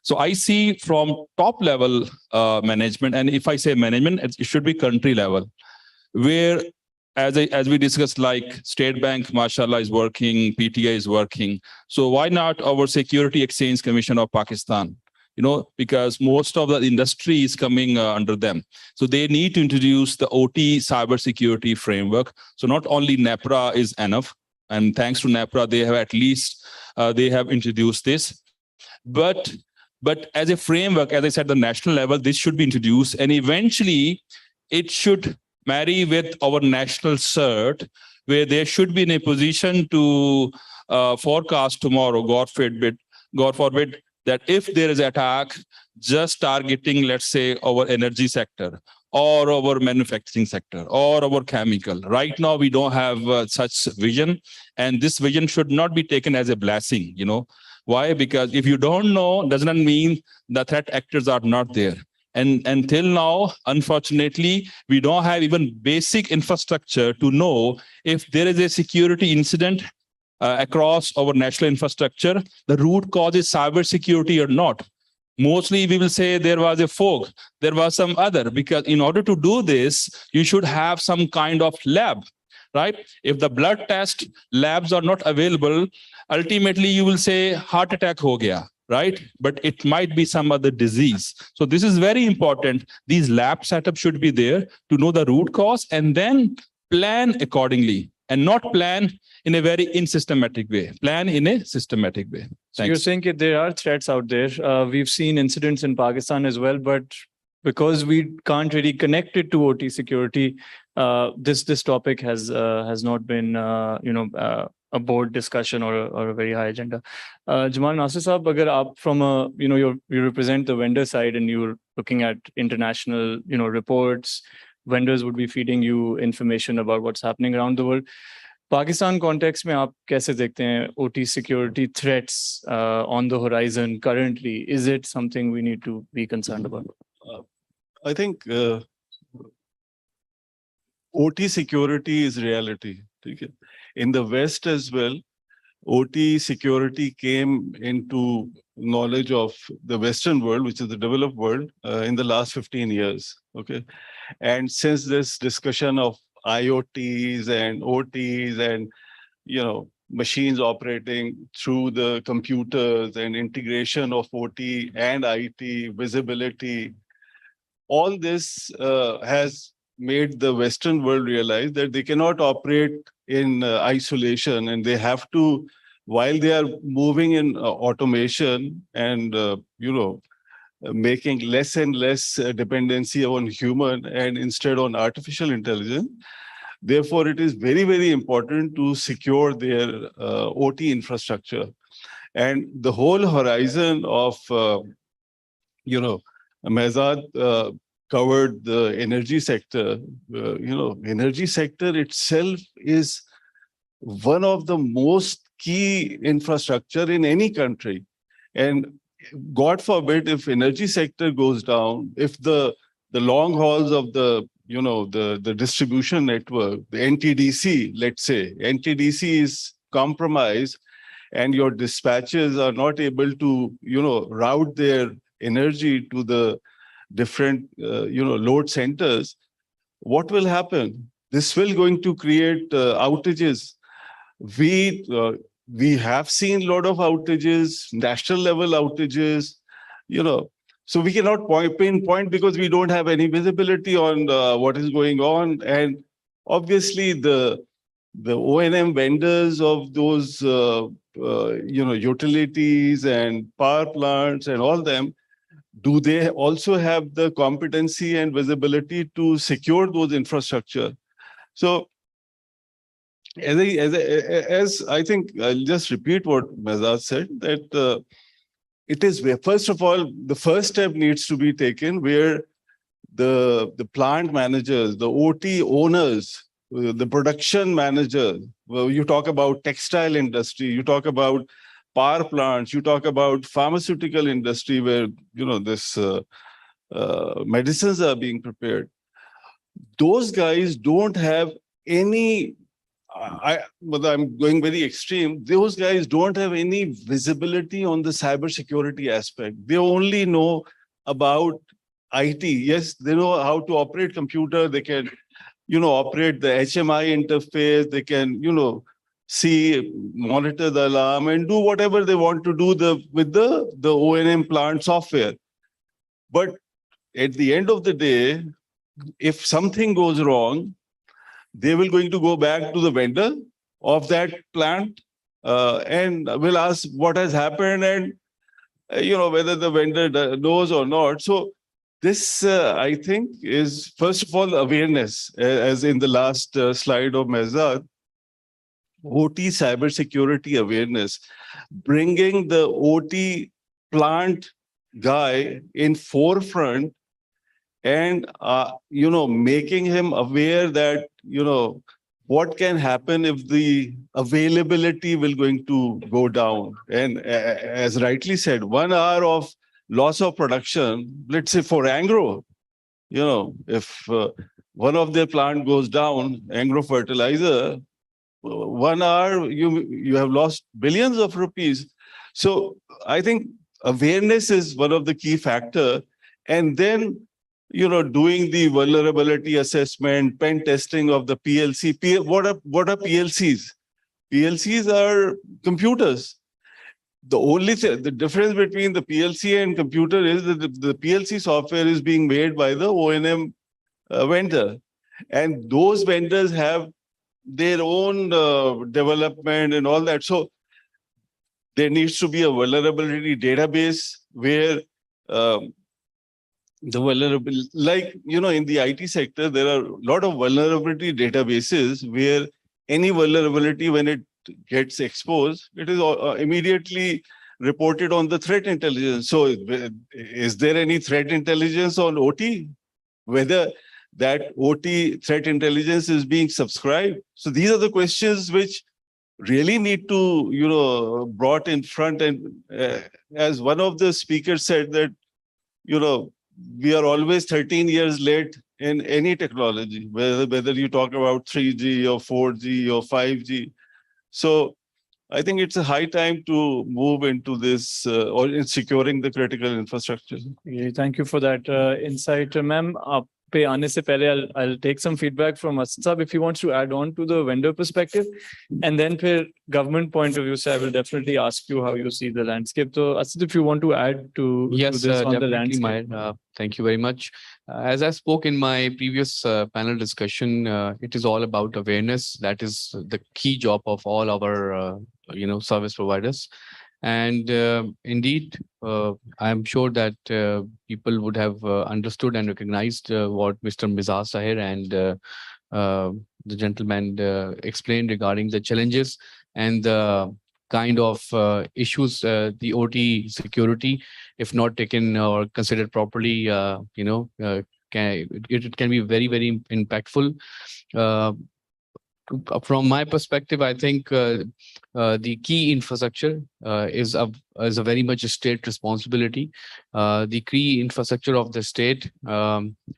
So I see from top level management, and if I say management, it should be country level, where as we discussed, like State Bank, mashallah, is working, PTI is working. So why not our Security Exchange Commission of Pakistan? Because most of the industry is coming under them. So they need to introduce the OT cybersecurity framework. So not only NEPRA is enough, and thanks to NEPRA, they have at least, they have introduced this. But as a framework, as I said, the national level, this should be introduced, and eventually it should marry with our national cert, where they should be in a position to forecast tomorrow, God forbid, that if there is an attack just targeting, let's say, our energy sector or our manufacturing sector or our chemical. Right now, we don't have such vision, and this vision should not be taken as a blessing, Why? Because if you don't know, does not mean the threat actors are not there. And until now, unfortunately, we don't have even basic infrastructure to know if there is a security incident across our national infrastructure, the root cause is cybersecurity or not. Mostly we will say there was a fog, there was some other, because in order to do this, you should have some kind of lab, right? If the blood test labs are not available, ultimately you will say heart attack ho gaya, right? But it might be some other disease. So this is very important. These lab setups should be there to know the root cause and then plan accordingly, and not plan in a very unsystematic way. Plan in a systematic way. So you're saying that there are threats out there. We've seen incidents in Pakistan as well, but because we can't really connect it to OT security, this topic has not been a board discussion or a very high agenda. Jamal Nasir Saab, agar aap from you represent the vendor side and you're looking at international reports, vendors would be feeding you information about what's happening around the world. Pakistan context में आप कैसे देखते हैं OT security threats on the horizon currently? Is it something we need to be concerned about? I think OT security is reality. In the West as well, OT security came into knowledge of the Western world, which is the developed world, in the last 15 years. Okay, and since this discussion of IoTs and OTs and machines operating through the computers and integration of OT and IT, visibility, all this has made the Western world realize that they cannot operate in isolation, and they have to, while they are moving in automation and making less and less dependency on human and instead on artificial intelligence. Therefore, it is very, very important to secure their OT infrastructure. And the whole horizon of, Mehzad covered the energy sector. Energy sector itself is one of the most key infrastructure in any country. And God forbid, if energy sector goes down, if the long hauls of the distribution network, the NTDC, let's say, NTDC is compromised and your dispatchers are not able to, route their energy to the different, load centers, what will happen? This will going to create outages. We have seen a lot of outages, national level outages, so we cannot pinpoint because we don't have any visibility on what is going on. And obviously the O&M vendors of those, utilities and power plants and all them, do they also have the competency and visibility to secure those infrastructure? So as I think I'll just repeat what Mehzad said, that it is where, first of all, the first step needs to be taken where the plant managers, the OT owners, the production managers, well, you talk about textile industry, you talk about power plants, you talk about pharmaceutical industry where, this medicines are being prepared. Those guys don't have any, but I'm going very extreme. Those guys don't have any visibility on the cybersecurity aspect. They only know about IT. Yes, they know how to operate computer. They can, operate the HMI interface. They can, see, monitor the alarm and do whatever they want to do with the O&M plant software. But at the end of the day, if something goes wrong, they will going to go back to the vendor of that plant and will ask what has happened and, whether the vendor knows or not. So this, I think, is first of all awareness, as in the last slide of Mehzad, OT cybersecurity awareness, bringing the OT plant guy in forefront and, making him aware that, what can happen if the availability will going to go down. And as rightly said, 1 hour of loss of production, let's say for Angro, if one of their plant goes down, Angro fertilizer, 1 hour, you have lost billions of rupees. So I think awareness is one of the key factor. And then, doing the vulnerability assessment, pen testing of the PLC. What are PLCs? PLCs are computers. The only thing, the difference between the PLC and computer is that the PLC software is being made by the O&M vendor. And those vendors have their own development and all that. So there needs to be a vulnerability database where the vulnerable, like, in the IT sector, there are a lot of vulnerability databases where any vulnerability, when it gets exposed, it is immediately reported on the threat intelligence. So is there any threat intelligence on OT? Whether that OT threat intelligence is being subscribed? So these are the questions which really need to, brought in front. And as one of the speakers said that, we are always 13 years late in any technology, whether you talk about 3G or 4G or 5G. So I think it's a high time to move into this or in securing the critical infrastructure. Okay, thank you for that insight, ma'am. Pe aane se pehle I'll take some feedback from Asad Saab if he wants to add on to the vendor perspective, and then for government point of view, so I will definitely ask you how you see the landscape. So Asad, if you want to add to Yes, this on the definitely, landscape. thank you very much. As I spoke in my previous panel discussion, it is all about awareness. That is the key job of all our, service providers. And indeed, I'm sure that people would have understood and recognized what Mr. Mizaz Tahir and the gentleman explained regarding the challenges and the kind of issues the OT security, if not taken or considered properly, it can be very, very impactful. From my perspective, I think the key infrastructure is a very much a state responsibility. The key infrastructure of the state,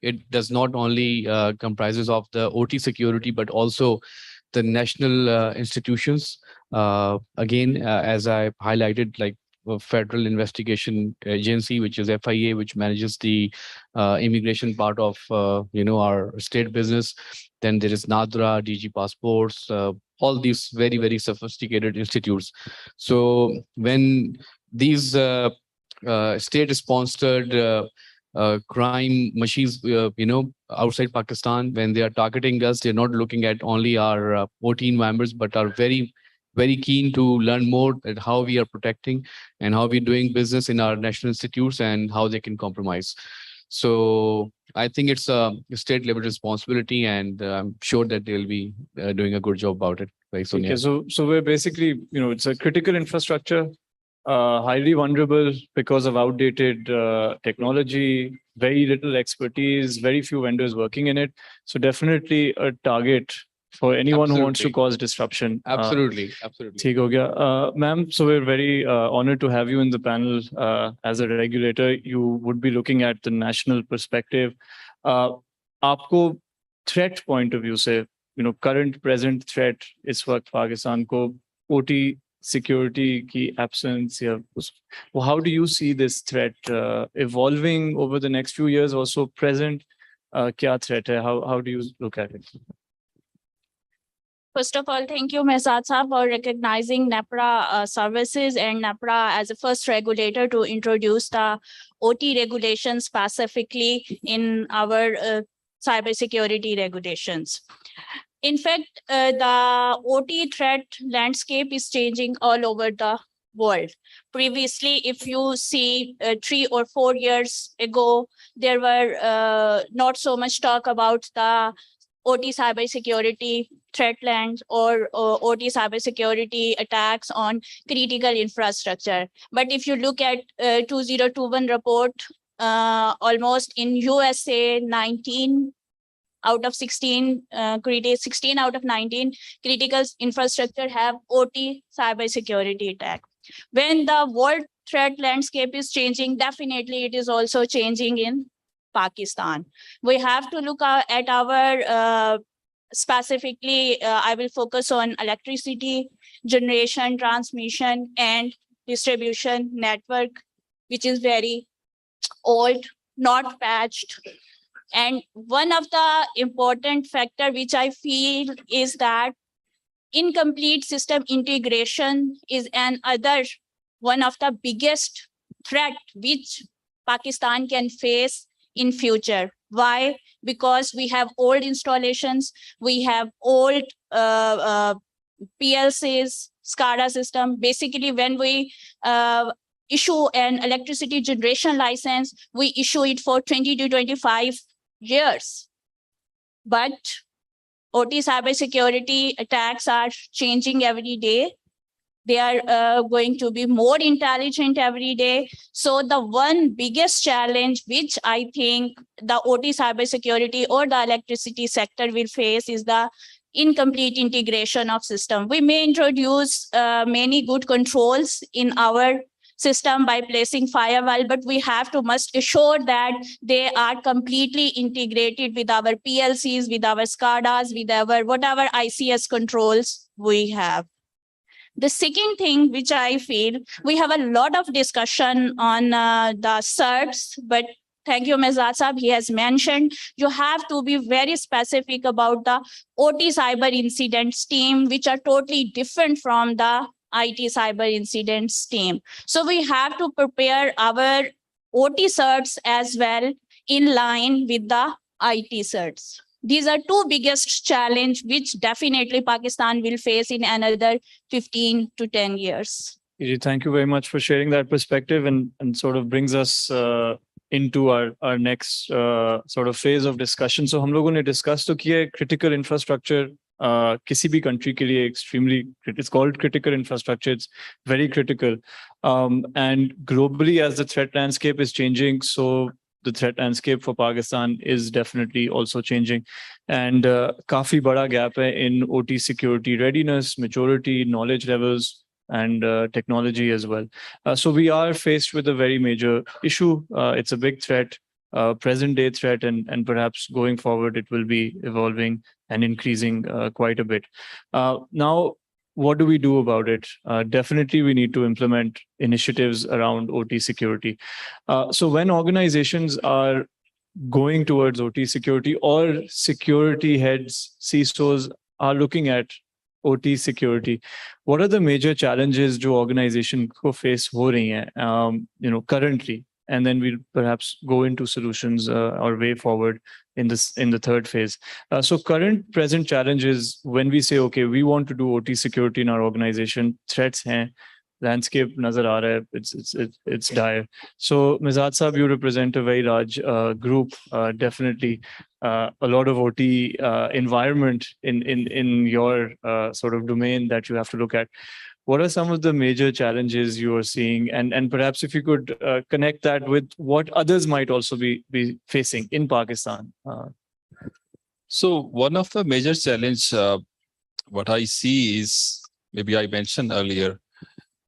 it does not only comprises of the OT security, but also the national institutions. Again, as I highlighted, like Federal Investigation Agency, which is FIA, which manages the immigration part of our state business. Then there is NADRA, DG Passports, all these very, very sophisticated institutes. So when these state-sponsored crime machines, outside Pakistan, when they are targeting us, they're not looking at only our OT environments, but our very very keen to learn more at how we are protecting and how we're doing business in our national institutes and how they can compromise. So I think it's a state level responsibility, and I'm sure that they'll be doing a good job about it very soon. Okay, Yeah. so we're basically, it's a critical infrastructure, highly vulnerable because of outdated technology, very little expertise, very few vendors working in it. So definitely a target for anyone who wants to Absolutely. cause disruption. Absolutely, absolutely. ठीक हो गया. Ma'am, so we're very honored to have you in the panel as a regulator. You would be looking at the national perspective. आपको threat point of view से, current present threat इस वक्त पाकिस्तान को OT security की absence या well, how do you see this threat evolving over the next few years? Also present, क्या threat है? How do you look at it? First of all, thank you, Mehzad Saab, for recognizing NEPRA services and NEPRA as a first regulator to introduce the OT regulations specifically in our cybersecurity regulations. In fact, the OT threat landscape is changing all over the world. Previously, if you see 3 or 4 years ago, there were not so much talk about the OT cybersecurity threat lands or OT cybersecurity attacks on critical infrastructure. But if you look at 2021 report, almost in USA, 16 out of 19 critical infrastructure have OT cybersecurity attack. When the world threat landscape is changing, definitely it is also changing in Pakistan. We have to look at our specifically, I will focus on electricity generation, transmission, and distribution network, which is very old, not patched. And one of the important factor which I feel is that incomplete system integration is another one of the biggest threat which Pakistan can face in future. Why? Because we have old installations, we have old PLCs, SCADA system. Basically, when we issue an electricity generation license, we issue it for 20 to 25 years. But OT cybersecurity attacks are changing every day. They are going to be more intelligent every day. So the one biggest challenge which I think the OT cybersecurity or the electricity sector will face is the incomplete integration of system. We may introduce many good controls in our system by placing firewall, but we have to must assure that they are completely integrated with our PLCs, with our SCADAs, with our whatever ICS controls we have. The second thing which I feel, we have a lot of discussion on the certs, but thank you, Mehzad Saab, he has mentioned, you have to be very specific about the OT cyber incidents team, which are totally different from the IT cyber incidents team. So we have to prepare our OT certs as well in line with the IT certs. These are two biggest challenge which definitely Pakistan will face in another 15 to 10 years. Thank you very much for sharing that perspective and sort of brings us into our next sort of phase of discussion. So हम लोगों ने discuss तो किया critical infrastructure किसी भी country के लिए extremely, it's called critical infrastructure, it's very critical. And globally as the threat landscape is changing, so the threat landscape for Pakistan is definitely also changing. And काफी बड़ा gap है in OT security readiness, maturity, knowledge levels, and technology as well. So we are faced with a very major issue. It's a big threat, present day threat, and perhaps going forward, it will be evolving and increasing quite a bit. Now, what do we do about it? Definitely, we need to implement initiatives around OT security. So when organizations are going towards OT security or security heads, CISOs are looking at OT security, what are the major challenges जो organization को face हो रही हैं, currently, and then we perhaps go into solutions or way forward in the third phase. So current present challenges when we say, okay, we want to do OT security in our organization, threats hain, landscape nazar aa raha hai, it's dire. So Mizad Sahab, you represent a very large group, definitely a lot of OT environment in your sort of domain that you have to look at. What are some of the major challenges you are seeing? And perhaps if you could connect that with what others might also be facing in Pakistan. So one of the major challenge, what I see is, maybe I mentioned earlier,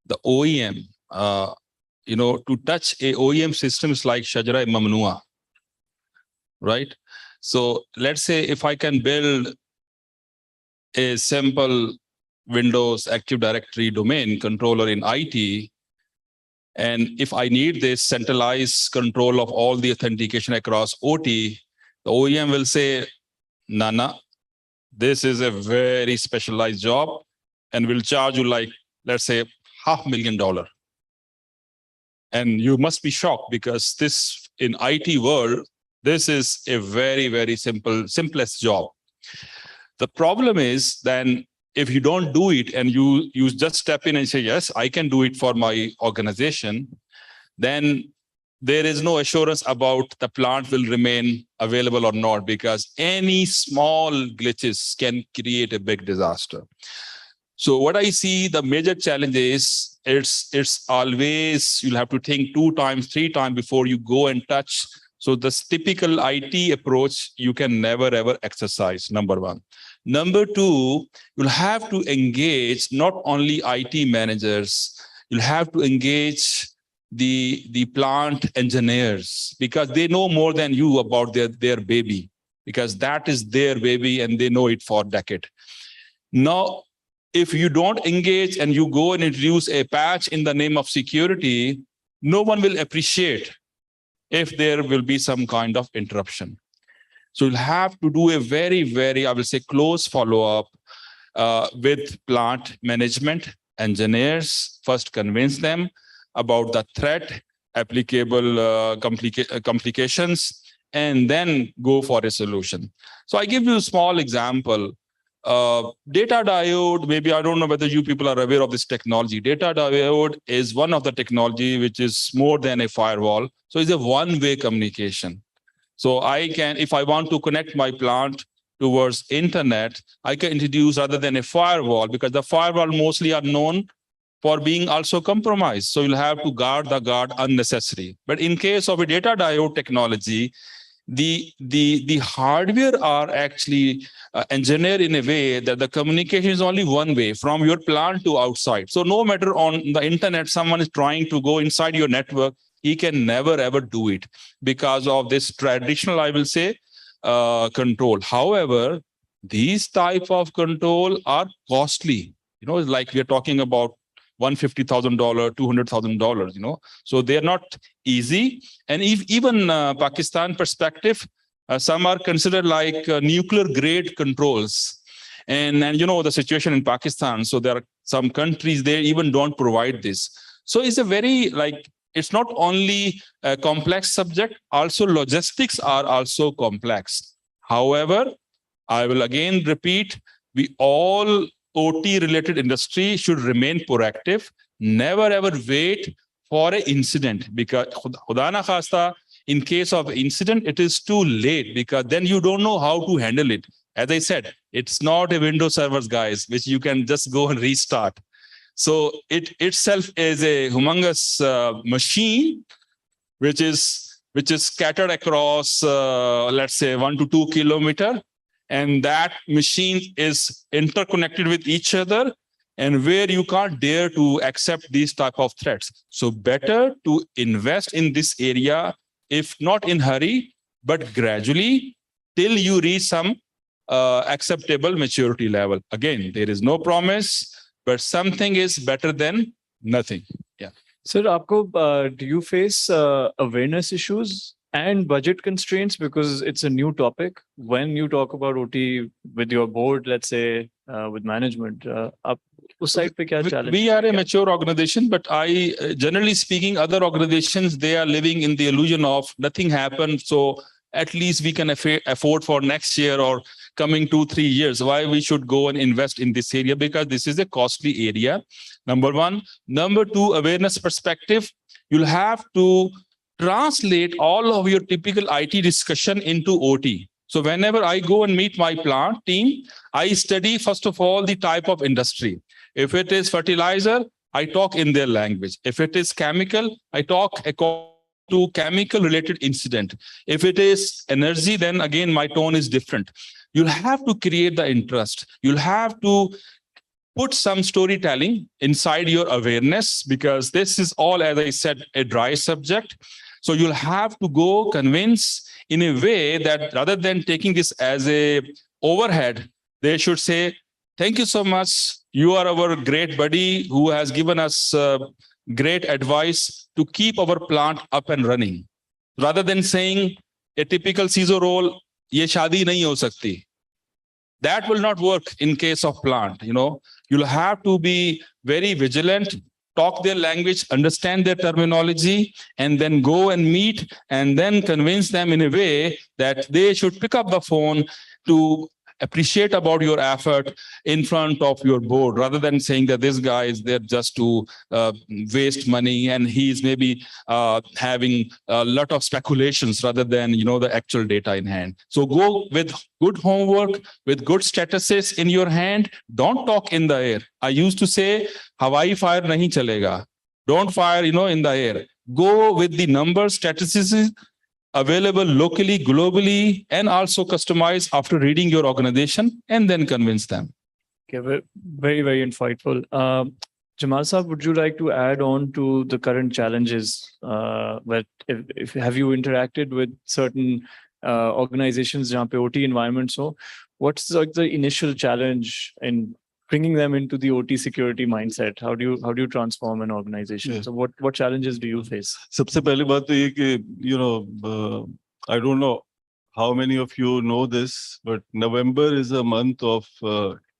the OEM, to touch a OEM system is like Shajara Mamnua, right? So let's say if I can build a simple Windows Active Directory domain controller in IT, and if I need this centralized control of all the authentication across OT, the OEM will say, Nana, this is a very specialized job and will charge you like, let's say, $500,000. And you must be shocked because this in IT world, this is a very, very simplest job. The problem is then if you don't do it and you just step in and say, yes, I can do it for my organization, then there is no assurance about the plant will remain available or not, because any small glitches can create a big disaster. So what I see, the major challenge is it's always, you'll have to think 2 times, 3 times before you go and touch. So this typical IT approach, you can never ever exercise, number one. Number two, you'll have to engage not only IT managers, you'll have to engage the plant engineers, because they know more than you about their baby, because that is their baby and they know it for a decade. Now, if you don't engage and you go and introduce a patch in the name of security, no one will appreciate if there will be some kind of interruption. So you'll have to do a very, very, I will say, close follow-up with plant management, engineers, first convince them about the threat, applicable complications, and then go for a solution. So I give you a small example. Data diode, maybe I don't know whether you people are aware of this technology. Data diode is one of the technology which is more than a firewall. So it's a one-way communication. So I can, if I want to connect my plant towards internet, I can introduce rather than a firewall, because the firewall mostly are known for being also compromised. So you'll have to guard the guard unnecessary. But in case of a data diode technology, the hardware are actually engineered in a way that the communication is only one way from your plant to outside. So no matter on the internet, someone is trying to go inside your network, he can never ever do it because of this traditional, I will say, control. However, these type of control are costly. Like we're talking about $150,000, $200,000, so they're not easy. And if even Pakistan perspective, some are considered like nuclear grade controls. And the situation in Pakistan, so there are some countries, they even don't provide this. So it's a very, it's not only a complex subject, also logistics are also complex. However, I will again repeat, we all OT related industry should remain proactive, never ever wait for an incident, because Khuda na khasta, in case of incident, it is too late, because then you don't know how to handle it. As I said, it's not a Windows servers, guys, which you can just go and restart. So it itself is a humongous machine, which is scattered across, let's say 1 to 2 kilometers. And that machine is interconnected with each other, and where you can't dare to accept these type of threats. So better to invest in this area, if not in hurry, but gradually till you reach some acceptable maturity level. Again, there is no promise, but something is better than nothing. Yeah. Sir, do you face awareness issues and budget constraints, because it's a new topic? When you talk about OT with your board, let's say with management, उस side पे क्या challenge? We are a mature organization, but generally speaking, other organizations, they are living in the illusion of nothing happened. So at least we can afford for next year or coming 2-3 years. Why we should go and invest in this area? Because this is a costly area. Number one. Number two, awareness perspective. You'll have to translate all of your typical IT discussion into OT. So whenever I go and meet my plant team, I study, first of all, the type of industry. If it is fertilizer, I talk in their language. If it is chemical, I talk according to chemical related incident. If it is energy, then again, my tone is different. You'll have to create the interest. You'll have to put some storytelling inside your awareness, because this is all, as I said, a dry subject. So you'll have to go convince in a way that rather than taking this as a overhead, they should say, thank you so much. You are our great buddy who has given us great advice to keep our plant up and running. Rather than saying a typical CISO role, ye shadi nahi ho sakti. That will not work in case of plant. You'll have to be very vigilant, talk their language, understand their terminology, and then go and meet and then convince them in a way that they should pick up the phone to appreciate about your effort in front of your board, rather than saying that this guy is there just to waste money and he's maybe having a lot of speculations rather than the actual data in hand. So go with good homework, with good statistics in your hand. Don't talk in the air. I used to say, Hawaii fire nahi chalega. Don't fire, in the air. Go with the numbers, statistics available locally, globally, and also customized after reading your organization, and then convince them. Okay, very, very insightful. Jamal Saab, would you like to add on to the current challenges? If have you interacted with certain organizations jahan pe OT environments? So what's like the initial challenge in bringing them into the OT security mindset? How do you transform an organization? Yeah. So what challenges do you face? सबसे पहली बात तो ये कि I don't know how many of you know this, but November is a month of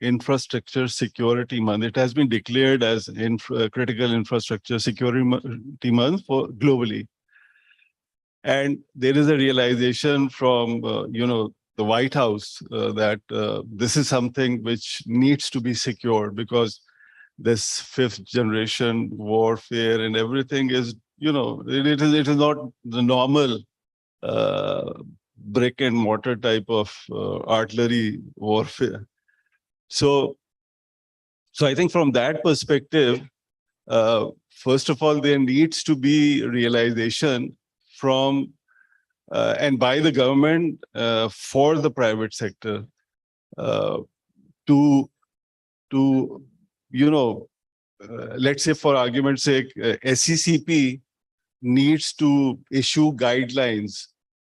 infrastructure security month. It has been declared as critical infrastructure security month for globally. And there is a realization from the White House that this is something which needs to be secured, because this fifth generation warfare and everything is, it is not the normal brick and mortar type of artillery warfare. So I think from that perspective, first of all, there needs to be realization from and by the government for the private sector to let's say, for argument's sake, SECP needs to issue guidelines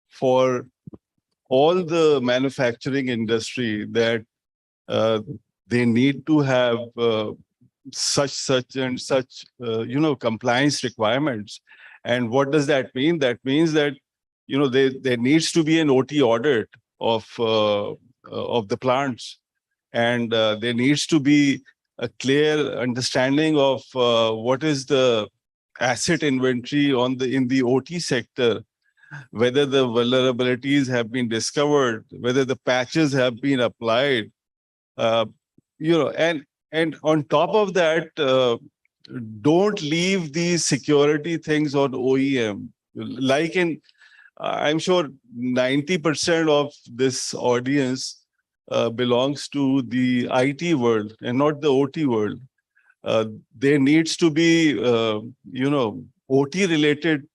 for all the manufacturing industry that they need to have such and such compliance requirements. And what does that mean? That means that there needs to be an OT audit of the plants, and there needs to be a clear understanding of what is the asset inventory in the OT sector, whether the vulnerabilities have been discovered, whether the patches have been applied, and on top of that, don't leave these security things on OEM. Like I'm sure 90% of this audience belongs to the IT world and not the OT world. There needs to be, OT related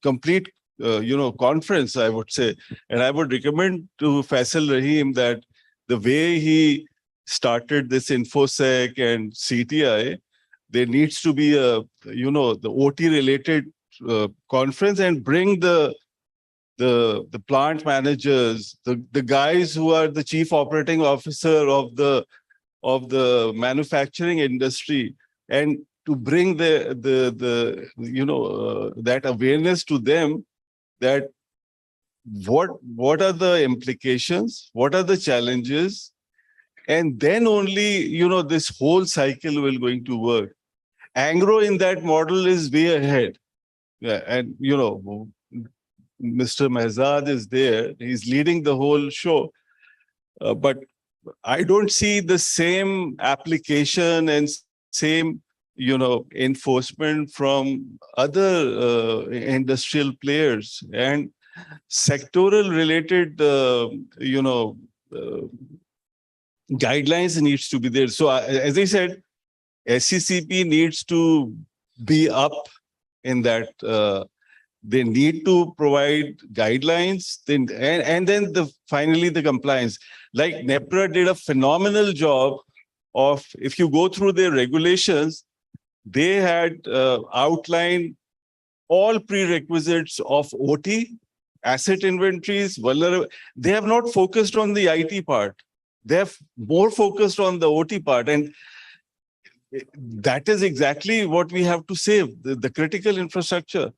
complete, conference, I would say. And I would recommend to Faisal Rahim that the way he started this InfoSec and CTI, there needs to be a, the OT related conference, and bring the plant managers, the guys who are the chief operating officer of the manufacturing industry, and to bring that awareness to them, that what are the implications, what are the challenges, And then only, this whole cycle will going to work. Angro in that model is way ahead. Yeah, and, Mr. Mehzad is there. He's leading the whole show. But I don't see the same application and same, enforcement from other industrial players, and sectoral related, guidelines needs to be there. So as I said, SCCP needs to be up in that. They need to provide guidelines, and then finally the compliance. Like NEPRA did a phenomenal job of, if you go through their regulations, they had outlined all prerequisites of OT, asset inventories, vulnerable. They have not focused on the IT part. They have more focused on the OT part. And that is exactly what we have to save, the critical infrastructure.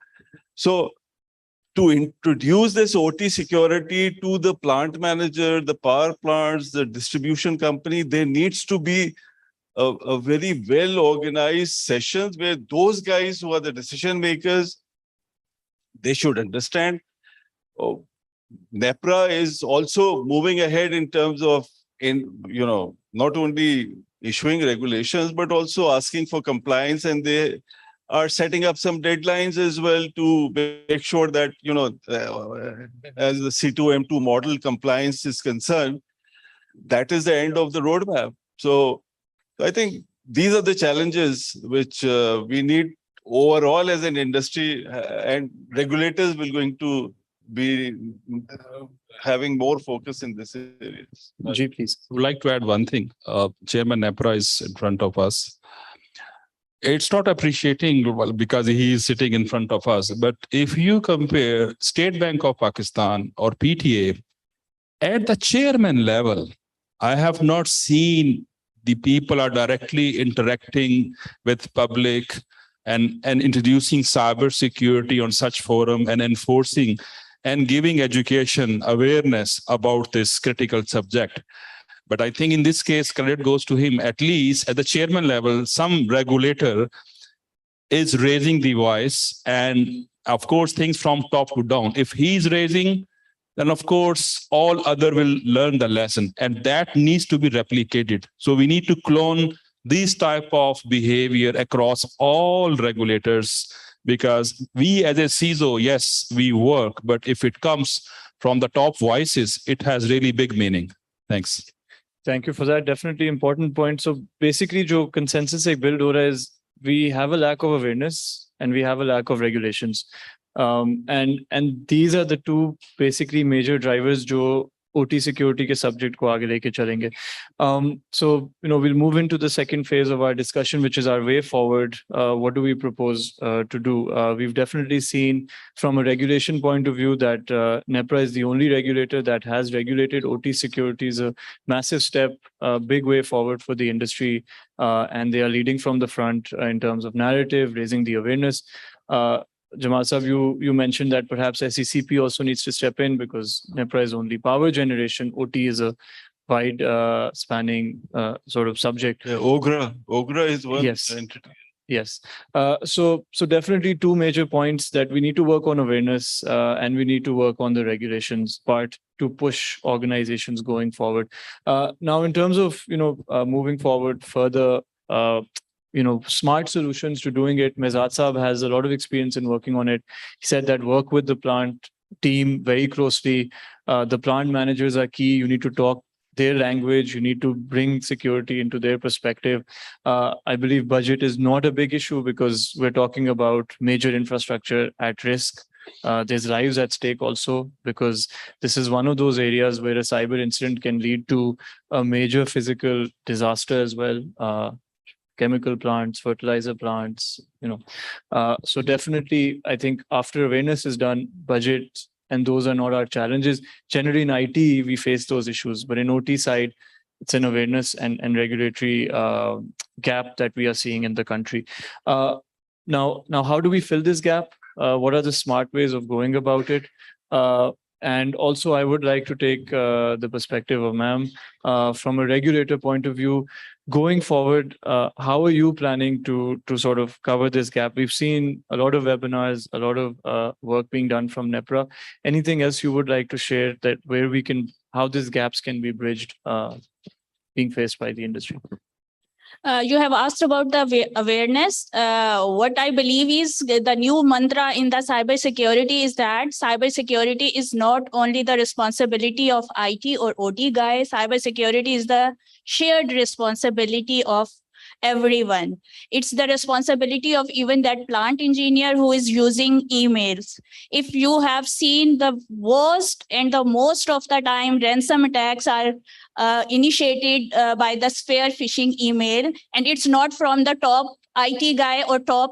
So to introduce this OT security to the plant manager, the power plants, the distribution company, there needs to be a very well-organized sessions where those guys who are the decision makers, they should understand. NEPRA is also moving ahead in terms of, not only issuing regulations, but also asking for compliance, and they are setting up some deadlines as well to make sure that, as the C2M2 model compliance is concerned, that is the end of the roadmap. So I think these are the challenges which we need overall as an industry, and regulators will going to be having more focus in this area. Ji, please. I would like to add one thing. Chairman NEPRA is in front of us. It's not appreciating because he is sitting in front of us. But if you compare State Bank of Pakistan or PTA, at the chairman level, I have not seen the people are directly interacting with public and introducing cyber security on such forum and enforcing and giving education awareness about this critical subject. But I think in this case, credit goes to him. At least at the chairman level, some regulator is raising the voice, and of course, things from top to down. If he's raising, then of course, all other will learn the lesson, and that needs to be replicated. So we need to clone this type of behavior across all regulators, because we as a CISO, yes, we work, but if it comes from the top voices, it has really big meaning. Thanks. Thank you for that. Definitely important point. So basically, jo consensus ek build ho raha is we have a lack of awareness and we have a lack of regulations. And these are the two basically major drivers jo OT security ke subject ko aage leke chalenge. So, we'll move into the second phase of our discussion, which is our way forward. What do we propose to do? We've definitely seen from a regulation point of view that NEPRA is the only regulator that has regulated OT security. Is a massive step, a big way forward for the industry. And they are leading from the front in terms of narrative, raising the awareness. Jamal Sahab, you mentioned that perhaps SCCP also needs to step in because NEPRA is only power generation. OT is a wide spanning sort of subject. Yeah, OGRA is one entity. Yes. So definitely two major points that we need to work on awareness and we need to work on the regulations part to push organizations going forward. Now, in terms of, moving forward further, smart solutions to doing it. Mehzad Saab has a lot of experience in working on it. He said that work with the plant team very closely. The plant managers are key. You need to talk their language. You need to bring security into their perspective. I believe budget is not a big issue because we're talking about major infrastructure at risk. There's lives at stake also, because this is one of those areas where a cyber incident can lead to a major physical disaster as well. Chemical plants, fertilizer plants, So definitely, I think after awareness is done, budget, and those are not our challenges. Generally in IT, we face those issues, but in OT side, it's an awareness and regulatory gap that we are seeing in the country. Now, how do we fill this gap? What are the smart ways of going about it? And also, I would like to take the perspective of ma'am from a regulator point of view. Going forward, how are you planning to sort of cover this gap? We've seen a lot of webinars, a lot of work being done from NEPRA. Anything else you would like to share that where we can, how these gaps can be bridged being faced by the industry? You have asked about the awareness. What I believe is the new mantra in the cybersecurity is that cybersecurity is not only the responsibility of IT or OT guys. Cybersecurity is the shared responsibility of everyone. It's the responsibility of even that plant engineer who is using emails. If you have seen, the worst and the most of the time ransom attacks are initiated by the spear phishing email, and it's not from the top IT guy or top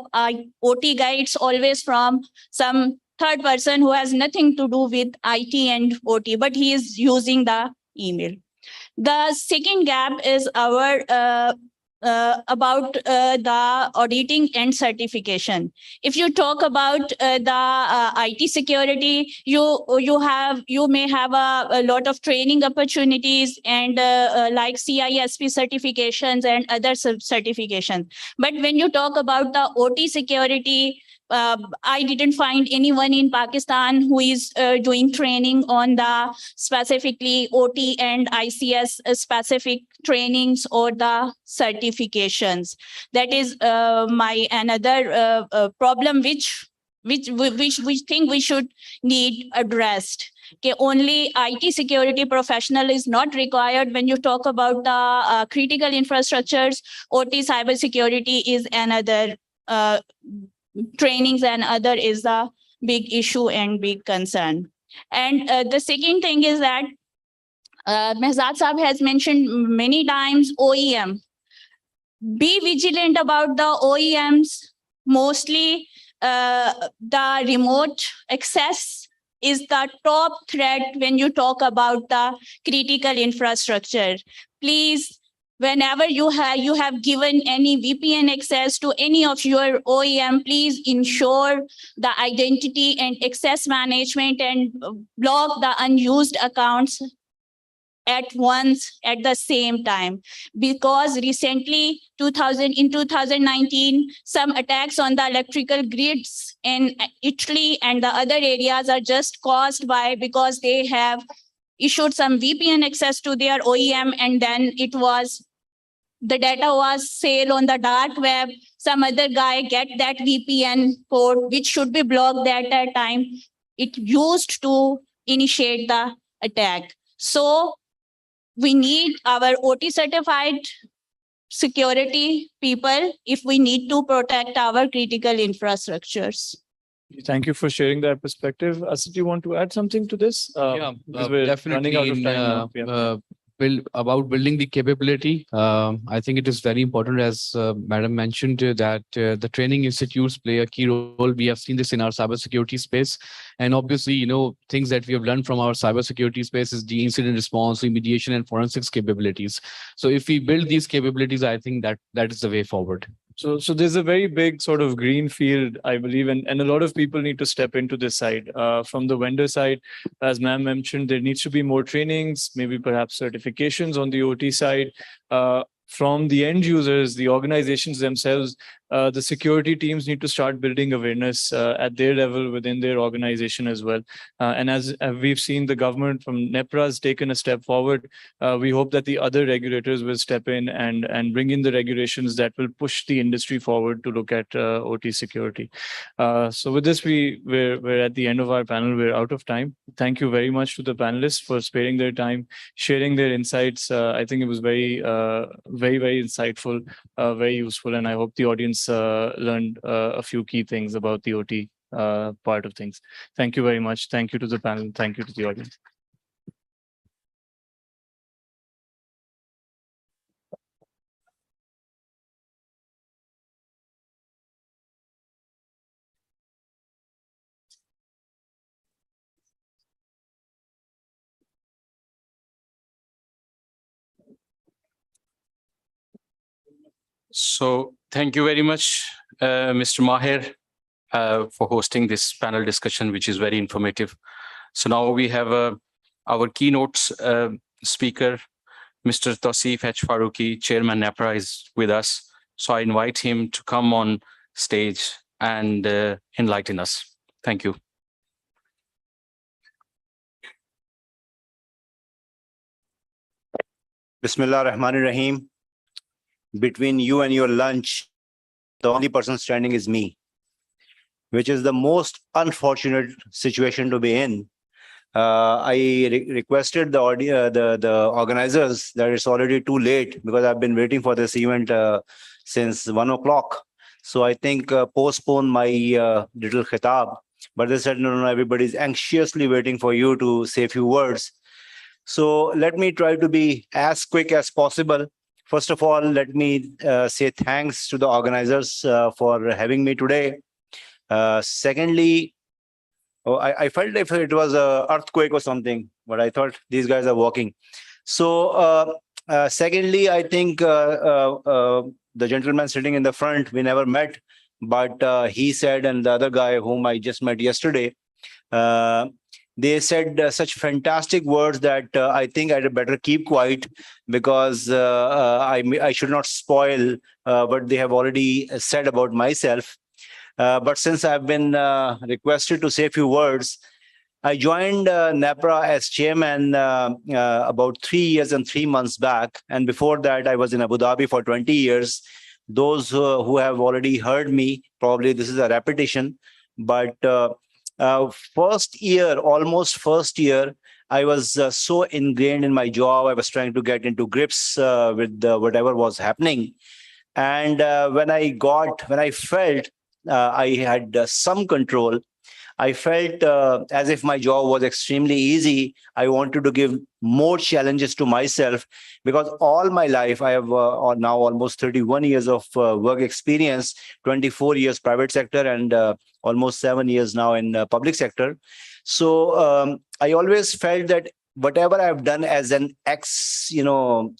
OT guy. It's always from some third person who has nothing to do with IT and OT, but he is using the email. The second gap is our about the auditing and certification. If you talk about the IT security, you may have a lot of training opportunities and like CISP certifications and other certifications. But when you talk about the OT security, I didn't find anyone in Pakistan who is doing training on the specifically OT and ICS specific trainings or the certifications. That is my another problem which we think we should need addressed. Okay, only IT security professional is not required when you talk about the critical infrastructures. OT cybersecurity is another trainings and other is the big issue and big concern. And the second thing is that Mehzad Saab has mentioned many times OEM. Be vigilant about the OEMs. Mostly the remote access is the top threat when you talk about the critical infrastructure. Please, whenever you have given any VPN access to any of your OEM, please ensure the identity and access management and block the unused accounts at once at the same time. Because recently, in 2019, some attacks on the electrical grids in Italy and the other areas are just caused by because they have issued some VPN access to their OEM, and then the data was sale on the dark web. Some other guy get that VPN code, which should be blocked at that time. It used to initiate the attack. So we need our OT certified security people if we need to protect our critical infrastructures. Thank you for sharing that perspective. Asit, do you want to add something to this? Because we're definitely. running out of time now. About building the capability, I think it is very important, as Madam mentioned, that the training institutes play a key role. We have seen this in our cybersecurity space. And obviously, things that we have learned from our cybersecurity space is the incident response, remediation, and forensics capabilities. So if we build these capabilities, I think that is the way forward. So there's a very big sort of green field, I believe, and a lot of people need to step into this side. From the vendor side, as ma'am mentioned, there needs to be more trainings, maybe perhaps certifications on the OT side. From the end users, the organizations themselves, the security teams need to start building awareness at their level within their organization as well. And as we've seen, the government from NEPRA has taken a step forward. We hope that the other regulators will step in and bring in the regulations that will push the industry forward to look at OT security. So with this, we're at the end of our panel. We're out of time. Thank you very much to the panelists for sparing their time, sharing their insights. I think it was very insightful, very useful, and I hope the audience learned a few key things about the OT part of things. Thank you very much. Thank you to the panel. Thank you to the audience. So thank you very much, Mr. Maher, for hosting this panel discussion, which is very informative. So now we have our keynote speaker, Mr. Tausif H. Farooqi, Chairman NAPRA, is with us. So I invite him to come on stage and enlighten us. Thank you. Bismillah Rahman Rahim. Between you and your lunch, the only person standing is me, which is the most unfortunate situation to be in. I requested the organizers that it's already too late because I've been waiting for this event since 1 o'clock. So I think postpone my little khitab. But they said, no, everybody's anxiously waiting for you to say a few words. So let me try to be as quick as possible. First of all, let me say thanks to the organizers for having me today. Secondly, I felt if it was an earthquake or something, but I thought these guys are walking. So secondly, I think the gentleman sitting in the front, we never met, but he said, and the other guy whom I just met yesterday, they said such fantastic words that I think I'd better keep quiet because I should not spoil what they have already said about myself. But since I've been requested to say a few words, I joined NAPRA as chairman about 3 years and 3 months back. And before that, I was in Abu Dhabi for 20 years. Those who have already heard me, probably this is a repetition, but almost first year, I was so ingrained in my job. I was trying to get into grips with whatever was happening. And when I felt I had some control, I felt as if my job was extremely easy. I wanted to give more challenges to myself because all my life, I have now almost 31 years of work experience, 24 years private sector and almost 7 years now in public sector. So I always felt that whatever I've done as an additional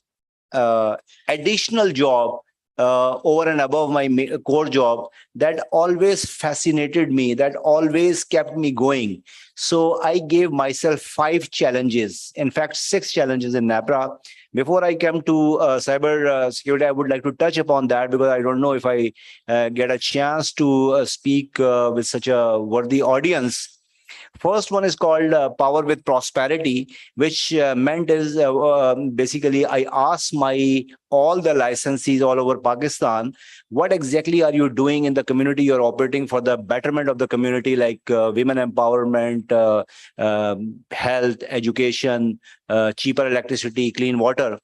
job over and above my core job, that always fascinated me, that always kept me going. So I gave myself 5 challenges, in fact, 6 challenges in NAPRA. Before I come to cyber security, I would like to touch upon that because I don't know if I get a chance to speak with such a worthy audience. First one is called Power with Prosperity, which meant is basically I asked all the licensees all over Pakistan, what exactly are you doing in the community you're operating for the betterment of the community, like women empowerment, health, education, cheaper electricity, clean water.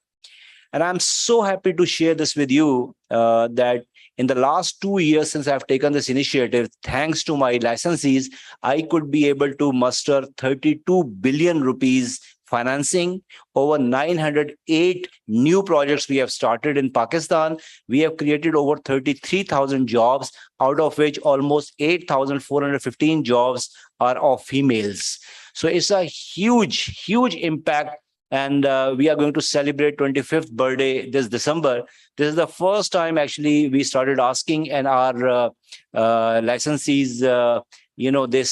And I'm so happy to share this with you that in the last 2 years since I've taken this initiative, thanks to my licensees, I could be able to muster 32 billion rupees financing, over 908 new projects we have started in Pakistan. We have created over 33,000 jobs, out of which almost 8,415 jobs are of females. So it's a huge, huge impact. And we are going to celebrate 25th birthday this December. This is the first time actually we started asking, and our licensees,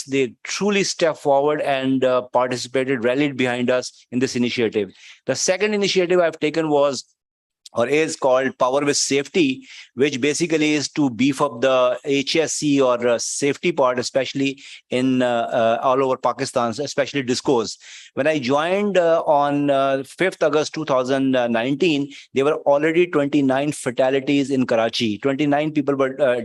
they truly stepped forward and participated, rallied behind us in this initiative. The second initiative I've taken is called Power with Safety, which basically is to beef up the HSC or safety part, especially in all over Pakistan, especially discos. When I joined on 5th August 2019, there were already 29 fatalities in Karachi. 29 people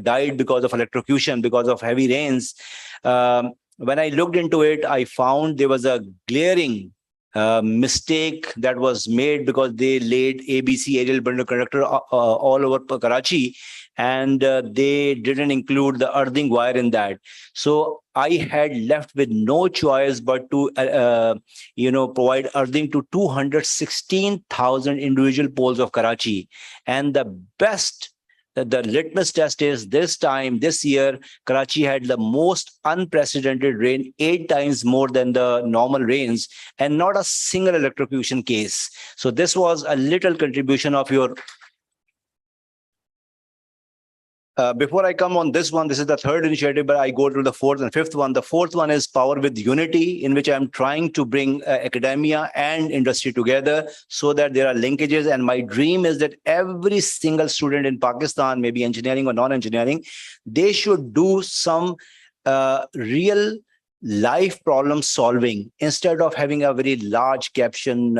died because of electrocution, because of heavy rains. When I looked into it, I found there was a glaring mistake that was made because they laid ABC aerial bundle conductor all over Karachi, and they didn't include the earthing wire in that. So I had left with no choice but to provide earthing to 216,000 individual poles of Karachi. And the litmus test is this year, Karachi had the most unprecedented rain, 8 times more than the normal rains, and not a single electrocution case. So this was a little contribution of your Before I come on this one, this is the third initiative, but I go to the fourth and fifth one. The fourth one is Power with Unity, in which I'm trying to bring academia and industry together so that there are linkages. And my dream is that every single student in Pakistan, maybe engineering or non-engineering, they should do some real life problem solving instead of having a very large caption,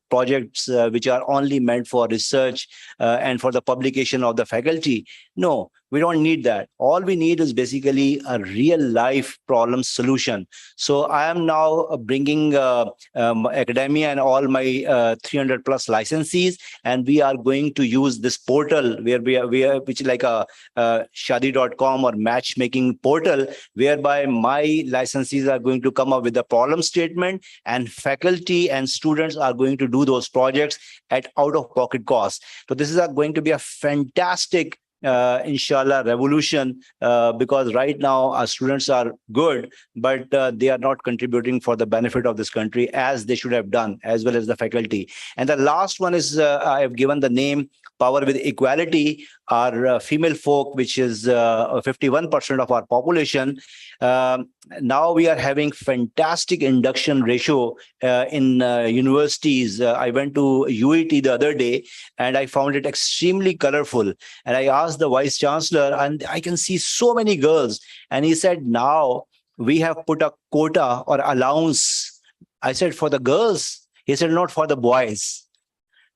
projects which are only meant for research and for the publication of the faculty. No, we don't need that. All we need is basically a real life problem solution. So I am now bringing academia and all my 300 plus licensees, and we are going to use this portal which is like a shadi.com or matchmaking portal, whereby my licensees are going to come up with a problem statement, and faculty and students are going to do those projects at out-of-pocket cost. So this is going to be a fantastic inshallah revolution, because right now our students are good, but they are not contributing for the benefit of this country as they should have done, as well as the faculty. And the last one is I have given the name Power with Equality. Our female folk, which is 51% of our population, now we are having fantastic induction ratio in universities. I went to UET the other day and I found it extremely colorful. And I asked the Vice Chancellor, and I can see so many girls. And he said, now we have put a quota or allowance. I said, for the girls? He said, not for the boys.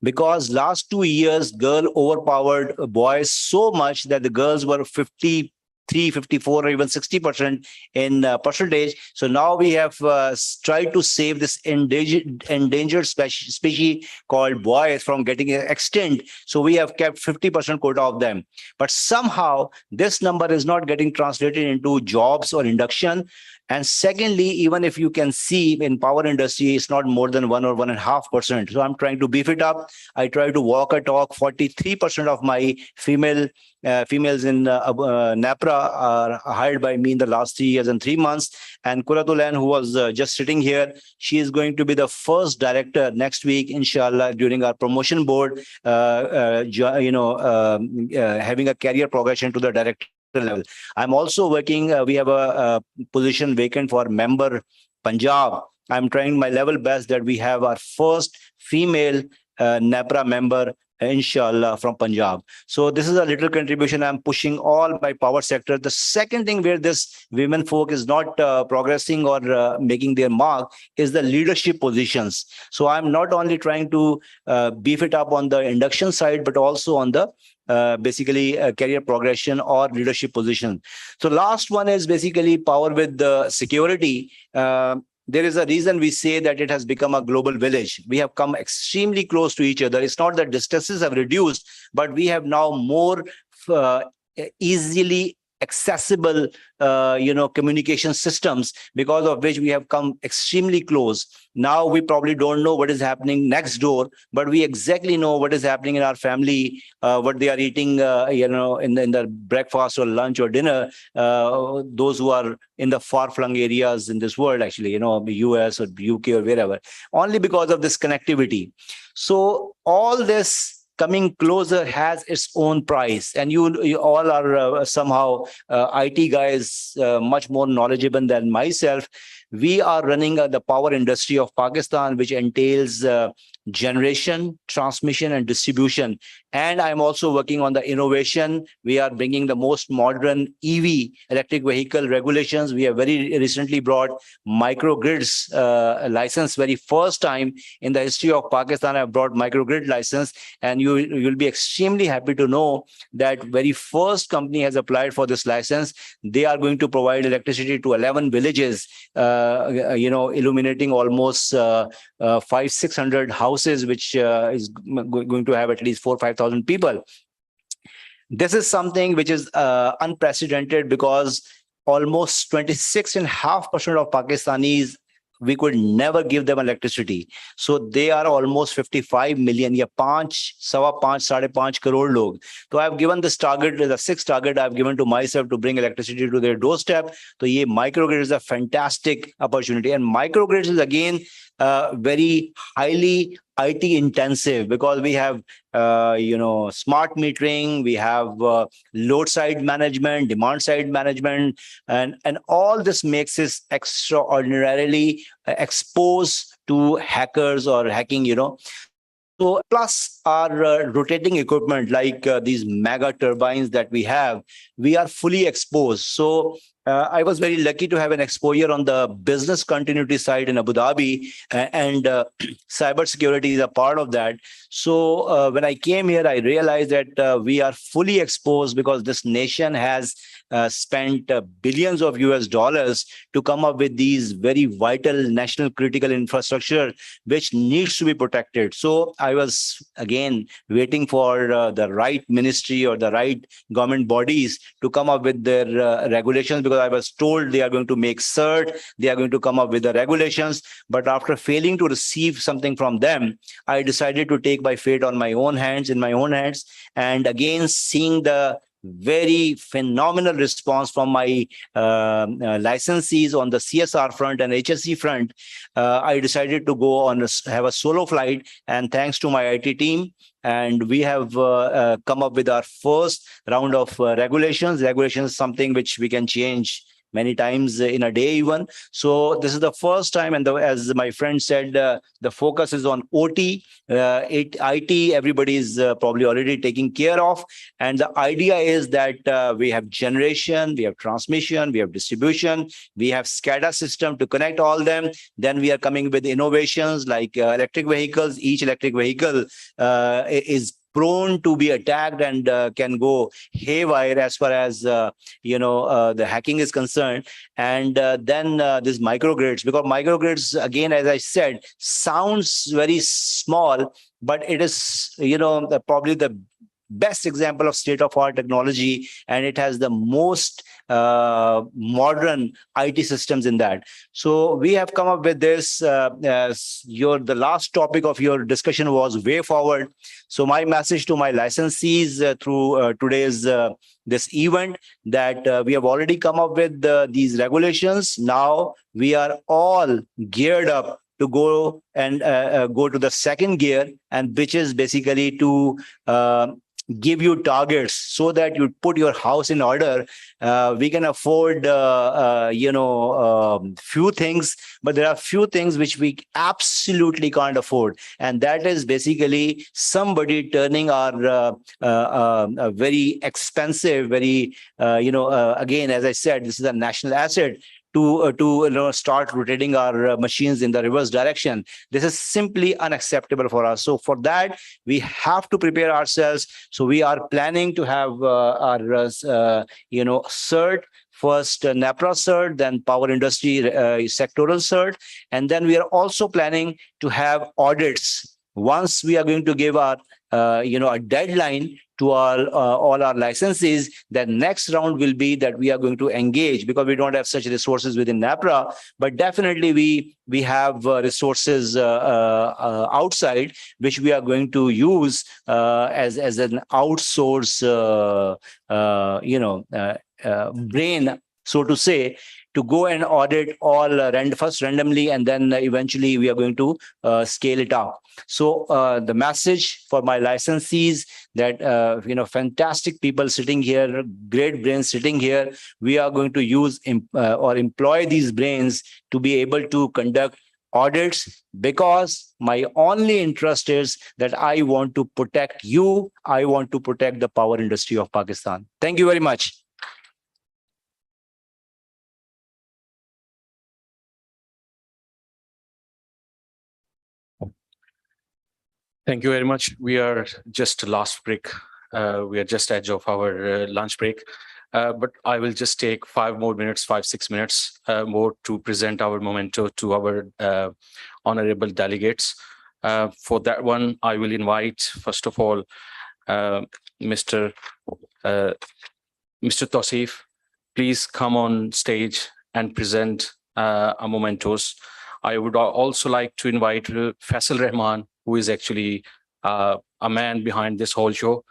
Because last 2 years, girl overpowered boys so much that the girls were 53, 54, or even 60% in percentage. So now we have tried to save this endangered species called boys from getting extinct. So we have kept 50% quota of them. But somehow this number is not getting translated into jobs or induction. And secondly, even if you can see in power industry, it's not more than 1 or 1.5%. So I'm trying to beef it up. I try to walk a talk. 43% of my females in NAPRA are hired by me in the last 3 years and 3 months. And Kuratulan, who was just sitting here, she is going to be the first director next week, inshallah, during our promotion board, having a career progression to the director level. I'm also working, we have a position vacant for member Punjab. I'm trying my level best that we have our first female NAPRA member, inshallah, from Punjab. So this is a little contribution I'm pushing all my power sector. The second thing where this women folk is not progressing or making their mark is the leadership positions. So I'm not only trying to beef it up on the induction side, but also on the career progression or leadership position. So last one is basically power with the security. There is a reason we say that it has become a global village. We have come extremely close to each other. It's not that distances have reduced, but we have now more easily accessible communication systems, because of which we have come extremely close. Now we probably don't know what is happening next door, but we exactly know what is happening in our family, what they are eating in the breakfast or lunch or dinner, those who are in the far-flung areas in this world, actually, the US or UK or wherever, only because of this connectivity. So all this coming closer has its own price, and you all are somehow IT guys, much more knowledgeable than myself. We are running the power industry of Pakistan, which entails generation, transmission, and distribution. And I'm also working on the innovation. We are bringing the most modern EV, electric vehicle regulations. We have very recently brought microgrids license. Very first time in the history of Pakistan, I've brought microgrid license. And you'll be extremely happy to know that very first company has applied for this license. They are going to provide electricity to 11 villages, illuminating almost 500-600 houses, which is going to have at least 4,000 or 5,000 people. This is something which is unprecedented, because almost 26.5% of Pakistanis, we could never give them electricity. So they are almost 55 million, 5.5 crore log. So I've given this target, the sixth target I've given to myself, to bring electricity to their doorstep. So microgrid is a fantastic opportunity. And microgrids is again very highly IT intensive, because we have smart metering, we have load side management, demand side management, and all this makes us extraordinarily exposed to hackers or hacking. So plus our rotating equipment like these mega turbines that we have, we are fully exposed. So I was very lucky to have an exposure on the business continuity side in Abu Dhabi, and cybersecurity is a part of that. So when I came here, I realized that we are fully exposed because this nation has spent billions of US dollars to come up with these very vital national critical infrastructure which needs to be protected. So I was again waiting for the right ministry or the right government bodies to come up with their regulations, because I was told they are going to make cert, they are going to come up with the regulations. But after failing to receive something from them, I decided to take my fate in my own hands. And again, seeing the very phenomenal response from my licensees on the CSR front and HSE front, I decided to go on have a solo flight. And thanks to my IT team, and we have come up with our first round of regulations. Regulations is something which we can change many times in a day even. So this is the first time, and as my friend said, the focus is on OT. IT, everybody is probably already taking care of. And the idea is that we have generation, we have transmission, we have distribution, we have SCADA system to connect all them. Then we are coming with innovations like electric vehicles. Each electric vehicle is prone to be attacked and can go haywire as far as the hacking is concerned. And then this microgrids, because microgrids, again, as I said, sounds very small, but it is probably the best example of state-of-art technology, and it has the most modern IT systems in that. So we have come up with this. The last topic of your discussion was way forward. So my message to my licensees through today's this event, that we have already come up with these regulations. Now we are all geared up to go and go to the second gear, and which is basically to give you targets so that you put your house in order. We can afford few things, but there are few things which we absolutely can't afford, and that is basically somebody turning our very expensive, very again, as I said, this is a national asset, to start rotating our machines in the reverse direction. This is simply unacceptable for us. So for that, we have to prepare ourselves. So we are planning to have our cert, first NAPRA cert, then power industry sectoral cert, and then we are also planning to have audits. Once we are going to give our a deadline to all our licenses, the next round will be that we are going to engage, because we don't have such resources within NAPRA, but definitely we have resources outside, which we are going to use as an outsource brain, so to say, to go and audit all first randomly, and then eventually we are going to scale it up. So the message for my licensees that, fantastic people sitting here, great brains sitting here, we are going to use or employ these brains to be able to conduct audits, because my only interest is that I want to protect you. I want to protect the power industry of Pakistan. Thank you very much. Thank you very much. We are just last break. We are just edge of our lunch break. But I will just take 5 more minutes, 5-6 minutes more to present our memento to our honorable delegates. For that one, I will invite, first of all, Mr. Tausif. Please come on stage and present a mementos. I would also like to invite Faisal Rahman, who is actually a man behind this whole show,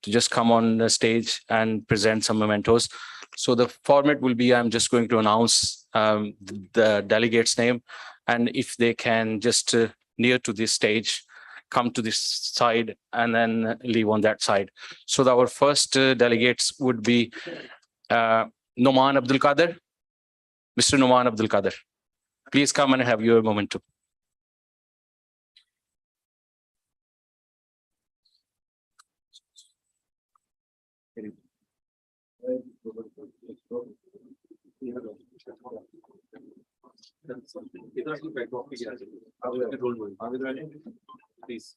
to just come on the stage and present some mementos. So the format will be, I'm just going to announce the delegate's name. And if they can just near to this stage, come to this side and then leave on that side. So our first delegates would be Noman Abdul Qadir. Mr. Noman Abdul Qadir, please come and have your momentum. Please.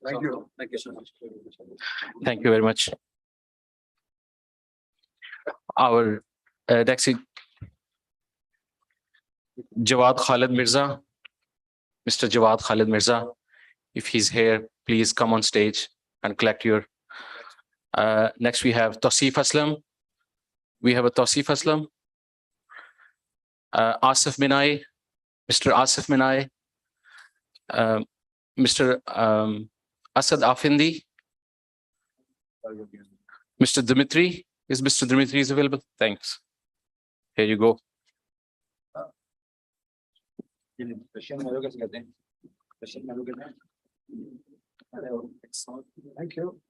Thank you. Thank you so much. Thank you very much. Our next is Jawad Khalid Mirza. Mr. Jawad Khalid Mirza, if he's here, please come on stage and collect your. Next, we have Tausif Aslam. We have a Tausif Aslam. Asif Minai, Mr. Asif Minai. Mr. Asad Afindi. Mr. Dimitri. Is Mr. Dimitri is available? Thanks. Here you go. Thank you.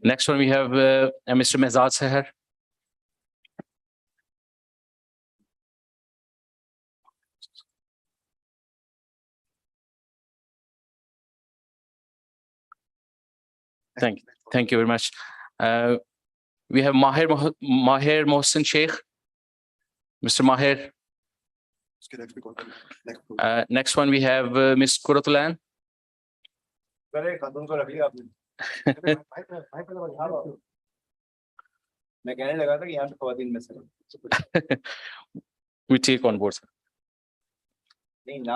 Next one we have Mr. Mehzad Seher. Thank you very much. We have Maher Mohsen Sheikh. Mr. Maher. Next one we have Ms. Kuratulan. We take on board. Thank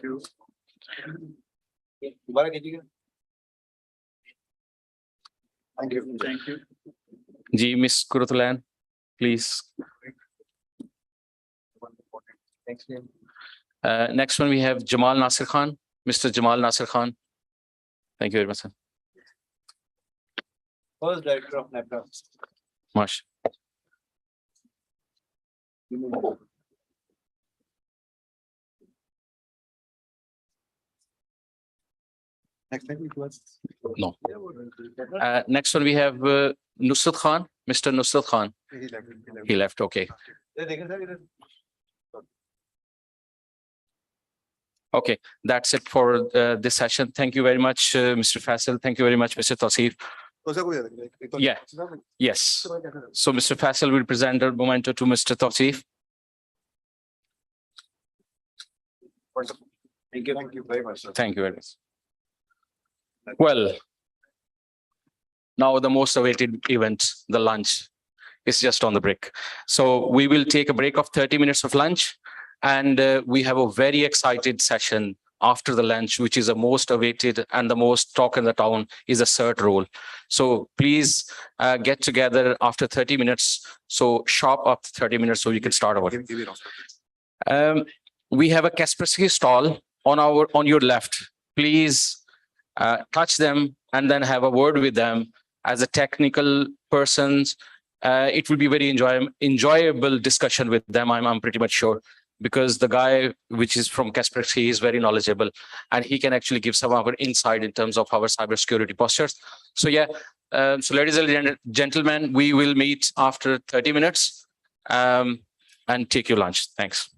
you. Thank you. Thank you. Ji, Ms. Kuratulan, please. Next one we have Jamal Nasir Khan. Mr. Jamal Nasir Khan. Thank you very much, sir. First director of NAPDA. Mash. Next time it was. No. Next one we have Nusrat Khan. Mr. Nusrat Khan. He left. Okay. Okay, that's it for this session. Thank you very much, Mr. Faisal. Thank you very much, Mr. Tausif. Yeah. Yes. So Mr. Faisal will present the memento to Mr. Tausif. Thank you. Thank you very much, sir. Thank you very much. Well, now the most awaited event, the lunch, is just on the break. So we will take a break of 30 minutes of lunch. And we have a very excited session after the lunch, which is the most awaited and the most talk in the town is a cert role. So please get together after 30 minutes. So sharp up 30 minutes so we can start over. We have a Kaspersky stall on your left. Please touch them and then have a word with them as a technical persons. It will be very enjoyable discussion with them. I'm pretty much sure. Because the guy which is from Kaspersky is very knowledgeable and he can actually give some of our insight in terms of our cybersecurity postures. So yeah, so ladies and gentlemen, we will meet after 30 minutes and take your lunch. Thanks.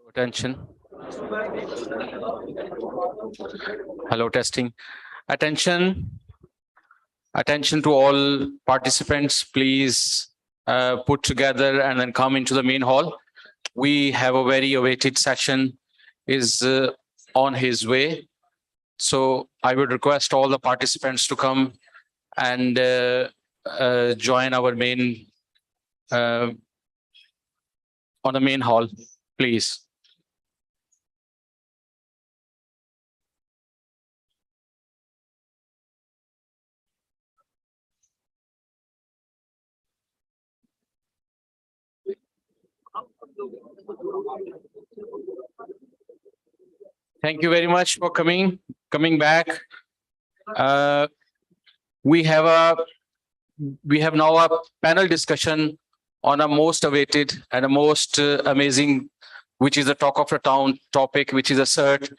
Attention. Hello, testing. Attention. Attention to all participants, please put together and then come into the main hall. We have a very awaited session is on his way. So I would request all the participants to come and join our main on the main hall, please. Thank you very much for coming back. We have now a panel discussion on a most awaited and a most amazing, which is the talk of the town topic, which is a cert,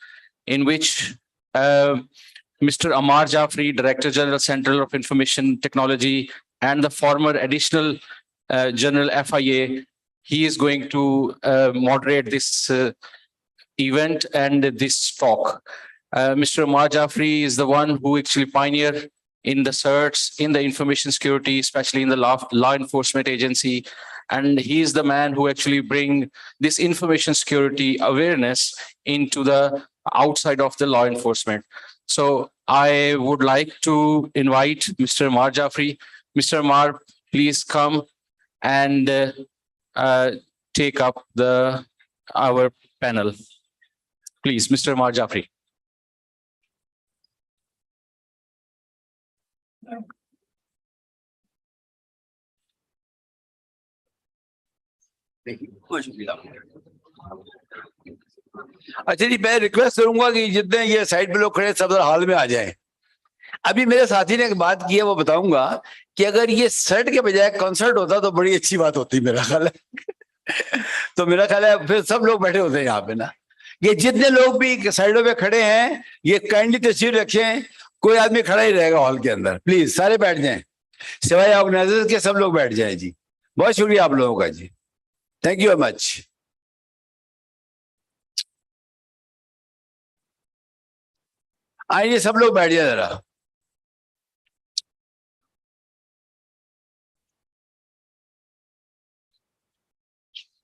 in which Mr. Amar Jafri, Director General, Center of Information Technology, and the former Additional General FIA, he is going to moderate this event and this talk. Mr. Amar Jafri is the one who actually pioneered in the certs, in the information security, especially in the law enforcement agency. And he is the man who actually bring this information security awareness into the outside of the law enforcement. So I would like to invite Mr. Amar Jafri. Mr. Amar, please come and take up our panel. Please, Mr. Amar Jafri. अच्छा जी, मैं request करूंगा कि जितने ये side पे लोग खड़े सब हाल में आ जाएं। अभी मेरे साथी ने एक बात की है, वो बताऊंगा कि अगर ये सर्ट के बजाय कॉन्सर्ट होता तो बड़ी अच्छी बात होती, मेरा ख्याल है। तो मेरा ख्याल है फिर सब लोग बैठे होते हैं यहाँ पे ना। ये जितने लोग भी साइडों पे खड़े हैं, ये काइंडली तस्वीर रखें, कोई आदमी खड़ा ही रहेगा हॉल के अंदर, प्लीज सारे बैठ जाएं, सिवाय ऑर्गेनाइजर्स के सब लोग बैठ जाएं जी। बहुत शुक्रिया आप लोगों का जी, थैंक यू वेरी मच। आइए सब लोग बैठ जाए जरा।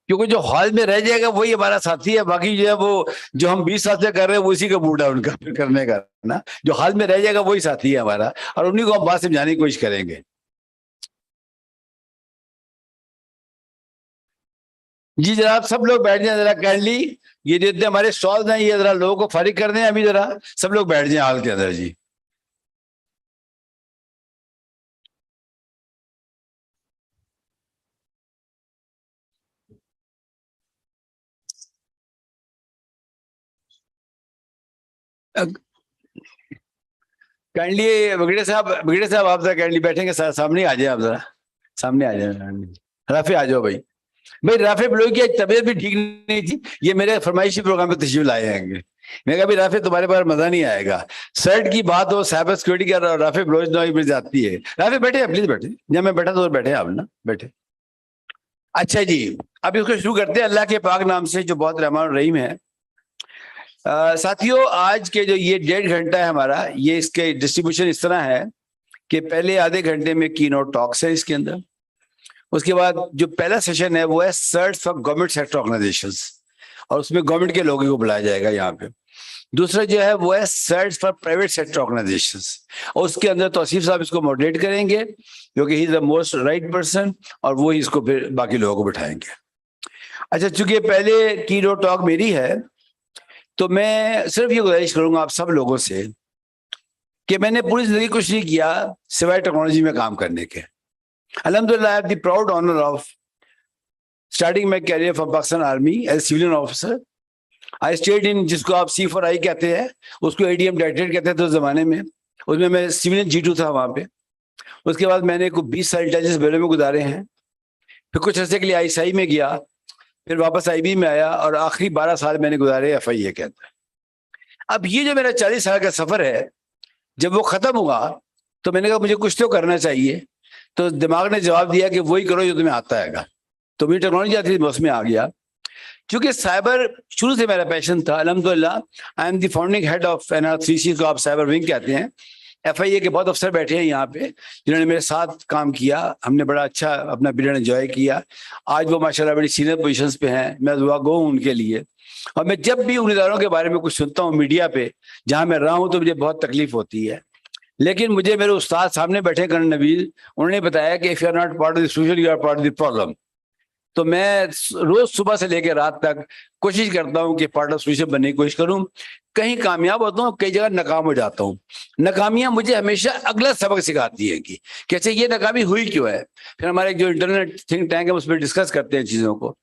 क्योंकि जो हॉल में रह जाएगा वही हमारा साथी है, बाकी जो है वो जो हम 20 साल से कर रहे हैं वो उसी का बूढ़ा उनका करने का ना। जो हॉल में रह जाएगा वही साथी है हमारा, और उन्हीं को हम बात समझाने की कोशिश करेंगे। जी जनाब, सब लोग बैठ जाए जरा काइंडली। ये जितने हमारे स्टॉल्स हैं ये जरा लोगों को फारिग कर दें, अभी जरा सब लोग बैठ जाए हॉल के अंदर जी। काइंडली बगड़े साहब आप जरा काइंडली बैठेंगे, सामने आ जाए, आप जरा सामने आ जाए। राफे आ जाओ भाई। राफे बलोई की तबीयत भी ठीक नहीं थी, ये मेरे फरमाइशी प्रोग्राम पे तशरीफ लाए हैं। मैं कहा भाई राफे तुम्हारे पास मजा नहीं आएगा, सर्ट की बात हो, साइबर सिक्योरिटी का, राफे बलोच नॉइज मिल जाती है। राफे बैठे, प्लीज बैठे, जब मैं बैठा तो बैठे आप ना, बैठे। अच्छा जी, अब इसको शुरू करते हैं अल्लाह के पाक नाम से जो बहुत रहमान रहीम है। साथियों, आज के जो ये 1.5 घंटा है हमारा, ये इसके डिस्ट्रीब्यूशन इस तरह है कि पहले आधे घंटे में की नोट टॉक्स है इसके अंदर। उसके बाद जो पहला सेशन है वो है search for government sector organisations, और उसमें गवर्नमेंट के लोगों को बुलाया जाएगा यहाँ पे। दूसरा जो है वो है search for private sector organisations, और उसके अंदर तौसीफ साहब इसको मॉडरेट करेंगे क्योंकि he is the most right person, और वो ही इसको फिर बाकी लोगों को बिठाएंगे। अच्छा, चूंकि पहले की नोट टॉक मेरी है तो मैं सिर्फ ये गुजारिश करूंगा आप सब लोगों से कि मैंने पूरी जिंदगी कुछ नहीं किया सिवाय टेक्नोलॉजी में काम करने के। Alhamdulillah, I have the proud honor of starting my career from Pakistan Army as a civilian officer. I stayed in, जिसको आप C4I कहते हैं, उसको ADM डायरेक्टरेट कहते थे उस जमाने में, उसमें मैं सिविलियन G2 था वहाँ पे। उसके बाद मैंने कुछ 20 साल इंटेलिजेंस ब्यूरो में गुजारे हैं, फिर कुछ अर्से के लिए ISI में गया, फिर वापस IB में आया, और आखिरी 12 साल मैंने गुजारे FIA के अंदर। अब ये जो मेरा 40 साल का सफर है, जब वो खत्म हुआ तो मैंने कहा मुझे कुछ तो करना चाहिए। तो दिमाग ने जवाब दिया कि वही करो जो तुम्हें आता है। तो मुझे टेक्नोलॉजी आती थी, मैं उसमें आ गया। چونکہ سائبر شروع سے میرا پیشن تھا. الحمدللہ I am the founding head of NR3C کو آپ سائبر ونگ کہتے ہیں. FIA کے بہت افسر بیٹھے ہیں یہاں پہ جنہوں نے میرے ساتھ کام کیا. ہم نے بڑا اچھا اپنا پیریڈ انجوائے کیا. آج وہ ماشاءاللہ بڑی سینئر پوزیشنز پہ ہیں. میں دعا گو ہوں ان کے لیے. اور میں جب بھی ان اداروں کے بارے میں کچھ سنتا ہوں میڈیا پہ جہاں میں رہا ہوں تو مجھے بہت تکلیف ہوتی ہے. لیکن مجھے میرے استاد سامنے بیٹھے کرن نویل, انہوں نے بتایا کہ if you are not part of the solution, you are part of the problem. تو میں روز صبح سے لے کے رات تک کوشش کرتا ہوں کہ پارٹ آف سولوشن بننے کی کوشش کروں. کہیں کامیاب ہوتا ہوں, کئی جگہ ناکام ہو جاتا ہوں. ناکامیاں مجھے ہمیشہ اگلا سبق سکھاتی ہیں کہ اچھا یہ ناکامی ہوئی کیوں ہے. پھر ہمارے جو انٹرنیٹ تھنک ٹینک ہے اس پہ ڈسکس کرتے ہیں چیزوں کو.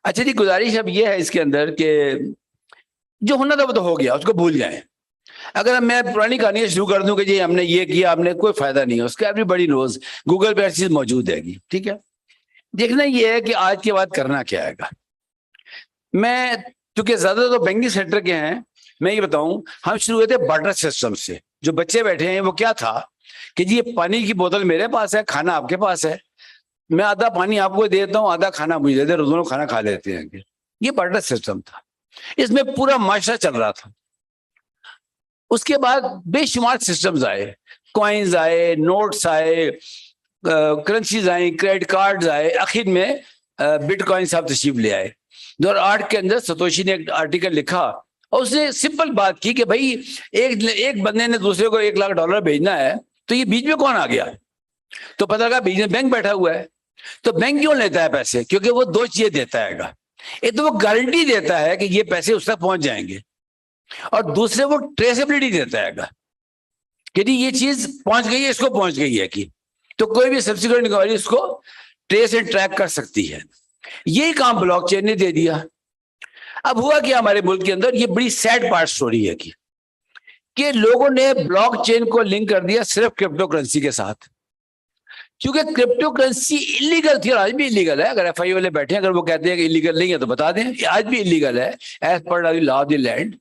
اچھا جی, گزارش اب یہ ہے اس کے اندر کہ جو ہونا تھا وہ تو ہو گیا, اس کو بھول جائیں. اگر میں پرانی کہانیاں شروع کر دوں کہ جی ہم نے یہ کیا, ہم نے, کوئی فائدہ نہیں ہے اس کا. ایوری بڈی نوز, گوگل پہ ہر چیز موجود ہے گی. ٹھیک ہے, دیکھنا یہ ہے کہ آج کے بعد کرنا کیا ہے گا. میں چونکہ زیادہ تو بینکنگ سیکٹر کے ہیں, میں یہ بتاؤں ہم شروع ہوئے تھے بارٹر سسٹم سے. جو بچے بیٹھے ہیں وہ کیا تھا کہ جی پانی کی بوتل میرے پاس ہے, کھانا آپ کے پاس ہے, میں آدھا پانی آپ کو دیتا ہوں, آدھا کھانا مجھے دیتے, دونوں کھانا کھا لیتے ہیں. یہ بارٹر سسٹم تھا. اس میں پورا معاشرہ چل رہا تھا. اس کے بعد بے شمار سسٹمز آئے, کوائنز آئے, نوٹس آئے, کرنسیز آئیں, کریڈٹ کارڈز آئے. آخر میں بٹ کوائن صاحب تشریف لے آئے. 2008 کے اندر ستوشی نے ایک آرٹیکل لکھا اور اس نے سمپل بات کی کہ بھائی ایک بندے نے دوسرے کو $1 لاکھ بھیجنا ہے تو یہ بیچ میں کون آ گیا. تو پتہ لگا بیچ میں بینک بیٹھا ہوا ہے. تو بینک کیوں لیتا ہے پیسے؟ کیونکہ وہ دو چیزیں دیتا ہے گا. ایک تو وہ گارنٹی دیتا ہے کہ یہ پیسے اس تک پہنچ جائیں گے, اور دوسرے وہ ٹریسیبلٹی دیتا ہے گا کہ یہ چیز پہنچ گئی ہے, اس کو پہنچ گئی ہے کہ تو کوئی بھی سبسیکوینٹ انکوائری اس کو ٹریس اینڈ ٹریک کر سکتی ہے. یہی کام بلاک چین نے دے دیا. اب ہوا کیا ہمارے ملک کے اندر, یہ بڑی سیڈ پارٹ سٹوری ہے کہ لوگوں نے بلاک چین کو لنک کر دیا صرف کرپٹو کرنسی کے ساتھ. کیونکہ کرپٹو کرنسی انلیگل تھی اور آج بھی انلیگل ہے. اگر FIA والے بیٹھے ہیں, اگر وہ کہتے ہیں کہ انلیگل نہیں ہے تو بتا دیں, آج بھی انلیگل ہے as per law of the land.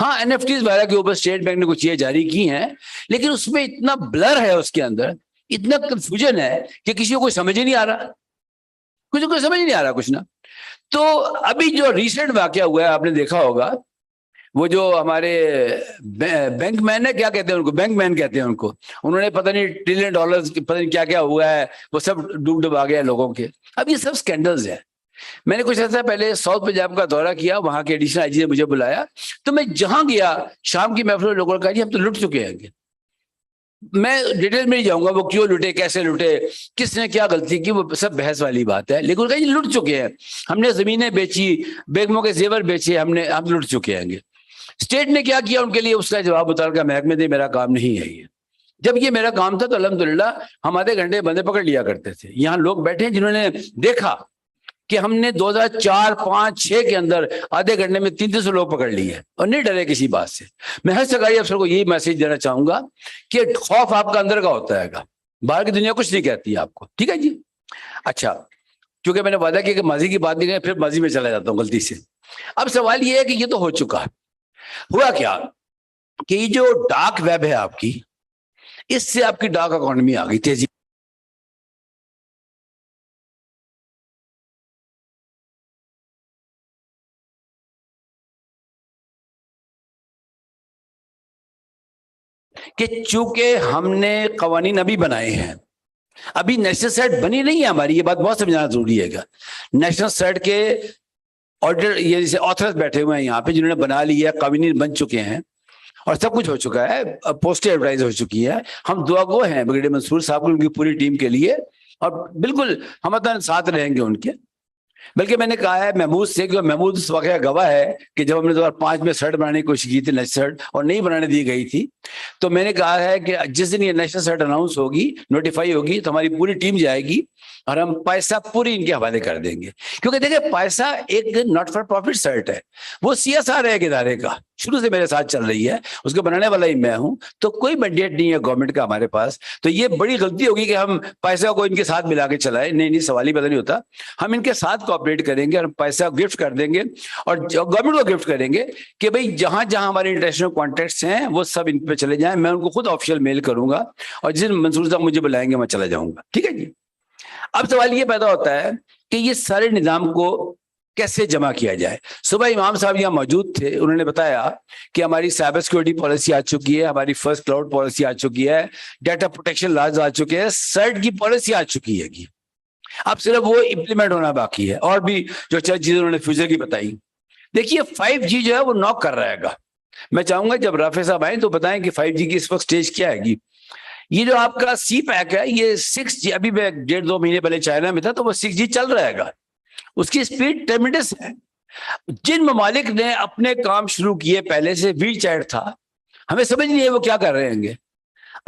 ہاں NFTs وغیرہ کے اوپر اسٹیٹ بینک نے کچھ چیزیں جاری کی ہیں, لیکن اس میں اتنا بلر ہے, اس کے اندر اتنا کنفیوژن ہے کہ کسی کو کوئی سمجھ ہی نہیں آ رہا, کچھ کو سمجھ نہیں آ رہا کچھ نا. تو ابھی جو ریسنٹ واقعہ ہوا ہے آپ نے دیکھا ہوگا, وہ جو ہمارے بینک مین ہے, کیا کہتے ہیں ان کو, بینک مین کہتے ہیں ان کو, انہوں نے پتہ نہیں $1 ٹریلین پتہ نہیں کیا کیا ہوا ہے, وہ سب ڈوب آ گیا لوگوں کے. اب یہ سب سکینڈلز ہیں. میں نے کچھ ایسا پہلے ساؤتھ پنجاب کا دورہ کیا, وہاں کے ایڈیشنل IG نے مجھے بلایا, تو میں جہاں گیا شام کی محفل میں لوگوں نے کہا جی ہم تو لٹ چکے ہیں. میں ڈیٹیل میں نہیں جاؤں گا وہ کیوں لٹے, کیسے لٹے, کس نے کیا غلطی کی, وہ سب بحث والی بات ہے. لیکن کہیں لٹ چکے ہیں, ہم نے زمینیں بیچی, بیگموں کے زیور بیچے, ہم لٹ چکے ہیں. اسٹیٹ نے کیا کیا ان کے لیے, اس کا جواب متعلقہ محکمے دے, میرا کام نہیں ہے یہ. جب یہ میرا کام تھا تو الحمدللہ ہم آدھے گھنٹے بندے پکڑ لیا کرتے تھے. یہاں لوگ بیٹھے ہیں جنہوں نے دیکھا کہ ہم نے 2004, 5, 6 کے اندر آدھے گھنٹے میں 300 لوگ پکڑ لیے اور نہیں ڈرے کسی بات سے. میں ہر سرکاری افسر کو یہی میسج دینا چاہوں گا کہ خوف آپ کا اندر کا ہوتا ہے گا, باہر کی دنیا کچھ نہیں کہتی ہے آپ کو. ٹھیک ہے جی. اچھا, کیونکہ میں نے وعدہ کیا کہ ماضی کی بات نہیں کریں, پھر ماضی میں چلا جاتا ہوں غلطی سے. اب سوال یہ ہے کہ یہ تو ہو چکا. ہوا کیا کہ یہ جو ڈارک ویب ہے آپ کی, اس سے آپ کی ڈارک اکانومی آ گئی تیزی. کہ چونکہ ہم نے قوانین ابھی بنائے ہیں, ابھی نیشنل سیٹ بنی نہیں ہے ہماری, یہ بات بہت سمجھنا ضروری ہے گا. نیشنل سیٹ کے آرڈر, یہ جیسے آتھرز بیٹھے ہوئے ہیں یہاں پہ جنہوں نے بنا لی ہے, قوانین بن چکے ہیں اور سب کچھ ہو چکا ہے, پوسٹر ایڈورٹائز ہو چکی ہے. ہم دعا گو ہیں بریگیڈیئر منصور صاحب کو, ان کی پوری ٹیم کے لیے, اور بالکل ہم ساتھ رہیں گے ان کے. بلکہ میں نے کہا ہے محمود سے, کہ محمود اس واقعہ گواہ ہے کہ جب ہم نے 2005 میں سرٹ بنانے کی کوشش کی تھی, نیشنل سرٹ, اور نہیں بنانے دی گئی تھی, تو میں نے کہا ہے کہ جس دن یہ نیشنل سرٹ اناؤنس ہوگی, نوٹیفائی ہوگی, تو ہماری پوری ٹیم جائے گی اور ہم پیسہ پوری ان کے حوالے کر دیں گے. کیونکہ دیکھیں پیسہ ایک ناٹ فار پروفٹ سرٹ ہے, وہ CSR ہے ایک ادارے کا, شروع سے میرے ساتھ چل رہی ہے, اس کو بنانے والا ہی میں ہوں, تو کوئی مینڈیٹ نہیں ہے گورنمنٹ کا ہمارے پاس. تو یہ بڑی غلطی ہوگی کہ ہم پیسہ کو ان کے ساتھ ملا کے چلائیں. نہیں, سوال ہی پتہ نہیں ہوتا. ہم ان کے ساتھ کوآپریٹ کریں گے اور پیسہ گفٹ کر دیں گے, اور گورنمنٹ کو گفٹ کریں گے کہ بھئی جہاں جہاں ہمارے انٹرنیشنل کانٹیکٹس ہیں وہ سب ان پہ چلے جائیں. میں ان کو خود آفیشیل میل کروں گا, اور جس دن منصور صاحب مجھے بلائیں گے میں چلا جاؤں گا. ٹھیک ہے جی. اب سوال یہ پیدا ہوتا ہے کہ یہ سارے نظام کو कैसे जमा किया जाए। सुबह इमाम साहब यहाँ मौजूद थे, उन्होंने बताया कि हमारी साइबर सिक्योरिटी पॉलिसी आ चुकी है, हमारी फर्स्ट क्लाउड पॉलिसी आ चुकी है, डाटा प्रोटेक्शन लॉज आ चुके हैं, सर्ट की पॉलिसी आ चुकी है कि अब सिर्फ वो इम्प्लीमेंट होना बाकी है, और भी जो चीजें उन्होंने फ्यूचर की बताई। देखिए 5G जो है वो नॉक कर रहेगा। मैं चाहूंगा जब राफे साहब आए तो बताएं कि 5G की इस वक्त स्टेज क्या है। ये जो आपका सी पैक है ये 6G, अभी मैं 1.5-2 महीने पहले चाइना में था तो वो 6G चल रहेगा, उसकी स्पीड ट्रेमेंडस है। जिन ममालिक ने अपने काम शुरू किए पहले से, वी चैट था, हमें समझ नहीं है वो क्या कर रहे हैं।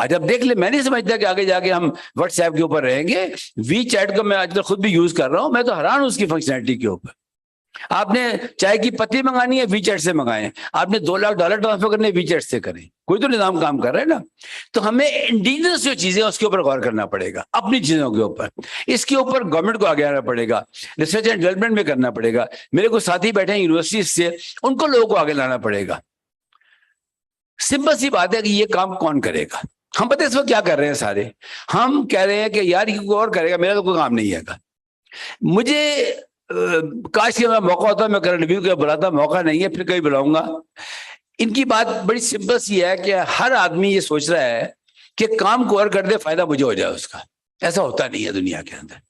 आज अब देख ले, मैं नहीं समझता कि आगे जाके हम व्हाट्सएप के ऊपर रहेंगे। वी चैट को मैं आज तक खुद भी यूज कर रहा हूं, मैं तो हैरान हूं उसकी फंक्शनैलिटी के ऊपर। आपने चाय की पत्ती मंगानी है, वी चैट से मंगाएं। आपने $2 लाख ट्रांसफर करने, वी चैट से करें। कोई तो निजाम काम कर रहा है ना। तो हमें इंडिजिनस जो चीजें उसके ऊपर गौर करना पड़ेगा, अपनी चीजों के ऊपर। इसके ऊपर गवर्नमेंट को आगे आना पड़ेगा, रिसर्च एंड डेवलपमेंट में करना पड़ेगा। मेरे को साथी बैठे हैं यूनिवर्सिटी से, उनको लोगों को आगे लाना पड़ेगा। सिंपल सी बात है कि ये काम कौन करेगा। हम पता है इस वक्त क्या कर रहे हैं सारे, हम कह रहे हैं कि यार ये कोई और करेगा, मेरा तो कोई काम नहीं है। मुझे काश कि मैं मौका होता मैं करंट रिव्यू का बुलाता, मौका नहीं है, फिर कहीं बुलाऊंगा। इनकी बात बड़ी सिंपल सी है कि हर आदमी ये सोच रहा है कि काम को और कर दे, फायदा मुझे हो जाए उसका। ऐसा होता नहीं है दुनिया के अंदर,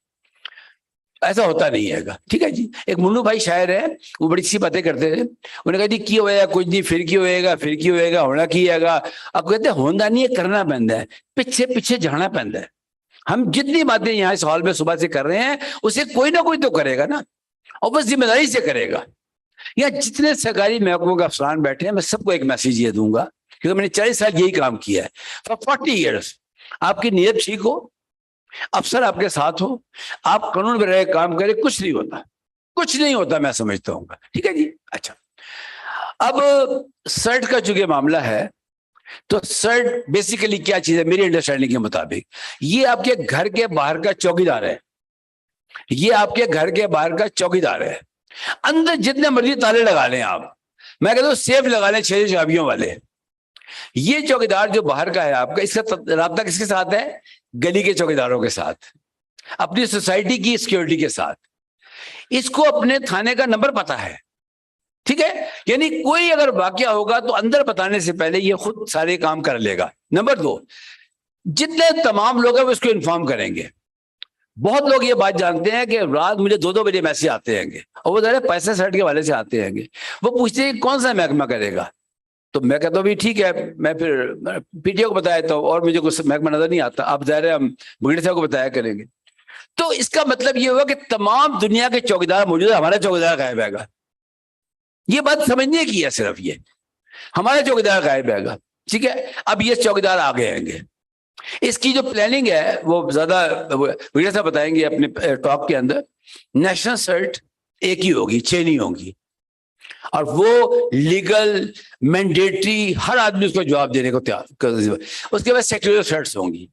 ऐसा होता नहीं है। ठीक है जी। एक मुन्नू भाई शायर है, वो बड़ी सी बातें करते थे। उन्होंने कहा जी की होएगा कुछ नहीं, फिर की होएगा, फिर की होएगा, होना की है। अब कहते होंदा नहीं है, करना पैंदा है, पीछे पीछे जाना पैंदा है। हम जितनी बातें यहाँ इस हॉल में सुबह से कर रहे हैं उसे कोई ना कोई तो करेगा ना, और बस जिम्मेदारी से करेगा। या जितने सरकारी महकमों के अफसरान बैठे हैं, मैं सबको एक मैसेज ये दूंगा, क्योंकि मैंने 40 साल यही काम किया है, फॉर 40 ईयर्स। आपकी नीयत ठीक हो, अफसर आपके साथ हो, आप कानून में रह काम करें, कुछ नहीं होता, कुछ नहीं होता, मैं समझता हूँ। ठीक है जी। अच्छा, अब सर्ट का चूंकि मामला है, तो सर्ट बेसिकली क्या चीज है मेरी अंडरस्टैंडिंग के मुताबिक, ये आपके घर के बाहर का चौकीदार है। ये आपके घर के बाहर का चौकीदार है। अंदर जितने मर्जी ताले लगा लें आप, मैं कहता हूं सेफ लगा लें 6 चाबियों वाले। ये चौकीदार जो बाहर का है आपका, इसका राब्ता किसके साथ है? गली के चौकीदारों के साथ, अपनी सोसाइटी की सिक्योरिटी के साथ। इसको अपने थाने का नंबर पता है। ठीक है, यानी कोई अगर वाकया होगा तो अंदर बताने से पहले ये खुद सारे काम कर लेगा। नंबर 2, जितने तमाम लोग हैं वो इसको इन्फॉर्म करेंगे। बहुत लोग ये बात जानते हैं कि रात मुझे 2-2 बजे मैसेज आते हैं, और वो जरा पैसे सर्ट के वाले से आते हैं। वो पूछते हैं कौन सा महकमा करेगा, तो मैं कहता हूँ भी ठीक है, मैं फिर पीटीओ को बताया तो, और मुझे कुछ महकमा नजर नहीं आता, अब ज़ाहिर है हम बगड़ी साहब को बताया करेंगे। तो इसका मतलब ये हुआ कि तमाम दुनिया के चौकीदार मौजूद है, हमारा चौकीदार गायब है। ये बात समझने की है, सिर्फ ये हमारा चौकीदार गायब है। ठीक है, अब ये चौकीदार आ गए हैं। इसकी जो प्लानिंग है वो ज्यादा वीडियो से बताएंगे अपने टॉक के अंदर। नेशनल सर्ट एक ही होगी, 6 नहीं होगी, और वो लीगल मैंडेटरी, हर आदमी उसको जवाब देने को तैयार। उसके बाद सेक्टोरियल सर्ट्स होंगी।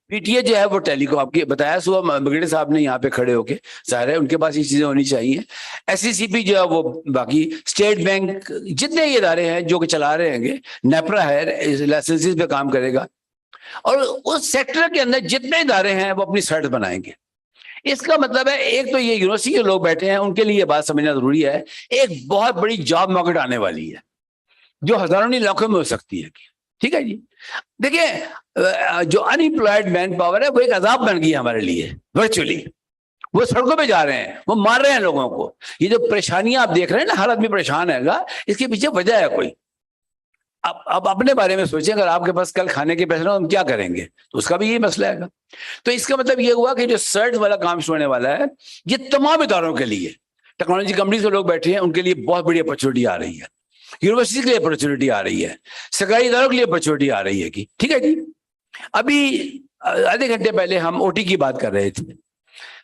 पीटीए जो है वो टेलीकॉम, आपकी बताया सुबह बगड़े साहब ने यहाँ पे खड़े होके, जाहिर है उनके पास ये चीजें होनी चाहिए। एससीसीपी जो है वो, बाकी स्टेट बैंक, जितने ये इदारे हैं जो कि चला रहे हैं, नेपरा है लाइसेंसेस पे काम करेगा, और उस सेक्टर के अंदर जितने इदारे हैं वो अपनी सर्ट बनाएंगे। इसका मतलब है एक तो ये यूनिवर्सिटी के लोग बैठे हैं, उनके लिए बात समझना जरूरी है। एक बहुत बड़ी जॉब मार्केट आने वाली है जो हजारों नहीं लाखों में हो सकती है। ठीक है जी। देखिए, जो अनएम्प्लॉयड मैन पावर है वो एक अजाब बन गई है हमारे लिए। वर्चुअली वो सड़कों पे जा रहे हैं, वो मार रहे हैं लोगों को। ये जो परेशानियां आप देख रहे हैं ना, हर आदमी परेशान है, इसके पीछे वजह है कोई। अब अपने बारे में सोचें, अगर आपके पास कल खाने के पैसे ना, हम क्या करेंगे, तो उसका भी यही मसला है। तो इसका मतलब ये हुआ कि जो सर्ट वाला काम शुरू होने वाला है, ये तमाम इदारों के लिए, टेक्नोलॉजी कंपनी से लोग बैठे हैं, उनके लिए बहुत बड़ी अपॉर्चुनिटी आ रही है। यूनिवर्सिटी के लिए अपॉर्चुनिटी आ रही है, सरकारी इदारों के लिए अपॉर्चुनिटी आ रही है। ठीक है जी। अभी आधे घंटे पहले हम ओटी की बात कर रहे थे।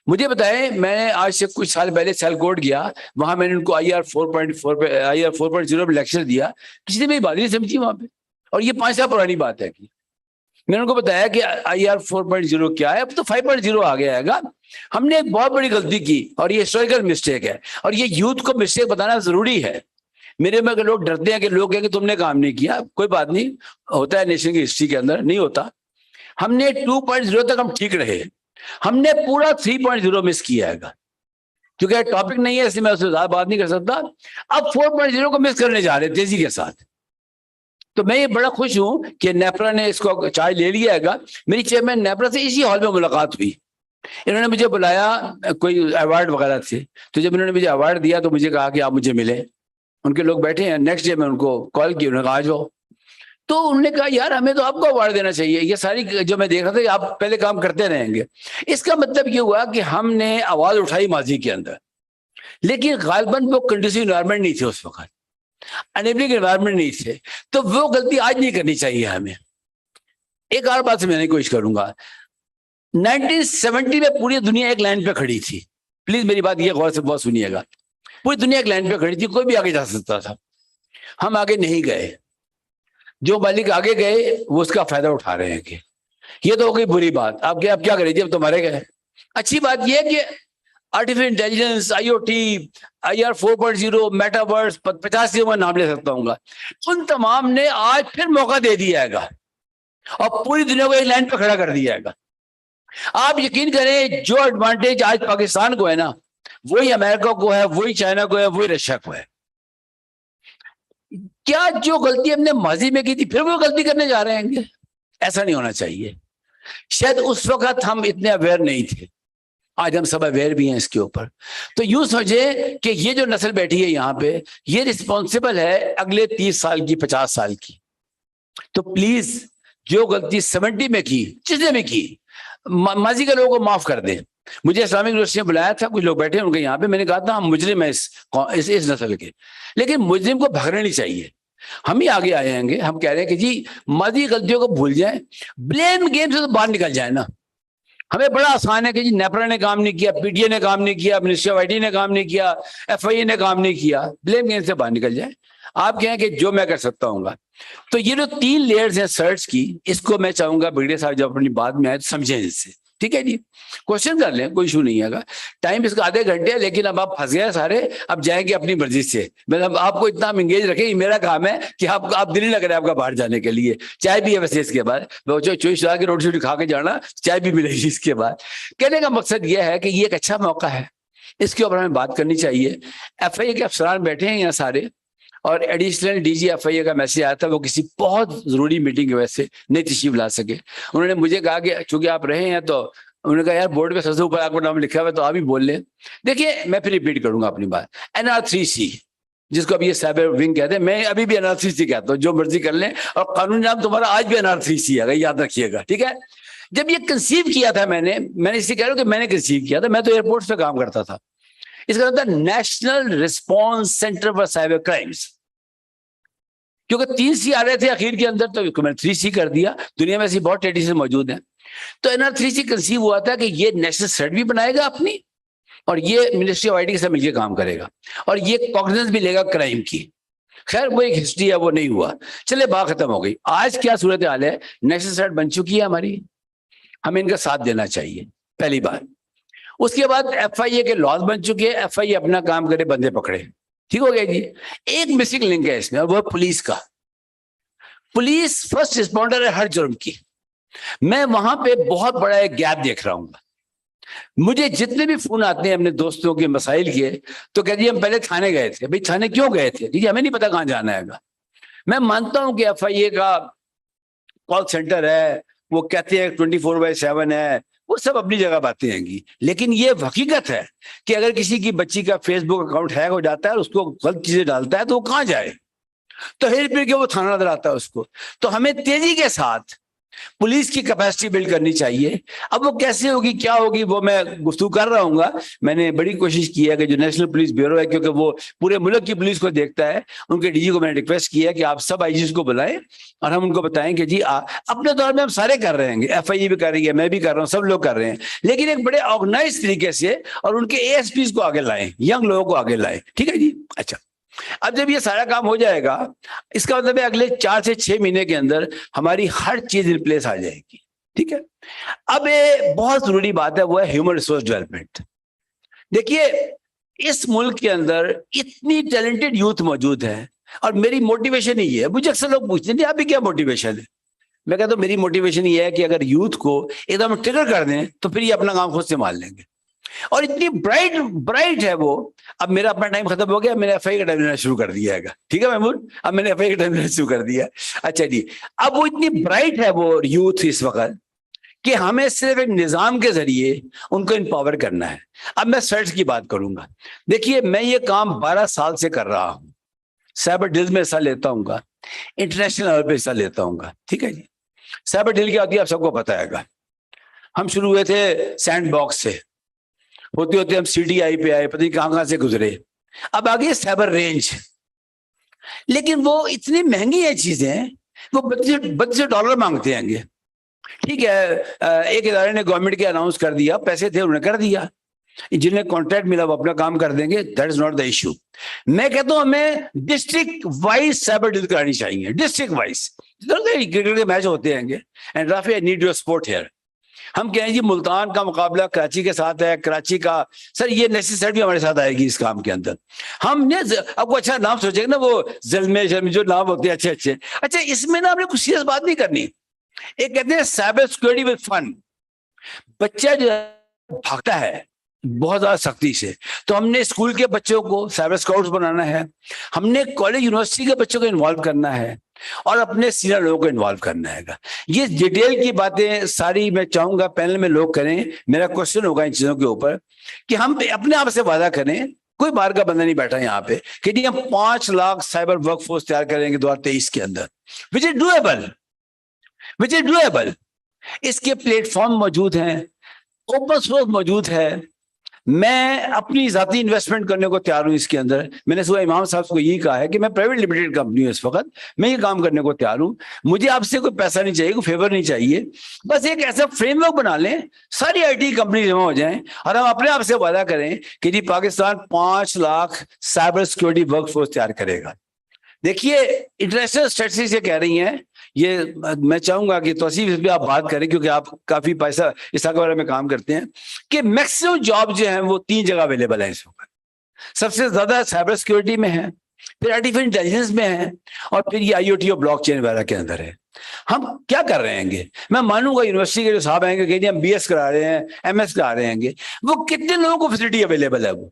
मुझे बताएं, मैं आज से कुछ साल पहले सेलकोट गया, वहां मैंने उनको IR 4.0 पे लेक्चर दिया। किसी ने मेरी बात नहीं समझी वहां पे, और ये 5 साल पुरानी बात है कि मैंने उनको बताया कि IR 4.0 क्या है। अब तो 5.0 आ गया है। हमने एक बहुत बड़ी गलती की, और ये हिस्टोरिकल मिस्टेक है, और ये यूथ को मिस्टेक बताना जरूरी है। मेरे में लोग डरते हैं कि लोग कहेंगे तुमने काम नहीं किया। कोई बात नहीं, होता है नेशन की हिस्ट्री के अंदर, नहीं होता। हमने 2.0 तक हम ठीक रहे, हमने पूरा 3.0 मिस किया है। کیونکہ ٹاپک نہیں ہے اس لیے میں اس سے زیادہ بات نہیں کر سکتا. اب 4.0 کو مس کرنے جا رہے ہیں تیزی کے ساتھ. تو میں یہ بڑا خوش ہوں کہ نیپرا نے اس کو چارج لے لیا ہے گا. میری چیئرمین نیپرا سے اسی ہال میں ملاقات ہوئی. انہوں نے مجھے بلایا کوئی ایوارڈ وغیرہ سے, تو جب انہوں نے مجھے ایوارڈ دیا تو مجھے کہا کہ آپ مجھے ملیں. ان کے لوگ بیٹھے ہیں. نیکسٹ ڈے میں ان کو کال کی, انہوں نے کہا آ جاؤ. تو انہوں نے کہا یار ہمیں تو آپ کو ایوارڈ دینا چاہیے, یہ ساری جو میں دیکھ رہا تھا آپ پہلے کام کرتے رہیں گے. اس کا مطلب یہ ہوا کہ ہم نے آواز اٹھائی ماضی کے اندر, لیکن غالباً وہ کنڈیسو انوائرمنٹ نہیں تھے اس وقت, انیبلنگ انوائرمنٹ نہیں تھے. تو وہ غلطی آج نہیں کرنی چاہیے ہمیں. ایک اور بات سمجھنے کی کوشش کروں گا. 1970 میں پوری دنیا ایک لائن پہ کھڑی تھی. پلیز میری بات یہ غور سے بہت سنیے گا. پوری دنیا ایک لائن پہ کھڑی تھی, کوئی بھی آگے جا سکتا تھا. ہم آگے نہیں گئے. جو مالک آگے گئے وہ اس کا فائدہ اٹھا رہے ہیں. کہ یہ تو ہو گئی بری بات. آپ کیا کریں جی, اب تو مارے گئے. اچھی بات یہ ہے کہ artificial intelligence, IoT, IR 4.0, metaverse, 50 میں نام لے سکتا ہوں گا, ان تمام نے آج پھر موقع دے دیا ہے گا اور پوری دنیا کو ایک لائن پہ کھڑا کر دیا ہے گا. آپ یقین کریں جو ایڈوانٹیج آج پاکستان کو ہے نا, وہی امریکہ کو ہے, وہی چائنا کو ہے, وہی رشیا کو ہے. کیا جو غلطی ہم نے ماضی میں کی تھی پھر وہ غلطی کرنے جا رہے ہیں؟ ایسا نہیں ہونا چاہیے. شاید اس وقت ہم اتنے اویئر نہیں تھے, آج ہم سب اویئر بھی ہیں اس کے اوپر. تو یوں سمجھے کہ یہ جو نسل بیٹھی ہے یہاں پہ, یہ رسپانسبل ہے اگلے 30 سال کی, 50 سال کی. تو پلیز جو غلطی 70 میں کی, جس نے بھی کی, ماضی کے لوگوں کو معاف کر دیں. مجھے اسلامک یونیورسٹی نے بلایا تھا, کچھ لوگ بیٹھے ان کے یہاں پہ, میں نے کہا تھا ہم مجرم ہیں اس نسل کے, لیکن مجرم کو بھگنا نہیں چاہیے. ہم ہی آگے آئے ہیں گے, ہم کہہ رہے ہیں کہ جی ماضی غلطیوں کو بھول جائیں, بلیم گیم سے تو باہر نکل جائیں نا. ہمیں بڑا آسان ہے کہ جی نیپرا نے کام نہیں کیا, PTA نے کام نہیں کیا, منسٹری آف IT نے کام نہیں کیا, FIA نے کام نہیں کیا. بلیم گیم سے باہر نکل جائیں. آپ کہیں کہ جو میں کر سکتا ہوں گا. تو یہ جو 3 لیئرز ہیں سرچ کی, اس کو میں چاہوں گا بگڑے صاحب جب اپنی بات میں آئے تو سمجھیں اس سے. ٹھیک ہے جی, کوشچن کر لیں, کوئی ایشو نہیں ہے گا. ٹائم اس کا آدھے گھنٹے ہے, لیکن اب آپ پھنس گئے سارے, اب جائیں گے اپنی مرضی سے. مطلب آپ کو اتنا انگیج رکھیں, یہ میرا کام ہے کہ آپ دل نہیں لگ رہے آپ کا باہر جانے کے لیے. چائے بھی ہے ویسے اس کے بعد, چوش لا کے روٹی شوٹی کھا کے جانا, چائے بھی ملے گی اس کے بعد. کہنے کا مقصد یہ ہے کہ یہ ایک اچھا موقع ہے, اس کے اوپر ہمیں بات کرنی چاہیے. FIA کے افسران بیٹھے ہیں یہاں سارے, اور ایڈیشنل DG FIA کا میسج آیا تھا, وہ کسی بہت ضروری میٹنگ کی وجہ سے نہیں تشریف لا سکے. انہوں نے مجھے کہا کہ چونکہ آپ رہے ہیں, تو انہوں نے کہا یار بورڈ پہ سب سے اوپر آپ کا نام لکھا ہوا ہے تو آپ ہی بول لیں. دیکھیے میں پھر ریپیٹ کروں گا اپنی بات. NR3C جس کو ابھی یہ سائبر ونگ کہتے ہیں, میں ابھی بھی NR3C کہتا ہوں, جو مرضی کر لیں, اور قانون نام تمہارا آج بھی NR3C ہے, یاد رکھیے گا. ٹھیک ہے, جب یہ کنسیو کیا تھا میں نے اس لیے کہہ رہا ہوں کہ میں نے کنسیو کیا تھا, میں تو ایئرپورٹ پہ کام کرتا تھا. اس کا نام تھا national response centre for cyber crimes. کیونکہ 3 C آ رہے تھے اخیر کے اندر, تو میں نے 3C کر دیا. دنیا میں ایسی بہت ٹیڈیشن موجود ہیں. تو NR3C کنسیو ہوا تھا کہ یہ نیشنل سیٹ بھی بنائے گا اپنی, اور یہ منسٹری آف IT کے ساتھ مل کے کام کرے گا, اور یہ کاگنیزنس بھی لے گا کرائم کی. خیر وہ ایک ہسٹری ہے, وہ نہیں ہوا. چلے بات ختم ہو گئی. آج کیا صورتحال ہے, نیشنل سیٹ بن چکی ہے ہماری, ہمیں ان کا ساتھ دینا چاہیے, پہلی بات. اس کے بعد FIA کے لاز بن چکے ہیں, FIA اپنا کام کرے, بندے پکڑے. ٹھیک ہو گیا جی. ایک مسنگ لنک ہے اس میں, اور وہ پولیس کا. پولیس فرسٹ رسپونڈر ہے ہر جرم کی. میں وہاں پہ بہت بڑا ایک گیپ دیکھ رہا ہوں. مجھے جتنے بھی فون آتے ہیں اپنے دوستوں کے مسائل کے, تو کہتے ہیں ہم پہلے تھانے گئے تھے. بھائی تھانے کیوں گئے تھے؟ جی ہمیں نہیں پتا کہاں جانا ہے گا. میں مانتا ہوں کہ FIA کا کال سینٹر ہے, وہ کہتے ہیں 24/7 ہے, وہ سب اپنی جگہ باتیں ہیں گی. لیکن یہ حقیقت ہے کہ اگر کسی کی بچی کا فیس بک اکاؤنٹ ہیک ہو جاتا ہے اور اس کو غلط چیزیں ڈالتا ہے, تو وہ کہاں جائے؟ تو ہیر پھر کے وہ تھانہ نظر آتا ہے اس کو. تو ہمیں تیزی کے ساتھ پولیس کی کیپیسٹی بلڈ کرنی چاہیے. اب وہ کیسے ہوگی, کیا ہوگی, وہ میں گفتگو کر رہا ہوں گا. میں نے بڑی کوشش کی ہے کہ جو نیشنل پولیس بیورو ہے, کیونکہ وہ پورے ملک کی پولیس کو دیکھتا ہے, ان کے DG کو میں نے ریکویسٹ کیا ہے کہ آپ سب IGs کو بلائیں, اور ہم ان کو بتائیں کہ جی اپنے دور میں ہم سارے کر رہے ہیں, FIA بھی کر رہی ہے, میں بھی کر رہا ہوں, سب لوگ کر رہے ہیں, لیکن ایک بڑے آرگنائز طریقے سے, اور ان کے ASPs کو آگے لائیں, ینگ لوگوں کو آگے لائیں. ٹھیک ہے جی. اچھا, اب جب یہ سارا کام ہو جائے گا, اس کا مطلب ہے اگلے 4 سے 6 مہینے کے اندر ہماری ہر چیز ان پلیس آ جائے گی. ٹھیک ہے. اب یہ بہت ضروری بات ہے, وہ ہے ہیومن ریسورس ڈیولپمنٹ. دیکھیے اس ملک کے اندر اتنی ٹیلنٹڈ یوتھ موجود ہے, اور میری موٹیویشن یہ ہے. مجھے اکثر لوگ پوچھتے ہیں آپ کی کیا موٹیویشن ہے؟ میں کہتا ہوں میری موٹیویشن یہ ہے کہ اگر یوتھ کو ایک دم ٹریگر کر دیں تو پھر یہ اپنا کام خود سے مان لیں گے. اور اتنی برائٹ ہے وہ. اب میرا اپنا ٹائم ختم ہو گیا, میں نے FI کا ٹائم لینا شروع کر دیا ہے. ٹھیک ہے محمود, اب میں نے FI کا ٹائم لینا شروع کر دیا. اچھا جی, اب وہ اتنی برائٹ ہے وہ یوتھ اس وقت کہ ہمیں صرف ایک نظام کے ذریعے ان کو امپاور کرنا ہے. اب میں سرچ کی بات کروں گا. دیکھیے میں یہ کام 12 سال سے کر رہا ہوں. سائبر ڈیلز میں حصہ لیتا ہوں گا, انٹرنیشنل لیول پہ حصہ لیتا ہوں گا. ٹھیک ہے جی. سائبر ڈیل کیا ہوتی ہے آپ سب کو پتا ہے گا. ہم شروع ہوئے تھے سینڈ باکس سے, ہوتے ہوتے ہم CTI پہ آئے, پتہ نہیں کہاں سے گزرے, اب آگے سائبر رینج. لیکن وہ اتنی مہنگی ہیں چیزیں, وہ $32 مانگتے ہیں گے. ٹھیک ہے, ایک ادارے نے گورنمنٹ کے اناؤنس کر دیا, پیسے تھے انہوں نے کر دیا, جنہیں کانٹریکٹ ملا وہ اپنا کام کر دیں گے. That is not the issue. میں کہتا ہوں ہمیں ڈسٹرکٹ وائز سائبر ڈیل کرانی چاہیے, ڈسٹرکٹ وائز. کرکٹ کے میچ ہوتے ہیں گے, and Rafi I need your support here. ہم کہیں جی ملتان کا مقابلہ کراچی کے ساتھ ہے, کراچی کا سر یہ نیسیسری بھی ہمارے ساتھ آئے گی اس کام کے اندر. ہم نے اب کو اچھا نام سوچے گا نا, وہ زلمے جو نام ہوتے ہیں اچھے. اچھا اس میں نا ہم نے کچھ سیریس بات نہیں کرنی. ایک کہتے ہیں سائبر سیکورٹی ود فن. بچہ جو بھاگتا ہے بہت زیادہ سختی سے, تو ہم نے اسکول کے بچوں کو سائبر اسکاؤٹس بنانا ہے, ہم نے کالج یونیورسٹی کے بچوں کو انوالو کرنا ہے, اور اپنے سینئر لوگوں کو انوالو کرنا ہے گا. یہ ڈیٹیل کی باتیں ساری میں چاہوں گا پینل میں لوگ کریں. میرا کوشچن ہوگا ان چیزوں کے اوپر کہ ہم اپنے آپ سے وعدہ کریں, کوئی باہر کا بندہ نہیں بیٹھا یہاں پہ, کہ جی ہم 5 لاکھ سائبر ورک فورس تیار کریں گے 2023 کے اندر, which is doable. اس کے پلیٹ فارم موجود ہیں, اوپن سورس موجود ہے. میں اپنی ذاتی انویسٹمنٹ کرنے کو تیار ہوں اس کے اندر. میں نے صبح امام صاحب کو یہی کہا ہے کہ میں پرائیویٹ لمیٹڈ کمپنی ہوں اس وقت, میں یہ کام کرنے کو تیار ہوں. مجھے آپ سے کوئی پیسہ نہیں چاہیے, کوئی فیور نہیں چاہیے, بس ایک ایسا فریم ورک بنا لیں, ساری IT کمپنی جمع ہو جائیں, اور ہم اپنے آپ سے وعدہ کریں کہ جی Pakistan 5 lakh cyber security work force تیار کرے گا. دیکھیے انٹرنیشنل اسٹیٹسٹکس یہ کہہ رہی ہیں, یہ میں چاہوں گا کہ توصیف اس پہ آپ بات کریں کیونکہ آپ کافی پیسہ اس کے بارے میں کام کرتے ہیں, کہ میکسیمم جاب جو ہیں وہ 3 جگہ اویلیبل ہیں اس وقت. سب سے زیادہ سائبر سیکورٹی میں ہے, پھر آرٹیفیشل انٹیلیجنس میں ہے, اور پھر یہ IoT اور بلاک چین وغیرہ کے اندر ہے. ہم کیا کر رہے ہیں گے؟ میں مانوں گا یونیورسٹی کے جو صاحب آئیں گے کہ ہم BS کرا رہے ہیں, MS کرا رہے ہیں گے, وہ کتنے لوگوں کو فیسلٹی اویلیبل ہے, وہ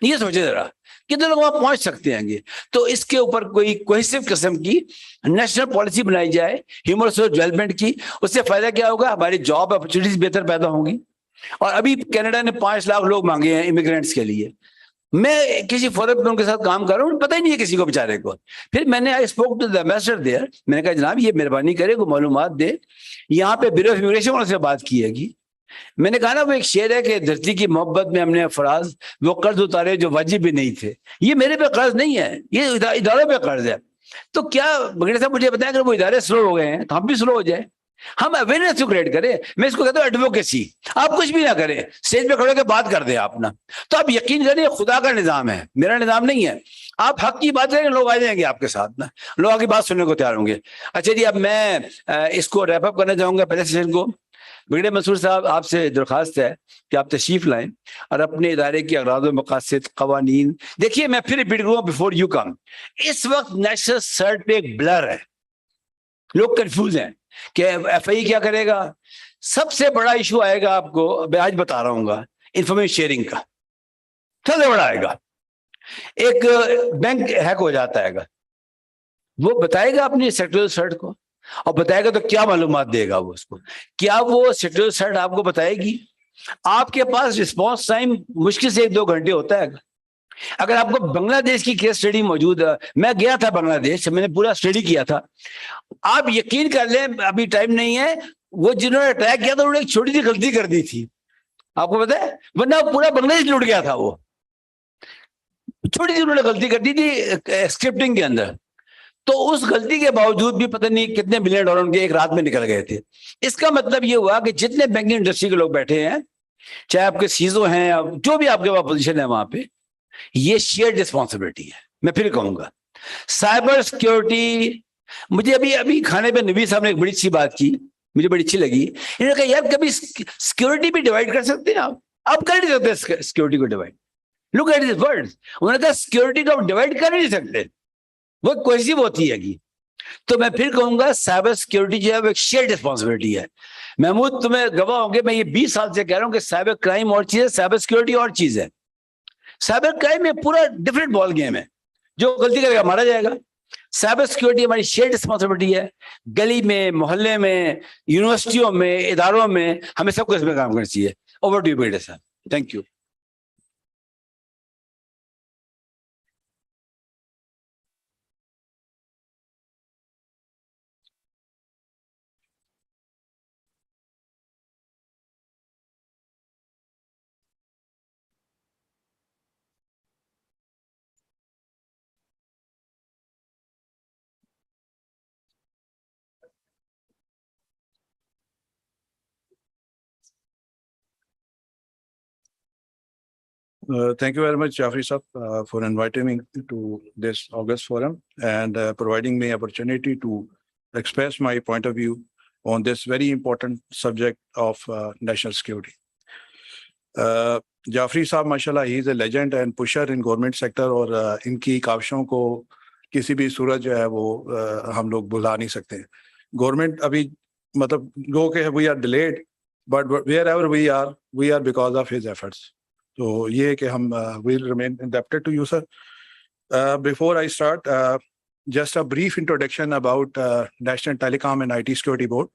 یہ سوچے ذرا کتنے لوگ وہاں پہنچ سکتے ہیں گے. تو اس کے اوپر کوئی کوہیسو قسم کی نیشنل پالیسی بنائی جائے ہیومن ریسورس ڈیولپمنٹ کی. اس سے فائدہ کیا ہوگا؟ ہماری جاب اپرچونیٹیز بہتر پیدا ہوں گی. اور ابھی کینیڈا نے 5 لاکھ لوگ مانگے ہیں امیگرینٹس کے لیے. میں کسی فورم پہ ان کے ساتھ کام کر رہا ہوں, پتہ ہی نہیں ہے کسی کو بیچارے کو. پھر میں نے I spoke to the ambassador there, میں نے کہا جناب یہ مہربانی کرے کو معلومات دے. یہاں پہ بیورو آف امیگریشن والوں سے بات کی ہے گی. میں نے کہا نا وہ ایک شعر ہے کہ دھرتی کی محبت میں ہم نے افراز وہ قرض اتارے جو واجب بھی نہیں تھے. یہ میرے پہ قرض نہیں ہے, یہ اداروں پہ قرض ہے. تو کیا بگڑے صاحب مجھے بتائیں اگر وہ ادارے سلو ہو گئے ہیں تو ہم بھی سلو ہو جائیں. ہم اویئرنیس کو کریٹ کریں. میں اس کو کہتا ہوں ایڈوکیسی. آپ کچھ بھی نہ کریں, اسٹیج پہ کھڑے ہو کے بات کر دیں آپ نا, تو آپ یقین کریں خدا کا نظام ہے, میرا نظام نہیں ہے. آپ حق کی بات کریں لوگ آ جائیں گے آپ کے ساتھ نا, لوگ آپ کی بات سننے کو تیار ہوں گے. اچھا جی اب میں اس کو ریپ اپ کرنا چاہوں گا پہلے سیشن کو. بگڑے منصور صاحب آپ سے درخواست ہے کہ آپ تشریف لائیں اور اپنے ادارے کی اغراض و مقاصد, قوانین. دیکھیے میں پھر ریپیٹ کروں بیفور یو کم, اس وقت نیشنل سرٹ پہ ایک بلر ہے, لوگ کنفیوز ہیں کہ FI کیا کرے گا. سب سے بڑا ایشو آئے گا آپ کو, میں آج بتا رہا ہوں گا, انفارمیشن شیئرنگ کا سب سے بڑا آئے گا. ایک بینک ہیک ہو جاتا ہے گا, وہ بتائے گا اپنی سیکٹریل سرٹ کو, اور بتائے گا تو کیا معلومات دے گا وہ اس کو؟ کیا وہ سیکٹریل سرٹ آپ کو بتائے گی؟ آپ کے پاس رسپانس ٹائم مشکل سے 1-2 گھنٹے ہوتا ہے. اگر آپ کو بنگلہ دیش کی کیس اسٹڈی موجود ہے, میں گیا تھا بنگلہ دیش, میں نے پورا اسٹڈی کیا تھا. آپ یقین کر لیں, ابھی ٹائم نہیں ہے, وہ جنہوں نے اٹیک کیا تھا انہوں نے ایک چھوٹی سی غلطی کر دی تھی, آپ کو پتا ہے, ورنہ پورا بنگلہ دیش لوٹ گیا تھا. وہ چھوٹی سی انہوں نے غلطی کر دی تھی اسکرپٹنگ کے اندر, تو اس غلطی کے باوجود بھی پتہ نہیں کتنے بلین ڈالر کے ایک رات میں نکل گئے تھے. اس کا مطلب یہ ہوا کہ جتنے بینکنگ انڈسٹری کے لوگ بیٹھے ہیں, چاہے آپ کے سیزو ہیں, جو بھی آپ کے پاس پوزیشن ہے وہاں پہ, یہ شیئر رسپانسبلٹی ہے. میں پھر کہوں گا سائبر سیکورٹی. مجھے ابھی کھانے پہ نبی صاحب نے ایک بڑی اچھی بات کی, مجھے بڑی اچھی لگی. انہوں نے کہا یار کبھی سیکورٹی بھی ڈیوائڈ کر سکتے ہیں آپ کر نہیں سکتے سیکورٹی کو divide. Look at this word, انہوں نے کہا سیکورٹی کو آپ ڈیوائڈ کر نہیں سکتے, وہ کوئی ہوتی ہے گی. तो मैं फिर कहूंगा साइबर सिक्योरिटी जो है वो एक शेयर्ड रिस्पॉन्सिबिलिटी है। महमूद तुम्हें गवाह होंगे, मैं ये 20 साल से कह रहा हूं कि साइबर क्राइम और चीज है, साइबर सिक्योरिटी और चीज है। साइबर क्राइम में पूरा डिफरेंट बॉल गेम है, जो गलती करेगा मारा जाएगा। साइबर सिक्योरिटी हमारी शेयर्ड रिस्पॉन्सिबिलिटी है। गली में, मोहल्ले में, यूनिवर्सिटियों में, इदारों में हमें सबको इसमें काम करना चाहिए। ओवर टू यू बेटे साहब, thank you. Thank you very much, Jafri Sir, for inviting me to this August forum and providing me opportunity to express my point of view on this very important subject of national security. Jafri Sir, mashallah, he is a legend and pusher in government sector, और इनकी काविशों को किसी भी सूरत जो है वो हम लोग भुला नहीं सकते। गवर्नमेंट अभी मतलब गो के we are delayed, but wherever we are because of his efforts. So ये कि हम will remain indebted to you, sir. Before I start, just a brief introduction about National Telecom and IT Security Board.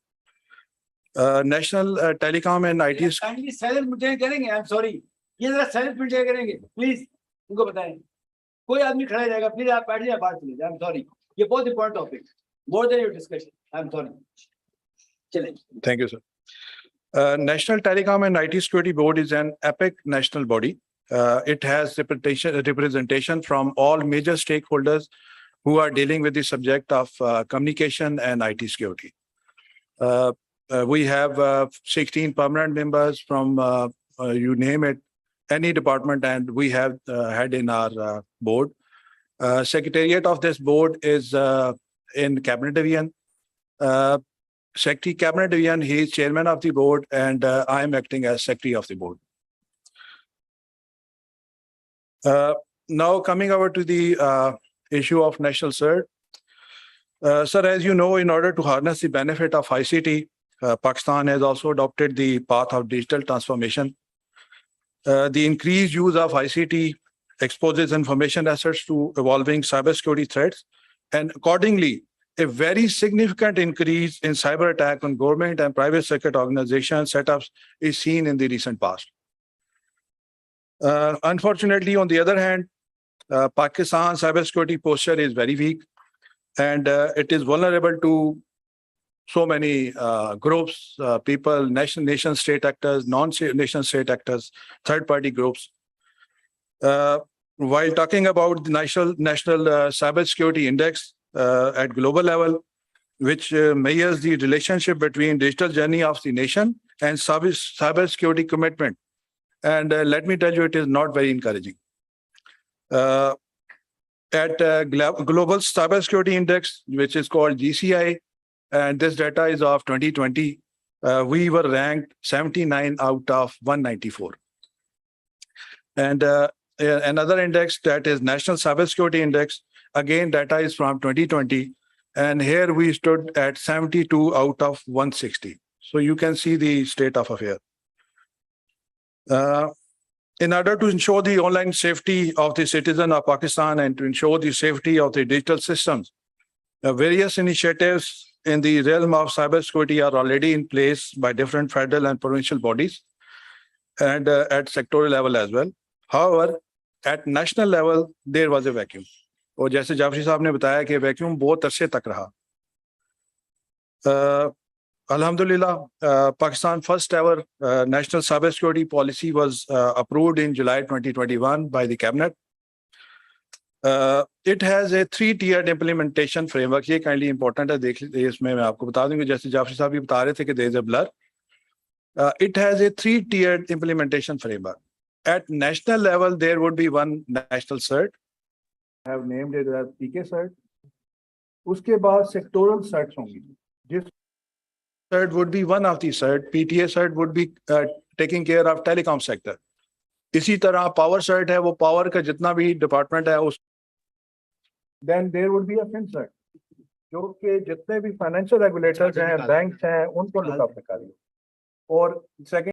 National Telecom and IT. Kindly silent meeting करेंगे, I'm sorry, ये जरा silent meeting करेंगे, please उनको बताएं। कोई आदमी खड़ा जाएगा, प्लीज आप बैठ जाइए, बाहर चले जाए, I'm sorry, ये बहुत important topic, more than your discussion, I'm sorry. चलें। Thank you, sir. National Telecom and IT Security Board is an epic national body. It has representation from all major stakeholders who are dealing with the subject of communication and IT security. We have 16 permanent members from, you name it, any department, and we have had in our board. Secretariat of this board is in Cabinet Division. Secretary Cabinet Division, he is chairman of the board, and I am acting as secretary of the board. Now coming over to the issue of national CERT. Sir, as you know, in order to harness the benefit of ICT, Pakistan has also adopted the path of digital transformation. The increased use of ICT exposes information assets to evolving cybersecurity threats, and accordingly, a very significant increase in cyber attack on government and private sector organization setups is seen in the recent past. Unfortunately, on the other hand, Pakistan's cybersecurity posture is very weak, and it is vulnerable to so many groups, people, nation state actors, non-nation state actors, third-party groups. While talking about the national cybersecurity index, at global level, which measures the relationship between digital journey of the nation and cybersecurity commitment. And let me tell you, it is not very encouraging. At Global Cybersecurity Index, which is called GCI, and this data is of 2020, we were ranked 79 out of 194. And another index, that is National Cybersecurity Index, again, data is from 2020, and here we stood at 72 out of 160. So you can see the state of affair. In order to ensure the online safety of the citizen of Pakistan and to ensure the safety of the digital systems, various initiatives in the realm of cybersecurity are already in place by different federal and provincial bodies and at sectoral level as well. However, at national level, there was a vacuum. और जैसे जाफरी साहब ने बताया कि vacuum बहुत अरसे तक रहा। Alhamdulillah, Pakistan first ever national cybersecurity policy was approved in July 2021 by the cabinet. It has a 3-tiered implementation framework. ये kindly important है, देख लीजिए इसमें मैं आपको बता दूंगा, जैसे जाफरी साहब भी बता रहे थे कि there is a blur. It has a 3-tiered implementation framework. At national level, there would be one national CERT. I have named it as PK CERT. उसके बाद sectoral CERTs होंगी. This CERT would be one of the CERT. PTA CERT would be taking care of telecom sector. इसी तरह power CERT है, वो power का जितना भी department है उस. Then there would be a fin CERT. जो कि जितने भी फाइनेंशियल रेगुलेटर्स हैं, बैंक्स हैं, उनको लुकअप निकालिए। और सेकंड